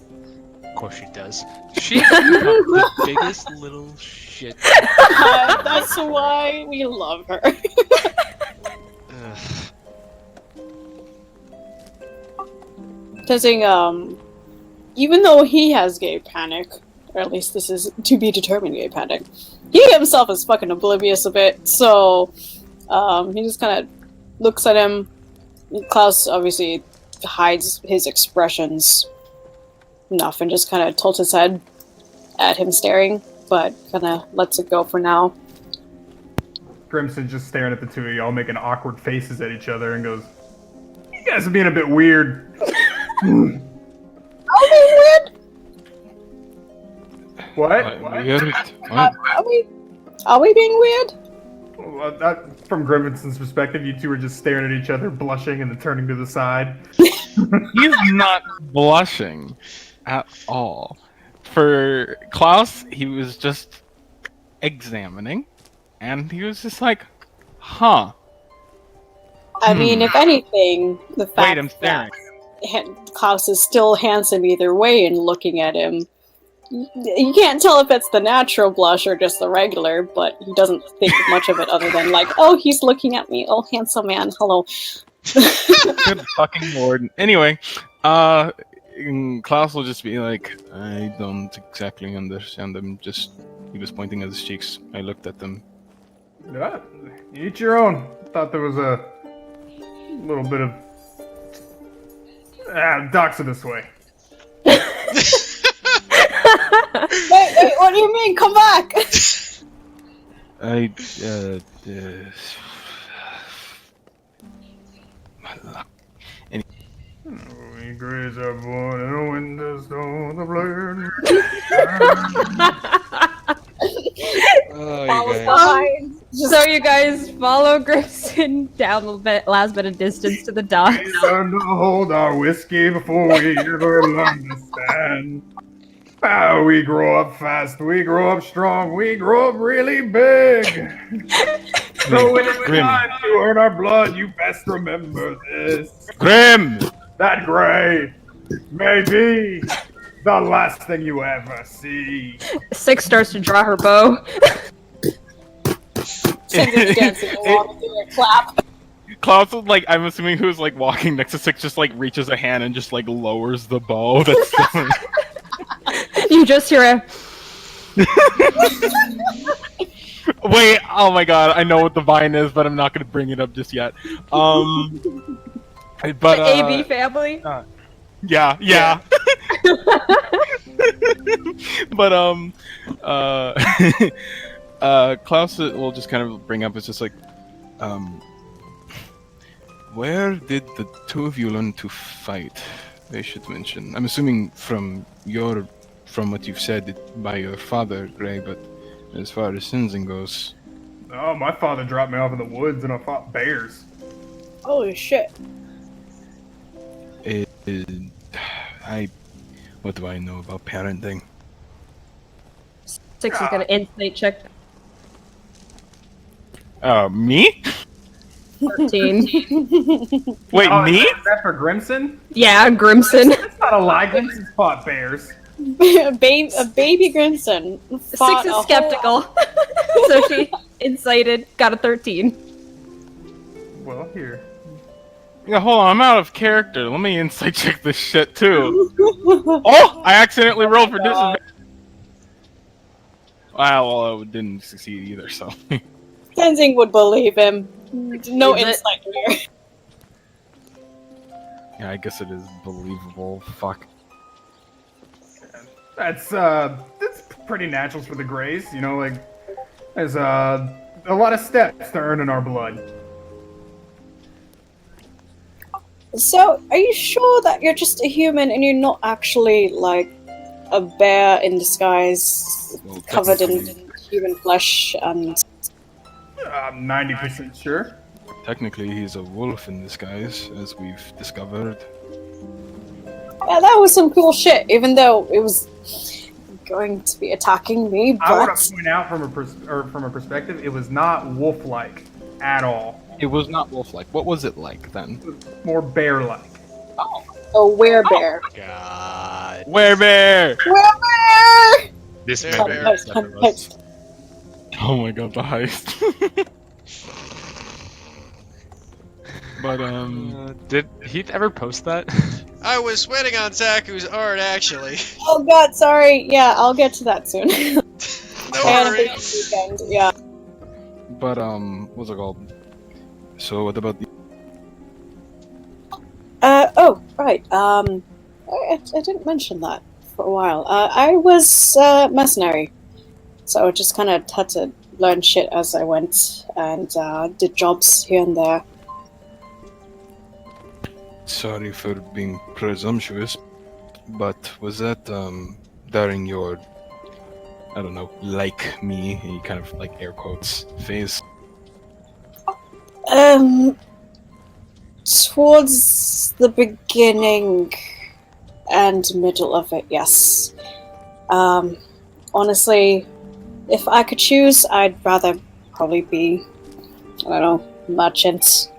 Of course she does. She's the biggest little shit. That's why we love her. Ugh. Testing, even though he has gay panic, or at least this is to be determined gay panic, he himself is fucking oblivious a bit, so, he just kind of looks at him. Klaus obviously hides his expressions enough and just kind of tilts his head at him staring, but kind of lets it go for now. Grimson's just staring at the two of y'all, making awkward faces at each other, and goes, "You guys are being a bit weird." Are we weird? What? Weird. Are we being weird? Well, from Grimson's perspective, you two are just staring at each other, blushing, and then turning to the side. He's not blushing at all. For Klaus, he was just examining, and he was just like, huh. I mean, if anything, the fact Wait, I'm staring. that Klaus is still handsome either way and looking at him, you can't tell if it's the natural blush or just the regular, but he doesn't think much of it other than like, oh, he's looking at me, oh, handsome man, hello. Good fucking lord. Anyway, Klaus will just be like, I don't exactly understand them. He was pointing at his cheeks. I looked at them. Yeah, eat your own. Thought there was a little bit of. Docks it this way. Wait, what do you mean? Come back! We graze are born in a winter storm, the blood. Oh, you guys. So you guys follow Grimson down the last bit of distance to the docks. We learn to hold our whiskey before we ever learn to stand. We grow up fast, we grow up strong, we grow up really big. So when it's time to earn our blood, you best remember this. Grim! That gray may be the last thing you ever see. Six starts to draw her bow. Cinder's dancing along with a clap. Klaus, like, I'm assuming who's like walking next to Six, just like reaches a hand and just like lowers the bow. That's You just hear a. Wait, oh my god, I know what the vine is, but I'm not gonna bring it up just yet. But AB family. yeah. But Klaus will just kind of bring up. It's just like, where did the two of you learn to fight? They should mention. I'm assuming from what you've said by your father, Gray. But as far as Sinzing goes, Oh, my father dropped me off in the woods and I fought bears. Holy shit. what do I know about parenting? Six is gonna insight check. Me? 13. Wait, me? Is that for Grimson? Yeah, Grimson. That's not a lie. Grimson's fought bears. a baby Grimson. Six is skeptical. So she incited, got a 13. Well, here. Yeah, hold on, I'm out of character. Let me insight check this shit too. Oh, I accidentally rolled for disadvantage. Well, it didn't succeed either, so. Tenzing would believe him. No Is it? insight here. Yeah, I guess it is believable. Fuck. That's pretty natural for the Greys. You know, like, there's a lot of steps to earning our blood. So, are you sure that you're just a human and you're not actually, like, a bear in disguise, Well, covered in technically- human flesh and... I'm 90% sure. Technically, he's a wolf in disguise, as we've discovered. Yeah, that was some cool shit, even though it was going to be attacking me, I want but... to point out from a perspective, it was not wolf-like at all. It was not wolf-like. What was it like then? It was more bear-like. A werebear. God. Werebear! Werebear! This There, man bear. is seven of us. Oh my god, the heist. But Did Heath ever post that? I was waiting on Zaku's art, actually. Oh god, sorry. Yeah, I'll get to that soon. No I had a big worries. weekend, yeah. But what's it called? So what about the? Oh, right. I didn't mention that for a while. I was mercenary, so I just kind of had to learn shit as I went and did jobs here and there. Sorry for being presumptuous, but was that during your, I don't know, like me, he kind of like air quotes phase? Towards the beginning and middle of it, yes. Honestly, if I could choose, I'd rather probably be, I don't know, merchant,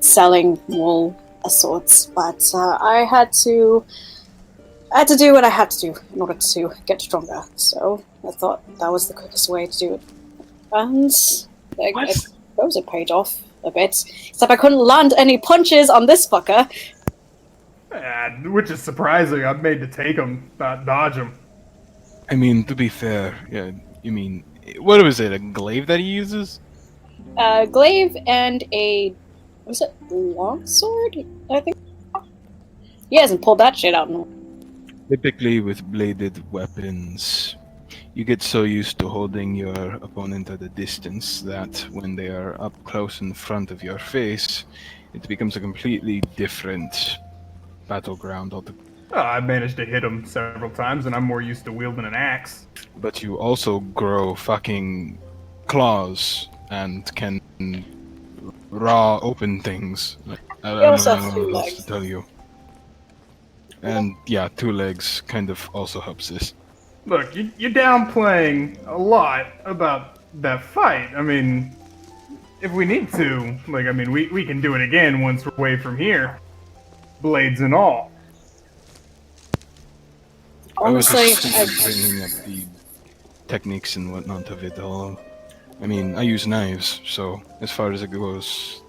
selling wool of sorts. But I had to do what I had to do in order to get stronger. So I thought that was the quickest way to do it. And I suppose it paid off a bit. Except I couldn't land any punches on this fucker. Which is surprising. I'm made to take them, not dodge them. I mean, to be fair, yeah, you mean, what was it, a glaive that he uses? Glaive and a... was it longsword? I think. He hasn't pulled that shit out in a while. Typically, with bladed weapons, you get so used to holding your opponent at a distance that when they are up close in front of your face, it becomes a completely different battleground altogether. I've managed to hit him several times, and I'm more used to wielding an axe. But you also grow fucking claws and can raw open things. I don't also know has 2 what else legs. to tell you. And yeah, 2 legs kind of also helps this. Look, you're downplaying a lot about that fight. I mean, if we need to, like, I mean, we can do it again once we're away from here. Blades and all. Honestly, I was just bringing up the techniques and whatnot of it all. I mean, I use knives, so as far as it goes,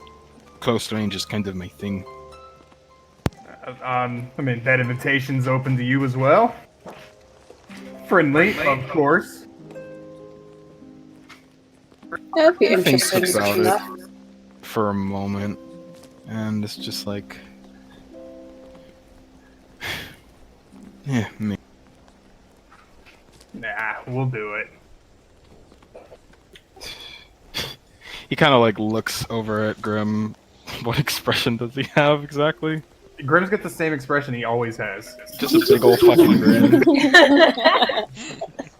close range is kind of my thing. I mean, that invitation's open to you as well. Friendly, of course. that'd be I think interesting. about enough. it for a moment, and it's just like, yeah, me. Nah, we'll do it. He kind of like looks over at Grim. What expression does he have exactly? Grim's got the same expression he always has. Just a big old fucking grin.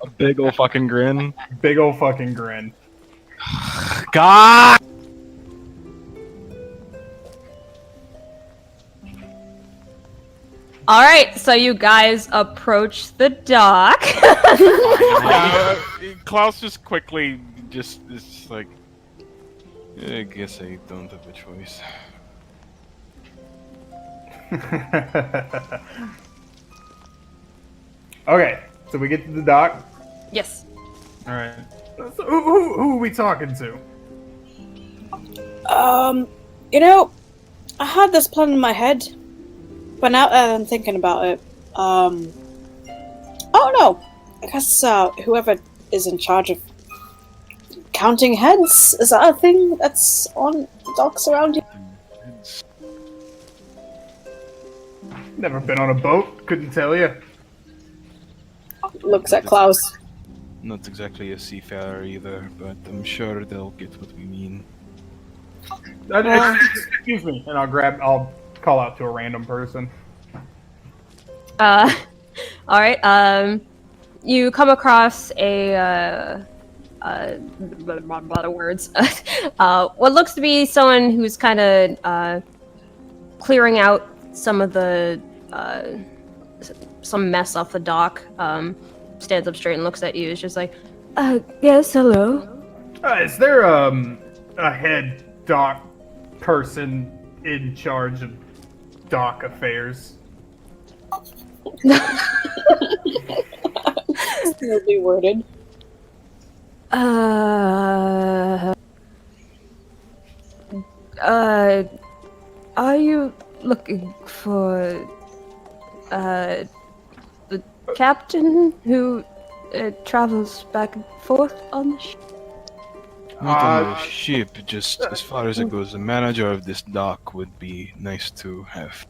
A big old fucking grin. Big ol' fucking grin. God! All right, so you guys approach the dock. Klaus just quickly is just like, I guess I don't have a choice. Okay, so we get to the dock. Yes. All right. So who are we talking to? You know, I had this plan in my head, but now that I'm thinking about it, oh no, I guess whoever is in charge of counting heads, is that a thing that's on docks around here? Never been on a boat, couldn't tell you. Looks at Klaus. Not exactly a seafarer either, but I'm sure they'll get what we mean. Excuse me, and I'll call out to a random person. All right. You come across a lot of words. What looks to be someone who's kind of clearing out some of the some mess off the dock. Stands up straight and looks at you. It's just like, yes, hello. Is there a head dock person in charge of dock affairs? Weirdly worded. Are you looking for the captain who travels back and forth on the ship? Not on the ship, just as far as it goes, the manager of this dock would be nice to have.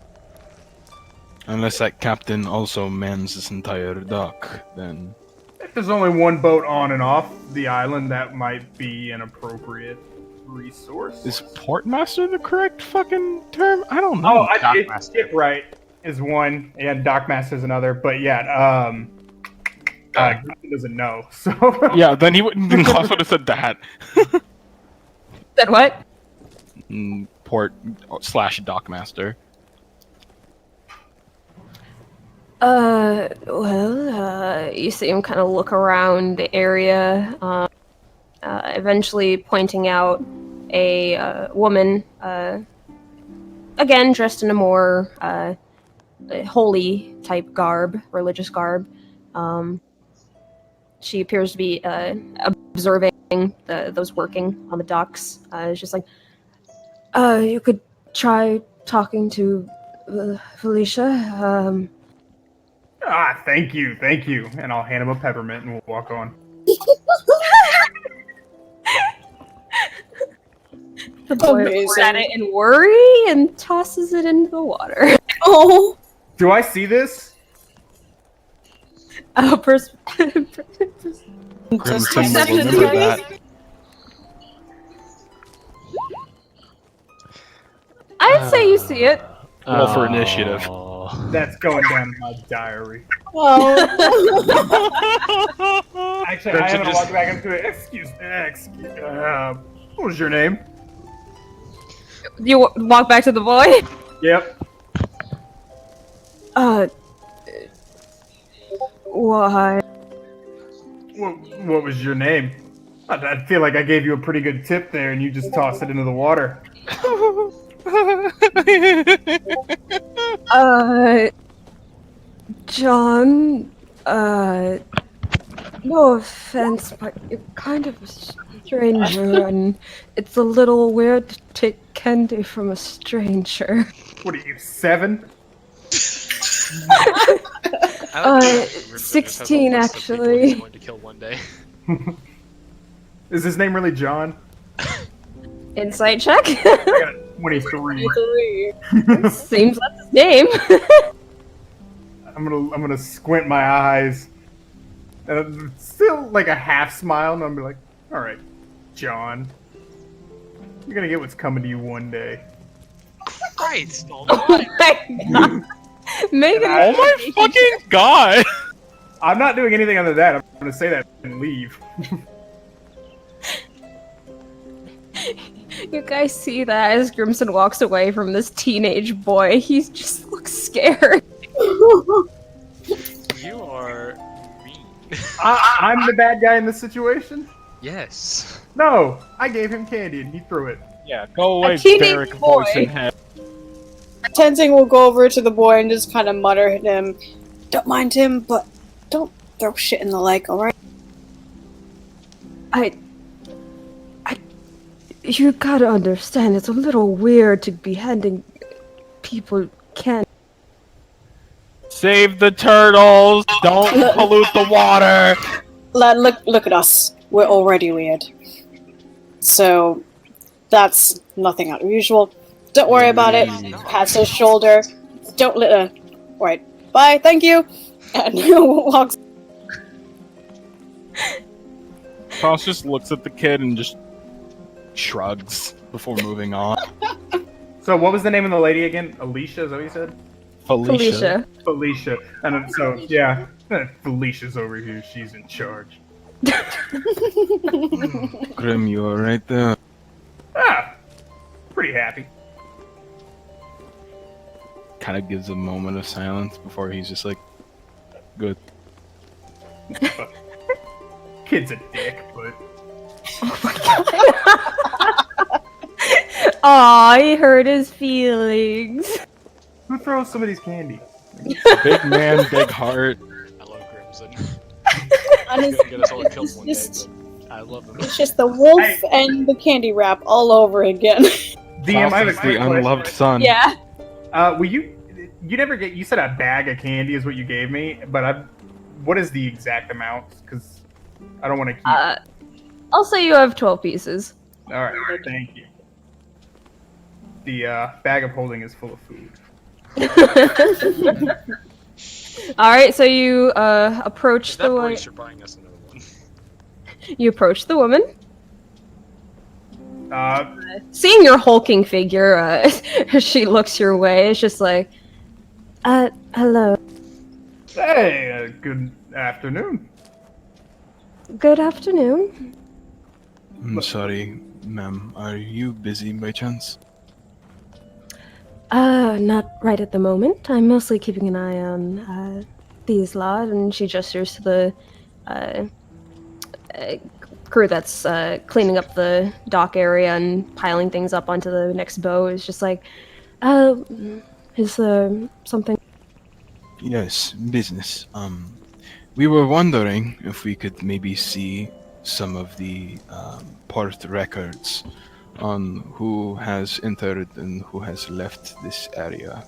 Unless that captain also mans this entire dock, then... If there's only one boat on and off the island, that might be an appropriate resource. Is portmaster the correct fucking term? I don't know. Shipwright is one, and dockmaster's another, but yeah, he doesn't know, so... Yeah, then he wouldn't. Then Klaus would have said that. Said what? Port/dockmaster. You see him kind of look around the area, eventually pointing out a woman, again dressed in a more holy type garb, religious garb. She appears to be observing those working on the docks. It's just like, you could try talking to Felicia, Thank you. And I'll hand him a peppermint and we'll walk on. the boy looks at it in worry and tosses it into the water. Oh. Do I see this? Crimson will look at that. I'd say you see it. Roll for initiative. That's going down in my diary. Oh. Actually, I haven't walked back into it. Excuse me. What was your name? You walk back to the boy? Yep. Why? What was your name? I feel like I gave you a pretty good tip there, and you just tossed it into the water. John, no offense, but you're kind of a stranger, and it's a little weird to take candy from a stranger. What are you, 7? 16 actually. Going to kill one day. Is his name really John? Insight check? I got 23. Seems that's his name. I'm gonna squint my eyes. And still like a half smile, and I'm gonna be like, alright, John. You're gonna get what's coming to you one day. Christ! Oh my god. Megan, Oh my fucking god! I'm not doing anything other than that. I'm gonna say that and leave. You guys see that as Grimson walks away from this teenage boy, he just looks scared. You are mean. I'm the bad guy in this situation? Yes. No, I gave him candy and he threw it. Yeah, go away, teenage Derek, boy. voice in head. Tenzing will go over to the boy and just kind of mutter at him, "Don't mind him, but don't throw shit in the lake, alright?" You gotta understand, it's a little weird to be handing people candy. Save the turtles! Don't pollute the water! Lad, look at us. We're already weird. So, that's nothing out of usual. Don't worry about it. Pats his shoulder. Don't litter. Alright, bye, thank you! And he walks. Cross just looks at the kid and just shrugs before moving on. So what was the name of the lady again? Alicia, is that what you said? Felicia. Felicia. And then, so, yeah, Felicia's over here. She's in charge. Grim, you alright there? Pretty happy. Kind of gives a moment of silence before he's just like, good. Kid's a dick, but... Aw, he hurt his feelings. Who throws somebody's candy? Big man, big heart. I love Crimson. Honestly, Get us all killed one day, just- but I love him. it's just the wolf and the candy wrap all over again. DM, I have a Cross is quick the unloved question. son. Yeah. Will you never get, you said a bag of candy is what you gave me, but what is the exact amount? Because I don't want to keep... I'll say you have 12 pieces. Alright, thank you. The bag of holding is full of food. Alright, so you approach At that the point, woman. you should buying us another one. You approach the woman. Uh, Seeing your hulking figure, as she looks your way, it's just like, hello. hey, good afternoon. Good afternoon. I'm sorry, ma'am. Are you busy by chance? Not right at the moment. I'm mostly keeping an eye on, these lot, and she gestures to the, crew that's, cleaning up the dock area and piling things up onto the next boat. It's just like, is there something? Yes, business. We were wondering if we could maybe see some of the port records on who has entered and who has left this area.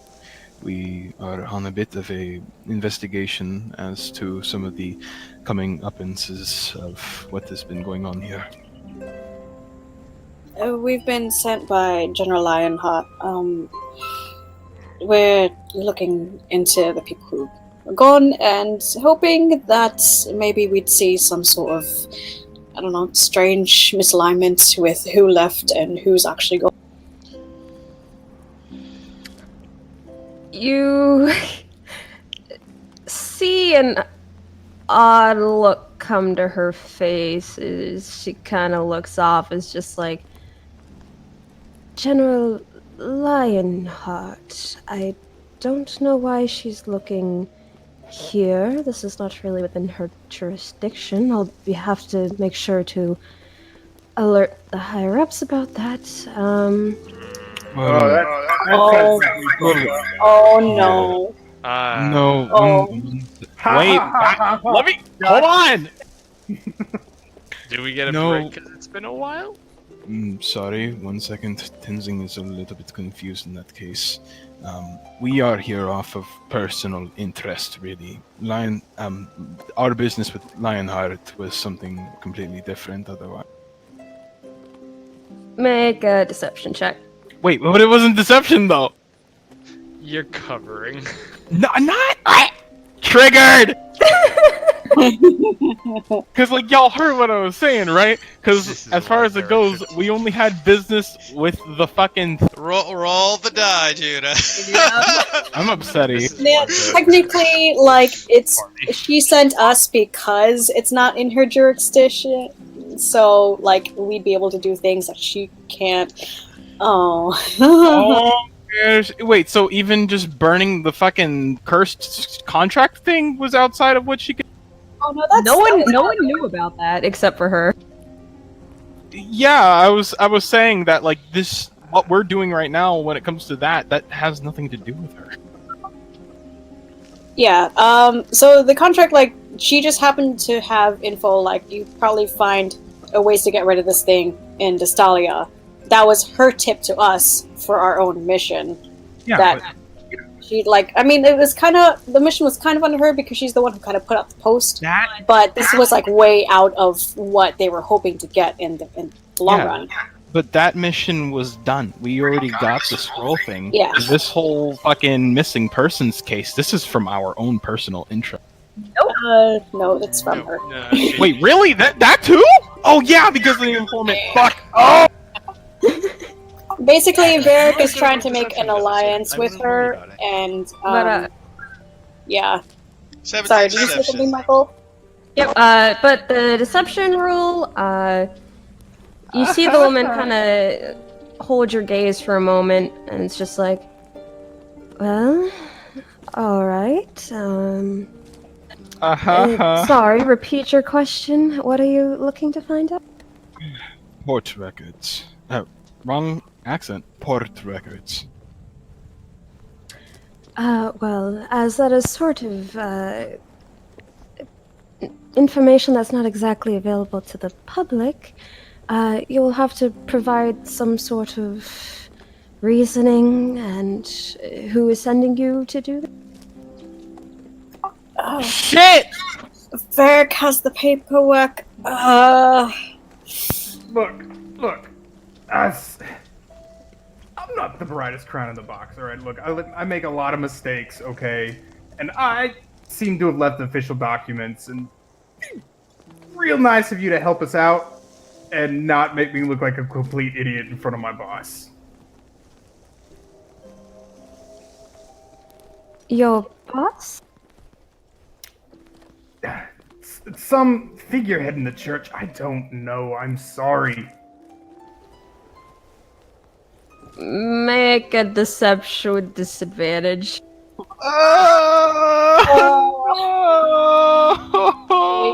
We are on a bit of a investigation as to some of the coming appearances of what has been going on here. We've been sent by General Lionheart. We're looking into the people who are gone and hoping that maybe we'd see some sort of, I don't know, strange misalignment with who left and who's actually gone. You see an odd look come to her face as she kind of looks off, as just like, General Lionheart, I don't know why she's looking here. This is not really within her jurisdiction. Have to make sure to alert the higher-ups about that. Oh no. No. Oh. Wait, let me. Hold on. Do we get a No. break because it's been a while? Sorry, 1 second. Tenzing is a little bit confused in that case. We are here off of personal interest, really. Our business with Lionheart was something completely different otherwise. Make a deception check. Wait, but it wasn't deception though. You're covering. No, not triggered. Because like y'all heard what I was saying, right? This Because is as far as it goes, hilarious. we only had business with the fucking. Roll the die, Judah. I'm upset. This is Yeah, one direction. technically, like, she sent us because it's not in her jurisdiction, so, like, we'd be able to do things that she can't. Oh. Oh, wait. So even just burning the fucking cursed contract thing was outside of what she could. Oh no, that's No one knew about that except for her. Yeah, I was saying that like this, what we're doing right now when it comes to that has nothing to do with her. Yeah, so the contract, like, she just happened to have info, like, you probably find ways to get rid of this thing in Destalia. That was her tip to us for our own mission. Yeah, That she, like, I mean, it was kind of, the mission was kind of under her because she's the one who kind of put up the post, but this was, like, way out of what they were hoping to get in the long Yeah. run. But that mission was done. We already got the scroll thing. Yeah. This whole fucking missing persons case, this is from our own personal interest. No, it's from her. Wait, really? That too? Oh yeah, because of the informant. Fuck. Oh. Basically, Varric is trying to make an alliance with her, and, yeah. 17 Sorry, did you say deception. something, Michael? Yep. But the deception rule, you see the woman kind of hold your gaze for a moment, and it's just like, well, all right. Sorry, repeat your question. What are you looking to find out? Port records. Wrong accent. Port records. Well, as that is sort of, information that's not exactly available to the public, you'll have to provide some sort of reasoning and who is sending you to do that. Oh, Shit! Varric has the paperwork. Look. I'm not the brightest crown in the box, alright? Look, I make a lot of mistakes, okay? And I seem to have left official documents, and real nice of you to help us out and not make me look like a complete idiot in front of my boss. Your boss? Some figurehead in the church, I don't know, I'm sorry. Make a deception with disadvantage. We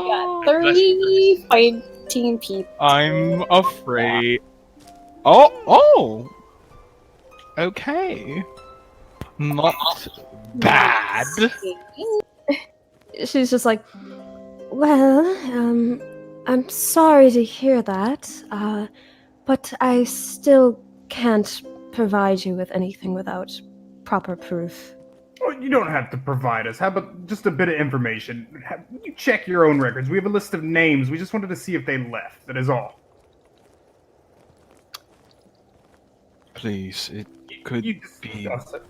got 30 fighting people. I'm afraid. Oh. Okay. Not bad. She's just like, well, I'm sorry to hear that, but I still can't provide you with anything without proper proof. you don't have to provide us. How about just a bit of information? You check your own records. We have a list of names. We just wanted to see if they left. That is all. Please, it could You be. discuss it.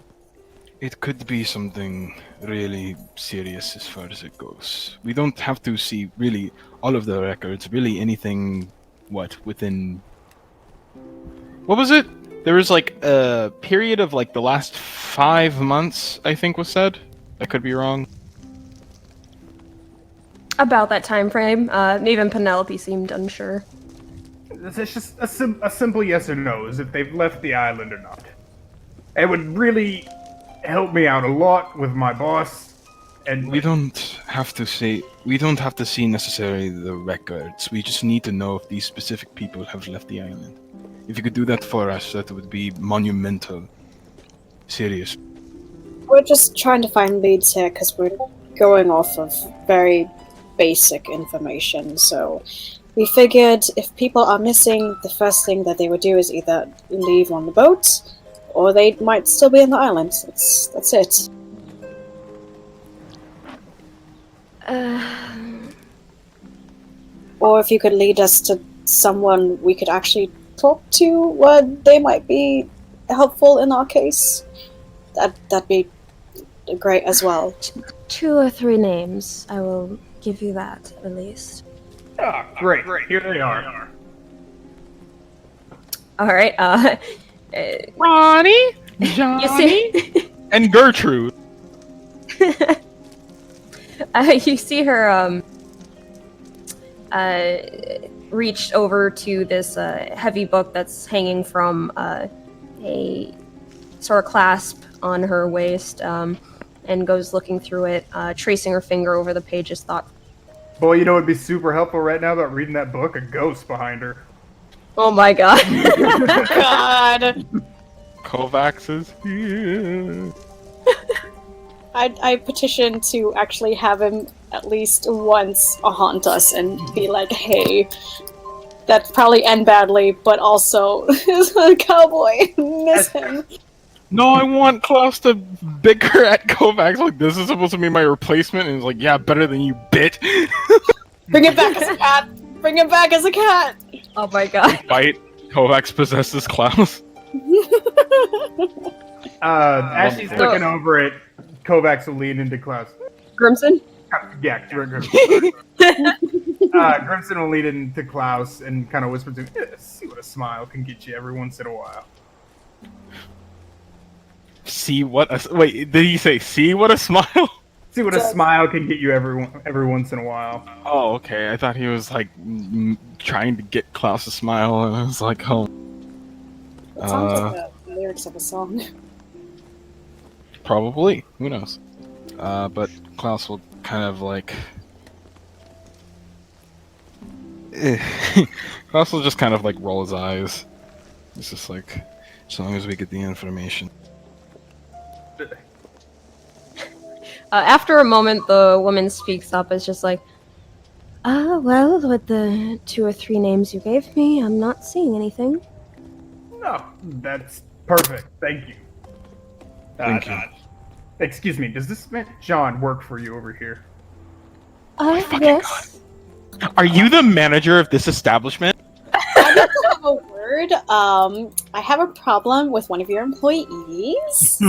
It could be something really serious as far as it goes. We don't have to see really all of the records, really anything, within... What was it? There was like a period of like the last 5 months, I think was said. I could be wrong. About that time frame, even Penelope seemed unsure. It's just a simple yes or no, is if they've left the island or not. It would really help me out a lot with my boss, and We don't have to see necessarily the records. We just need to know if these specific people have left the island. If you could do that for us, that would be monumental. Serious. We're just trying to find leads here because we're going off of very basic information. So we figured if people are missing, the first thing that they would do is either leave on the boat, or they might still be on the island. That's it. Or if you could lead us to someone we could actually talk to, where they might be helpful in our case, that'd be great as well. 2 or 3 names. I will give you that, at least. ah, great. Here they are. Alright, Ronnie, you Johnny, see... and Gertrude. You see her, reached over to this heavy book that's hanging from a sort of clasp on her waist, and goes looking through it, tracing her finger over the pages. Boy, you know what'd be super helpful right now about reading that book? A ghost behind her. Oh my god. God! Kovacs is here. I petition to actually have him at least once haunt us and be like, hey, that'd probably end badly, but also, a cowboy, miss him. No, I want Klaus to bicker at Kovacs like this is supposed to be my replacement, and he's like, yeah, better than you, bitch. Bring it back as a cat! Bring him back as a cat! Oh my god. Fight. Kovacs possesses Klaus. As she's looking over it, Kovacs will lean into Klaus. Grimson? Yeah, Grimson will lean into Klaus and kind of whisper to him, "Yeah, see what a smile can get you every once in a while." See what a... Wait, did he say, see what a smile? See what a smile can get you every once in a while. Oh, okay. I thought he was, like, trying to get Klaus to smile, and I was like, oh. It sounds like the lyrics of a song. Probably. Who knows? But Klaus will kind of, like... Klaus will just kind of, like, roll his eyes. It's just like, as long as we get the information. After a moment, the woman speaks up. It's just like, well, with the 2 or 3 names you gave me, I'm not seeing anything. No, that's perfect. Thank you. Thank you. Excuse me, does this man John work for you over here? Yes. Are you the manager of this establishment? I have to have a word. I have a problem with one of your employees.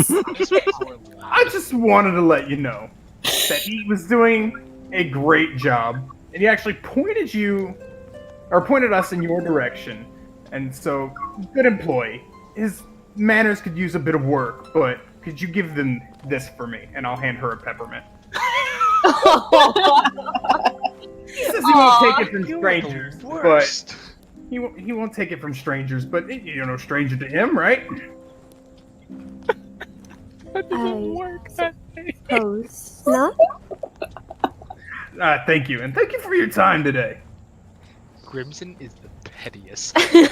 I just wanted to let you know that he was doing a great job, and he actually pointed us in your direction. And so, good employee. His manners could use a bit of work, but could you give them this for me? And I'll hand her a peppermint. He says he won't take it from strangers, but he won't take it from strangers, but you're no stranger to him, right? That doesn't work. Suppose not. Thank you, and thank you for your time today. Grimson is the pettiest. That's the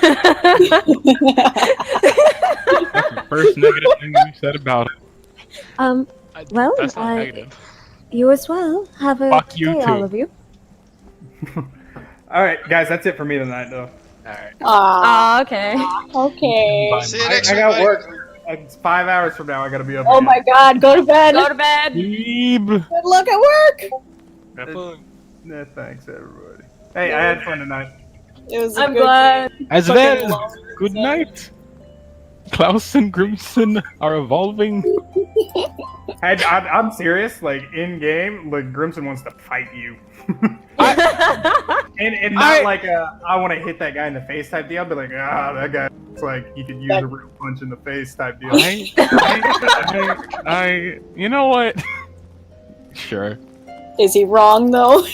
first negative thing we said about it. Well, That's not negative. you as well. Have a Fuck good you day, too. all of you. Alright, guys, that's it for me tonight, though. Alright. Aw, Okay. okay. See you next I week. got Mike. work. It's 5 hours from now. I gotta be up. Oh again. my god, go to bed. Go to bed. Beeb. Good luck at work. Have fun. Nah, thanks, everybody. Hey, I had fun tonight. It was a I'm good glad. As Fucking well. love Good it. night. Klaus and Grimson are evolving. I'm serious. Like in game, like Grimson wants to fight you, and not like I want to hit that guy in the face type deal. I'll be like, that guy looks like he could use a real punch in the face type deal. You know what? Sure. Is he wrong though?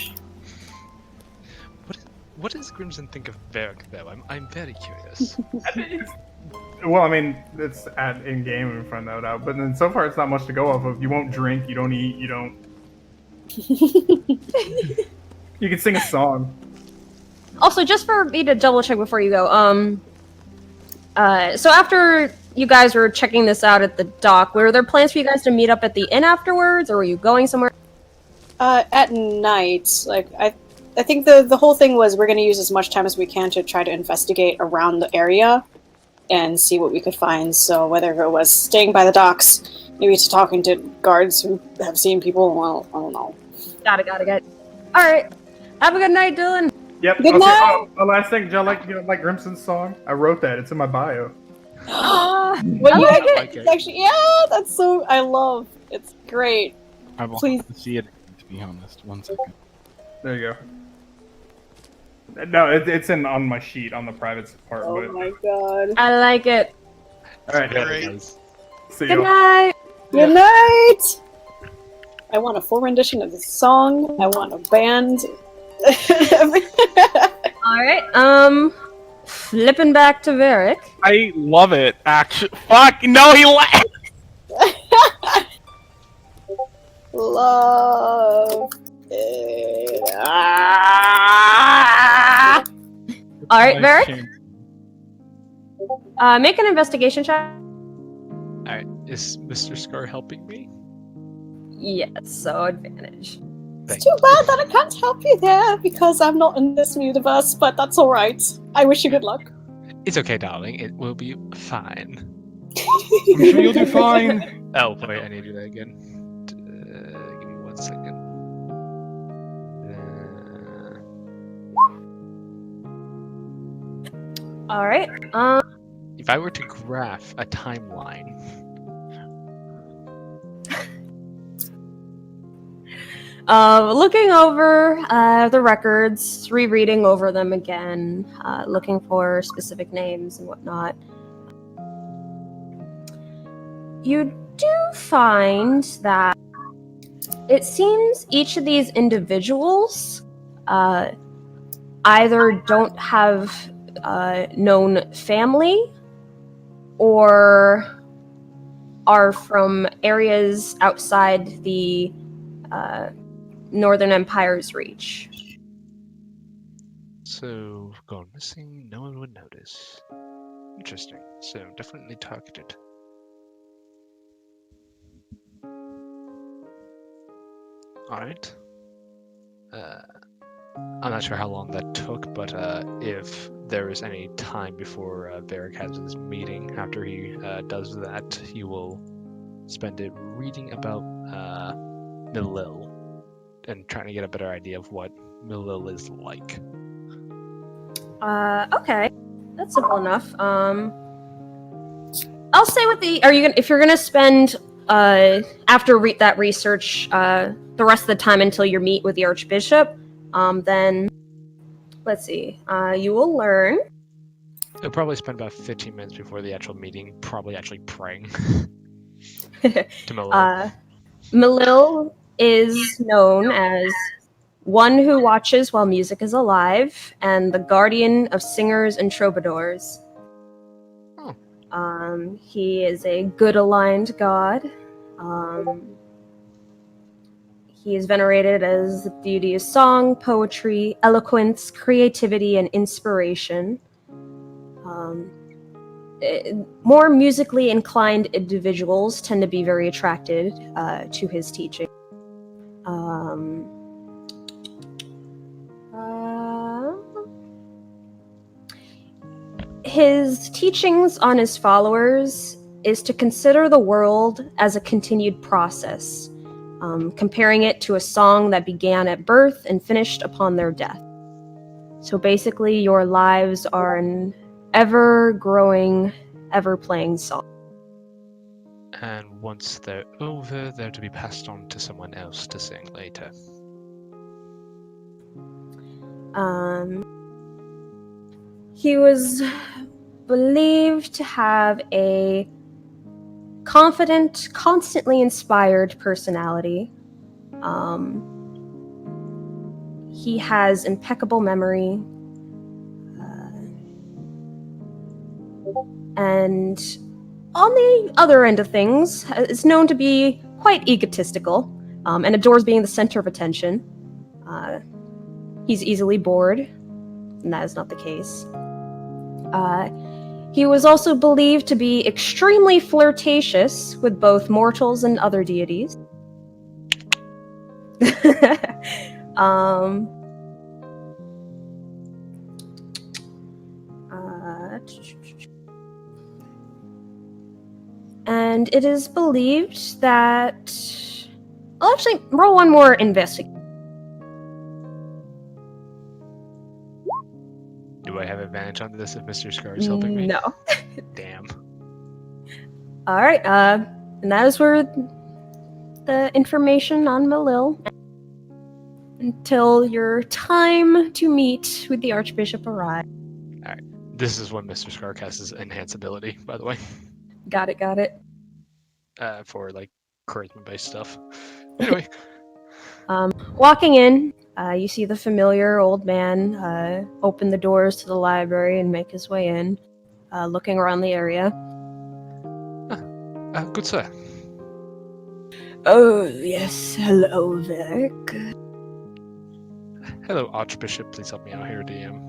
What does Grimson think of Varric, though? I'm very curious. Well, I mean, it's at in game in front of that, but then so far it's not much to go off of. You won't drink, you don't eat, you don't. You can sing a song. Also, just for me to double check before you go, so after you guys were checking this out at the dock, were there plans for you guys to meet up at the inn afterwards, or were you going somewhere? At night, like I think the whole thing was we're going to use as much time as we can to try to investigate around the area and see what we could find. So whether it was staying by the docks, maybe to talking to guards who have seen people, well, I don't know. Got it. All right. Have a good night, Dylan. Yep. Good okay. night. Oh, last thing, do you like Grimson's song? I wrote that. It's in my bio. When I you like it. it's actually, yeah, that's so I love. It's great. I will Please. have to see it, to be honest. 1 second. There you go. No, it's on my sheet on the private part. Oh but my god. I like it. all right, Great. see Good you. night. Good night. I want a full rendition of this song. I want a band. All right. Flipping back to Varric. I love it, actually. Fuck, no, he left! Love it. All right, Varric. Make an investigation check. Alright, is Mr. Scar helping me? Yes, so advantage. It's too bad that I can't help you there because I'm not in this universe, but that's alright. I wish you good luck. It's okay, darling. It will be fine. I'm sure you'll do fine. Oh, wait, I need to do that again. Give me 1 second. All right. If I were to graph a timeline, Looking over the records, rereading over them again, looking for specific names and whatnot. You do find that it seems each of these individuals either don't have known family or are from areas outside the Northern Empire's reach. so gone missing, no one would notice. Interesting. So definitely targeted. Alright. I'm not sure how long that took, but if there is any time before Varric has his meeting, after he does that, you will spend it reading about Milil and trying to get a better idea of what Milil is like. Okay, that's simple enough. I'll say if you're gonna spend after that research the rest of the time until your meet with the Archbishop, then let's see. You will learn. You'll probably spend about 15 minutes before the actual meeting, probably actually praying to Milil. Milil is known as one who watches while music is alive, and the guardian of singers and troubadours. Oh. He is a good aligned god. He is venerated as the beauty of song, poetry, eloquence, creativity, and inspiration. More musically inclined individuals tend to be very attracted to his teaching. His teachings on his followers is to consider the world as a continued process, comparing it to a song that began at birth and finished upon their death. So basically, your lives are an ever-growing, ever-playing song. And once they're over, they're to be passed on to someone else to sing later. He was believed to have a confident, constantly inspired personality. He has impeccable memory. And on the other end of things, is known to be quite egotistical, and adores being the center of attention. He's easily bored, and that is not the case. He was also believed to be extremely flirtatious with both mortals and other deities. And it is believed that... I'll actually roll one more investigate. Do I have advantage on this if Mr. Scar is helping me? No. Damn. Alright, and that is where the information on Malil until your time to meet with the Archbishop arrives. Alright. This is when Mr. Scar casts his enhance ability, by the way. Got it. For like charisma-based stuff. Anyway. Walking in, you see the familiar old man open the doors to the library and make his way in, looking around the area. Good sir. Oh, yes. Hello, Vic. Hello, Archbishop. Please help me out here, DM.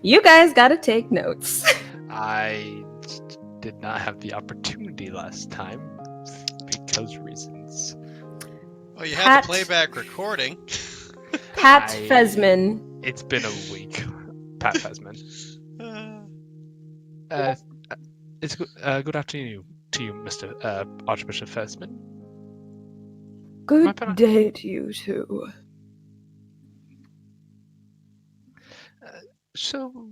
You guys gotta take notes. I did not have the opportunity last time because reasons. Well, you had the playback recording. Pat Fesman. It's been a week. Pat Fesman. It's good afternoon to you, Mr. Archbishop Fesman. Good day to you, too. So,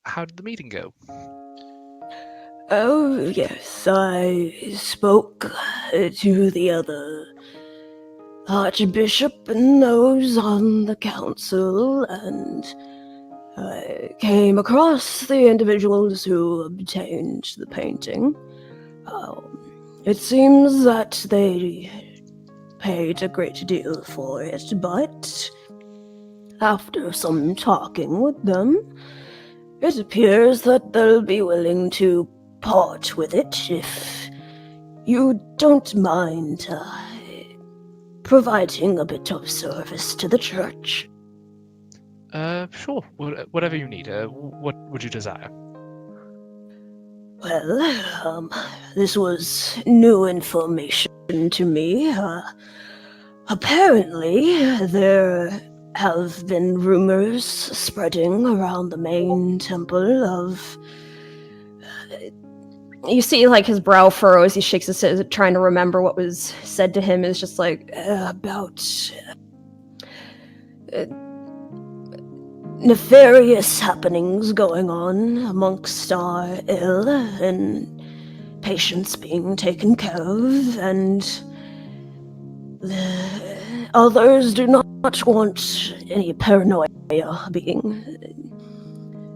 how did the meeting go? Oh, yes, I spoke to the other Archbishop and those on the council, and I came across the individuals who obtained the painting. It seems that they paid a great deal for it, but after some talking with them, it appears that they'll be willing to part with it if you don't mind providing a bit of service to the church. Sure. Whatever you need. What would you desire? Well, this was new information to me. Apparently, there have been rumors spreading around the main temple of... You see, like, his brow furrows, he shakes his head, trying to remember what was said to him, is just like, about... nefarious happenings going on amongst our ill and patients being taken care of, and others do not want any paranoia being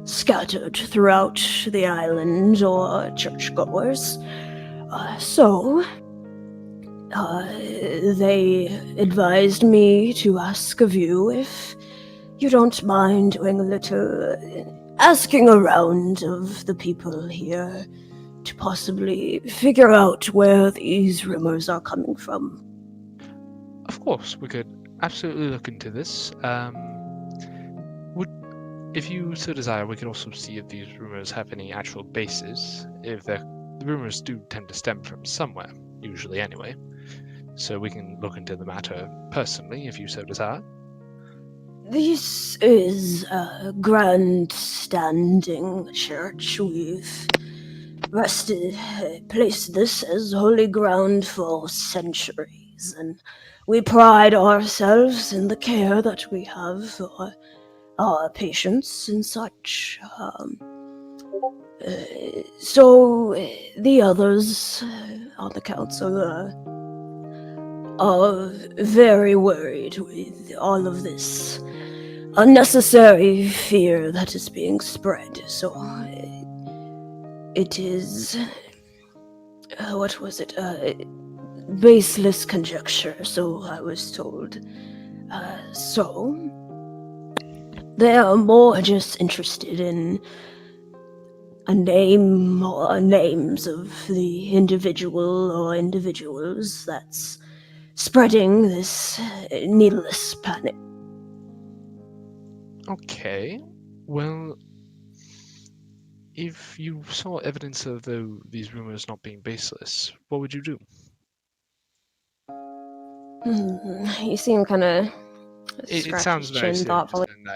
scattered throughout the island or churchgoers. So they advised me to ask of you if you don't mind doing a little asking around of the people here to possibly figure out where these rumors are coming from. Of course, we could absolutely look into this. If you so desire, we could also see if these rumors have any actual basis. If the rumors do tend to stem from somewhere, usually anyway. So we can look into the matter personally, if you so desire. This is a grand-standing church. We've placed this as holy ground for centuries, and we pride ourselves in the care that we have for our patients and such. So the others on the council are very worried with all of this unnecessary fear that is being spread. So it is, what was it? Baseless conjecture, so I was told. So they are more just interested in a name or names of the individual or individuals that's spreading this needless panic. Okay. Well, if you saw evidence of these rumors not being baseless, what would you do? You seem kind of It scratch sounds his very chin serious, thoughtfully. and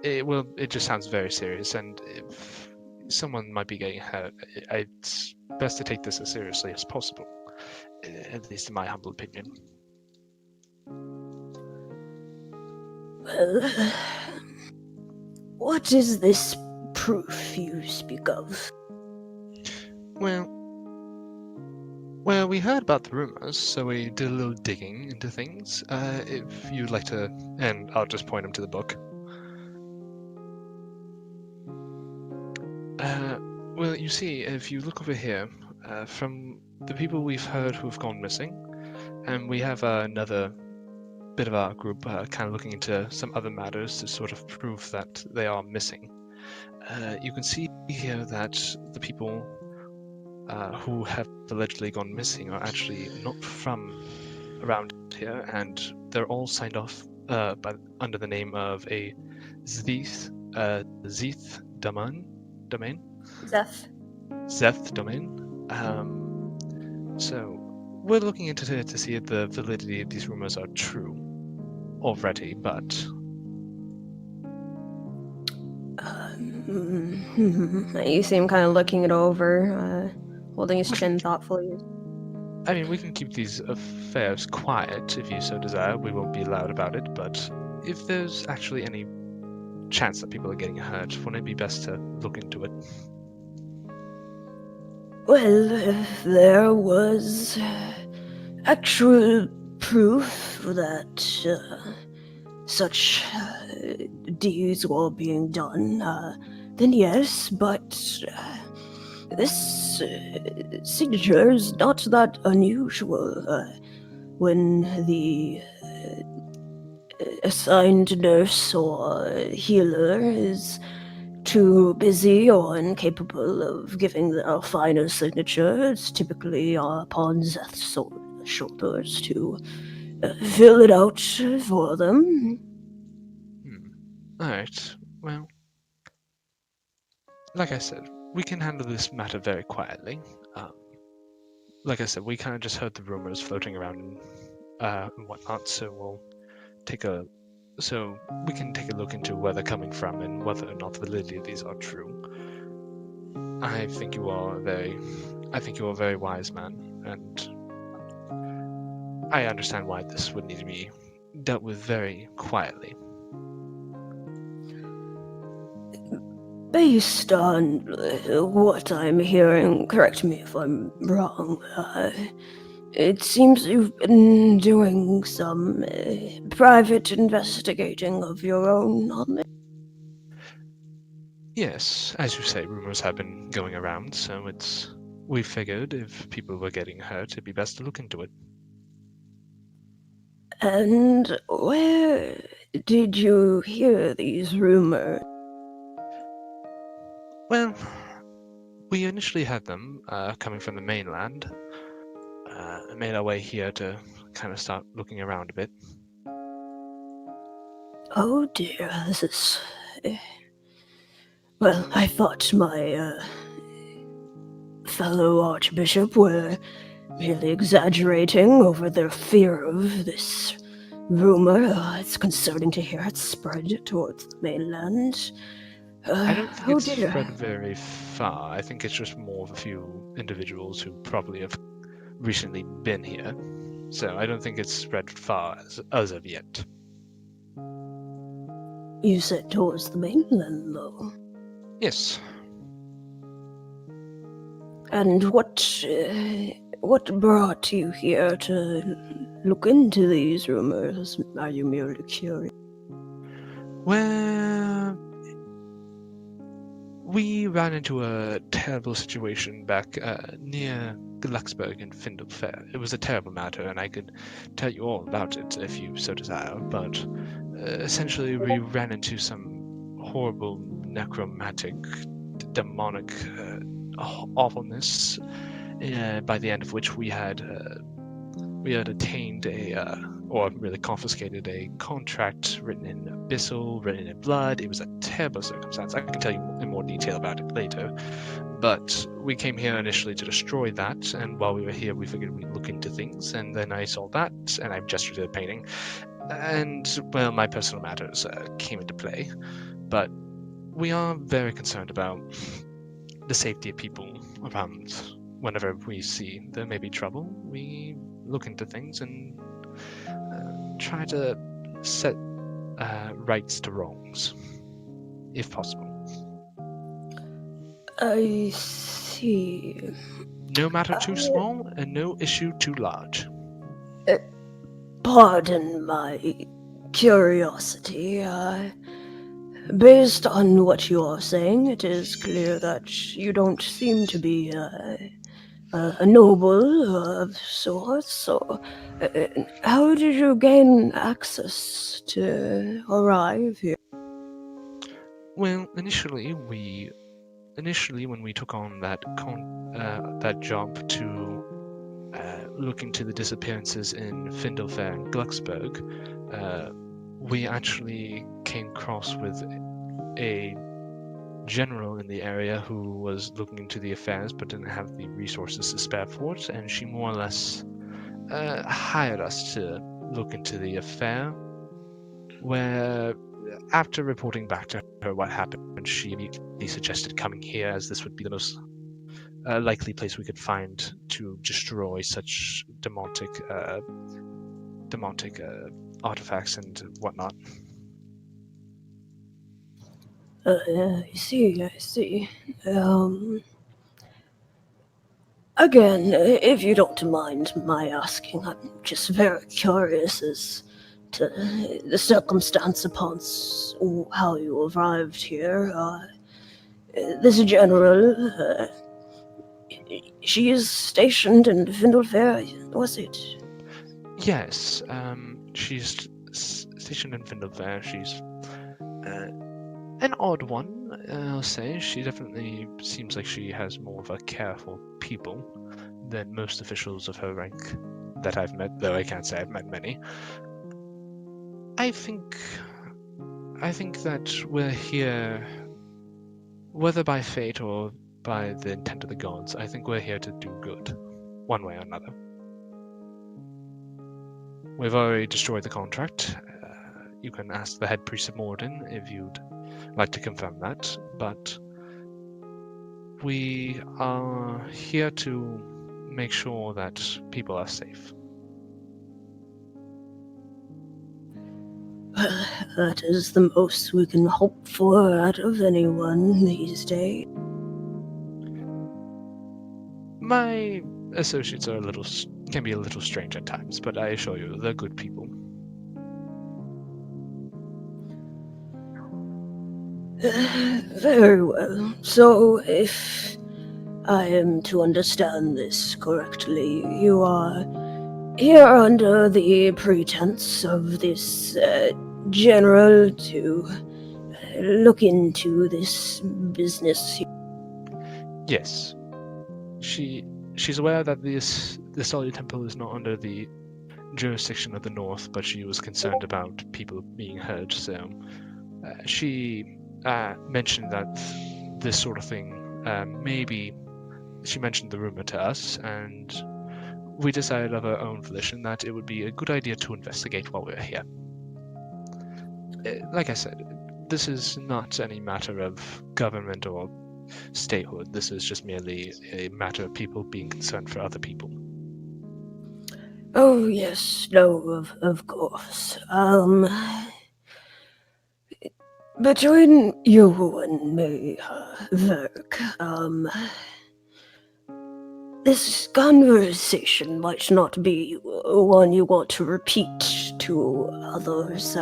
it just sounds very serious. And if someone might be getting hurt, it's best to take this as seriously as possible. At least in my humble opinion. Well, what is this proof you speak of? Well, we heard about the rumors, so we did a little digging into things. If you'd like to, and I'll just point him to the book. Well, you see, if you look over here, from the people we've heard who've gone missing, and we have another bit of our group kind of looking into some other matters to sort of prove that they are missing. You can see here that the people who have allegedly gone missing are actually not from around here, and they're all signed off under the name of a Zeth domain. Zeth domain. So we're looking into it to see if the validity of these rumors are true already, but You seem kind of looking it over, holding his chin thoughtfully. I mean, we can keep these affairs quiet if you so desire. We won't be loud about it, but if there's actually any chance that people are getting hurt, wouldn't it be best to look into it? Well, if there was actual proof that such deeds were being done, then yes, but this signature is not that unusual. When the assigned nurse or healer is too busy or incapable of giving their final signature, it's typically upon Zeth's shoulders to fill it out for them. Alright, well, like I said, we can handle this matter very quietly. Like I said, we kind of just heard the rumors floating around and whatnot, so we can take a look into where they're coming from and whether or not the validity of these are true. I think you are a very wise man, and I understand why this would need to be dealt with very quietly. Based on what I'm hearing, correct me if I'm wrong, it seems you've been doing some private investigating of your own on it. Yes, as you say, rumors have been going around, so we figured if people were getting hurt, it'd be best to look into it. And where did you hear these rumors? Well, we initially had them coming from the mainland, made our way here to kind of start looking around a bit. Oh dear, this is... Well, I thought my fellow archbishop were merely exaggerating over their fear of this rumor. It's concerning to hear it spread towards the mainland. I don't think Oh it's dear. spread very far. I think it's just more of a few individuals who probably have recently been here. So I don't think it's spread far as of yet. You said towards the mainland, though. Yes. And what brought you here to look into these rumors? Are you merely curious? Well, we ran into a terrible situation back near Glucksburg in Findle Fair. It was a terrible matter, and I could tell you all about it if you so desire, but essentially we ran into some horrible necromantic, demonic awfulness, by the end of which we had attained or really confiscated a contract written in abyssal, written in blood. It was a terrible circumstance. I can tell you in more detail about it later. But we came here initially to destroy that, and while we were here, we figured we'd look into things, and then I saw that, and I gestured to the painting, and, well, my personal matters came into play. But we are very concerned about the safety of people around. Whenever we see there may be trouble, we look into things and try to set rights to wrongs, if possible. I see. No matter too small and no issue too large. Pardon my curiosity. Based on what you are saying, it is clear that you don't seem to be a noble of sorts. So, how did you gain access to arrive here? Well, initially when we took on that job to look into the disappearances in Findelfair and Glucksburg, we actually came across with a general in the area who was looking into the affairs but didn't have the resources to spare for it, and she more or less hired us to look into the affair, where after reporting back to her what happened, she immediately suggested coming here, as this would be the most likely place we could find to destroy such demonic artifacts and whatnot. I see. Again, if you don't mind my asking, I'm just very curious as to the circumstance upon how you arrived here. This general, she is stationed in Findelfair, was it? Yes, she's stationed in Findelfair. She's an odd one, I'll say. She definitely seems like she has more of a care for people than most officials of her rank that I've met, though I can't say I've met many. I think that we're here, whether by fate or by the intent of the gods, I think we're here to do good, one way or another. We've already destroyed the contract. You can ask the head priest of Morden if you'd like to confirm that, but we are here to make sure that people are safe. That is the most we can hope for out of anyone these days. My associates are can be a little strange at times, but I assure you, they're good people. Very well. So, if I am to understand this correctly, you are here under the pretense of this general to look into this business. Yes. She's aware that the Solid Temple is not under the jurisdiction of the North, but she was concerned about people being hurt, so she mentioned that this sort of thing maybe. She mentioned the rumor to us, and we decided of our own volition that it would be a good idea to investigate while we're here. Like I said, this is not any matter of government or statehood. This is just merely a matter of people being concerned for other people. Oh, yes, no, of course. Between you and me, Verk, this conversation might not be one you want to repeat to others.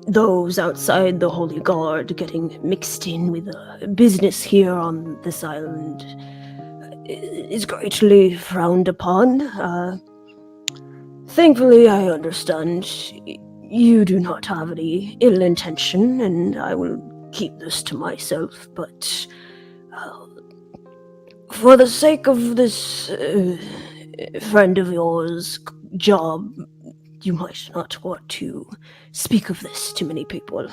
Those outside the Holy Guard getting mixed in with business here on this island is greatly frowned upon. Thankfully, I understand you do not have any ill intention, and I will keep this to myself, but for the sake of this friend of yours' job, you might not want to speak of this to many people.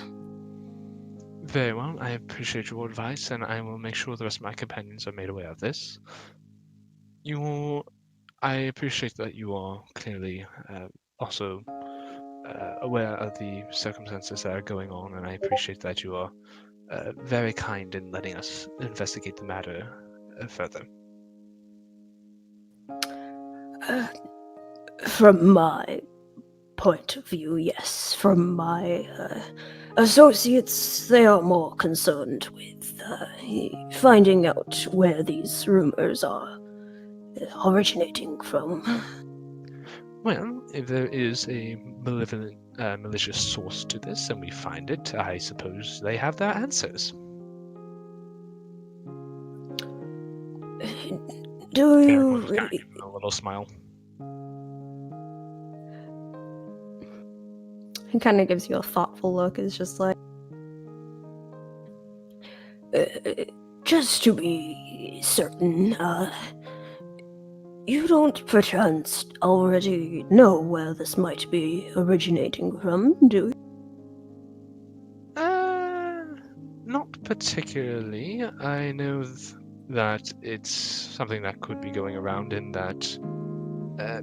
Very well, I appreciate your advice, and I will make sure the rest of my companions are made aware of this. I appreciate that you are clearly also aware of the circumstances that are going on, and I appreciate that you are very kind in letting us investigate the matter further. From my point of view, yes. From my associates, they are more concerned with finding out where these rumors are originating from. Well, if there is a malevolent, malicious source to this and we find it, I suppose they have their answers. Do Eric you will just kind of really... give him a little smile. He kind of gives you a thoughtful look. It's just like, just to be certain, you don't perchance already know where this might be originating from, do you? Not particularly. I know that it's something that could be going around in that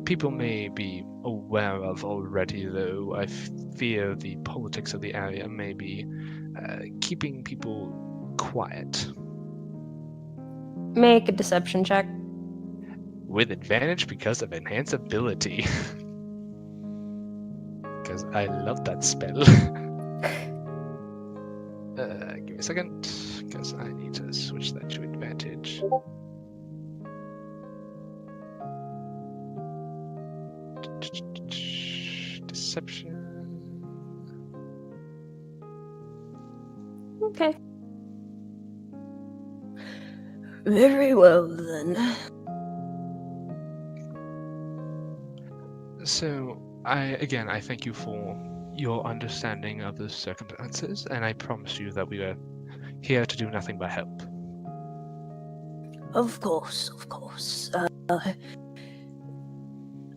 people may be aware of already, though I fear the politics of the area may be keeping people quiet. make a deception check. With advantage because of enhance ability. Because I love that spell. Give me a second, because I need to switch that to advantage. Deception. Okay. Very well, then. So, I thank you for your understanding of the circumstances, and I promise you that we are here to do nothing but help. Of course, of course.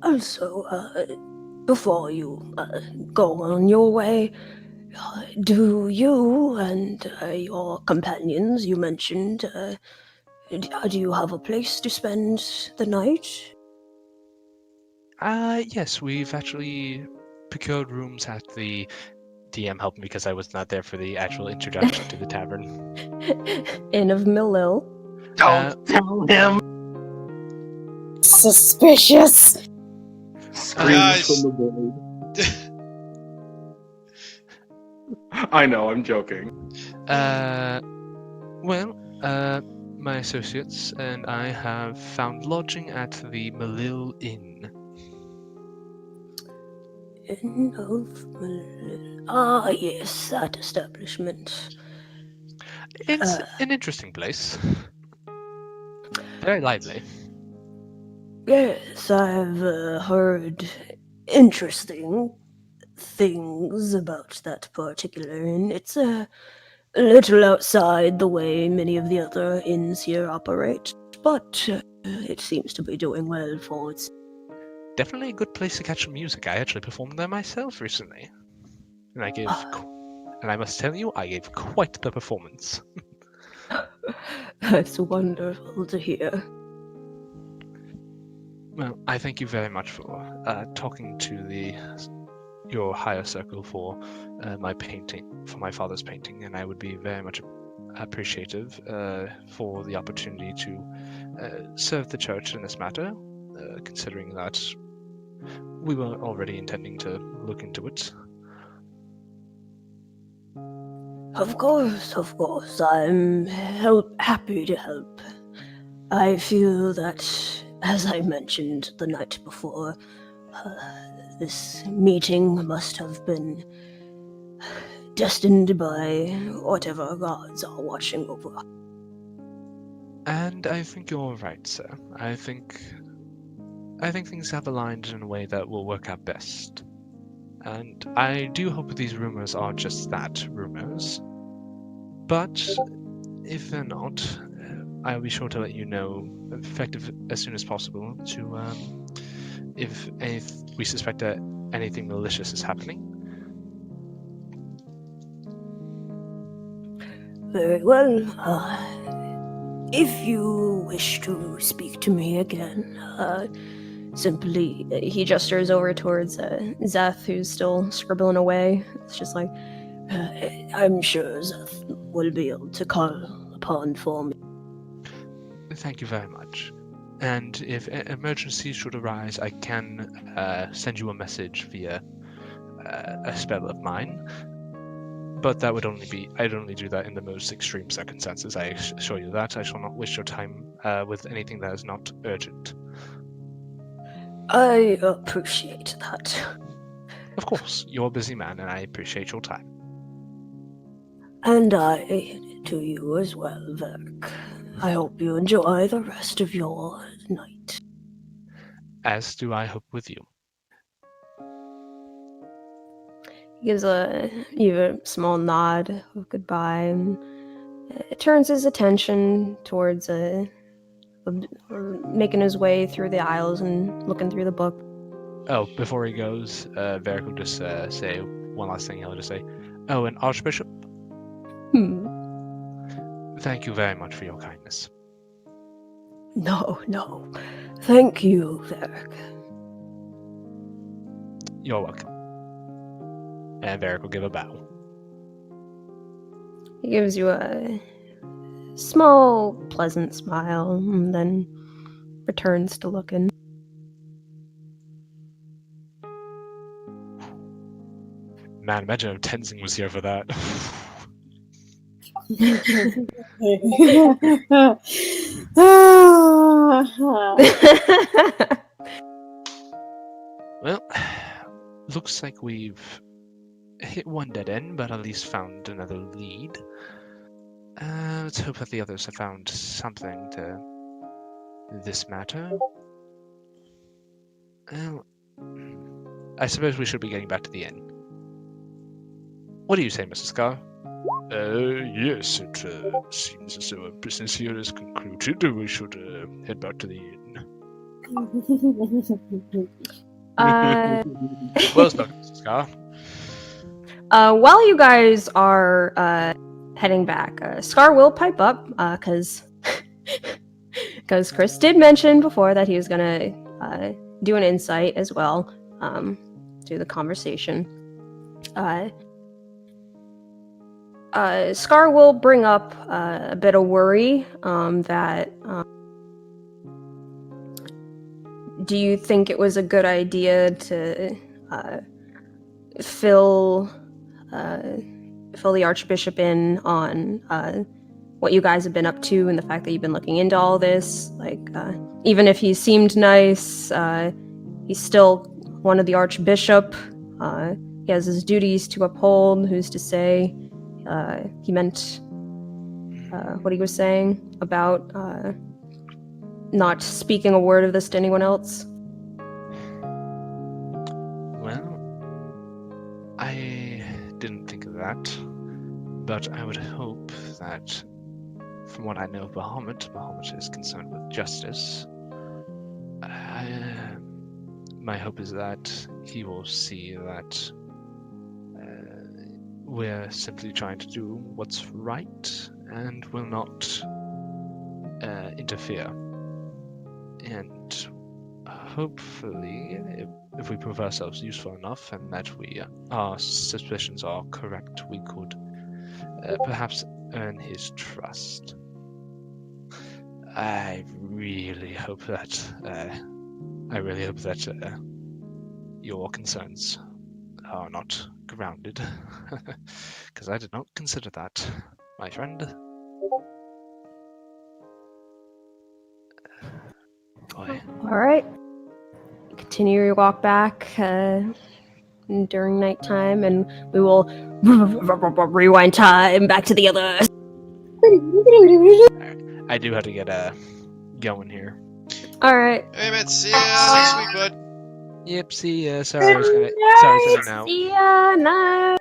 Also, before you go on your way, do you and your companions you mentioned, do you have a place to spend the night? Yes, we've actually procured rooms at the DM helped me because I was not there for the actual introduction to the tavern. Inn of Millil. Don't tell him. Suspicious. Screams Guys. from the void. I know, I'm joking. My associates and I have found lodging at the Malil Inn. Inn of Millil. Ah, yes, that establishment. It's an interesting place. Very lively. Yes, I've heard interesting things about that particular inn. It's a little outside the way many of the other inns here operate, but it seems to be doing well for its... Definitely a good place to catch music. I actually performed there myself recently. And I must tell you, I gave quite the performance. That's wonderful to hear. Well, I thank you very much for talking to your higher circle for my painting, for my father's painting, and I would be very much appreciative for the opportunity to serve the church in this matter, considering that we were already intending to look into it. Of course. I'm happy to help. I feel that, as I mentioned the night before, this meeting must have been destined by whatever gods are watching over. And I think you're right, sir. I think things have aligned in a way that will work out best. And I do hope these rumors are just that, rumors. But if they're not, I'll be sure to let you know, effective as soon as possible, if we suspect that anything malicious is happening. Very well. If you wish to speak to me again, simply... He gestures over towards Zeth, who's still scribbling away. It's just like, I'm sure Zeth will be able to call upon for me. Thank you very much. And if emergencies should arise, I can send you a message via a spell of mine. But that would I'd only do that in the most extreme circumstances, I assure you that. I shall not waste your time with anything that is not urgent. I appreciate that. Of course, you're a busy man, and I appreciate your time. And I to you as well, Verk. I hope you enjoy the rest of your night. As do I hope with you. He gives you a small nod of goodbye and turns his attention towards making his way through the aisles and looking through the book. Oh, before he goes, Varric will just say one last thing. He'll just say, "Oh, and Archbishop, thank you very much for your kindness." No. Thank you, Varric. You're welcome. And Varric will give a bow. He gives you a small, pleasant smile and then returns to looking. Man, imagine if Tenzing was here for that. Well, looks like we've hit one dead end, but at least found another lead. Let's hope that the others have found something to this matter. Well, I suppose we should be getting back to the inn. What do you say, Mr. Scar? Yes, it seems as though our business here is concluded. We should head back to the inn. Well spoken, Mr. Scar. While you guys are heading back, Scar will pipe up because Chris did mention before that he was gonna do an insight as well through the conversation. Scar will bring up a bit of worry that do you think it was a good idea to fill the Archbishop in on what you guys have been up to and the fact that you've been looking into all this? Like, even if he seemed nice, he's still one of the Archbishop. He has his duties to uphold. Who's to say he meant what he was saying about not speaking a word of this to anyone else? Well, I didn't think of that, but I would hope that, from what I know of Bahamut is concerned with justice. My hope is that he will see that we're simply trying to do what's right and will not interfere. And hopefully, if we prove ourselves useful enough and that our suspicions are correct, we could perhaps earn his trust. I really hope that your concerns are not grounded, because I did not consider that, my friend. Boy. All right. Continue your walk back during nighttime, and we will rewind time back to the other. I do have to get going here. All right. Hey, man, see ya next week, bud. Yep. See ya. Sorry, I was in and out. See ya. Night.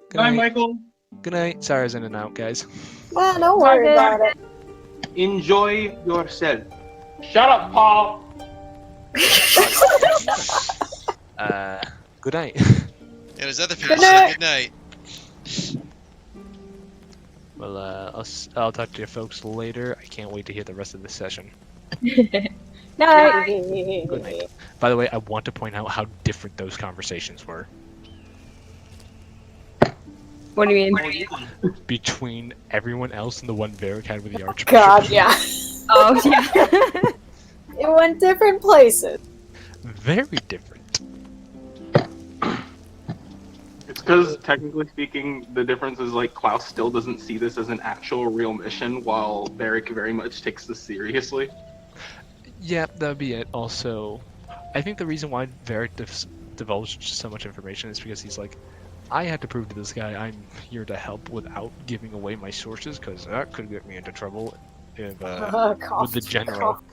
Good Bye, night. Michael. Good night. Sorry, I was in and out, guys. Well, don't worry about it. Enjoy yourself. Shut up, Paul. Good night. And his other people say good night. Well, I'll talk to you folks later. I can't wait to hear the rest of the session. Night. Good night. By the way, I want to point out how different those conversations were. What do you mean? Between everyone else and the one Varric had with the Archbishop. God, yeah. Oh, yeah. It went different places. Very different. It's because, technically speaking, the difference is, like, Klaus still doesn't see this as an actual real mission, while Varric very much takes this seriously. Yeah, that'd be it. Also, I think the reason why Varric divulged so much information is because he's like, I had to prove to this guy I'm here to help without giving away my sources, because that could get me into trouble if, with the general.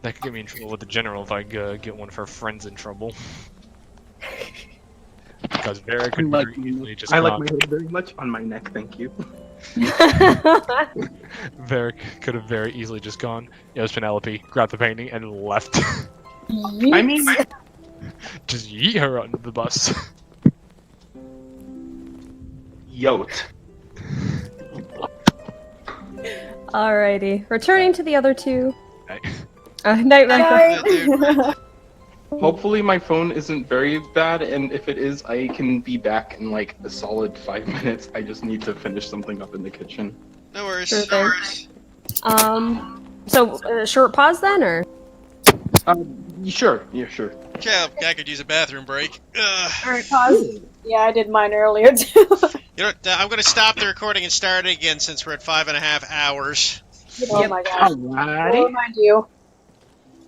That could get me in trouble with the general if I get one of her friends in trouble. Because Varric could very easily just I like my hair very much on my neck, thank you. Varric could have very easily just gone, "Yo, it's Penelope," grabbed the painting, and left. I mean, just yeet her under the bus. Yote. Alrighty. Returning to the other two. Night. Night, Michael. Sorry. Hopefully my phone isn't very bad, and if it is, I can be back in like a solid 5 minutes. I just need to finish something up in the kitchen. No worries. Sure No thing. worries. So, short pause then, or? Sure. Yeah, sure. Yeah, I could use a bathroom break. Alright, pause. Yeah, I did mine earlier too. You know, I'm going to stop the recording and start it again since we're at 5.5 hours. Oh my gosh. I'll Alrighty. remind you.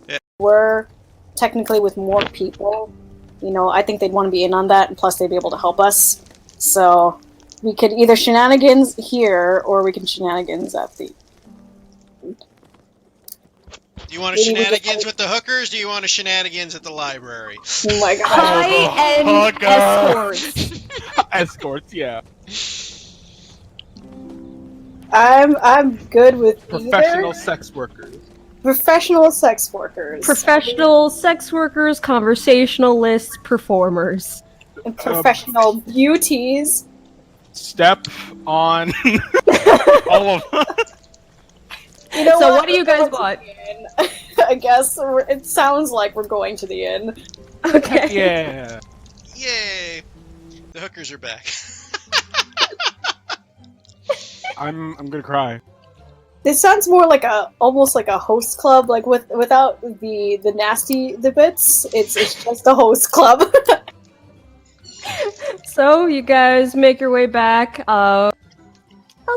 Yeah. We're technically with more people. You know, I think they'd want to be in on that, and plus they'd be able to help us. So we could either shenanigans here, or we can shenanigans at the. Do you want a shenanigans with the hookers? Do you want a shenanigans at the library? Oh my god. High-end escorts. Escorts, yeah. I'm good with Professional either. sex workers. Professional sex workers. Professional sex workers, conversationalists, performers. And professional beauties. Step on all of them. You know So what do you guys want? I guess it sounds like we're going to the inn. Okay. Yeah. Yay! The hookers are back. I'm gonna cry. This sounds more like almost like a host club, like without the nasty bits. It's just a host club. So you guys make your way back. I'll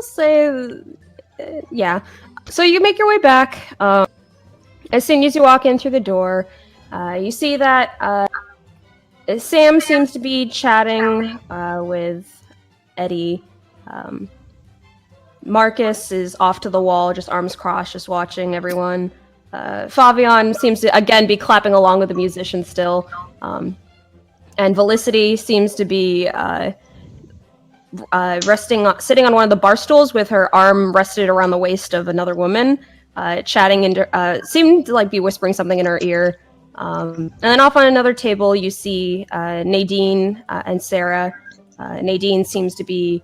say, yeah. So you make your way back. As soon as you walk in through the door, you see that Sam seems to be chatting with Eddie. Marcus is off to the wall, just arms crossed, just watching everyone. Favion seems to, again, be clapping along with the musicians still. And Felicity seems to be sitting on one of the bar stools with her arm rested around the waist of another woman, chatting and seemed to like be whispering something in her ear. And then off on another table, you see Nadine and Sarah. Nadine seems to be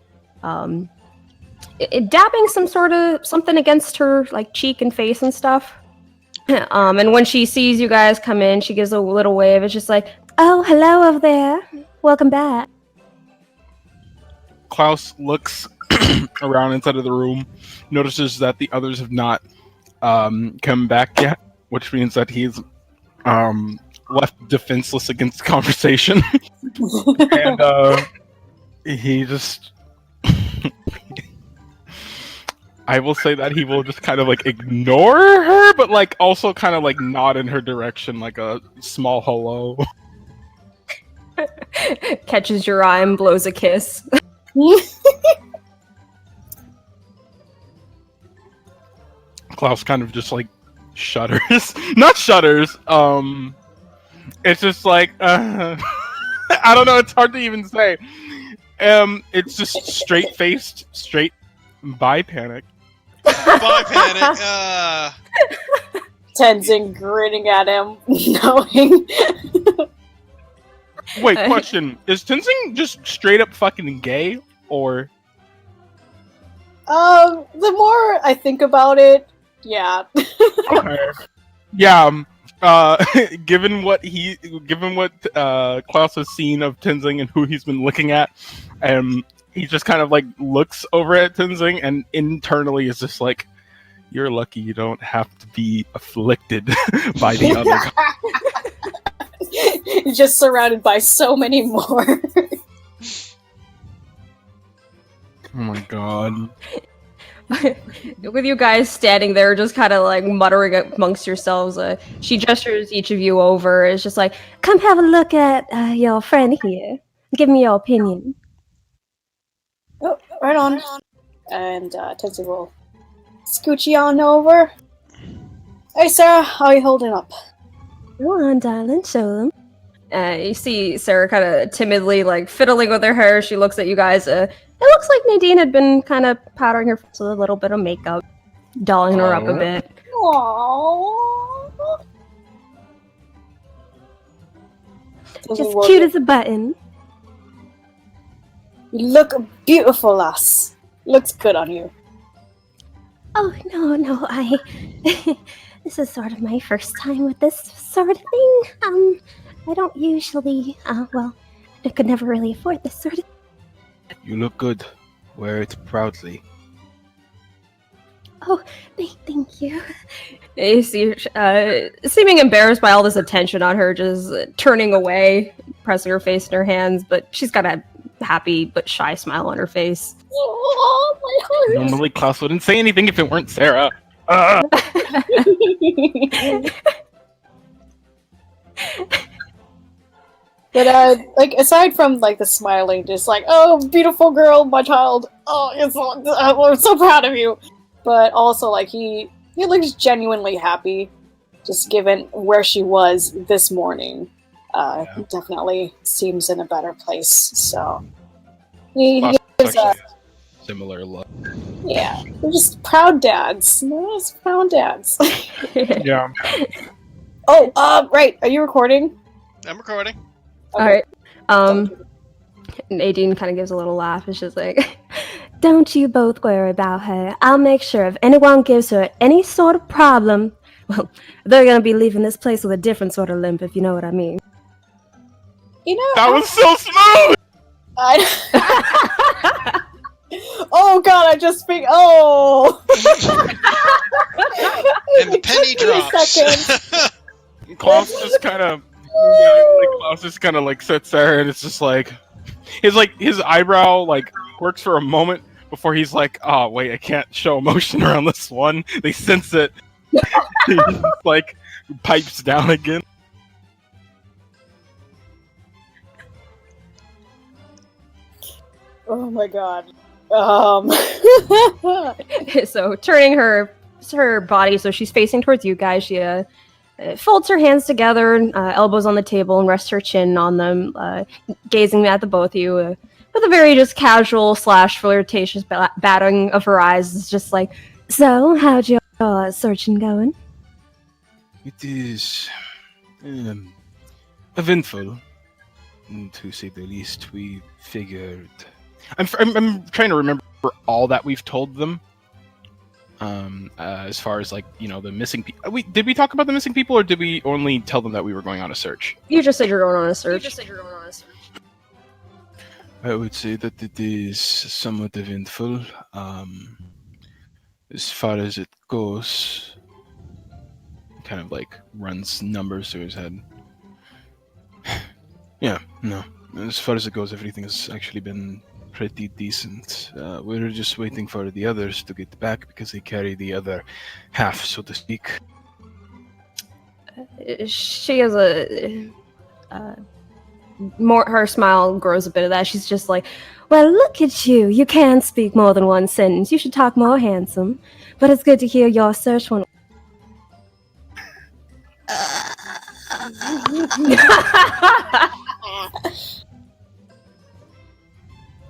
dabbing some sort of something against her like cheek and face and stuff. And when she sees you guys come in, she gives a little wave. It's just like, oh, hello over there. Welcome back. Klaus looks around inside of the room, notices that the others have not come back yet, which means that he's left defenseless against conversation. And he just... I will say that he will just kind of like ignore her, but like also kind of like nod in her direction, like a small hello. Catches your eye and blows a kiss. Klaus kind of just like shudders. Not shudders. It's just like I don't know. It's hard to even say. It's just straight faced, straight by panic. Bye, Panic. Tenzin grinning at him, knowing. Wait, question: is Tenzin just straight up fucking gay, or? The more I think about it, yeah. Okay. Yeah. Given what Klaus has seen of Tenzin and who he's been looking at, he just kind of like looks over at Tenzin and internally is just like, "You're lucky you don't have to be afflicted by the other guy." Just surrounded by so many more. Oh my god. With you guys standing there, just kind of like muttering amongst yourselves, she gestures each of you over. It's just like, Come have a look at your friend here. Give me your opinion. Oh, right on. And Tenzin will scooch on over. Hey, Sarah, how are you holding up? Go on, darling, show them. you see Sarah kind of timidly like fiddling with her hair. She looks at you guys. It looks like Nadine had been kind of powdering her face with a little bit of makeup, dolling her up a bit. Aww. Just cute as a button. You look beautiful, lass. Looks good on you. Oh, no, this is sort of my first time with this sort of thing. I don't usually, I could never really afford this sort of... You look good. Wear it proudly. Oh, thank you. You see, seeming embarrassed by all this attention on her, just turning away, pressing her face in her hands, but she's got a happy but shy smile on her face. Oh, my heart. Normally, Klaus wouldn't say anything if it weren't Sarah. But like aside from like the smiling, just like, oh, beautiful girl, my child. Oh, I'm so proud of you. But also like he looks genuinely happy, just given where she was this morning. He definitely seems in a better place. So he gives a similar look. Yeah, we're just proud dads. We're just proud dads. Yeah. Oh, right. Are you recording? I'm recording. Okay. Alright. Nadine kind of gives a little laugh. It's just like, Don't you both worry about her. I'll make sure if anyone gives her any sort of problem, well, they're gonna be leaving this place with a different sort of limp, if you know what I mean. You know, That was so smooth! Oh god, I just speak. Oh! And the penny drops. Klaus just kind of, Klaus just kind of like sits there, and it's just like his eyebrow like works for a moment before he's like, oh wait, I can't show emotion around this one. They sense it. He just, like pipes down again. Oh my god. so turning her body so she's facing towards you guys, she folds her hands together, elbows on the table, and rests her chin on them, gazing at the both of you with a very just casual / flirtatious batting of her eyes. It's just like, So, how'd your searching going? It is eventful, to say the least. We figured. I'm trying to remember all that we've told them. As far as like the missing people. Did we talk about the missing people, or did we only tell them that we were going on a search? You just said you're going on a search. I would say that it is somewhat eventful. As far as it goes, kind of like runs numbers through his head. Yeah, no. As far as it goes, everything has actually been pretty decent. We're just waiting for the others to get back because they carry the other half, so to speak. She has her smile grows a bit of that. She's just like, well, look at you. You can speak more than one sentence. You should talk more handsome. But it's good to hear your search one.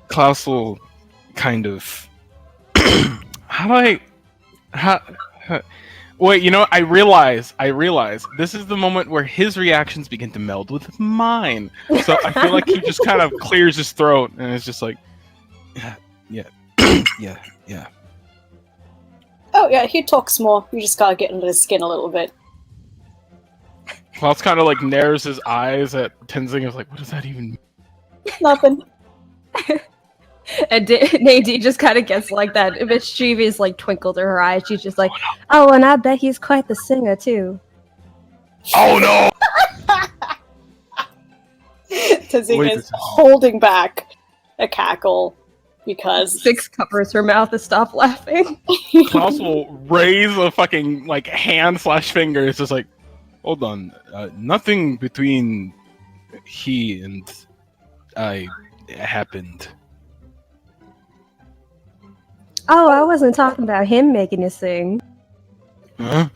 Klaus will kind of wait, I realize this is the moment where his reactions begin to meld with mine. So I feel like he just kind of clears his throat and is just like, yeah. Yeah. Oh yeah, he talks more. You just gotta get under his skin a little bit. Klaus kind of like narrows his eyes at Tenzing and is like, what does that even mean? Nothing. And Nadine just kind of gets like that mischievous like twinkle to her eyes. She's just like, oh, and I bet he's quite the singer too. Oh no! Tenzing is holding back a cackle because Six covers her mouth to stop laughing. Klaus will raise a fucking like hand/finger. It's just like, hold on, nothing between he and I happened. Oh, I wasn't talking about him making you sing. Huh?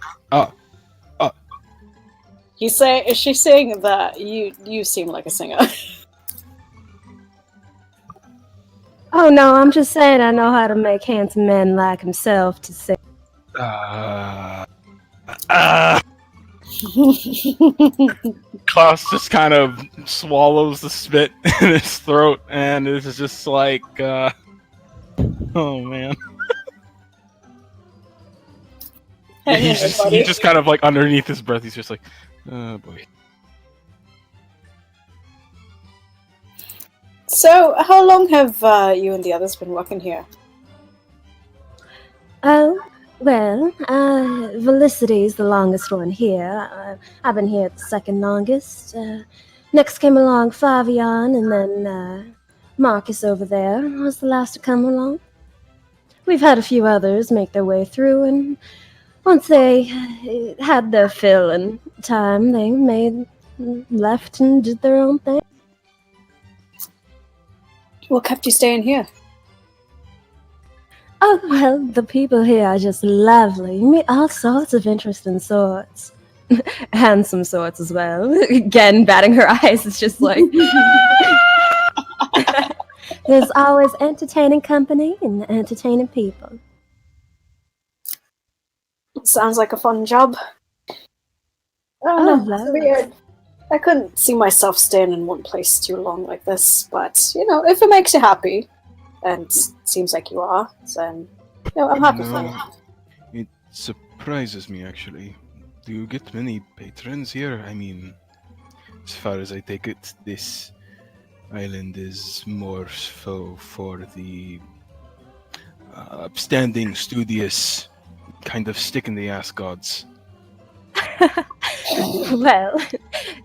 is she saying that you seem like a singer? Oh no, I'm just saying I know how to make handsome men like himself to sing. Klaus just kind of swallows the spit in his throat and is just like, oh man. He's just kind of like underneath his breath, he's just like, oh boy. So, how long have you and the others been working here? Oh, well, Felicity's the longest one here. I've been here the second longest. Next came along Favian, and then Marcus over there was the last to come along. We've had a few others make their way through, and once they had their fill and time, they left and did their own thing. What kept you staying here? Oh, well, the people here are just lovely. You meet all sorts of interesting sorts. Handsome sorts as well. Again, batting her eyes, it's just like... There's always entertaining company and entertaining people. Sounds like a fun job. Oh, no, it's weird. I couldn't see myself staying in one place too long like this, but, if it makes you happy, and it seems like you are, then, I'm happy for you. It surprises me, actually. Do you get many patrons here? I mean, as far as I take it, this island is more so for the upstanding, studious, kind of stick-in-the-ass gods. Well,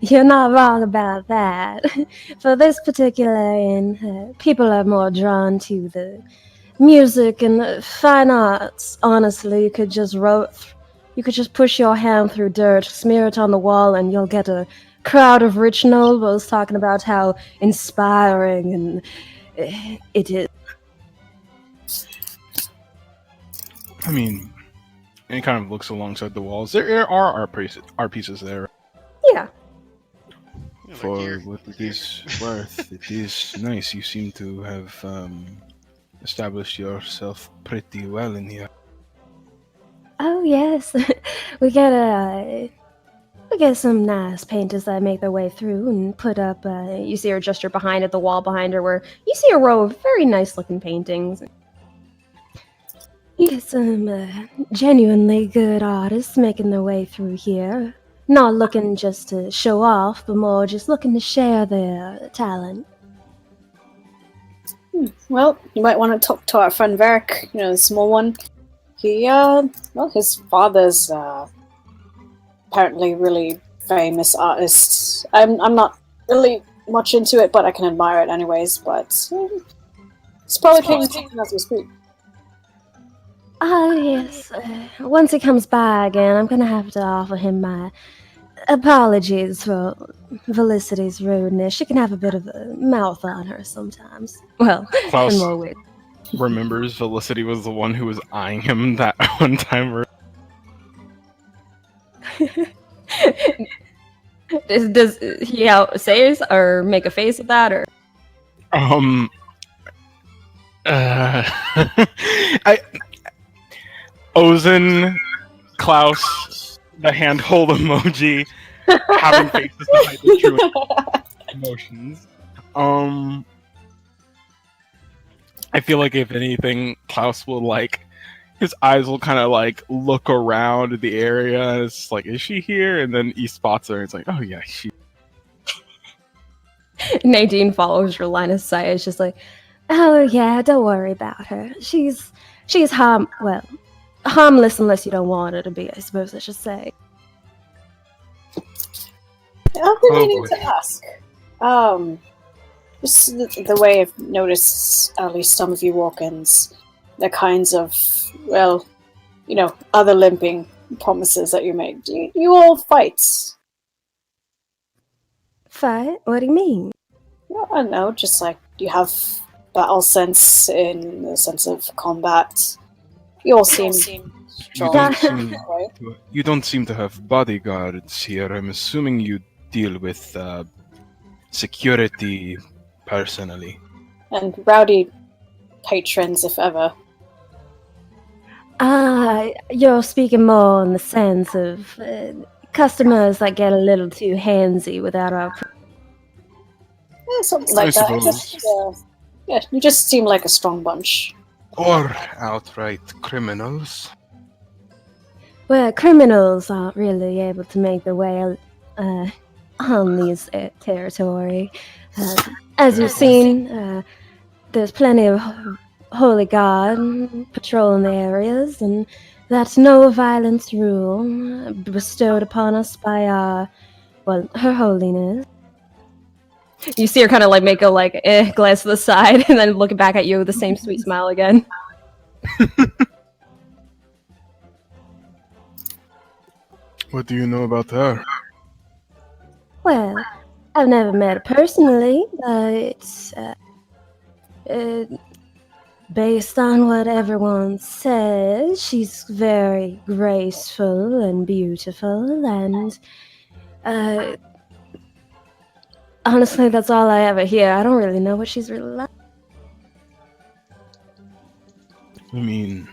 you're not wrong about that. For this particular inn, people are more drawn to the music and the fine arts. Honestly, you could just push your hand through dirt, smear it on the wall, and you'll get a crowd of rich nobles talking about how inspiring and it is. I mean, and it kind of looks alongside the walls. There are art pieces there. Yeah. For what it is worth, it is nice. You seem to have established yourself pretty well in here. Oh yes, we get some nice painters that make their way through and put up. You see her gesture behind at the wall behind her, where you see a row of very nice-looking paintings. Yes, some genuinely good artists making their way through here. Not looking just to show off, but more just looking to share their talent. Well, you might want to talk to our friend Varric, the small one. He, his father's apparently really famous artist. I'm not really much into it, but I can admire it anyways. But it's probably taking as we speak. Ah, yes. Once he comes by again, I'm gonna have to offer him my apologies for Felicity's rudeness. She can have a bit of a mouth on her sometimes. Well, Klaus in more ways. remembers Felicity was the one who was eyeing him that one time. Does he say or make a face of that, or? I Ozen, Klaus, the handhold emoji, having faces to hide the true emotions. I feel like if anything, Klaus will his eyes will kind of look around the area, and it's like, is she here? And then he spots her, and it's like, oh yeah, she. Nadine follows your line of sight. It's just like, Oh yeah, don't worry about her. She's harmless unless you don't want her to be, I suppose I should say. I've been meaning to ask. Just the way I've noticed at least some of you walk-ins, the kinds of, other limping promises that you make. Do you all fight? Fight? What do you mean? I don't know, just like you have battle sense in the sense of combat. You all seem strong. You don't seem to have bodyguards here. I'm assuming you deal with security personally. And rowdy patrons, if ever. You're speaking more in the sense of customers that get a little too handsy without our... Yeah, something like that. You just seem like a strong bunch. Or outright criminals. Well, criminals aren't really able to make their way on these territory. As you've seen, there's plenty of Holy Guard patrolling the areas, and that's no violence rule bestowed upon us by Her Holiness. you see her kind of make a glance to the side, and then looking back at you with the same sweet smile again. What do you know about her? Well, I've never met her personally, but based on what everyone says, she's very graceful and beautiful, and honestly, that's all I ever hear. I don't really know what she's really like. I mean,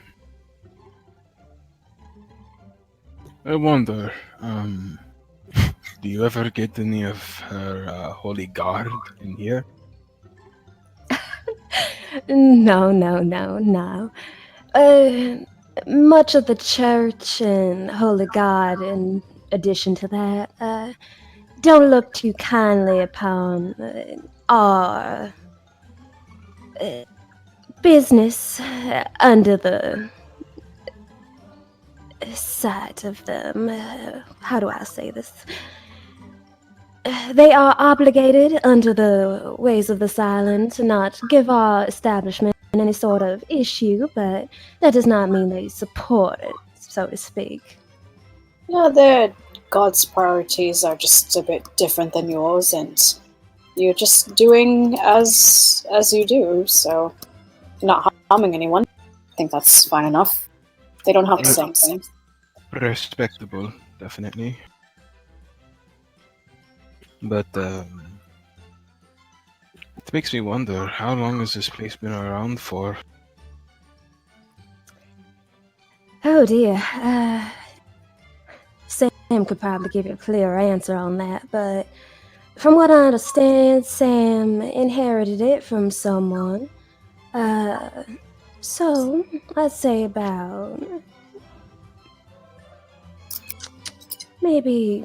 I wonder, do you ever get any of her Holy Guard in here? No. Much of the church and Holy God, in addition to that, don't look too kindly upon our business under the sight of them. How do I say this? They are obligated under the ways of this island to not give our establishment any sort of issue, but that does not mean they support it, so to speak. Their God's priorities are just a bit different than yours, and you're just doing as you do, so not harming anyone. I think that's fine enough. They don't have the same thing. Respectable, definitely. But it makes me wonder, how long has this place been around for? Oh dear. Sam could probably give you a clearer answer on that, but from what I understand, Sam inherited it from someone. So, I'd say about maybe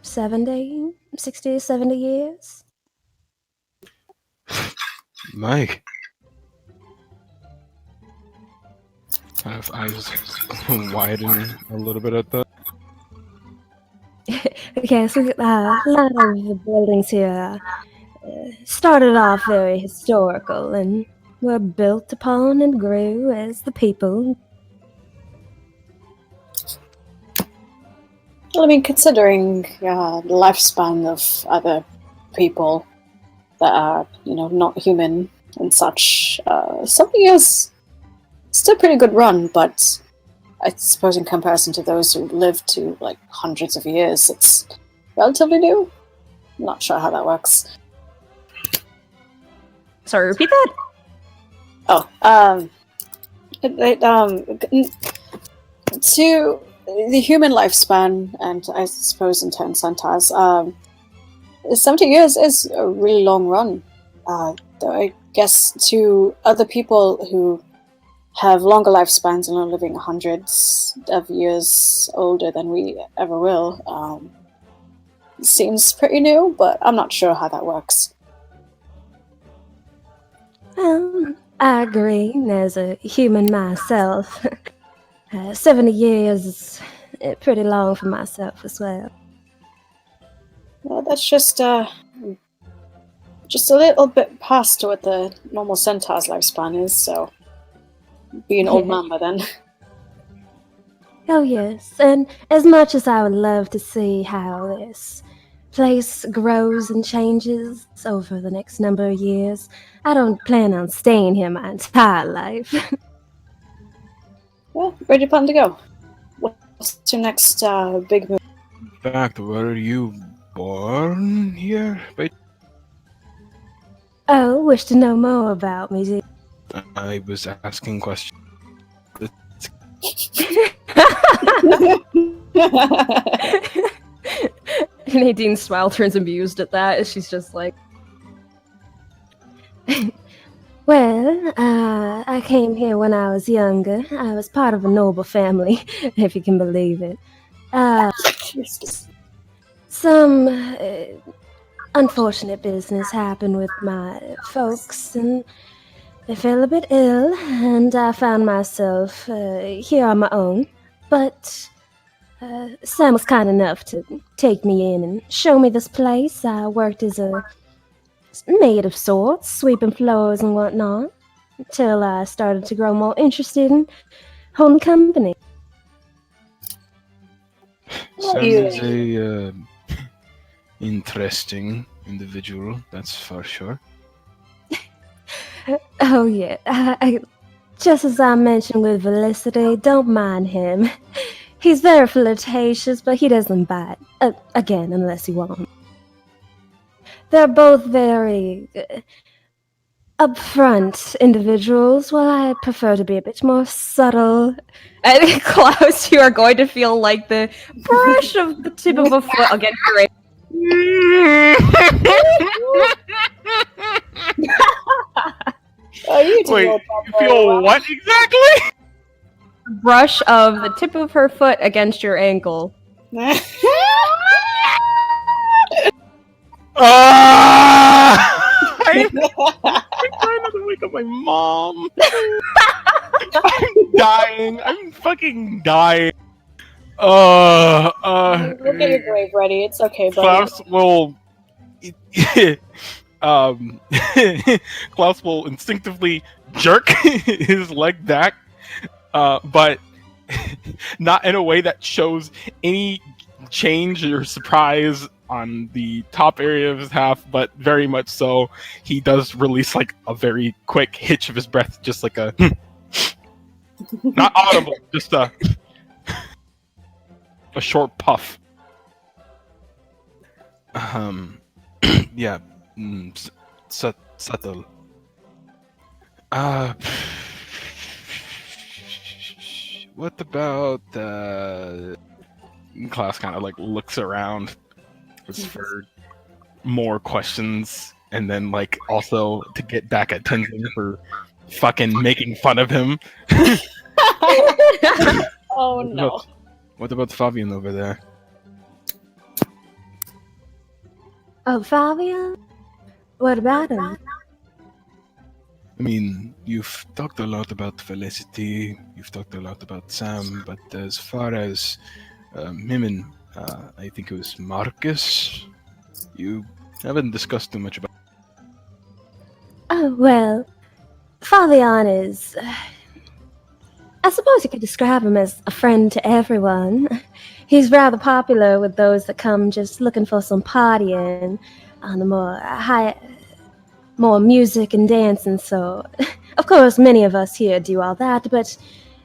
60, 70 years. Mike. Kind of eyes widen a little bit at that. Okay, so a lot of the buildings here started off very historical and were built upon and grew as the people. Well, I mean, considering the lifespan of other people that are, not human and such, 70 years still a pretty good run, but I suppose in comparison to those who lived to, like, hundreds of years, it's relatively new. I'm not sure how that works. Sorry, repeat that? To the human lifespan, and I suppose in turn centaurs, 70 years is a really long run. Though I guess to other people who have longer lifespans and are living hundreds of years older than we ever will, seems pretty new, but I'm not sure how that works. I agree, as a human myself. 70 years is pretty long for myself as well. Well, that's just a little bit past what the normal centaur's lifespan is, so be an old man by then. Oh yes, and as much as I would love to see how this place grows and changes over the next number of years, I don't plan on staying here my entire life. Well, where do you plan to go? What's your next big move? In fact, were you born here? Oh, wish to know more about me? I was asking questions. Nadine's smile turns amused at that as she's just like, Well, I came here when I was younger. I was part of a noble family, if you can believe it. Some unfortunate business happened with my folks, and they fell a bit ill, and I found myself here on my own. But Sam was kind enough to take me in and show me this place. I worked as a maid of sorts, sweeping floors and whatnot, until I started to grow more interested in holding company. Sam is a interesting individual, that's for sure. Oh yeah, just as I mentioned with Felicity, don't mind him. He's very flirtatious, but he doesn't bite. Again, unless you want him. They're both very upfront individuals, while I prefer to be a bit more subtle. and Klaus, you are going to feel like the brush of the tip of a foot against your ankle. Wait, you feel what exactly? Brush of the tip of her foot against your ankle. I'm trying not to wake up my mom. I'm dying. I'm fucking dying. We'll get your grave ready. It's okay, buddy. Klaus will. Klaus will instinctively jerk his leg back, but not in a way that shows any change or surprise on the top area of his half, but very much so. He does release like a very quick hitch of his breath, just like a not audible, just a short puff. Yeah, subtle. What about Klaus kind of like looks around for more questions, and then like also to get back at Tenzin for fucking making fun of him. Oh no. What about Fabian over there? Oh, Fabian? What about him? I mean, you've talked a lot about Felicity, you've talked a lot about Sam, but as far as him and I think it was Marcus, you haven't discussed too much about. Oh, well, Fabian is. I suppose you could describe him as a friend to everyone. He's rather popular with those that come just looking for some partying on the more music and dancing sort. Of course, many of us here do all that, but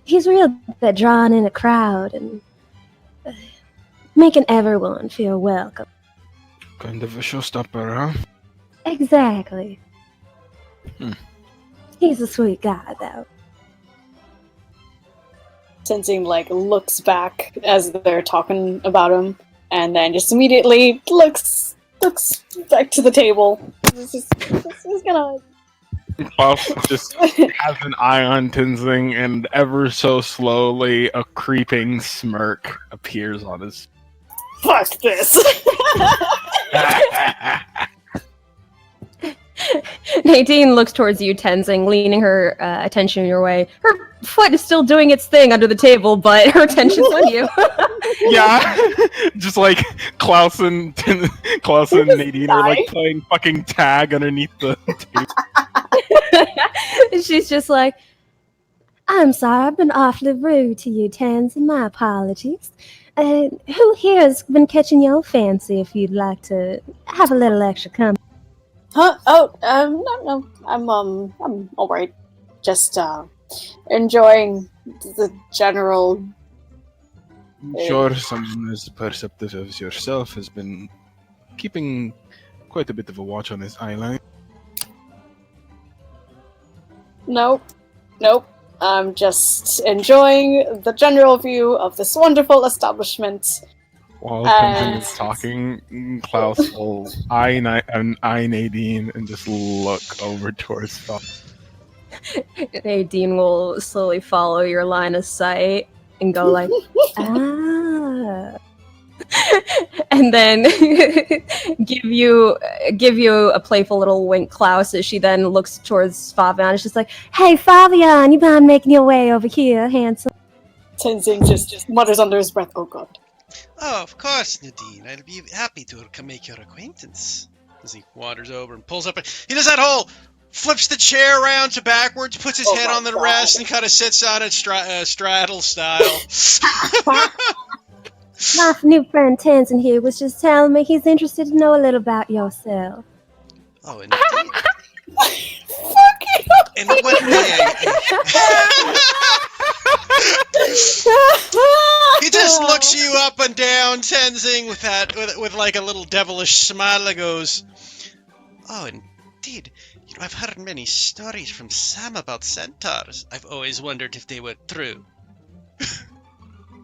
he's real good at drawing in a crowd and making everyone feel welcome. Kind of a showstopper, huh? Exactly. Hmm. He's a sweet guy, though. Tenzing looks back as they're talking about him, and then just immediately looks back to the table. He's gonna. Klaus just has an eye on Tenzing, and ever so slowly, a creeping smirk appears on his. Fuck this. Nadine looks towards you, Tenzing, leaning her attention your way. Her foot is still doing its thing under the table, but her attention's on you. Yeah, just like Klaus and Nadine are like playing fucking tag underneath the table. She's just like, I'm sorry, I've been awfully rude to you, Tenzing. My apologies. Who here has been catching your fancy if you'd like to have a little extra company? Huh? Oh, no. I'm all right. Just enjoying the general. Sure, someone as perceptive as yourself has been keeping quite a bit of a watch on his eyeline. Nope. I'm just enjoying the general view of this wonderful establishment. While Tenzing is talking, Klaus will eye Nadine and just look over towards Fabian. Nadine will slowly follow your line of sight and go like, ah. And then give you a playful little wink, Klaus, as she then looks towards Fabian. It's just like, hey, Fabian, you mind making your way over here, handsome? Tenzing just mutters under his breath, oh god. Oh, of course, Nadine. I'd be happy to make your acquaintance. As he wanders over and pulls up. He does that whole flips the chair around to backwards, puts his head on the rest, and kind of sits on it straddle style. My new friend Tenzing here was just telling me he's interested to know a little about yourself. Oh, indeed. Fuck you! In what way? He just looks you up and down, Tenzing, with like a little devilish smile and goes, oh, indeed. You know, I've heard many stories from Sam about centaurs. I've always wondered if they were true.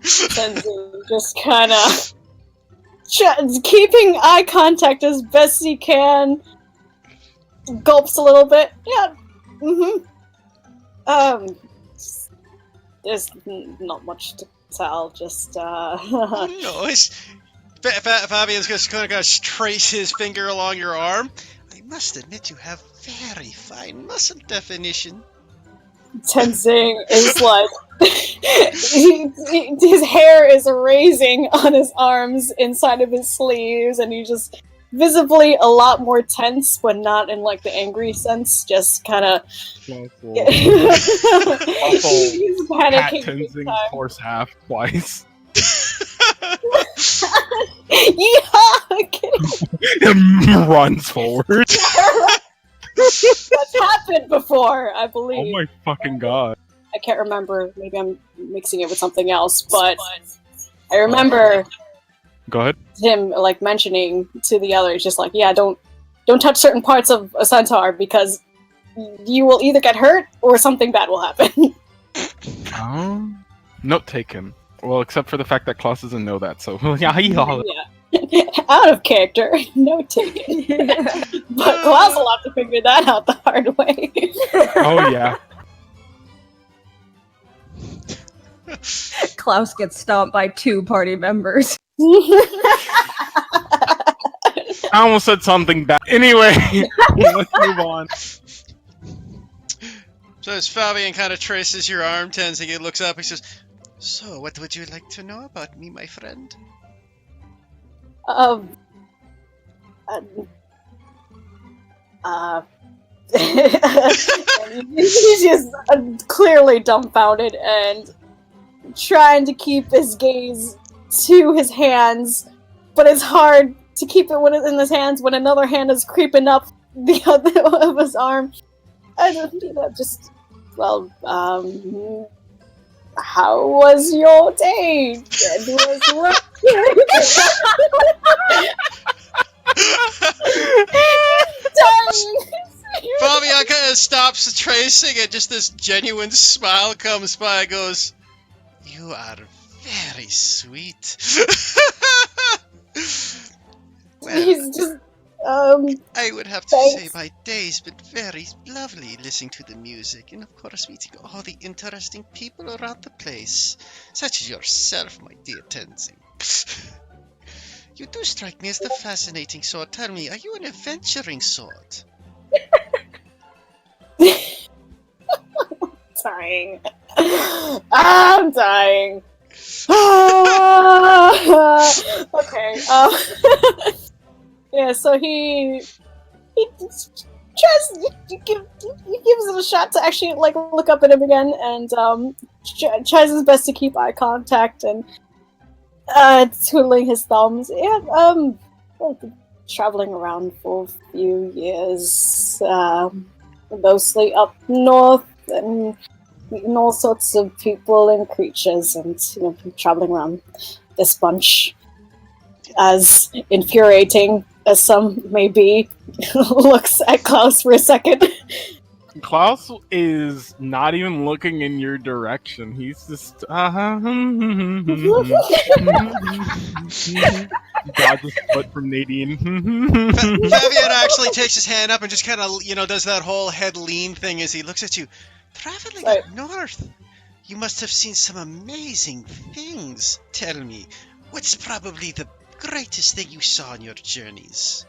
Tenzing just kind of keeping eye contact as best he can. Gulps a little bit. Yeah. There's not much to tell. Just Oh no! Fabian's just kind of trace his finger along your arm. I must admit, you have very fine muscle definition. Tenzing is like his hair is raising on his arms inside of his sleeves, and he's just visibly a lot more tense, but not in like the angry sense. Just kind of. He's panicking. Tenzing force half twice. Yeah, runs forward. That's happened before, I believe. Oh my fucking god. I can't remember. Maybe I'm mixing it with something else, but I remember Go ahead. him like mentioning to the others, just like, yeah, don't touch certain parts of a centaur because you will either get hurt or something bad will happen. Note taken. Well, except for the fact that Klaus doesn't know that, so yeah. Out of character, no taken. But Klaus will have to figure that out the hard way. Oh yeah. Klaus gets stomped by 2 party members. I almost said something bad. Anyway, let's move on. So as Fabian kind of traces your arm, Tenzing, he looks up, he says, "So, what would you like to know about me, my friend?" He's just clearly dumbfounded and trying to keep his gaze to his hands, but it's hard to keep it in his hands when another hand is creeping up the other of his arm. And how was your day? It was Fabian kind of stops tracing and just this genuine smile comes by and goes, "You are very sweet." Well, he's just, I would have to thanks. say my day's been very lovely listening to the music and of course meeting all the interesting people around the place, such as yourself, my dear Tenzing. You do strike me as the fascinating sort. Tell me, are you an adventuring sort? Dying. I'm dying. Okay. Yeah. So he tries. He gives it a shot to actually look up at him again, and tries his best to keep eye contact and twiddling his thumbs. Yeah. I've been traveling around for a few years, mostly up north and meeting all sorts of people and creatures, and traveling around this bunch. As infuriating as some may be, looks at Klaus for a second. Klaus is not even looking in your direction. He's just dodges foot from Nadine. Fabian actually takes his hand up and just kind of, does that whole head lean thing as he looks at you. Traveling up north, you must have seen some amazing things. Tell me, what's probably the greatest thing you saw on your journeys?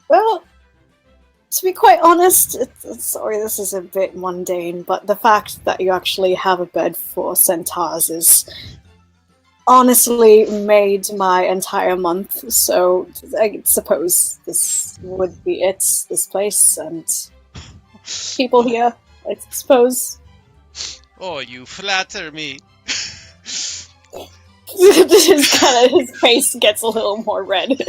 Well, to be quite honest, sorry, this is a bit mundane, but the fact that you actually have a bed for centaurs is honestly made my entire month, so I suppose this would be it, this place, and people here, I suppose. Oh, you flatter me. His face gets a little more red.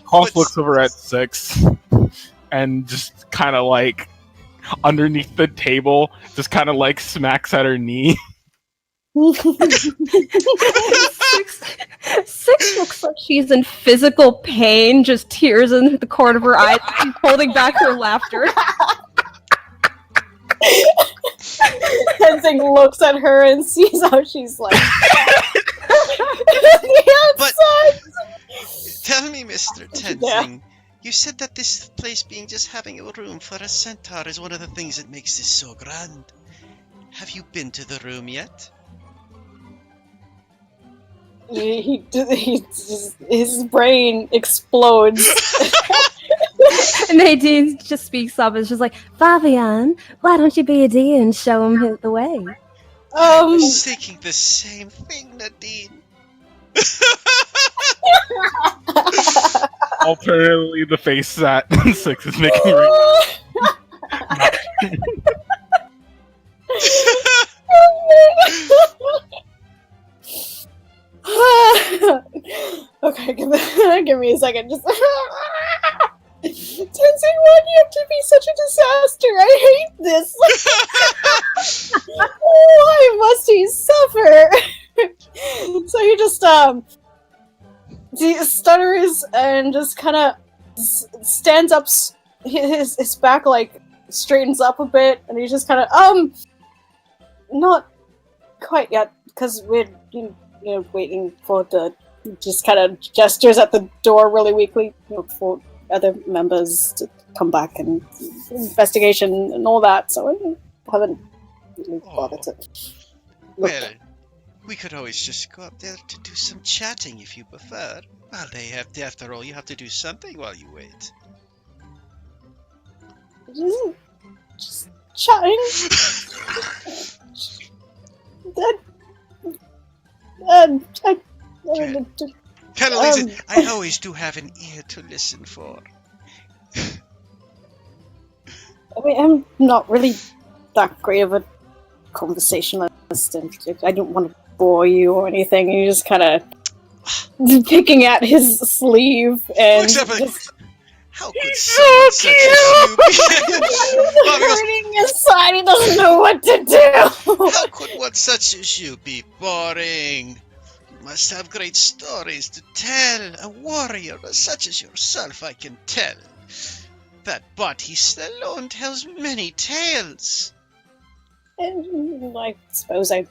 Klaus looks over at Six and just kind of underneath the table, just kind of smacks at her knee. Six looks like she's in physical pain, just tears in the corner of her eyes. She's holding back her laughter. Tenzing looks at her and sees how she's like. But tell me, Mr. Tenzing, you said that this place being just having a room for a centaur is one of the things that makes this so grand. Have you been to the room yet? His brain explodes. Nadine just speaks up and is just like, Fabian, why don't you be a dear and show him the way? I was thinking the same thing, Nadine. Alternatively, the face that Six is making right Okay, give me a second. Just Tenzing, why do you have to be such a disaster? I hate this. Why must he suffer? So he just he stutters and just kind of stands up. His back straightens up a bit, and he's just kind of not quite yet because we're waiting for the. Just kind of gestures at the door really weakly, for other members to come back and investigation and all that, so I haven't really bothered to look. Well, we could always just go up there to do some chatting if you prefer. Well, after all, you have to do something while you wait. Just chatting. Kind of leaves it. I always do have an ear to listen for. I mean, I'm not really that great of a conversationalist, and I don't want to bore you or anything. You're just kind of picking at his sleeve and Looks up just how could someone such as you be? hurting inside. He doesn't know what to do. How could one such as you be boring? You must have great stories to tell. A warrior such as yourself, I can tell. That Batista alone tells many tales. And I suppose I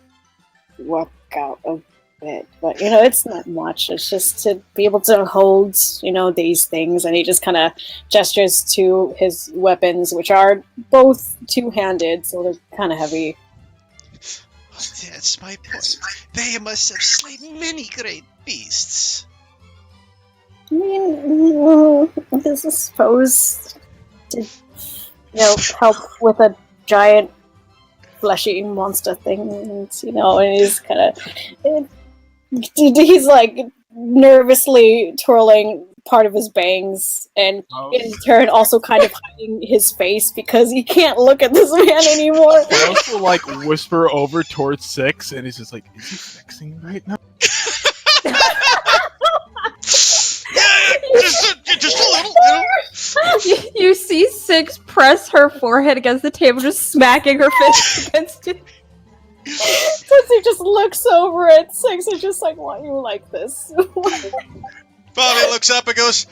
work out a bit, but it's not much. It's just to be able to hold, these things, and he just kind of gestures to his weapons, which are both two-handed, so they're kind of heavy. That's my point. They must have slain many great beasts. I mean, I suppose to, help with a giant fleshy monster thing, and he's kind of he's like nervously twirling part of his bangs, and in turn also kind of hiding his face because he can't look at this man anymore. I also whisper over towards Six, and he's just like, "Is he flexing right now?" Just a little. You see Six press her forehead against the table, just smacking her fist against it. He just looks over at Six and just like, why are you like this? Bobby looks up and goes,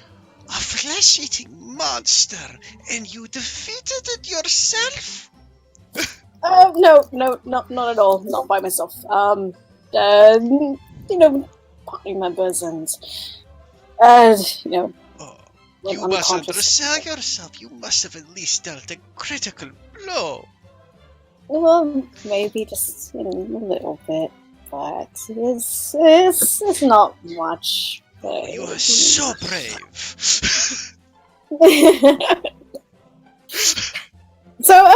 a flesh-eating monster, and you defeated it yourself? No, not at all. Not by myself. Party members and, you must undersell yourself. You must have at least dealt a critical blow. Well, maybe just a little bit, but it's not much. Oh, you are so brave. So,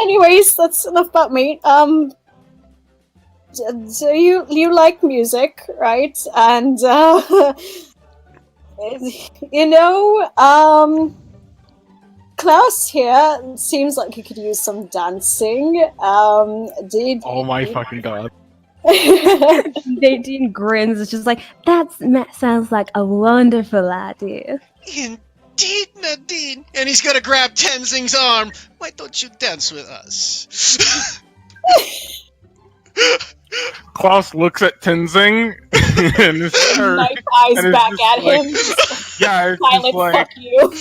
anyways, that's enough about me. So you like music, right? And Klaus here seems like he could use some dancing. Oh my fucking god. Nadine grins. It's just like, that sounds like a wonderful idea. Indeed, Nadine. And he's gonna grab Tenzing's arm. Why don't you dance with us? Klaus looks at Tenzing and Night eyes back at him. Yeah, it's silent just like, fuck you.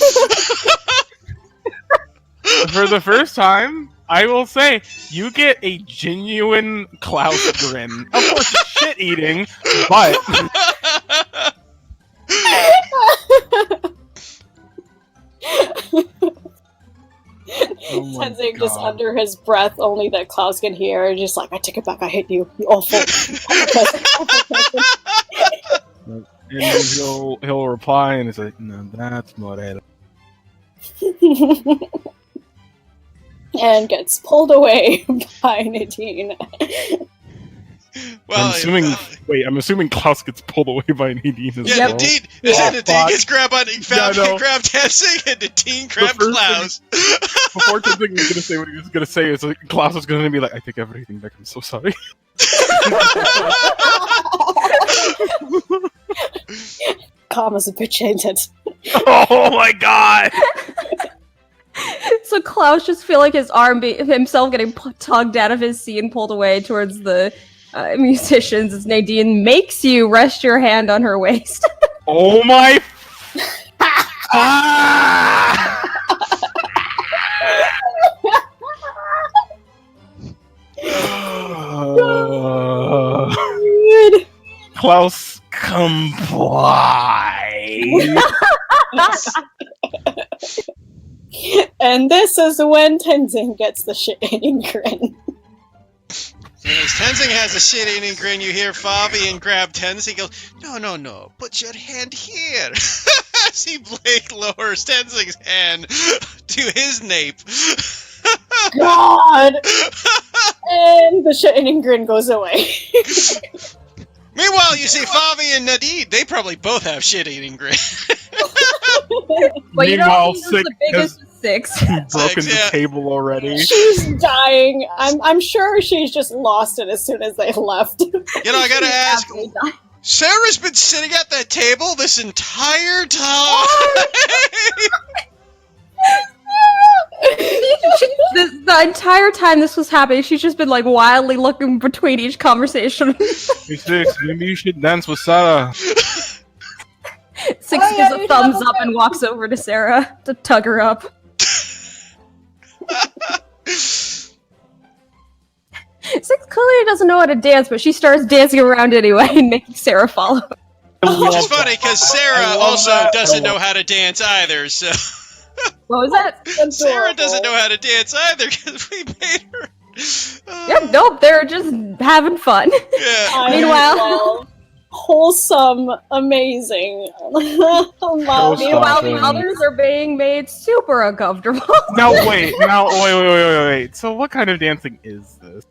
for the first time, I will say, you get a genuine Klaus grin. Of course, shit eating, but Tenzing just under his breath, only that Klaus can hear, just like, I take it back, I hit you, you awful. And then he'll reply, and it's like, no, that's Morel. And gets pulled away by Nadine. Well, I'm assuming Klaus gets pulled away by Nadine as yeah, well. Nadine gets grabbed grabbed Tenzing, and Nadine grabbed Klaus. Before Tenzing was gonna say what he was gonna say, it's like Klaus was gonna be like, I take everything back, I'm so sorry. Karma's a bitch, ain't it? Oh my god! So Klaus just feel like his arm himself getting tugged out of his seat and pulled away towards the musicians as Nadine makes you rest your hand on her waist. Oh my! Ah! Klaus, comply. And this is when Tenzin gets the shit-eating grin. So as Tenzing has a shit-eating grin, you hear Fabian grab Tenzing. He goes, no, put your hand here. As Blake lowers Tenzing's hand to his nape. God! And the shit-eating grin goes away. Meanwhile, you see Fabi and Nadine, they probably both have shit-eating grin. But you know Meanwhile, who's Sick the biggest has 6? broken Six, the yeah. table already. She's dying. I'm sure she's just lost it as soon as they left. You know, I gotta ask, Sarah's been sitting at that table this entire time. The entire time this was happening, she's just been like wildly looking between each conversation. Hey, Six, maybe you should dance with Sarah. Six Oh, gives yeah, a you thumbs have up and walks over to Sarah to tug her up. Six clearly doesn't know how to dance, but she starts dancing around anyway and making Sarah follow. Which is funny, because Sarah also doesn't know how to dance either, so... What was that? Sarah doesn't know how to dance either, because we made her... Yeah, nope, they're just having fun. Yeah. Meanwhile, wholesome, amazing. meanwhile, Stop the it. others are being made super uncomfortable. Wait. So what kind of dancing is this?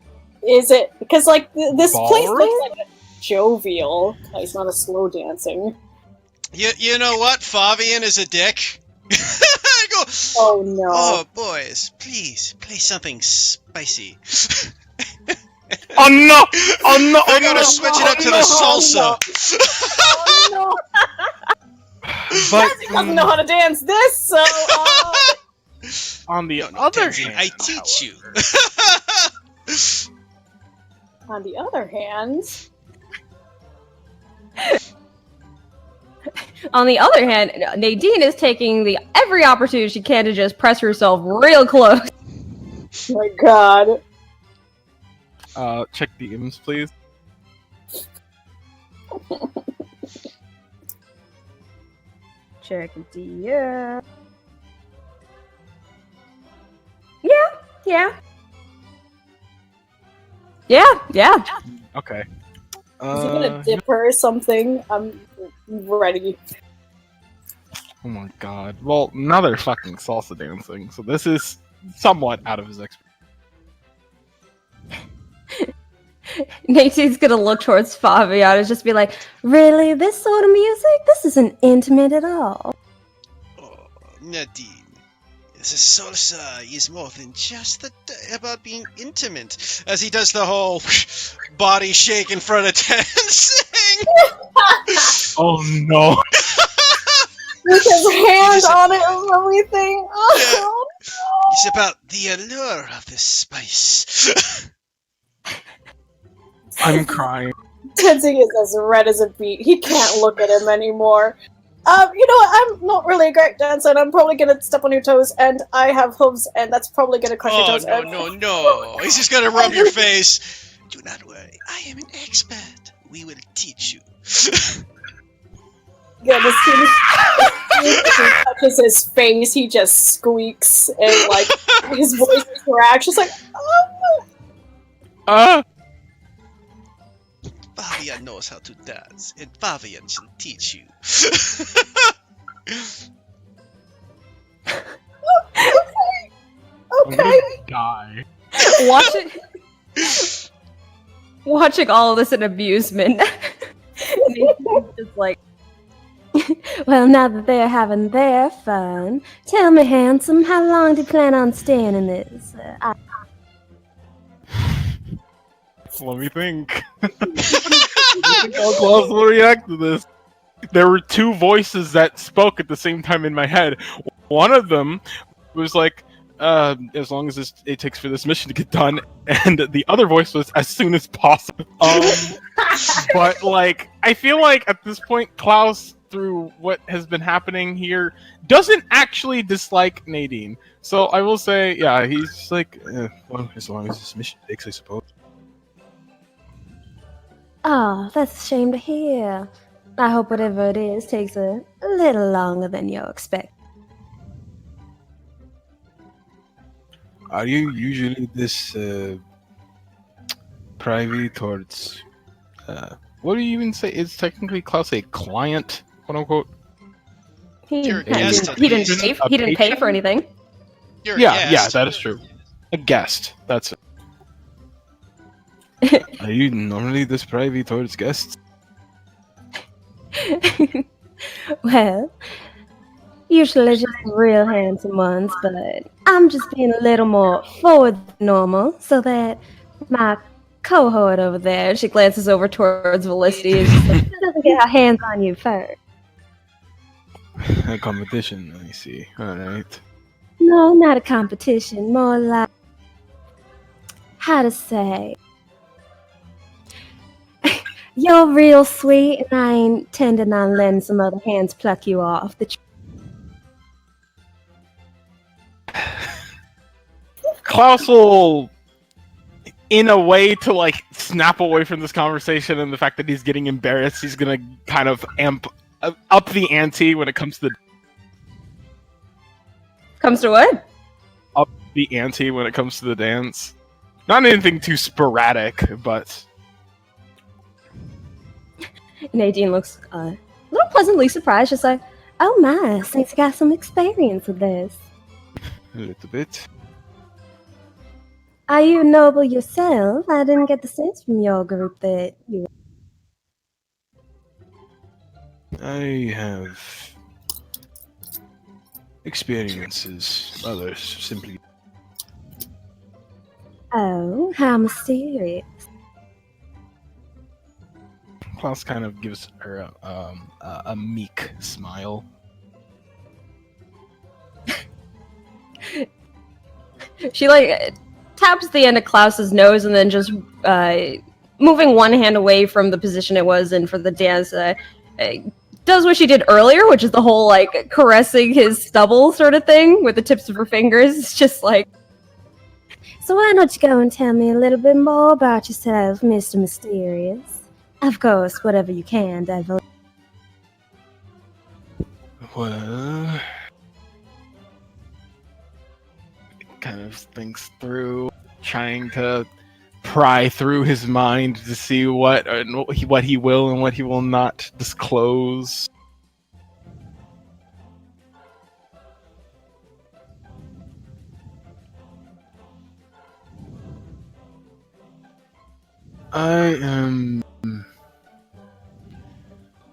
Is it? Because, like, this place Ballroom? looks like a jovial. It's not a slow dancing. You know what? Fabian is a dick. Go, Oh, no. oh, boys, please, play something spicy. Oh no! I gotta switch it up to the salsa. Oh, no. But He doesn't know how to dance this, so, on the No, other Tenzin, hand, I teach you. on the other hand... On the other hand, Nadine is taking every opportunity she can to just press herself real close. Oh my god. check the DMs, please. Check the Yeah. Okay. Is he gonna dip her or something? I'm ready. Oh my god. Well, now they're fucking salsa dancing, so this is somewhat out of his expertise. Nadine's gonna look towards Fabian and just be like, really? This sort of music? This isn't intimate at all. Oh, Nadine. The salsa is more than just about being intimate. As he does the whole body shake in front of Tenzing. Oh no. With his hand on it and everything. Oh, It's about the allure of the spice. I'm crying. Tenzing is as red as a beet. He can't look at him anymore. You know what? I'm not really a great dancer, and I'm probably gonna step on your toes, and I have hooves, and that's probably gonna crush your Oh, toes. no. He's just gonna rub your face. Do not worry. I am an expert. We will teach you. Yeah, as soon as he touches his face, he just squeaks, and, like, his voice cracks, just like, oh. Fabian knows how to dance, and Fabian shall teach you. I'm Okay. gonna die. Watching all of this in amusement. Nadine's just like, well, now that they're having their fun, tell me, handsome, how long do you plan on staying in this? Let me think. How close will react to this? There were two voices that spoke at the same time in my head. One of them was like, as long as it takes for this mission to get done, and the other voice was as soon as possible. But like, I feel like at this point, Klaus, through what has been happening here, doesn't actually dislike Nadine. So I will say, yeah, he's like, well, as long as this mission takes, I suppose. Oh, that's a shame to hear. I hope whatever it is takes a little longer than you expect. Are you usually this private towards what do you even say? Is technically Klaus a client, quote unquote? You're a guest, at He didn't least. pay. He didn't pay for anything. You're a Yeah, guest. that is true. A guest. That's it. Are you normally this private towards guests? Well, usually just real handsome ones, but I'm just being a little more forward than normal so that my cohort over there, she glances over towards Felicity, and she's like, doesn't get her hands on you first. A competition, I see. Alright. No, not a competition, more like, how to say, you're real sweet, and I ain't intending on letting some other hands pluck you off the Klaus will, in a way, to like snap away from this conversation and the fact that he's getting embarrassed, he's gonna kind of amp up the ante when it comes to Comes to what? the ante when it comes to the dance. Not anything too sporadic, but Nadine looks a little pleasantly surprised, just like, oh my, since you got some experience with this. A little bit. Are you noble yourself? I didn't get the sense from your group that you I have experiences. Others simply. Oh, how mysterious. Klaus kind of gives her a meek smile. She like taps the end of Klaus's nose and then just moving one hand away from the position it was in for the dance. Does what she did earlier, which is the whole like caressing his stubble sort of thing with the tips of her fingers. It's just like. So why don't you go and tell me a little bit more about yourself, Mr. Mysterious? Of course, whatever you can, Devil. Well, kind of thinks through, trying to pry through his mind to see what he will and what he will not disclose. I am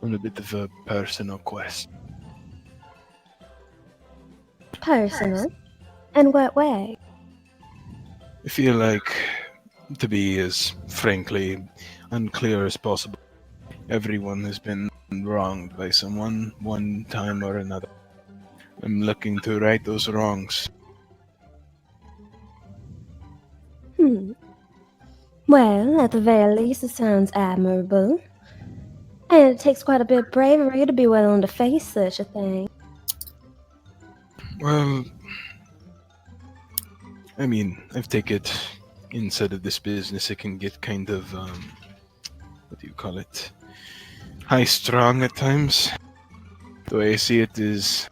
on a bit of a personal quest. Personal? In what way? I feel like, to be as frankly unclear as possible, everyone has been wronged by someone one time or another. I'm looking to right those wrongs. Well, at the very least, it sounds admirable. And it takes quite a bit of bravery to be willing to face such a thing. Well, I mean, I take it inside of this business, it can get kind of, what do you call it? High-strung at times. The way I see it is,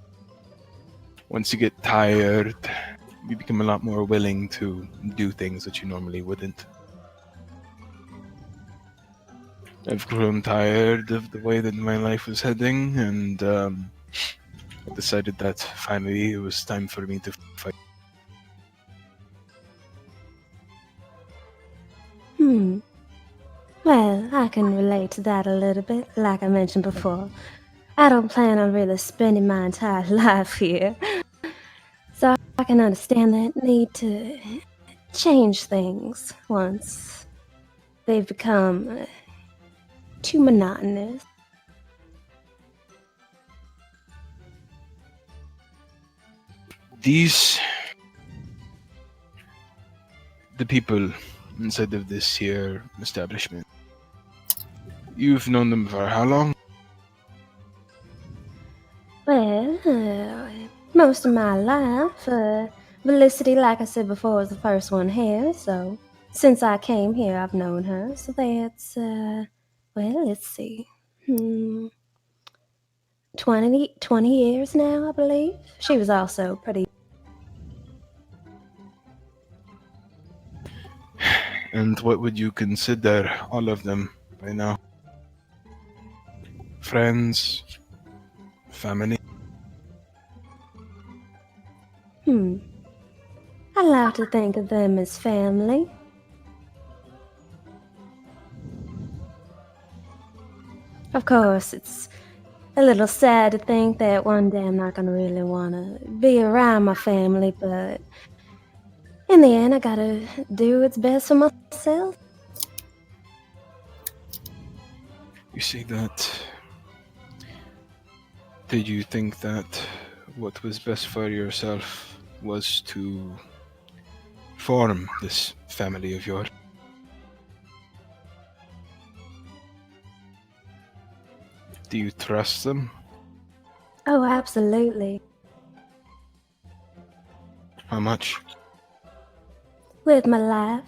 once you get tired, you become a lot more willing to do things that you normally wouldn't. I've grown tired of the way that my life was heading, and I decided that finally it was time for me to fight. Well, I can relate to that a little bit, like I mentioned before. I don't plan on really spending my entire life here. So I can understand that need to change things once they've become too monotonous. The people inside of this here establishment, you've known them for how long? Well, most of my life. Felicity, like I said before, was the first one here, so since I came here, I've known her. So that's, well, let's see. 20 years now, I believe. She was also pretty. And what would you consider all of them by now? Friends? Family? I like to think of them as family. Of course, it's a little sad to think that one day I'm not gonna really wanna be around my family, but in the end, I gotta do what's best for myself. You say that. Did you think that what was best for yourself was to form this family of yours? Do you trust them? Oh, absolutely. How much? With my life.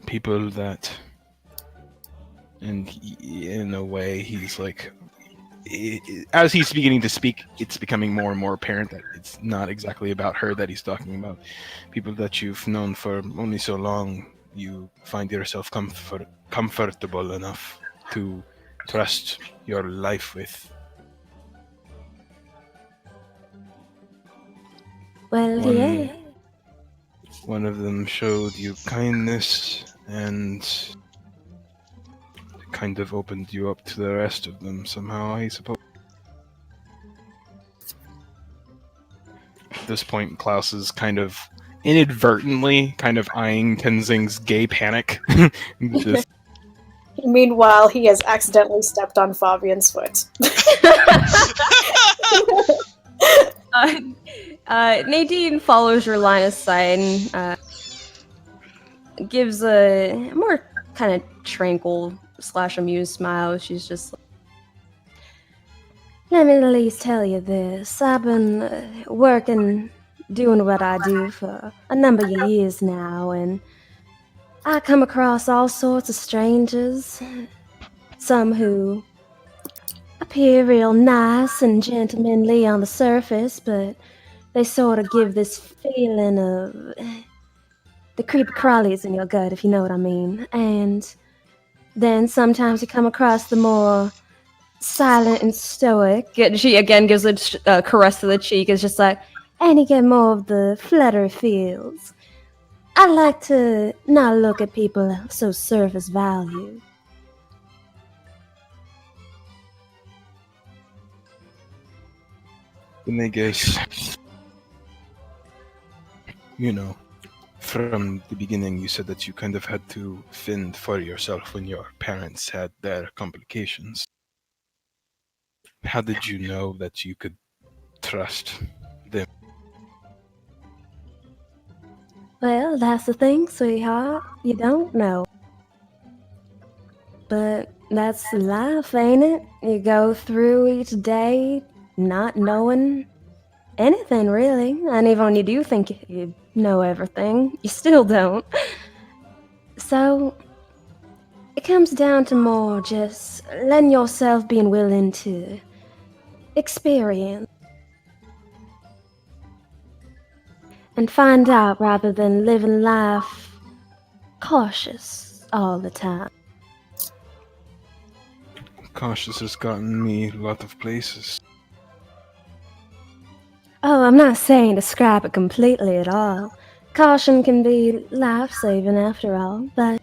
People that, and in a way, he's like, as he's beginning to speak, it's becoming more and more apparent that it's not exactly about her that he's talking about. People that you've known for only so long, you find yourself comfortable enough to trust your life with. Well, yeah. One of them showed you kindness and kind of opened you up to the rest of them somehow, I suppose. At this point, Klaus is kind of inadvertently kind of eyeing Tenzing's gay panic. Just, Meanwhile, he has accidentally stepped on Fabian's foot. Nadine follows your line of sight and gives a more kind of tranquil / amused smile. She's just like, Let me at least tell you this. I've been working, doing what I do for a number of years now, and I come across all sorts of strangers. Some who appear real nice and gentlemanly on the surface, but they sort of give this feeling of the creepy crawlies in your gut, if you know what I mean. And then sometimes you come across the more silent and stoic. she again gives a caress to the cheek. It's just like, And you get more of the flutter feels. I like to not look at people so surface value. and I guess, you know, from the beginning you said that you kind of had to fend for yourself when your parents had their complications. How did you know that you could trust them? Well, that's the thing, sweetheart. You don't know. But that's life, ain't it? You go through each day not knowing anything, really. And even when you do think you know everything, you still don't. So, it comes down to more just letting yourself being willing to experience and find out rather than living life cautious all the time. Cautious has gotten me a lot of places. Oh, I'm not saying to scrap it completely at all. Caution can be life-saving after all, but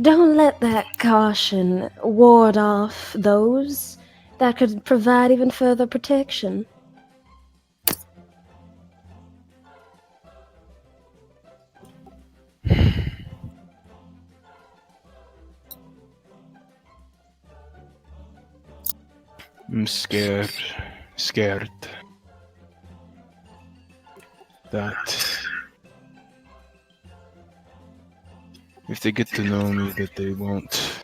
don't let that caution ward off those that could provide even further protection. I'm scared that if they get to know me that they won't.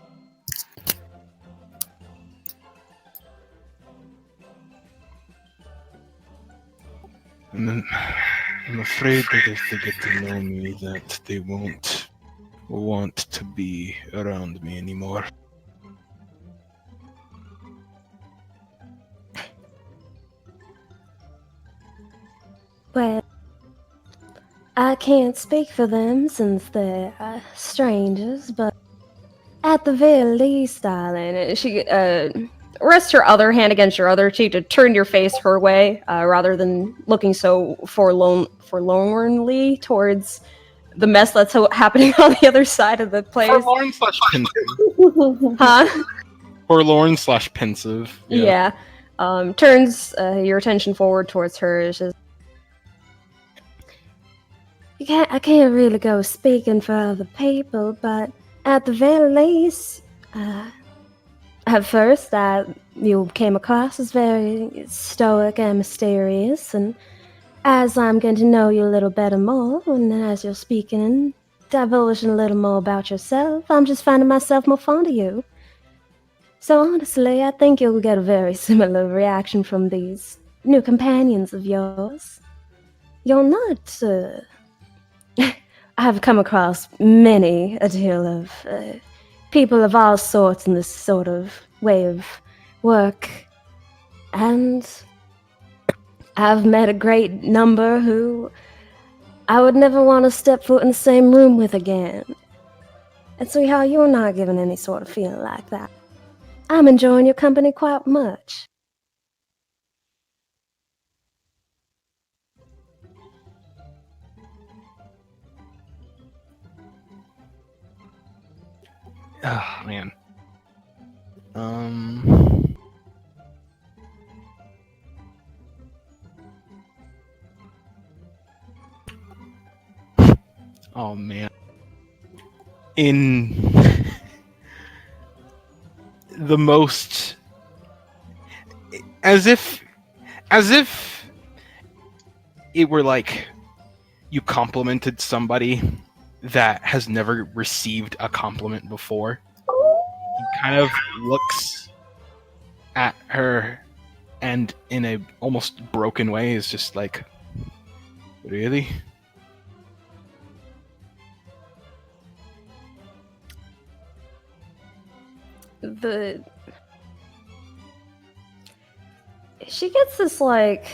And then I'm afraid that if they get to know me that they won't want to be around me anymore. Well, I can't speak for them since they're strangers, but at the very least, darling, And she rests her other hand against your other cheek to turn your face her way, rather than looking so forlornly towards the mess that's happening on the other side of the place. Forlorn slash pensive. Huh? Forlorn slash pensive. Yeah. Turns your attention forward towards her. It's just, I can't really go speaking for other people, but at the very least, at first, you came across as very stoic and mysterious, and as I'm getting to know you a little better more, and as you're speaking and divulging a little more about yourself, I'm just finding myself more fond of you. So honestly, I think you'll get a very similar reaction from these new companions of yours. You're not, I've come across many a deal of people of all sorts in this sort of way of work, and I've met a great number who I would never want to step foot in the same room with again. And sweetheart, you're not giving any sort of feeling like that. I'm enjoying your company quite much. Ah, man. Oh man. In the most, as if it were like you complimented somebody that has never received a compliment before. He kind of looks at her and in a almost broken way is just like, really? She gets this like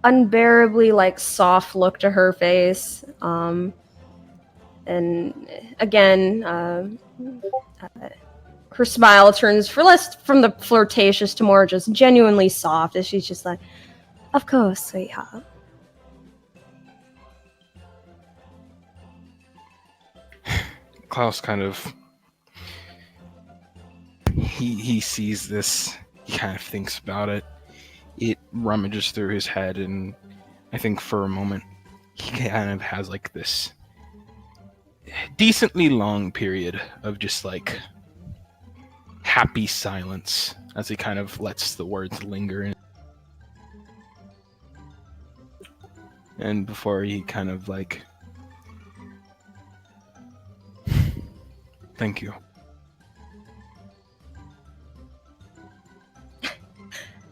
unbearably like soft look to her face, and again her smile turns for less from the flirtatious to more just genuinely soft, as she's just like, Of course, sweetheart. Klaus kind of he sees this, he kind of thinks about it. It rummages through his head, and I think for a moment he kind of has like this decently long period of just like happy silence as he kind of lets the words linger in. And before he kind of like, thank you.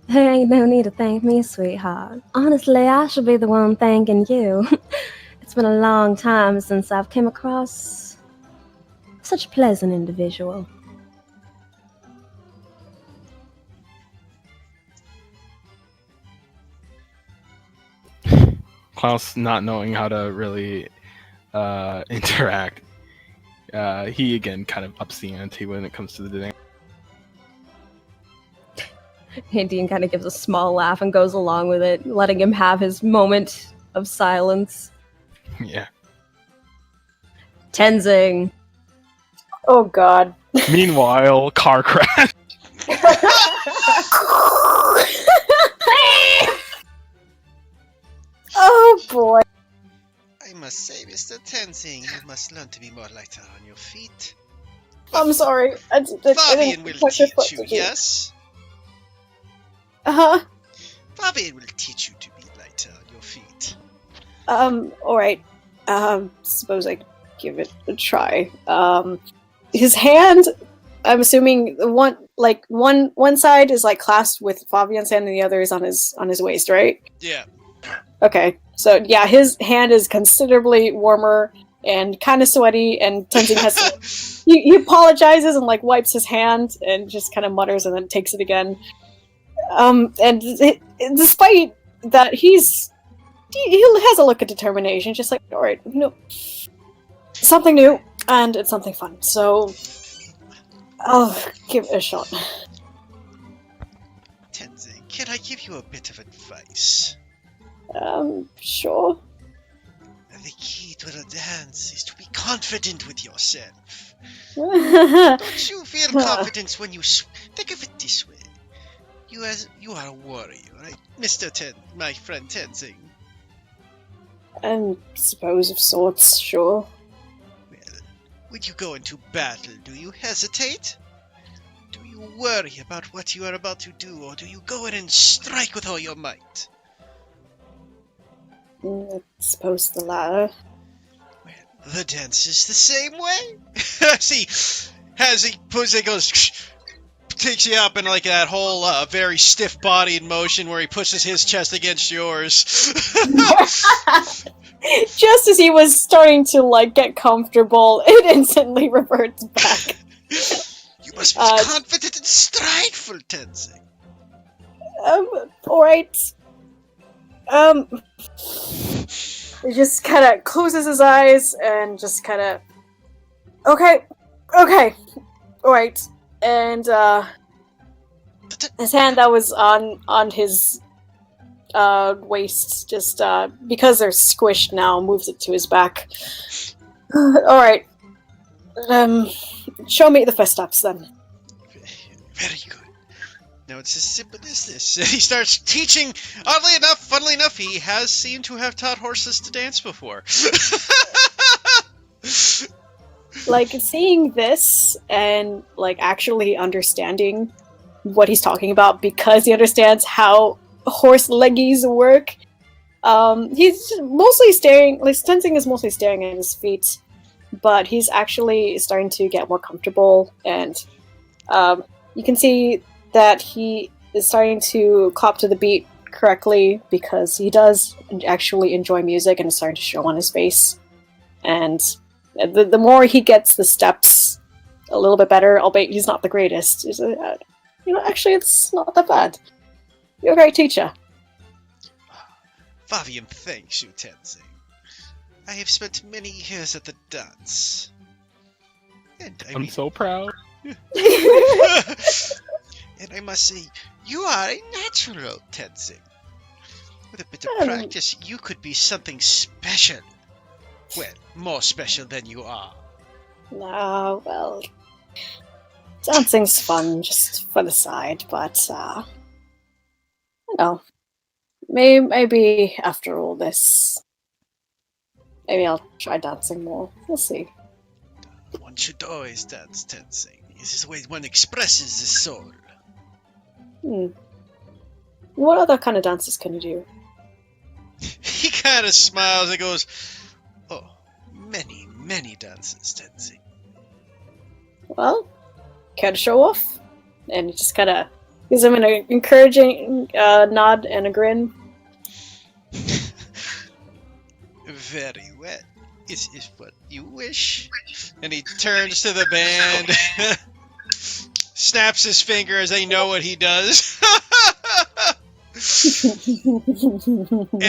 There ain't no need to thank me, sweetheart. Honestly, I should be the one thanking you. It's been a long time since I've come across such a pleasant individual. Klaus, not knowing how to really interact, he again kind of ups the ante when it comes to the dinner. Dean kind of gives a small laugh and goes along with it, letting him have his moment of silence. Yeah. Tenzing. Oh god. Meanwhile, car crash. Oh boy. I must say, Mr. Tenzing, you must learn to be more lighter on your feet. I'm sorry. Fabian will teach you, yes? Uh-huh. Fabian will teach you to be lighter on your feet. Alright. Suppose I give it a try. His hand, I'm assuming one side is like clasped with Fabian's hand and the other is on his waist, right? Yeah. Okay, so yeah, his hand is considerably warmer and kind of sweaty, and Tenzing has to... He apologizes and like wipes his hand and just kind of mutters and then takes it again. Despite that, he has a look of determination, just like, all right, something new and it's something fun. So I'll give it a shot. Tenzing, can I give you a bit of advice? Sure. The key to the dance is to be confident with yourself. Um, Don't you feel confidence when you think of it this way? You are a warrior, right, my friend Tenzing? suppose of sorts, sure. Well, when you go into battle, do you hesitate? Do you worry about what you are about to do, or do you go in and strike with all your might? I suppose the latter. Well, the dance is the same way. Takes you up in like that whole very stiff-bodied motion where he pushes his chest against yours. Just as he was starting to like get comfortable, it instantly reverts back. You must be confident and strideful, Tenzing. Alright. He just kind of closes his eyes and just kind of... Okay. Alright. And, his hand that was on his, waist, just, because they're squished now, moves it to his back. Alright. Show me the first steps, then. Very good. Now it's as simple as this. He starts teaching. Funnily enough, he has seemed to have taught horses to dance before. Like, seeing this and, like, actually understanding what he's talking about because he understands how horse leggies work, he's mostly staring, like, Tenzing is mostly staring at his feet, but he's actually starting to get more comfortable, and, you can see that he is starting to clap to the beat correctly because he does actually enjoy music and it's starting to show on his face. And the more he gets the steps a little bit better, albeit he's not the greatest, actually it's not that bad. You're a great teacher. Fabian thanks you, Tenzing. I have spent many years at the dance. And I'm so proud. And I must say, you are a natural, Tenzing. With a bit of practice, you could be something special. Well, more special than you are. No, well, dancing's fun, just for the side, but, maybe after all this, maybe I'll try dancing more. We'll see. One should always dance, Tenzing. This is the way one expresses the soul. What other kind of dances can you do? He kind of smiles and goes, oh, many, many dances, Tenzing. Well, care to show off? And he just kind of gives him an encouraging nod and a grin. Very well. Is what you wish. And he turns to the band, snaps his finger as they know what he does. And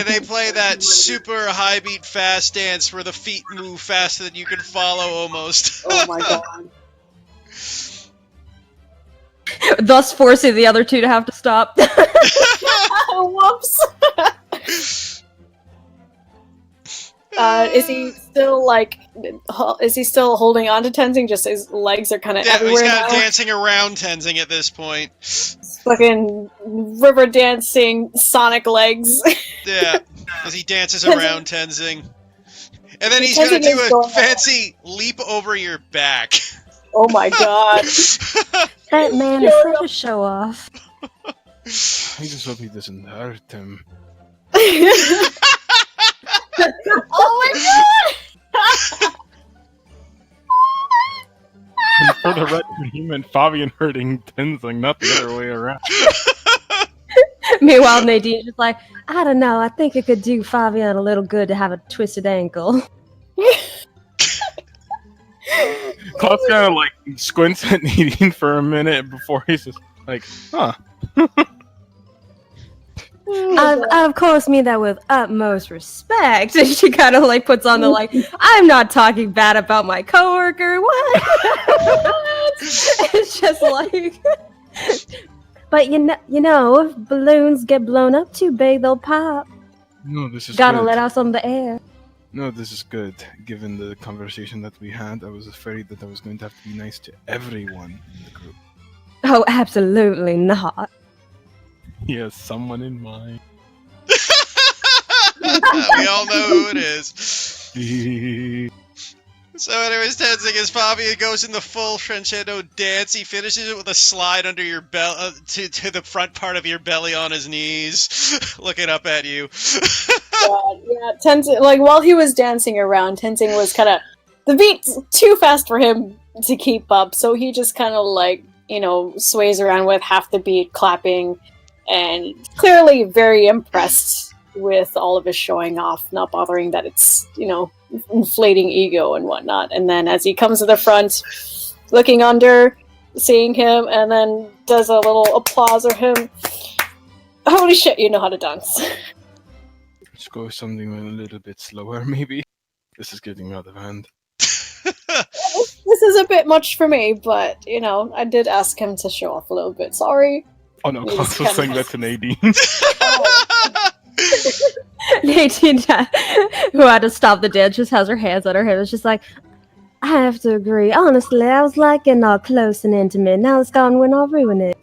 they play that super high beat fast dance where the feet move faster than you can follow almost. Oh my god. Thus forcing the other two to have to stop. Whoops. Is he still holding on to Tenzing? Just his legs are kind of everywhere he's kind of now? dancing around Tenzing at this point. Fucking river dancing Sonic legs. Yeah, as he dances around Tenzing. And then he's gonna do a fancy leap over your back. Oh my god. That man is such a show off. I just hope he doesn't hurt him. Oh my god! And for the record, he meant Fabian hurting Tenzing, not the other way around. Meanwhile, Nadine's just like, I don't know. I think it could do Fabian a little good to have a twisted ankle. Klaus kind of like squints at Nadine for a minute before he's just like, huh. I of course mean that with utmost respect. And she kind of like puts on the like, I'm not talking bad about my coworker. What? It's just like, but you know, if balloons get blown up too big, they'll pop. No, this is Gotta good. let out some of the air. No, this is good. Given the conversation that we had, I was afraid that I was going to have to be nice to everyone in the group. Oh, absolutely not. He has someone in mind. We all know who it is. So anyways, Tenzing, as Fabio goes in the full Crescendo dance, he finishes it with a slide under your to the front part of your belly on his knees, looking up at you. Yeah, Tenzing, like, while he was dancing around, Tenzing was kind of... The beat's too fast for him to keep up, so he just kind of, like, you know, sways around with half the beat, clapping, and clearly very impressed with all of his showing off, not bothering that it's, you know, inflating ego and whatnot. And then as he comes to the front, looking under, seeing him, and then does a little applause for him. Holy shit, you know how to dance. Let's go something a little bit slower, maybe. This is getting out of hand. This is a bit much for me, but, you know, I did ask him to show off a little bit. Sorry. Oh no, Klaus was saying that to Nadine. Nadine, who had to stop the dance, just has her hands on her hips. It's just like, I have to agree. Honestly, I was liking all close and intimate. Now it's gone, we're not ruining it.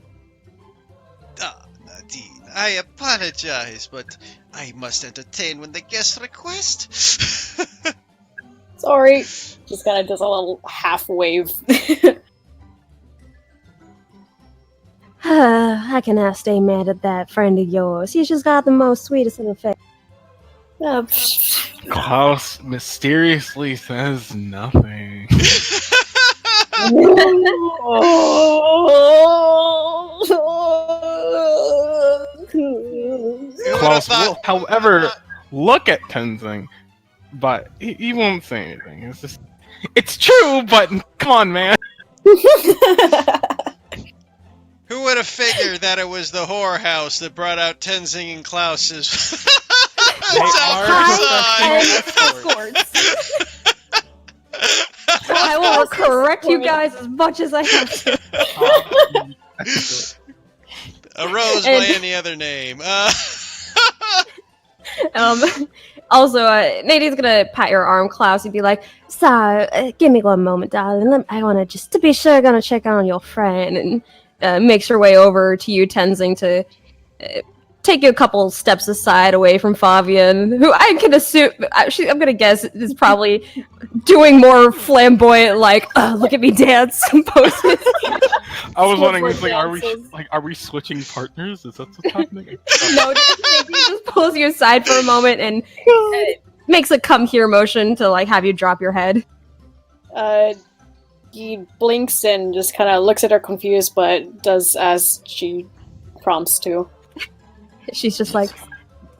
Nadine, I apologize, but I must entertain when the guests request. Sorry. Just kind of does a little half wave. I cannot stay mad at that friend of yours. He's just got the most sweetest little face. Klaus mysteriously says nothing. Klaus will, however, look at Tenzing, but he won't say anything. It's just, it's true, but come on, man. Who would have figured that it was the whorehouse that brought out Tenzing and Klaus's I will correct you guys as much as I have to. A rose by any other name. Also, Nadine's gonna pat your arm, Klaus, and be like, "So, give me one moment, darling. I wanna just to be sure, gonna check on your friend," and makes her way over to you, Tenzing, to take you a couple steps aside away from Fabian, who I can assume, I'm gonna guess, is probably doing more flamboyant, like, look at me dance poses. I was wondering, it's like, are we switching partners? Is that what's happening? No, Nadine just pulls you aside for a moment and makes a come here motion to like have you drop your head. He blinks and just kind of looks at her confused, but does as she prompts to. She's just like,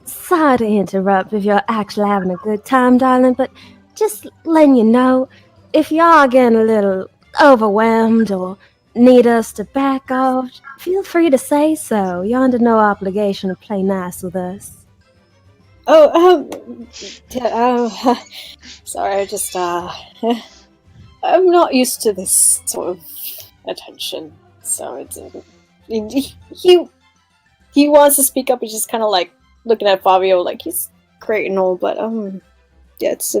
sorry to interrupt if you're actually having a good time, darling, but just letting you know, if you are getting a little overwhelmed or need us to back off, feel free to say so. You're under no obligation to play nice with us. Sorry, I just, I'm not used to this sort of attention, so it's, he wants to speak up, he's just kind of like looking at Fabio like he's great and all, but, yeah, it's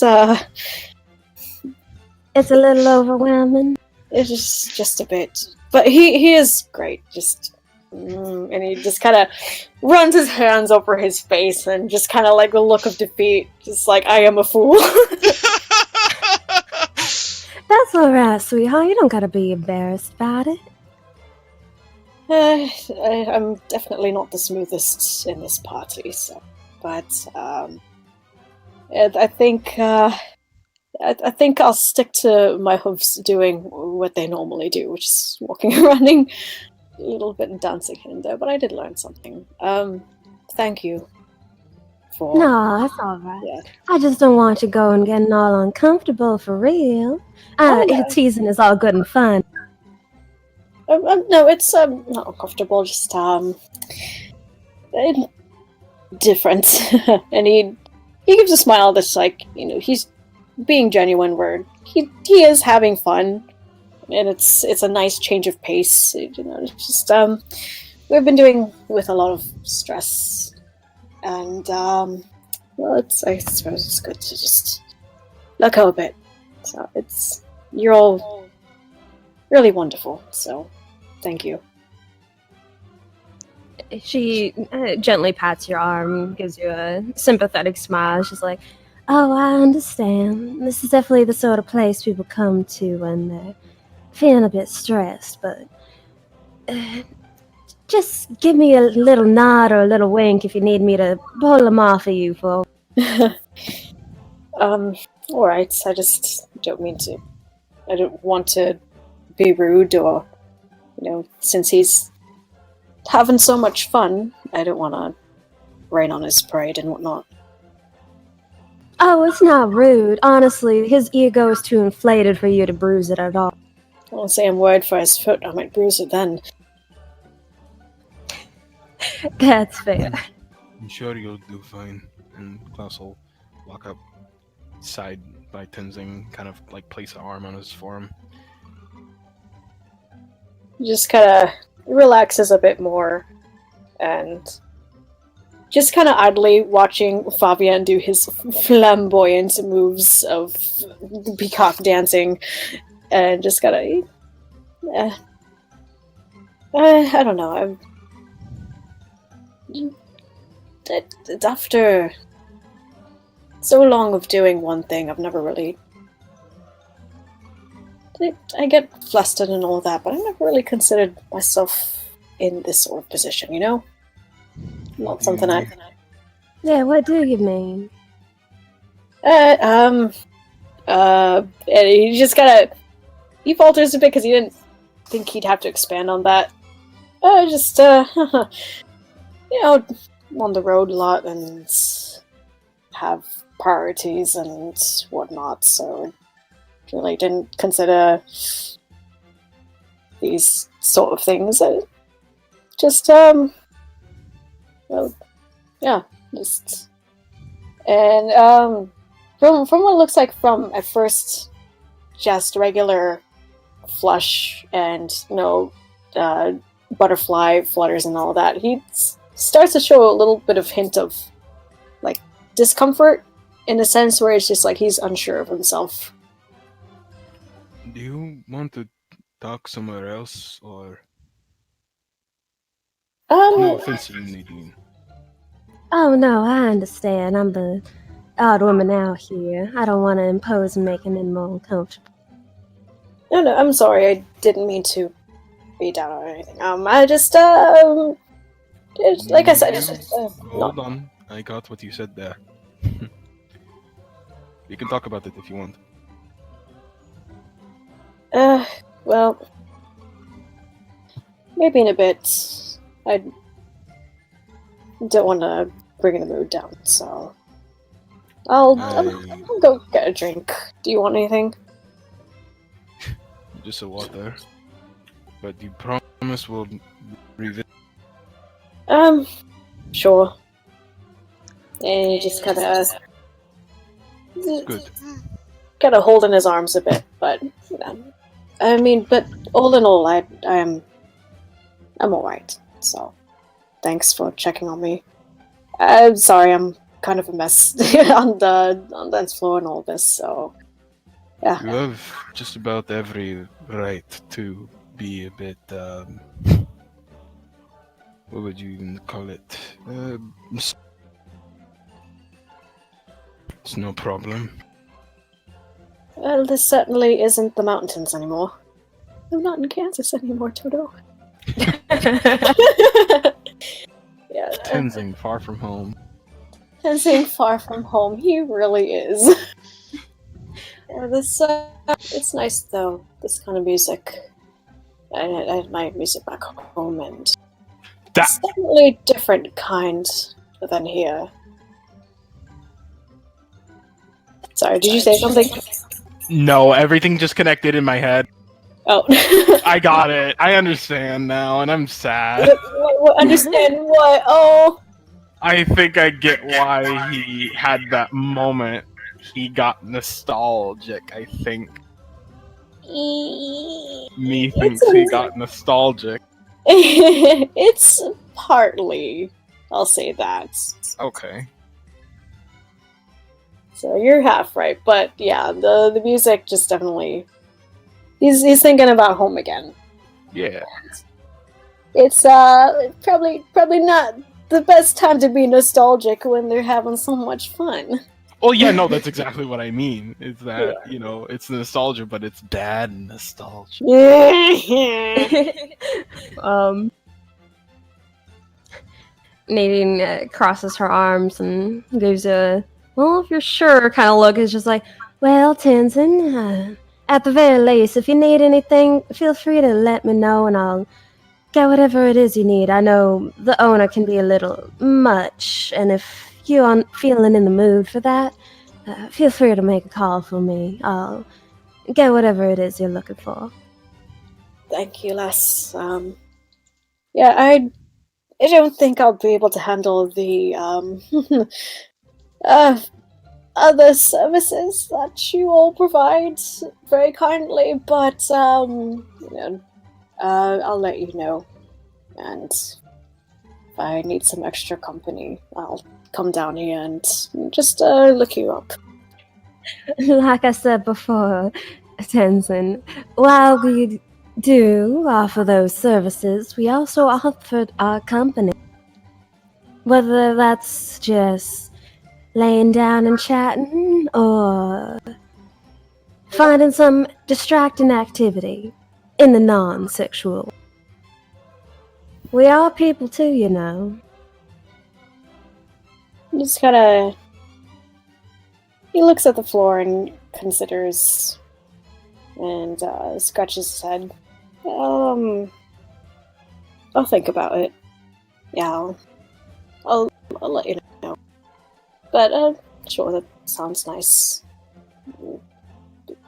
a little overwhelming. It's just a bit, but he is great. Just and he just kind of runs his hands over his face and just kind of like a look of defeat, just like I am a fool. That's all right, sweetheart. You don't gotta be embarrassed about it. I'm definitely not the smoothest in this party, so, but I think I'll stick to my hooves doing what they normally do, which is walking and running. little bit of dancing here and there, but I did learn something. Thank you for. No, it's alright. Yeah. I just don't want you going getting all uncomfortable for real. no. Teasing is all good and fun. No, it's not uncomfortable. Just different. And he gives a smile that's like, he's being genuine. Where he is having fun, and it's a nice change of pace. It's just we've been doing with a lot of stress, and well, I suppose it's good to just let go a bit. So you're all really wonderful. So thank you. She gently pats your arm, gives you a sympathetic smile. She's like, Oh, I understand. This is definitely the sort of place people come to when they're feeling a bit stressed, but just give me a little nod or a little wink if you need me to pull them off of you for. Alright, I just don't mean to. I don't want to be rude or, since he's having so much fun, I don't want to rain on his parade and whatnot. Oh, it's not rude. Honestly, his ego is too inflated for you to bruise it at all. I won't say I'm worried for his foot, I might bruise it then. That's fair. I'm sure you'll do fine. And Klaus will walk up side by Tenzing, kind of like place an arm on his forearm. He just kind of relaxes a bit more and just kind of idly watching Fabian do his flamboyant moves of peacock dancing and just kind of I don't know. After so long of doing one thing, I've never really. I get flustered and all that, but I've never really considered myself in this sort of position, Not something I. Yeah, what do you mean? And he just he falters a bit because he didn't think he'd have to expand on that. On the road a lot and have priorities and whatnot, so really didn't consider these sort of things. And from what it looks like from at first just regular flush and butterfly flutters and all that, he starts to show a little bit of hint of discomfort in a sense where it's just like he's unsure of himself. Do you want to talk somewhere else, or no offense to you, Nadine? Oh no, I understand. I'm the odd woman out here. I don't want to impose and make him any more uncomfortable. No, I'm sorry. I didn't mean to be down or anything. I just like I said, hold on. I got what you said there. We can talk about it if you want. Well, maybe in a bit. I don't want to bring the mood down, so I'll go get a drink. Do you want anything? Just a water. But you promise we'll revisit? Sure. And he just kind of Good. holding his arms a bit, but but all in all, I'm all right. So, thanks for checking on me. I'm sorry, I'm kind of a mess on the dance floor and all this. So, yeah. You have just about every right to be a bit. What would you even call it? It's no problem. Well, this certainly isn't the mountains anymore. I'm not in Kansas anymore, Toto. Yeah. Tenzing, far from home. Tenzing, far from home. He really is. Yeah, it's nice though. This kind of music. I had my music back home, and That it's definitely a different kind than here. Sorry, did you say something? no, everything just connected in my head. Oh. I got it. I understand now, and I'm sad. Understand what? Oh. I think I get why he had that moment. He got nostalgic, I think. Me thinks he got nostalgic. It's partly. I'll say that. Okay. So you're half right, but yeah, the music just definitely. He's thinking about home again. Yeah. It's probably not the best time to be nostalgic when they're having so much fun. Oh yeah, no, that's exactly what I mean. Is that Yeah. it's nostalgia, but it's bad nostalgia. Nadine crosses her arms and gives a, well, if you're sure kind of look. It's just like, well, Tenzin, at the very least, if you need anything, feel free to let me know and I'll get whatever it is you need. I know the owner can be a little much, and if you aren't feeling in the mood for that, feel free to make a call for me. I'll get whatever it is you're looking for. Thank you, Les. Yeah, I don't think I'll be able to handle the other services that you all provide very kindly, but I'll let you know. And if I need some extra company, I'll come down here and just look you up. Like I said before, Tenzin, while we do offer those services, we also offer our company. Whether that's just laying down and chatting or finding some distracting activity in the non-sexual. We are people too, you know. Just kinda... He looks at the floor and considers and scratches his head. I'll think about it. Yeah, I'll let you know. But sure, that sounds nice.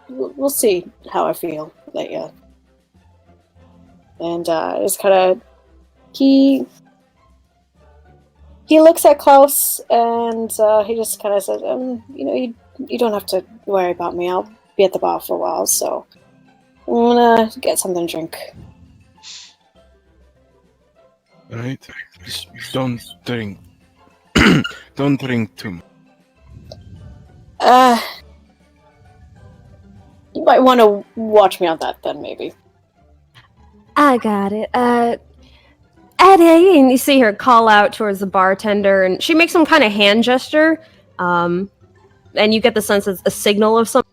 We'll see how I feel later. And just kind of he looks at Klaus and he just kind of says, you don't have to worry about me. I'll be at the bar for a while, so I'm gonna get something to drink. Alright, just don't drink. Don't drink too much. You might want to watch me on that then, maybe. I got it. Eddie, and you see her call out towards the bartender, and she makes some kind of hand gesture, and you get the sense it's a signal of some.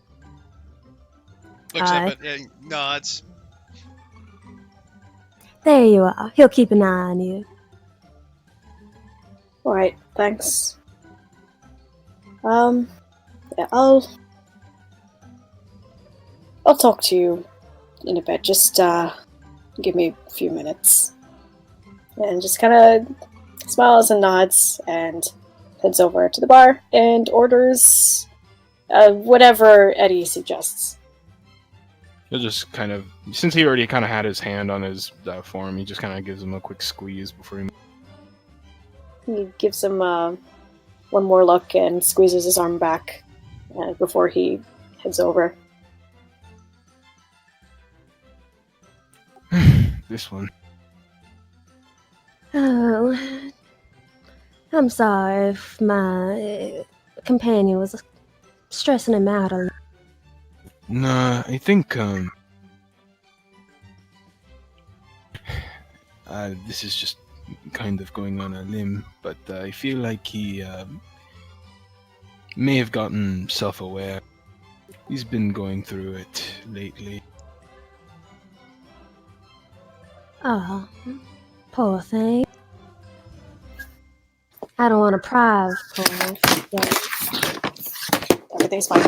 Looks up and nods. There you are. He'll keep an eye on you. Alright, thanks. Yeah, I'll talk to you in a bit. Just give me a few minutes. And just kind of smiles and nods and heads over to the bar and orders whatever Eddie suggests. He'll just kind of, since he already kind of had his hand on his form, he just kind of gives him a quick squeeze before he. He gives him one more look and squeezes his arm back before he heads over. This one. Oh, I'm sorry if my companion was stressing him out a little. Nah, I think this is just kind of going on a limb, but I feel like he may have gotten self-aware. He's been going through it lately. Oh, poor thing. I don't want to pry, of course. But Everything's fine.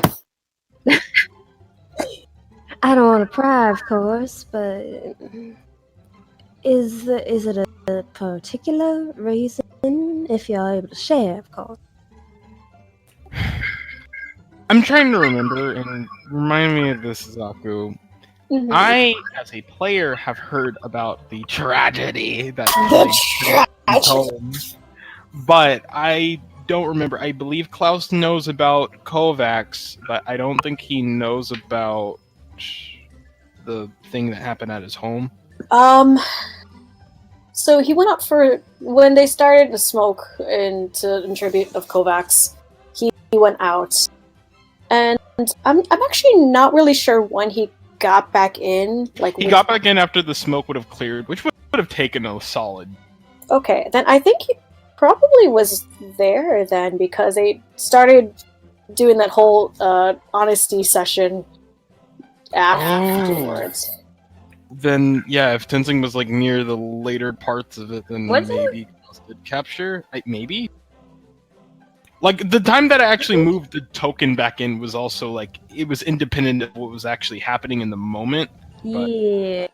I don't want to pry, of course, but is it a particular reason? If you're able to share, of course. I'm trying to remember, and remind me of this, Zaku. Mhm. I, as a player, have heard about the tragedy that The plagued home, but I don't remember. I believe Klaus knows about Kovacs, but I don't think he knows about the thing that happened at his home. So he went out for when they started the smoke in tribute of Kovacs. He went out, and I'm actually not really sure when he got back in. Like He got back in after the smoke would have cleared, which would have taken a solid. Okay, then I think he probably was there then because they started doing that whole honesty session afterwards. Then yeah, if Tenzing was like near the later parts of it, then Was it? maybe Klaus did capture. Maybe. Like the time that I actually moved the token back in was also like it was independent of what was actually happening in the moment. Yeah.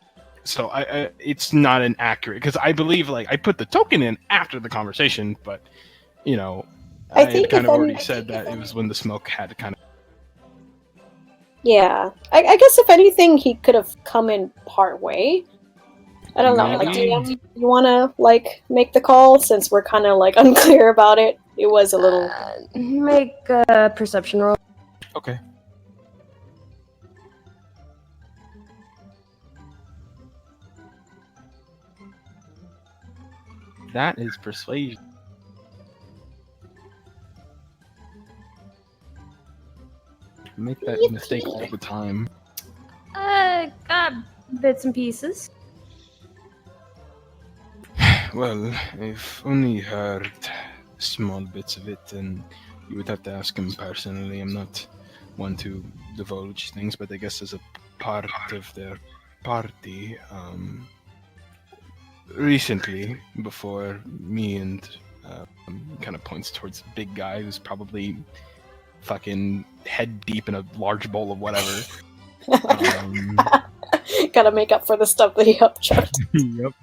So I it's not an accurate because I believe like I put the token in after the conversation, but you know I think had kind if of any- already said that it was when the smoke had kind of. Yeah, I guess if anything, he could have come in part way. I don't know. Like, Maybe. DM, you want to like make the call since we're kind of like unclear about it? It was a little. Make a perception roll. Okay. That is persuasion. I make that mistake all the time. Got bits and pieces. Well, I've only heard small bits of it, and you would have to ask him personally. I'm not one to divulge things, but I guess as a part of their party, recently, before me and kind of points towards the big guy who's probably fucking head deep in a large bowl of whatever. Gotta make up for the stuff that he upchucked. Yep.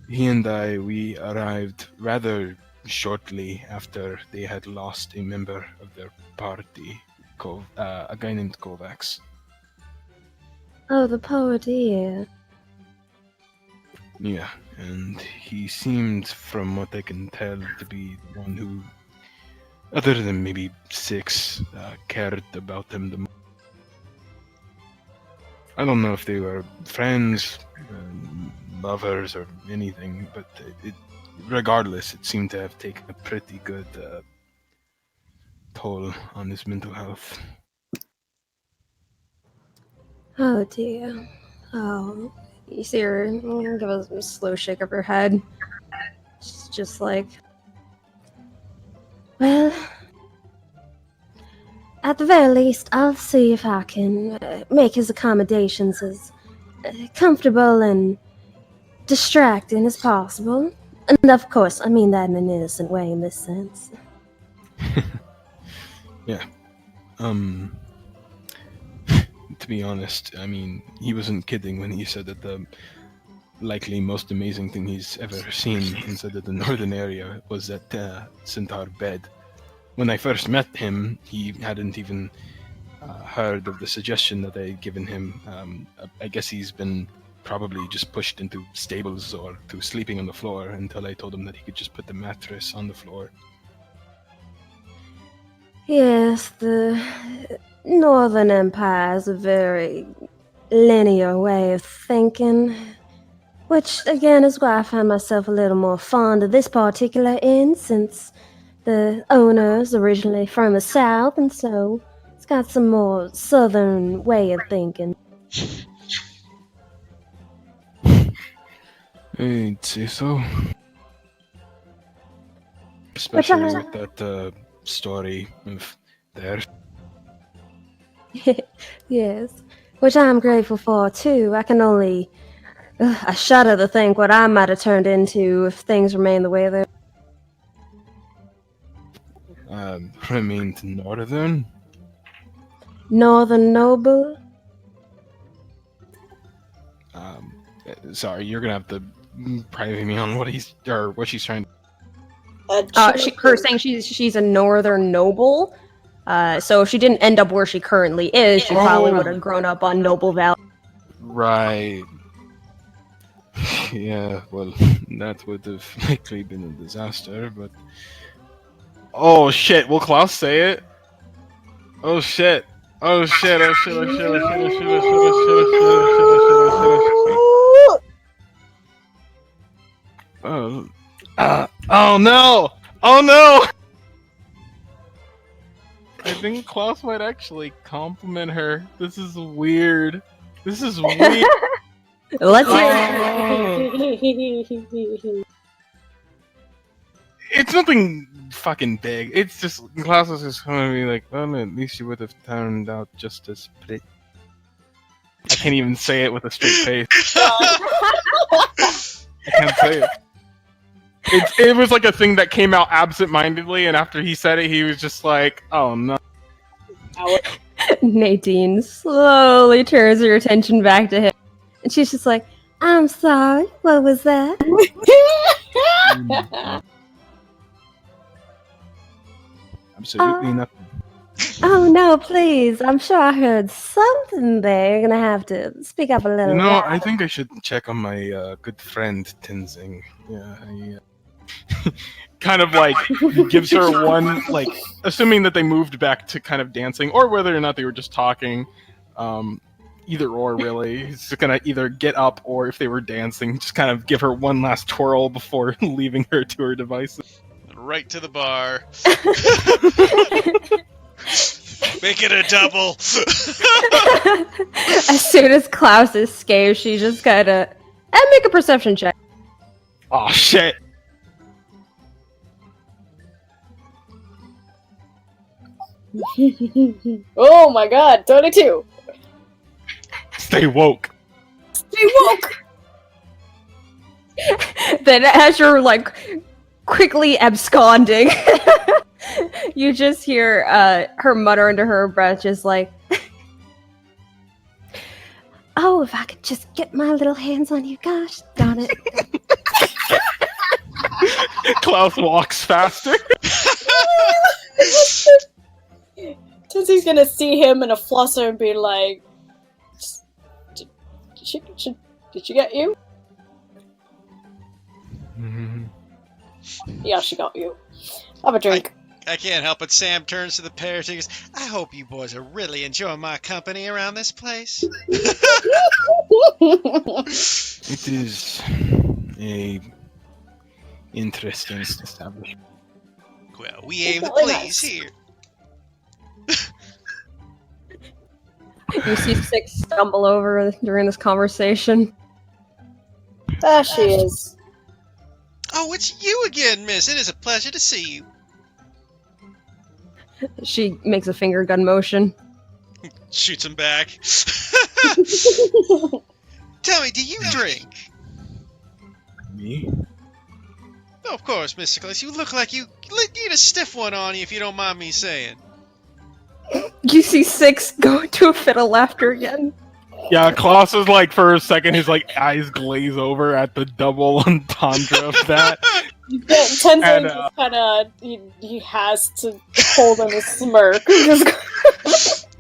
He and we arrived rather shortly after they had lost a member of their party, a guy named Kovacs. Oh, the poor dear. Yeah, and he seemed, from what I can tell, to be the one who, other than maybe Six, cared about him the most. I don't know if they were friends, lovers, or anything, but regardless, it seemed to have taken a pretty good toll on his mental health. Oh dear. Oh, you see her give a slow shake of her head. She's just like, well, at the very least, I'll see if I can make his accommodations as comfortable and distracting as possible. And of course, I mean that in an innocent way in this sense. Yeah. To be honest, I mean, he wasn't kidding when he said that the likely most amazing thing he's ever seen inside of the northern area was that centaur bed. When I first met him, he hadn't even heard of the suggestion that I had given him. I guess he's been probably just pushed into stables or to sleeping on the floor until I told him that he could just put the mattress on the floor. Yes, the Northern Empire is a very linear way of thinking, which again is why I find myself a little more fond of this particular inn, since the owner's originally from the South, and so it's got some more Southern way of thinking. I'd say so. Especially with that story of theirs. Yes, which I'm grateful for too. I can only... I shudder to think what I might have turned into if things remain the way they're... Remained northern? Northern noble? Sorry, you're gonna have to private me on what she's trying to. Her saying she's a northern noble. So if she didn't end up where she currently is, she probably would have grown up on Noble Valley. Right. Yeah, well, that would have likely been a disaster, but... Oh shit! Will Klaus say it? Oh shit! Oh shit! Oh shit! Oh shit! Oh shit! Oh shit! Oh shit! Oh shit! Oh shit! Oh shit! Oh shit! Oh no! Oh no! I think Klaus might actually compliment her. This is weird. This is weird. Let's hear it. It's nothing fucking big. It's just Klaus is just gonna be like, well, at least you would have turned out just as pretty. I can't even say it with a straight face. I can't say it. It was like a thing that came out absent-mindedly, and after he said it, he was just like, "Oh no." Nadine slowly turns her attention back to him, and she's just like, "I'm sorry. What was that?" Absolutely nothing. Oh no, please! I'm sure I heard something there. You're gonna have to speak up a little. You know, louder. I think I should check on my good friend Tenzing. Yeah, Kind of like gives her one, like, assuming that they moved back to kind of dancing, or whether or not they were just talking. Either or, really. He's just gonna either get up, or if they were dancing, just kind of give her one last twirl before leaving her to her devices. Right to the bar. Make it a double. As soon as Klaus escapes, she just gotta make a perception check. Oh shit! Oh my god, 22! Stay woke. Stay woke! Then as you're like quickly absconding, you just hear her mutter under her breath, just like, "Oh, if I could just get my little hands on you, gosh darn it." Klaus walks faster. Tenzing's gonna see him in a flosser and be like, did she get you? Yeah, she got you. Have a drink. I can't help it. Sam turns to the pair and goes, I hope you boys are really enjoying my company around this place. it is a interesting establishment. Well, we aim to please here. You see Six stumble over during this conversation. There she is. Oh, it's you again, miss. It is a pleasure to see you. She makes a finger gun motion. Shoots him back. Tell me, do you drink? Me? Oh, of course, Mr. Glass. You look like you need a stiff one on you, if you don't mind me saying. You see Six go into a fit of laughter again. Yeah, Klaus is like, for a second, his like eyes glaze over at the double entendre of that. Tenzing just kind of he has to hold in a smirk.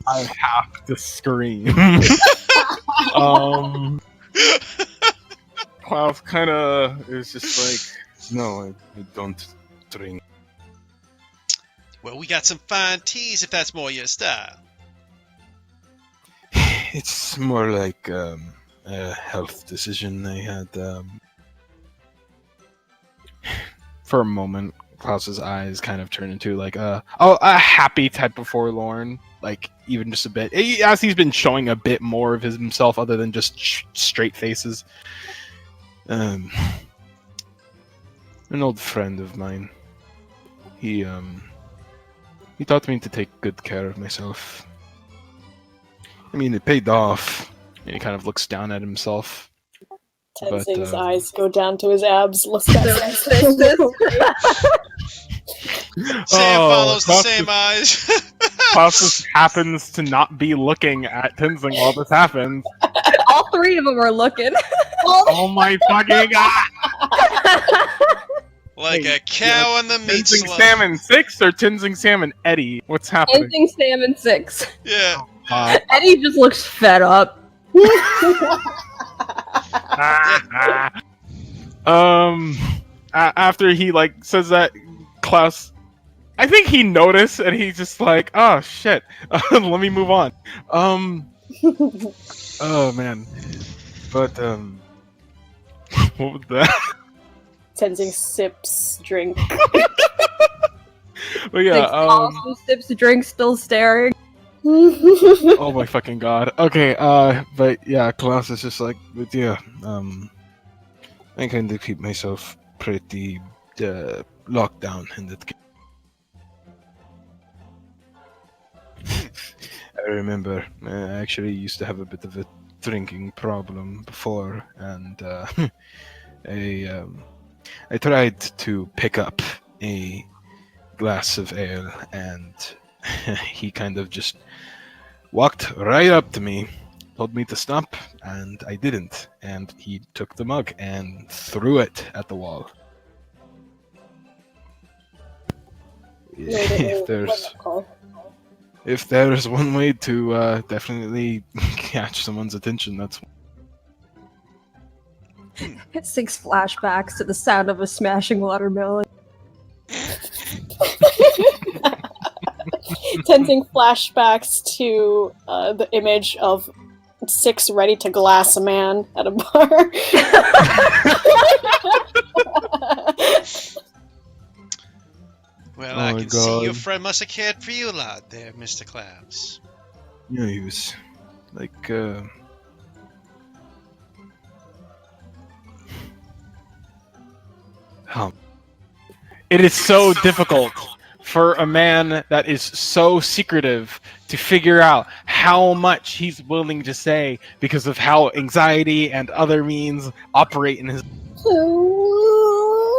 I have to scream. Klaus kind of is just like, no, I don't drink. Well, we got some fine teas if that's more your style. It's more like a health decision I had. For a moment, Klaus's eyes kind of turn into like a happy type of forlorn, like even just a bit. As he's been showing a bit more of himself other than just straight faces. An old friend of mine. He taught me to take good care of myself. I mean, it paid off. And he kind of looks down at himself. Tenzing's eyes go down to his abs. Look at Sam follows the same eyes. Klaus just happens to not be looking at Tenzing while this happens. All three of them are looking. Oh my fucking god! Like a cow on the meat Tenzing slab. Salmon 6 or Tenzing Salmon Eddie? What's happening? Anything Salmon 6. Yeah. Eddie just looks fed up. After he like says that, Klaus, I think he noticed and he's just like, oh shit, let me move on. Oh man, but what was that? Tenzing sips drink. But yeah, Also sips the drink, still staring. oh my fucking god. Okay, but yeah, Klaus is just like, but yeah, I kind of keep myself pretty locked down in that game. I remember I actually used to have a bit of a drinking problem before, and I tried to pick up a glass of ale, and he kind of just walked right up to me, told me to stop, and I didn't, and he took the mug and threw it at the wall. If there's one way to definitely catch someone's attention, that's 6 flashbacks to the sound of a smashing watermelon. Tenzing flashbacks to the image of 6 ready to glass a man at a bar. Well, Oh I my can see your God. friend must have cared for you a lot there, Mr. Klaus. Yeah, he was like, It is so difficult for a man that is so secretive to figure out how much he's willing to say because of how anxiety and other means operate in his.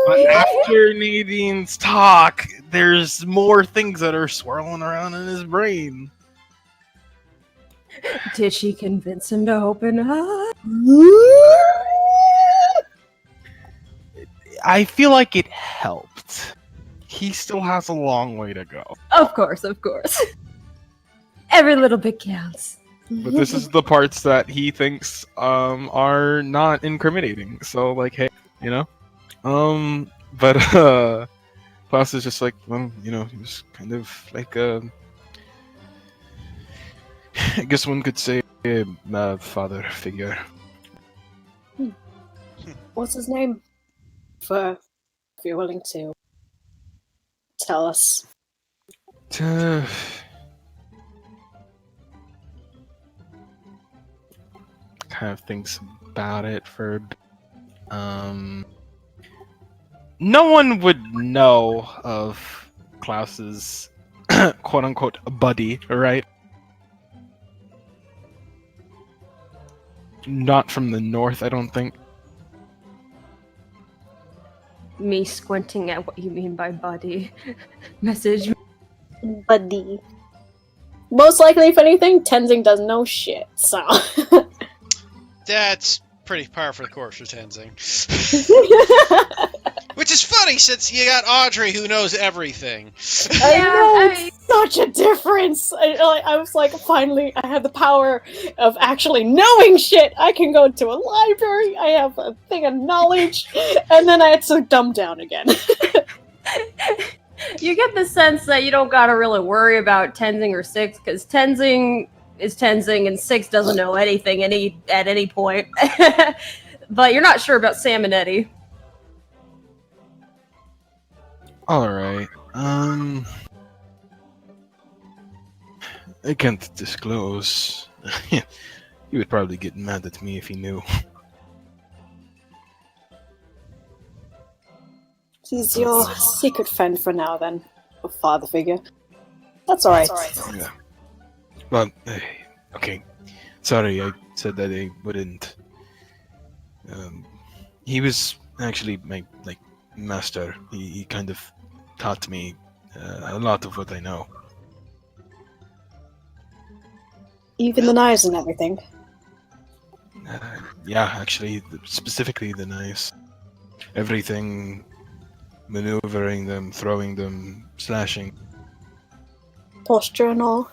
But after Nadine's talk, there's more things that are swirling around in his brain. Did she convince him to open up? I feel like it helped. He still has a long way to go. Of course, of course. Every little bit counts. But this is the parts that he thinks are not incriminating. So like, hey, you know? But Klaus is just like, well, you know, he was kind of like I guess one could say a father figure. What's his name? If you're willing to tell us. kind of thinks about it for a bit. No one would know of Klaus's quote unquote buddy, right? Not from the north, I don't think. Me squinting at what you mean by buddy. Message. Buddy. Most likely, if anything, Tenzing doesn't know shit, so. That's pretty par for the course for Tenzing. Which is funny, since you got Audrey who knows everything. I know, it's such a difference! I was like, finally, I have the power of actually knowing shit! I can go to a library, I have a thing of knowledge, and then I had to dumb down again. You get the sense that you don't gotta really worry about Tenzing or 6, because Tenzing is Tenzing and 6 doesn't know anything at any point. But you're not sure about Sam and Eddie. Alright, I can't disclose. He would probably get mad at me if he knew. He's your secret friend for now, then. A father figure. That's alright. Yeah. Well, okay. Sorry, I said that I wouldn't. He was actually my, master. He kind of taught me a lot of what I know. Even the knives and everything. Yeah, actually, specifically the knives. Everything, maneuvering them, throwing them, slashing. Posture and all.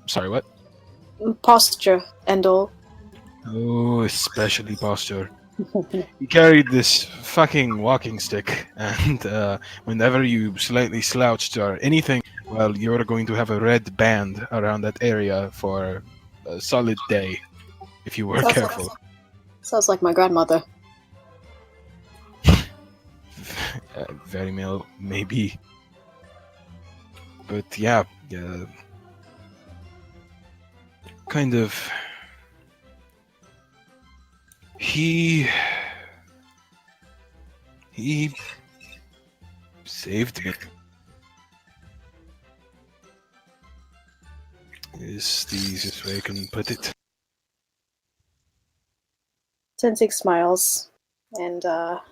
Sorry, what? Posture and all. Oh, especially posture. He carried this fucking walking stick, and whenever you slightly slouched or anything, well, you're going to have a red band around that area for a solid day, if you were careful. Sounds like my grandmother. Very maybe. But yeah, kind of. He saved me. Is the easiest way I can put it. Tenzing smiles and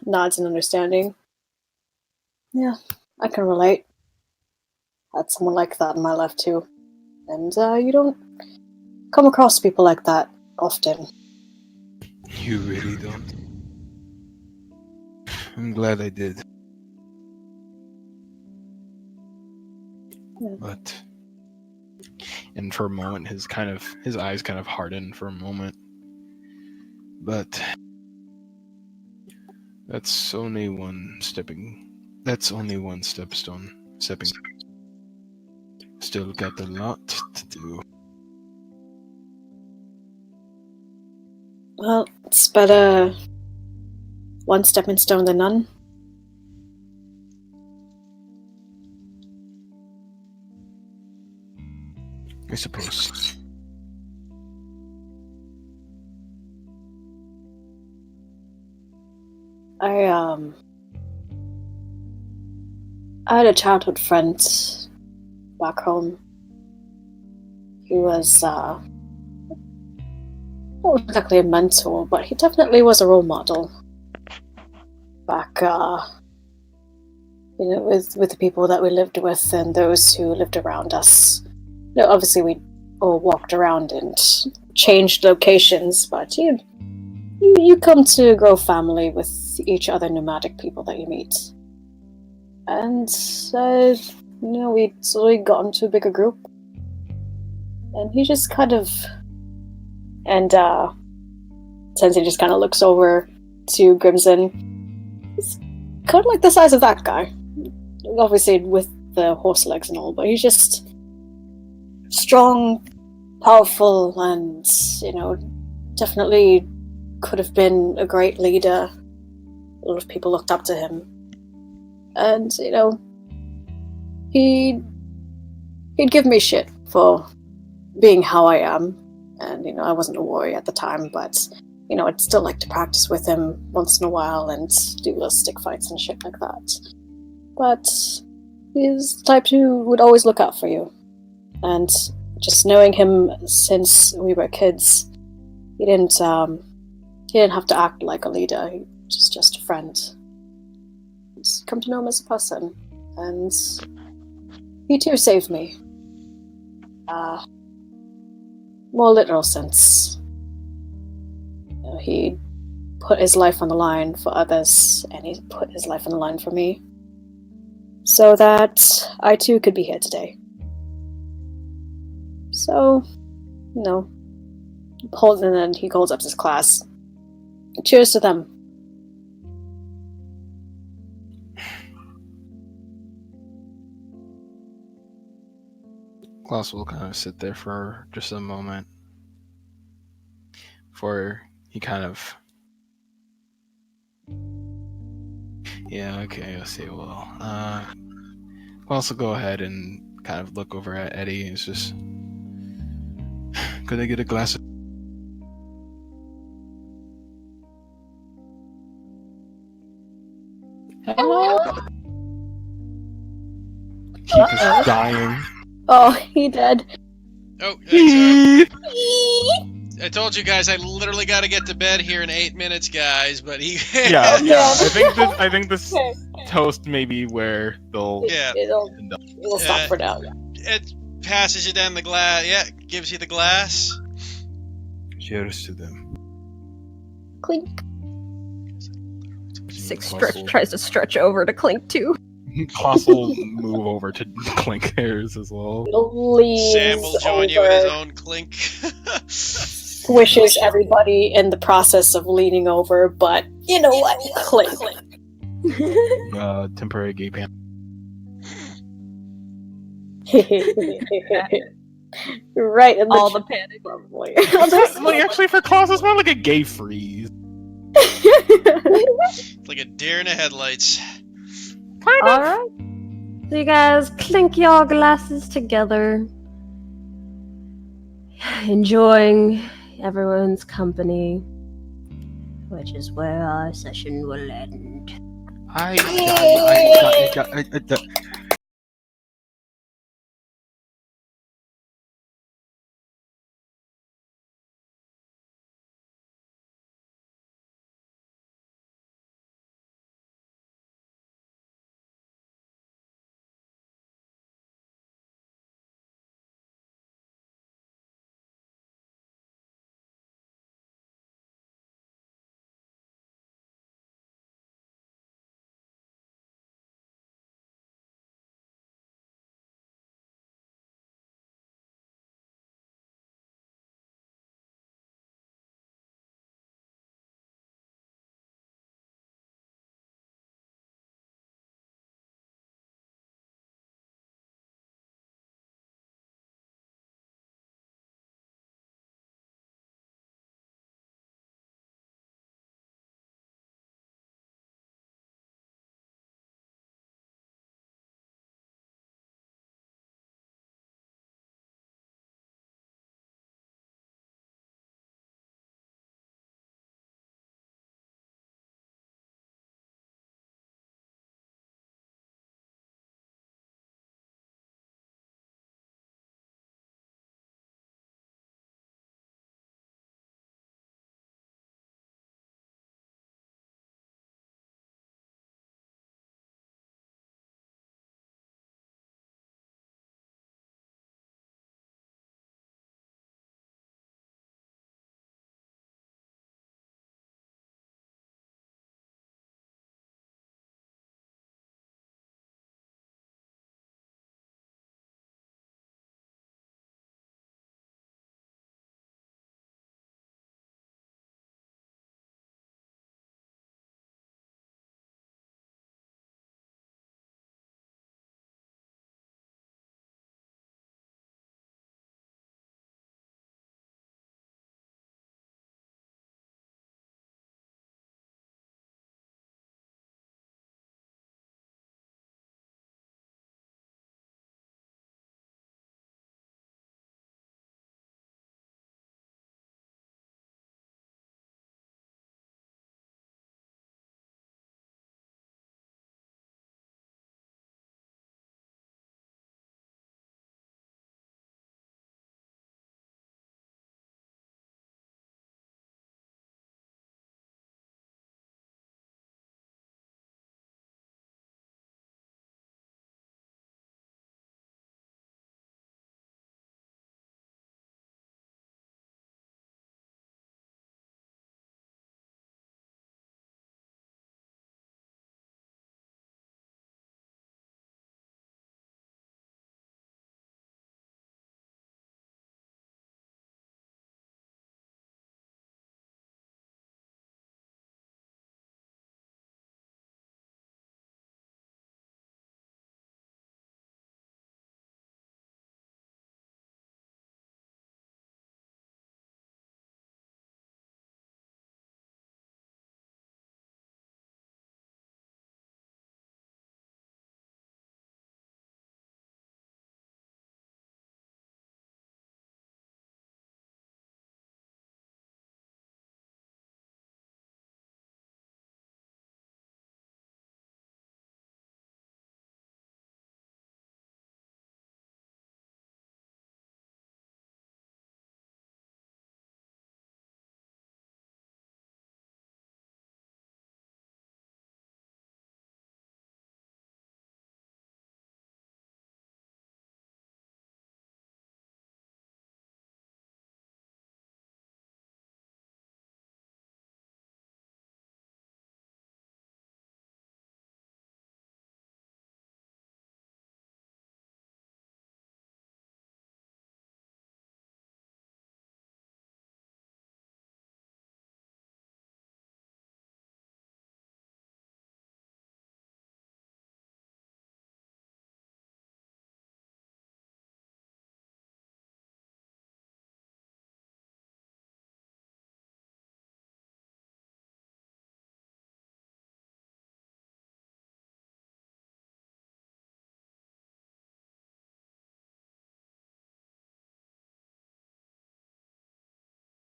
nods in understanding. Yeah, I can relate. Had someone like that in my life too. And you don't come across people like that often. You really don't. I'm glad I did. Yeah. But and for a moment his eyes kind of hardened for a moment. But that's only one stepstone. Stepping. Still got a lot to do. Well, it's better one stepping stone than none. I suppose. I had a childhood friend back home. He was not exactly a mentor, but he definitely was a role model. Back with the people that we lived with and those who lived around us. Obviously we all walked around and changed locations, but you come to grow family with each other nomadic people that you meet. And we slowly got into a bigger group. And he just kind of Sensei just kind of looks over to Grimson. He's kind of like the size of that guy. Obviously with the horse legs and all, but he's just strong, powerful, and definitely could have been a great leader. A lot of people looked up to him, and he'd give me shit for being how I am, and I wasn't a warrior at the time, but I'd still like to practice with him once in a while and do little stick fights and shit like that. But he's the type who would always look out for you. And just knowing him since we were kids, he didn't have to act like a leader. He was just a friend. Just come to know him as a person, and he too saved me. More literal sense. He put his life on the line for others, and he put his life on the line for me, so that I too could be here today. So, and then he holds up his class. Cheers to them. Klaus will kind of sit there for just a moment before he kind of... Yeah, okay, I see. Well, Klaus will go ahead and kind of look over at Eddie. It's just... Could I get a glass of... Hello? Keith is dying. Oh, he did. Oh, sorry. I told you guys I literally got to get to bed here in 8 minutes, guys. But he. Yeah. I think this toast may be where they'll. Yeah. It'll stop for now. passes you down the glass. Yeah, gives you the glass. Cheers to them. Clink. Six Claus tries to stretch over to Clink too. Klaus will move over to Clink theirs as well. Leans Sam will join you in his over, own clink. squishes everybody in the process of leaning over, but you know what? Clink. Temporary gay pan. Right in All the panic. probably. Like, actually, for Klaus, it's more like a gay freeze. It's like a deer in the headlights. Alright. So you guys clink your glasses together. Enjoying everyone's company. Which is where our session will end.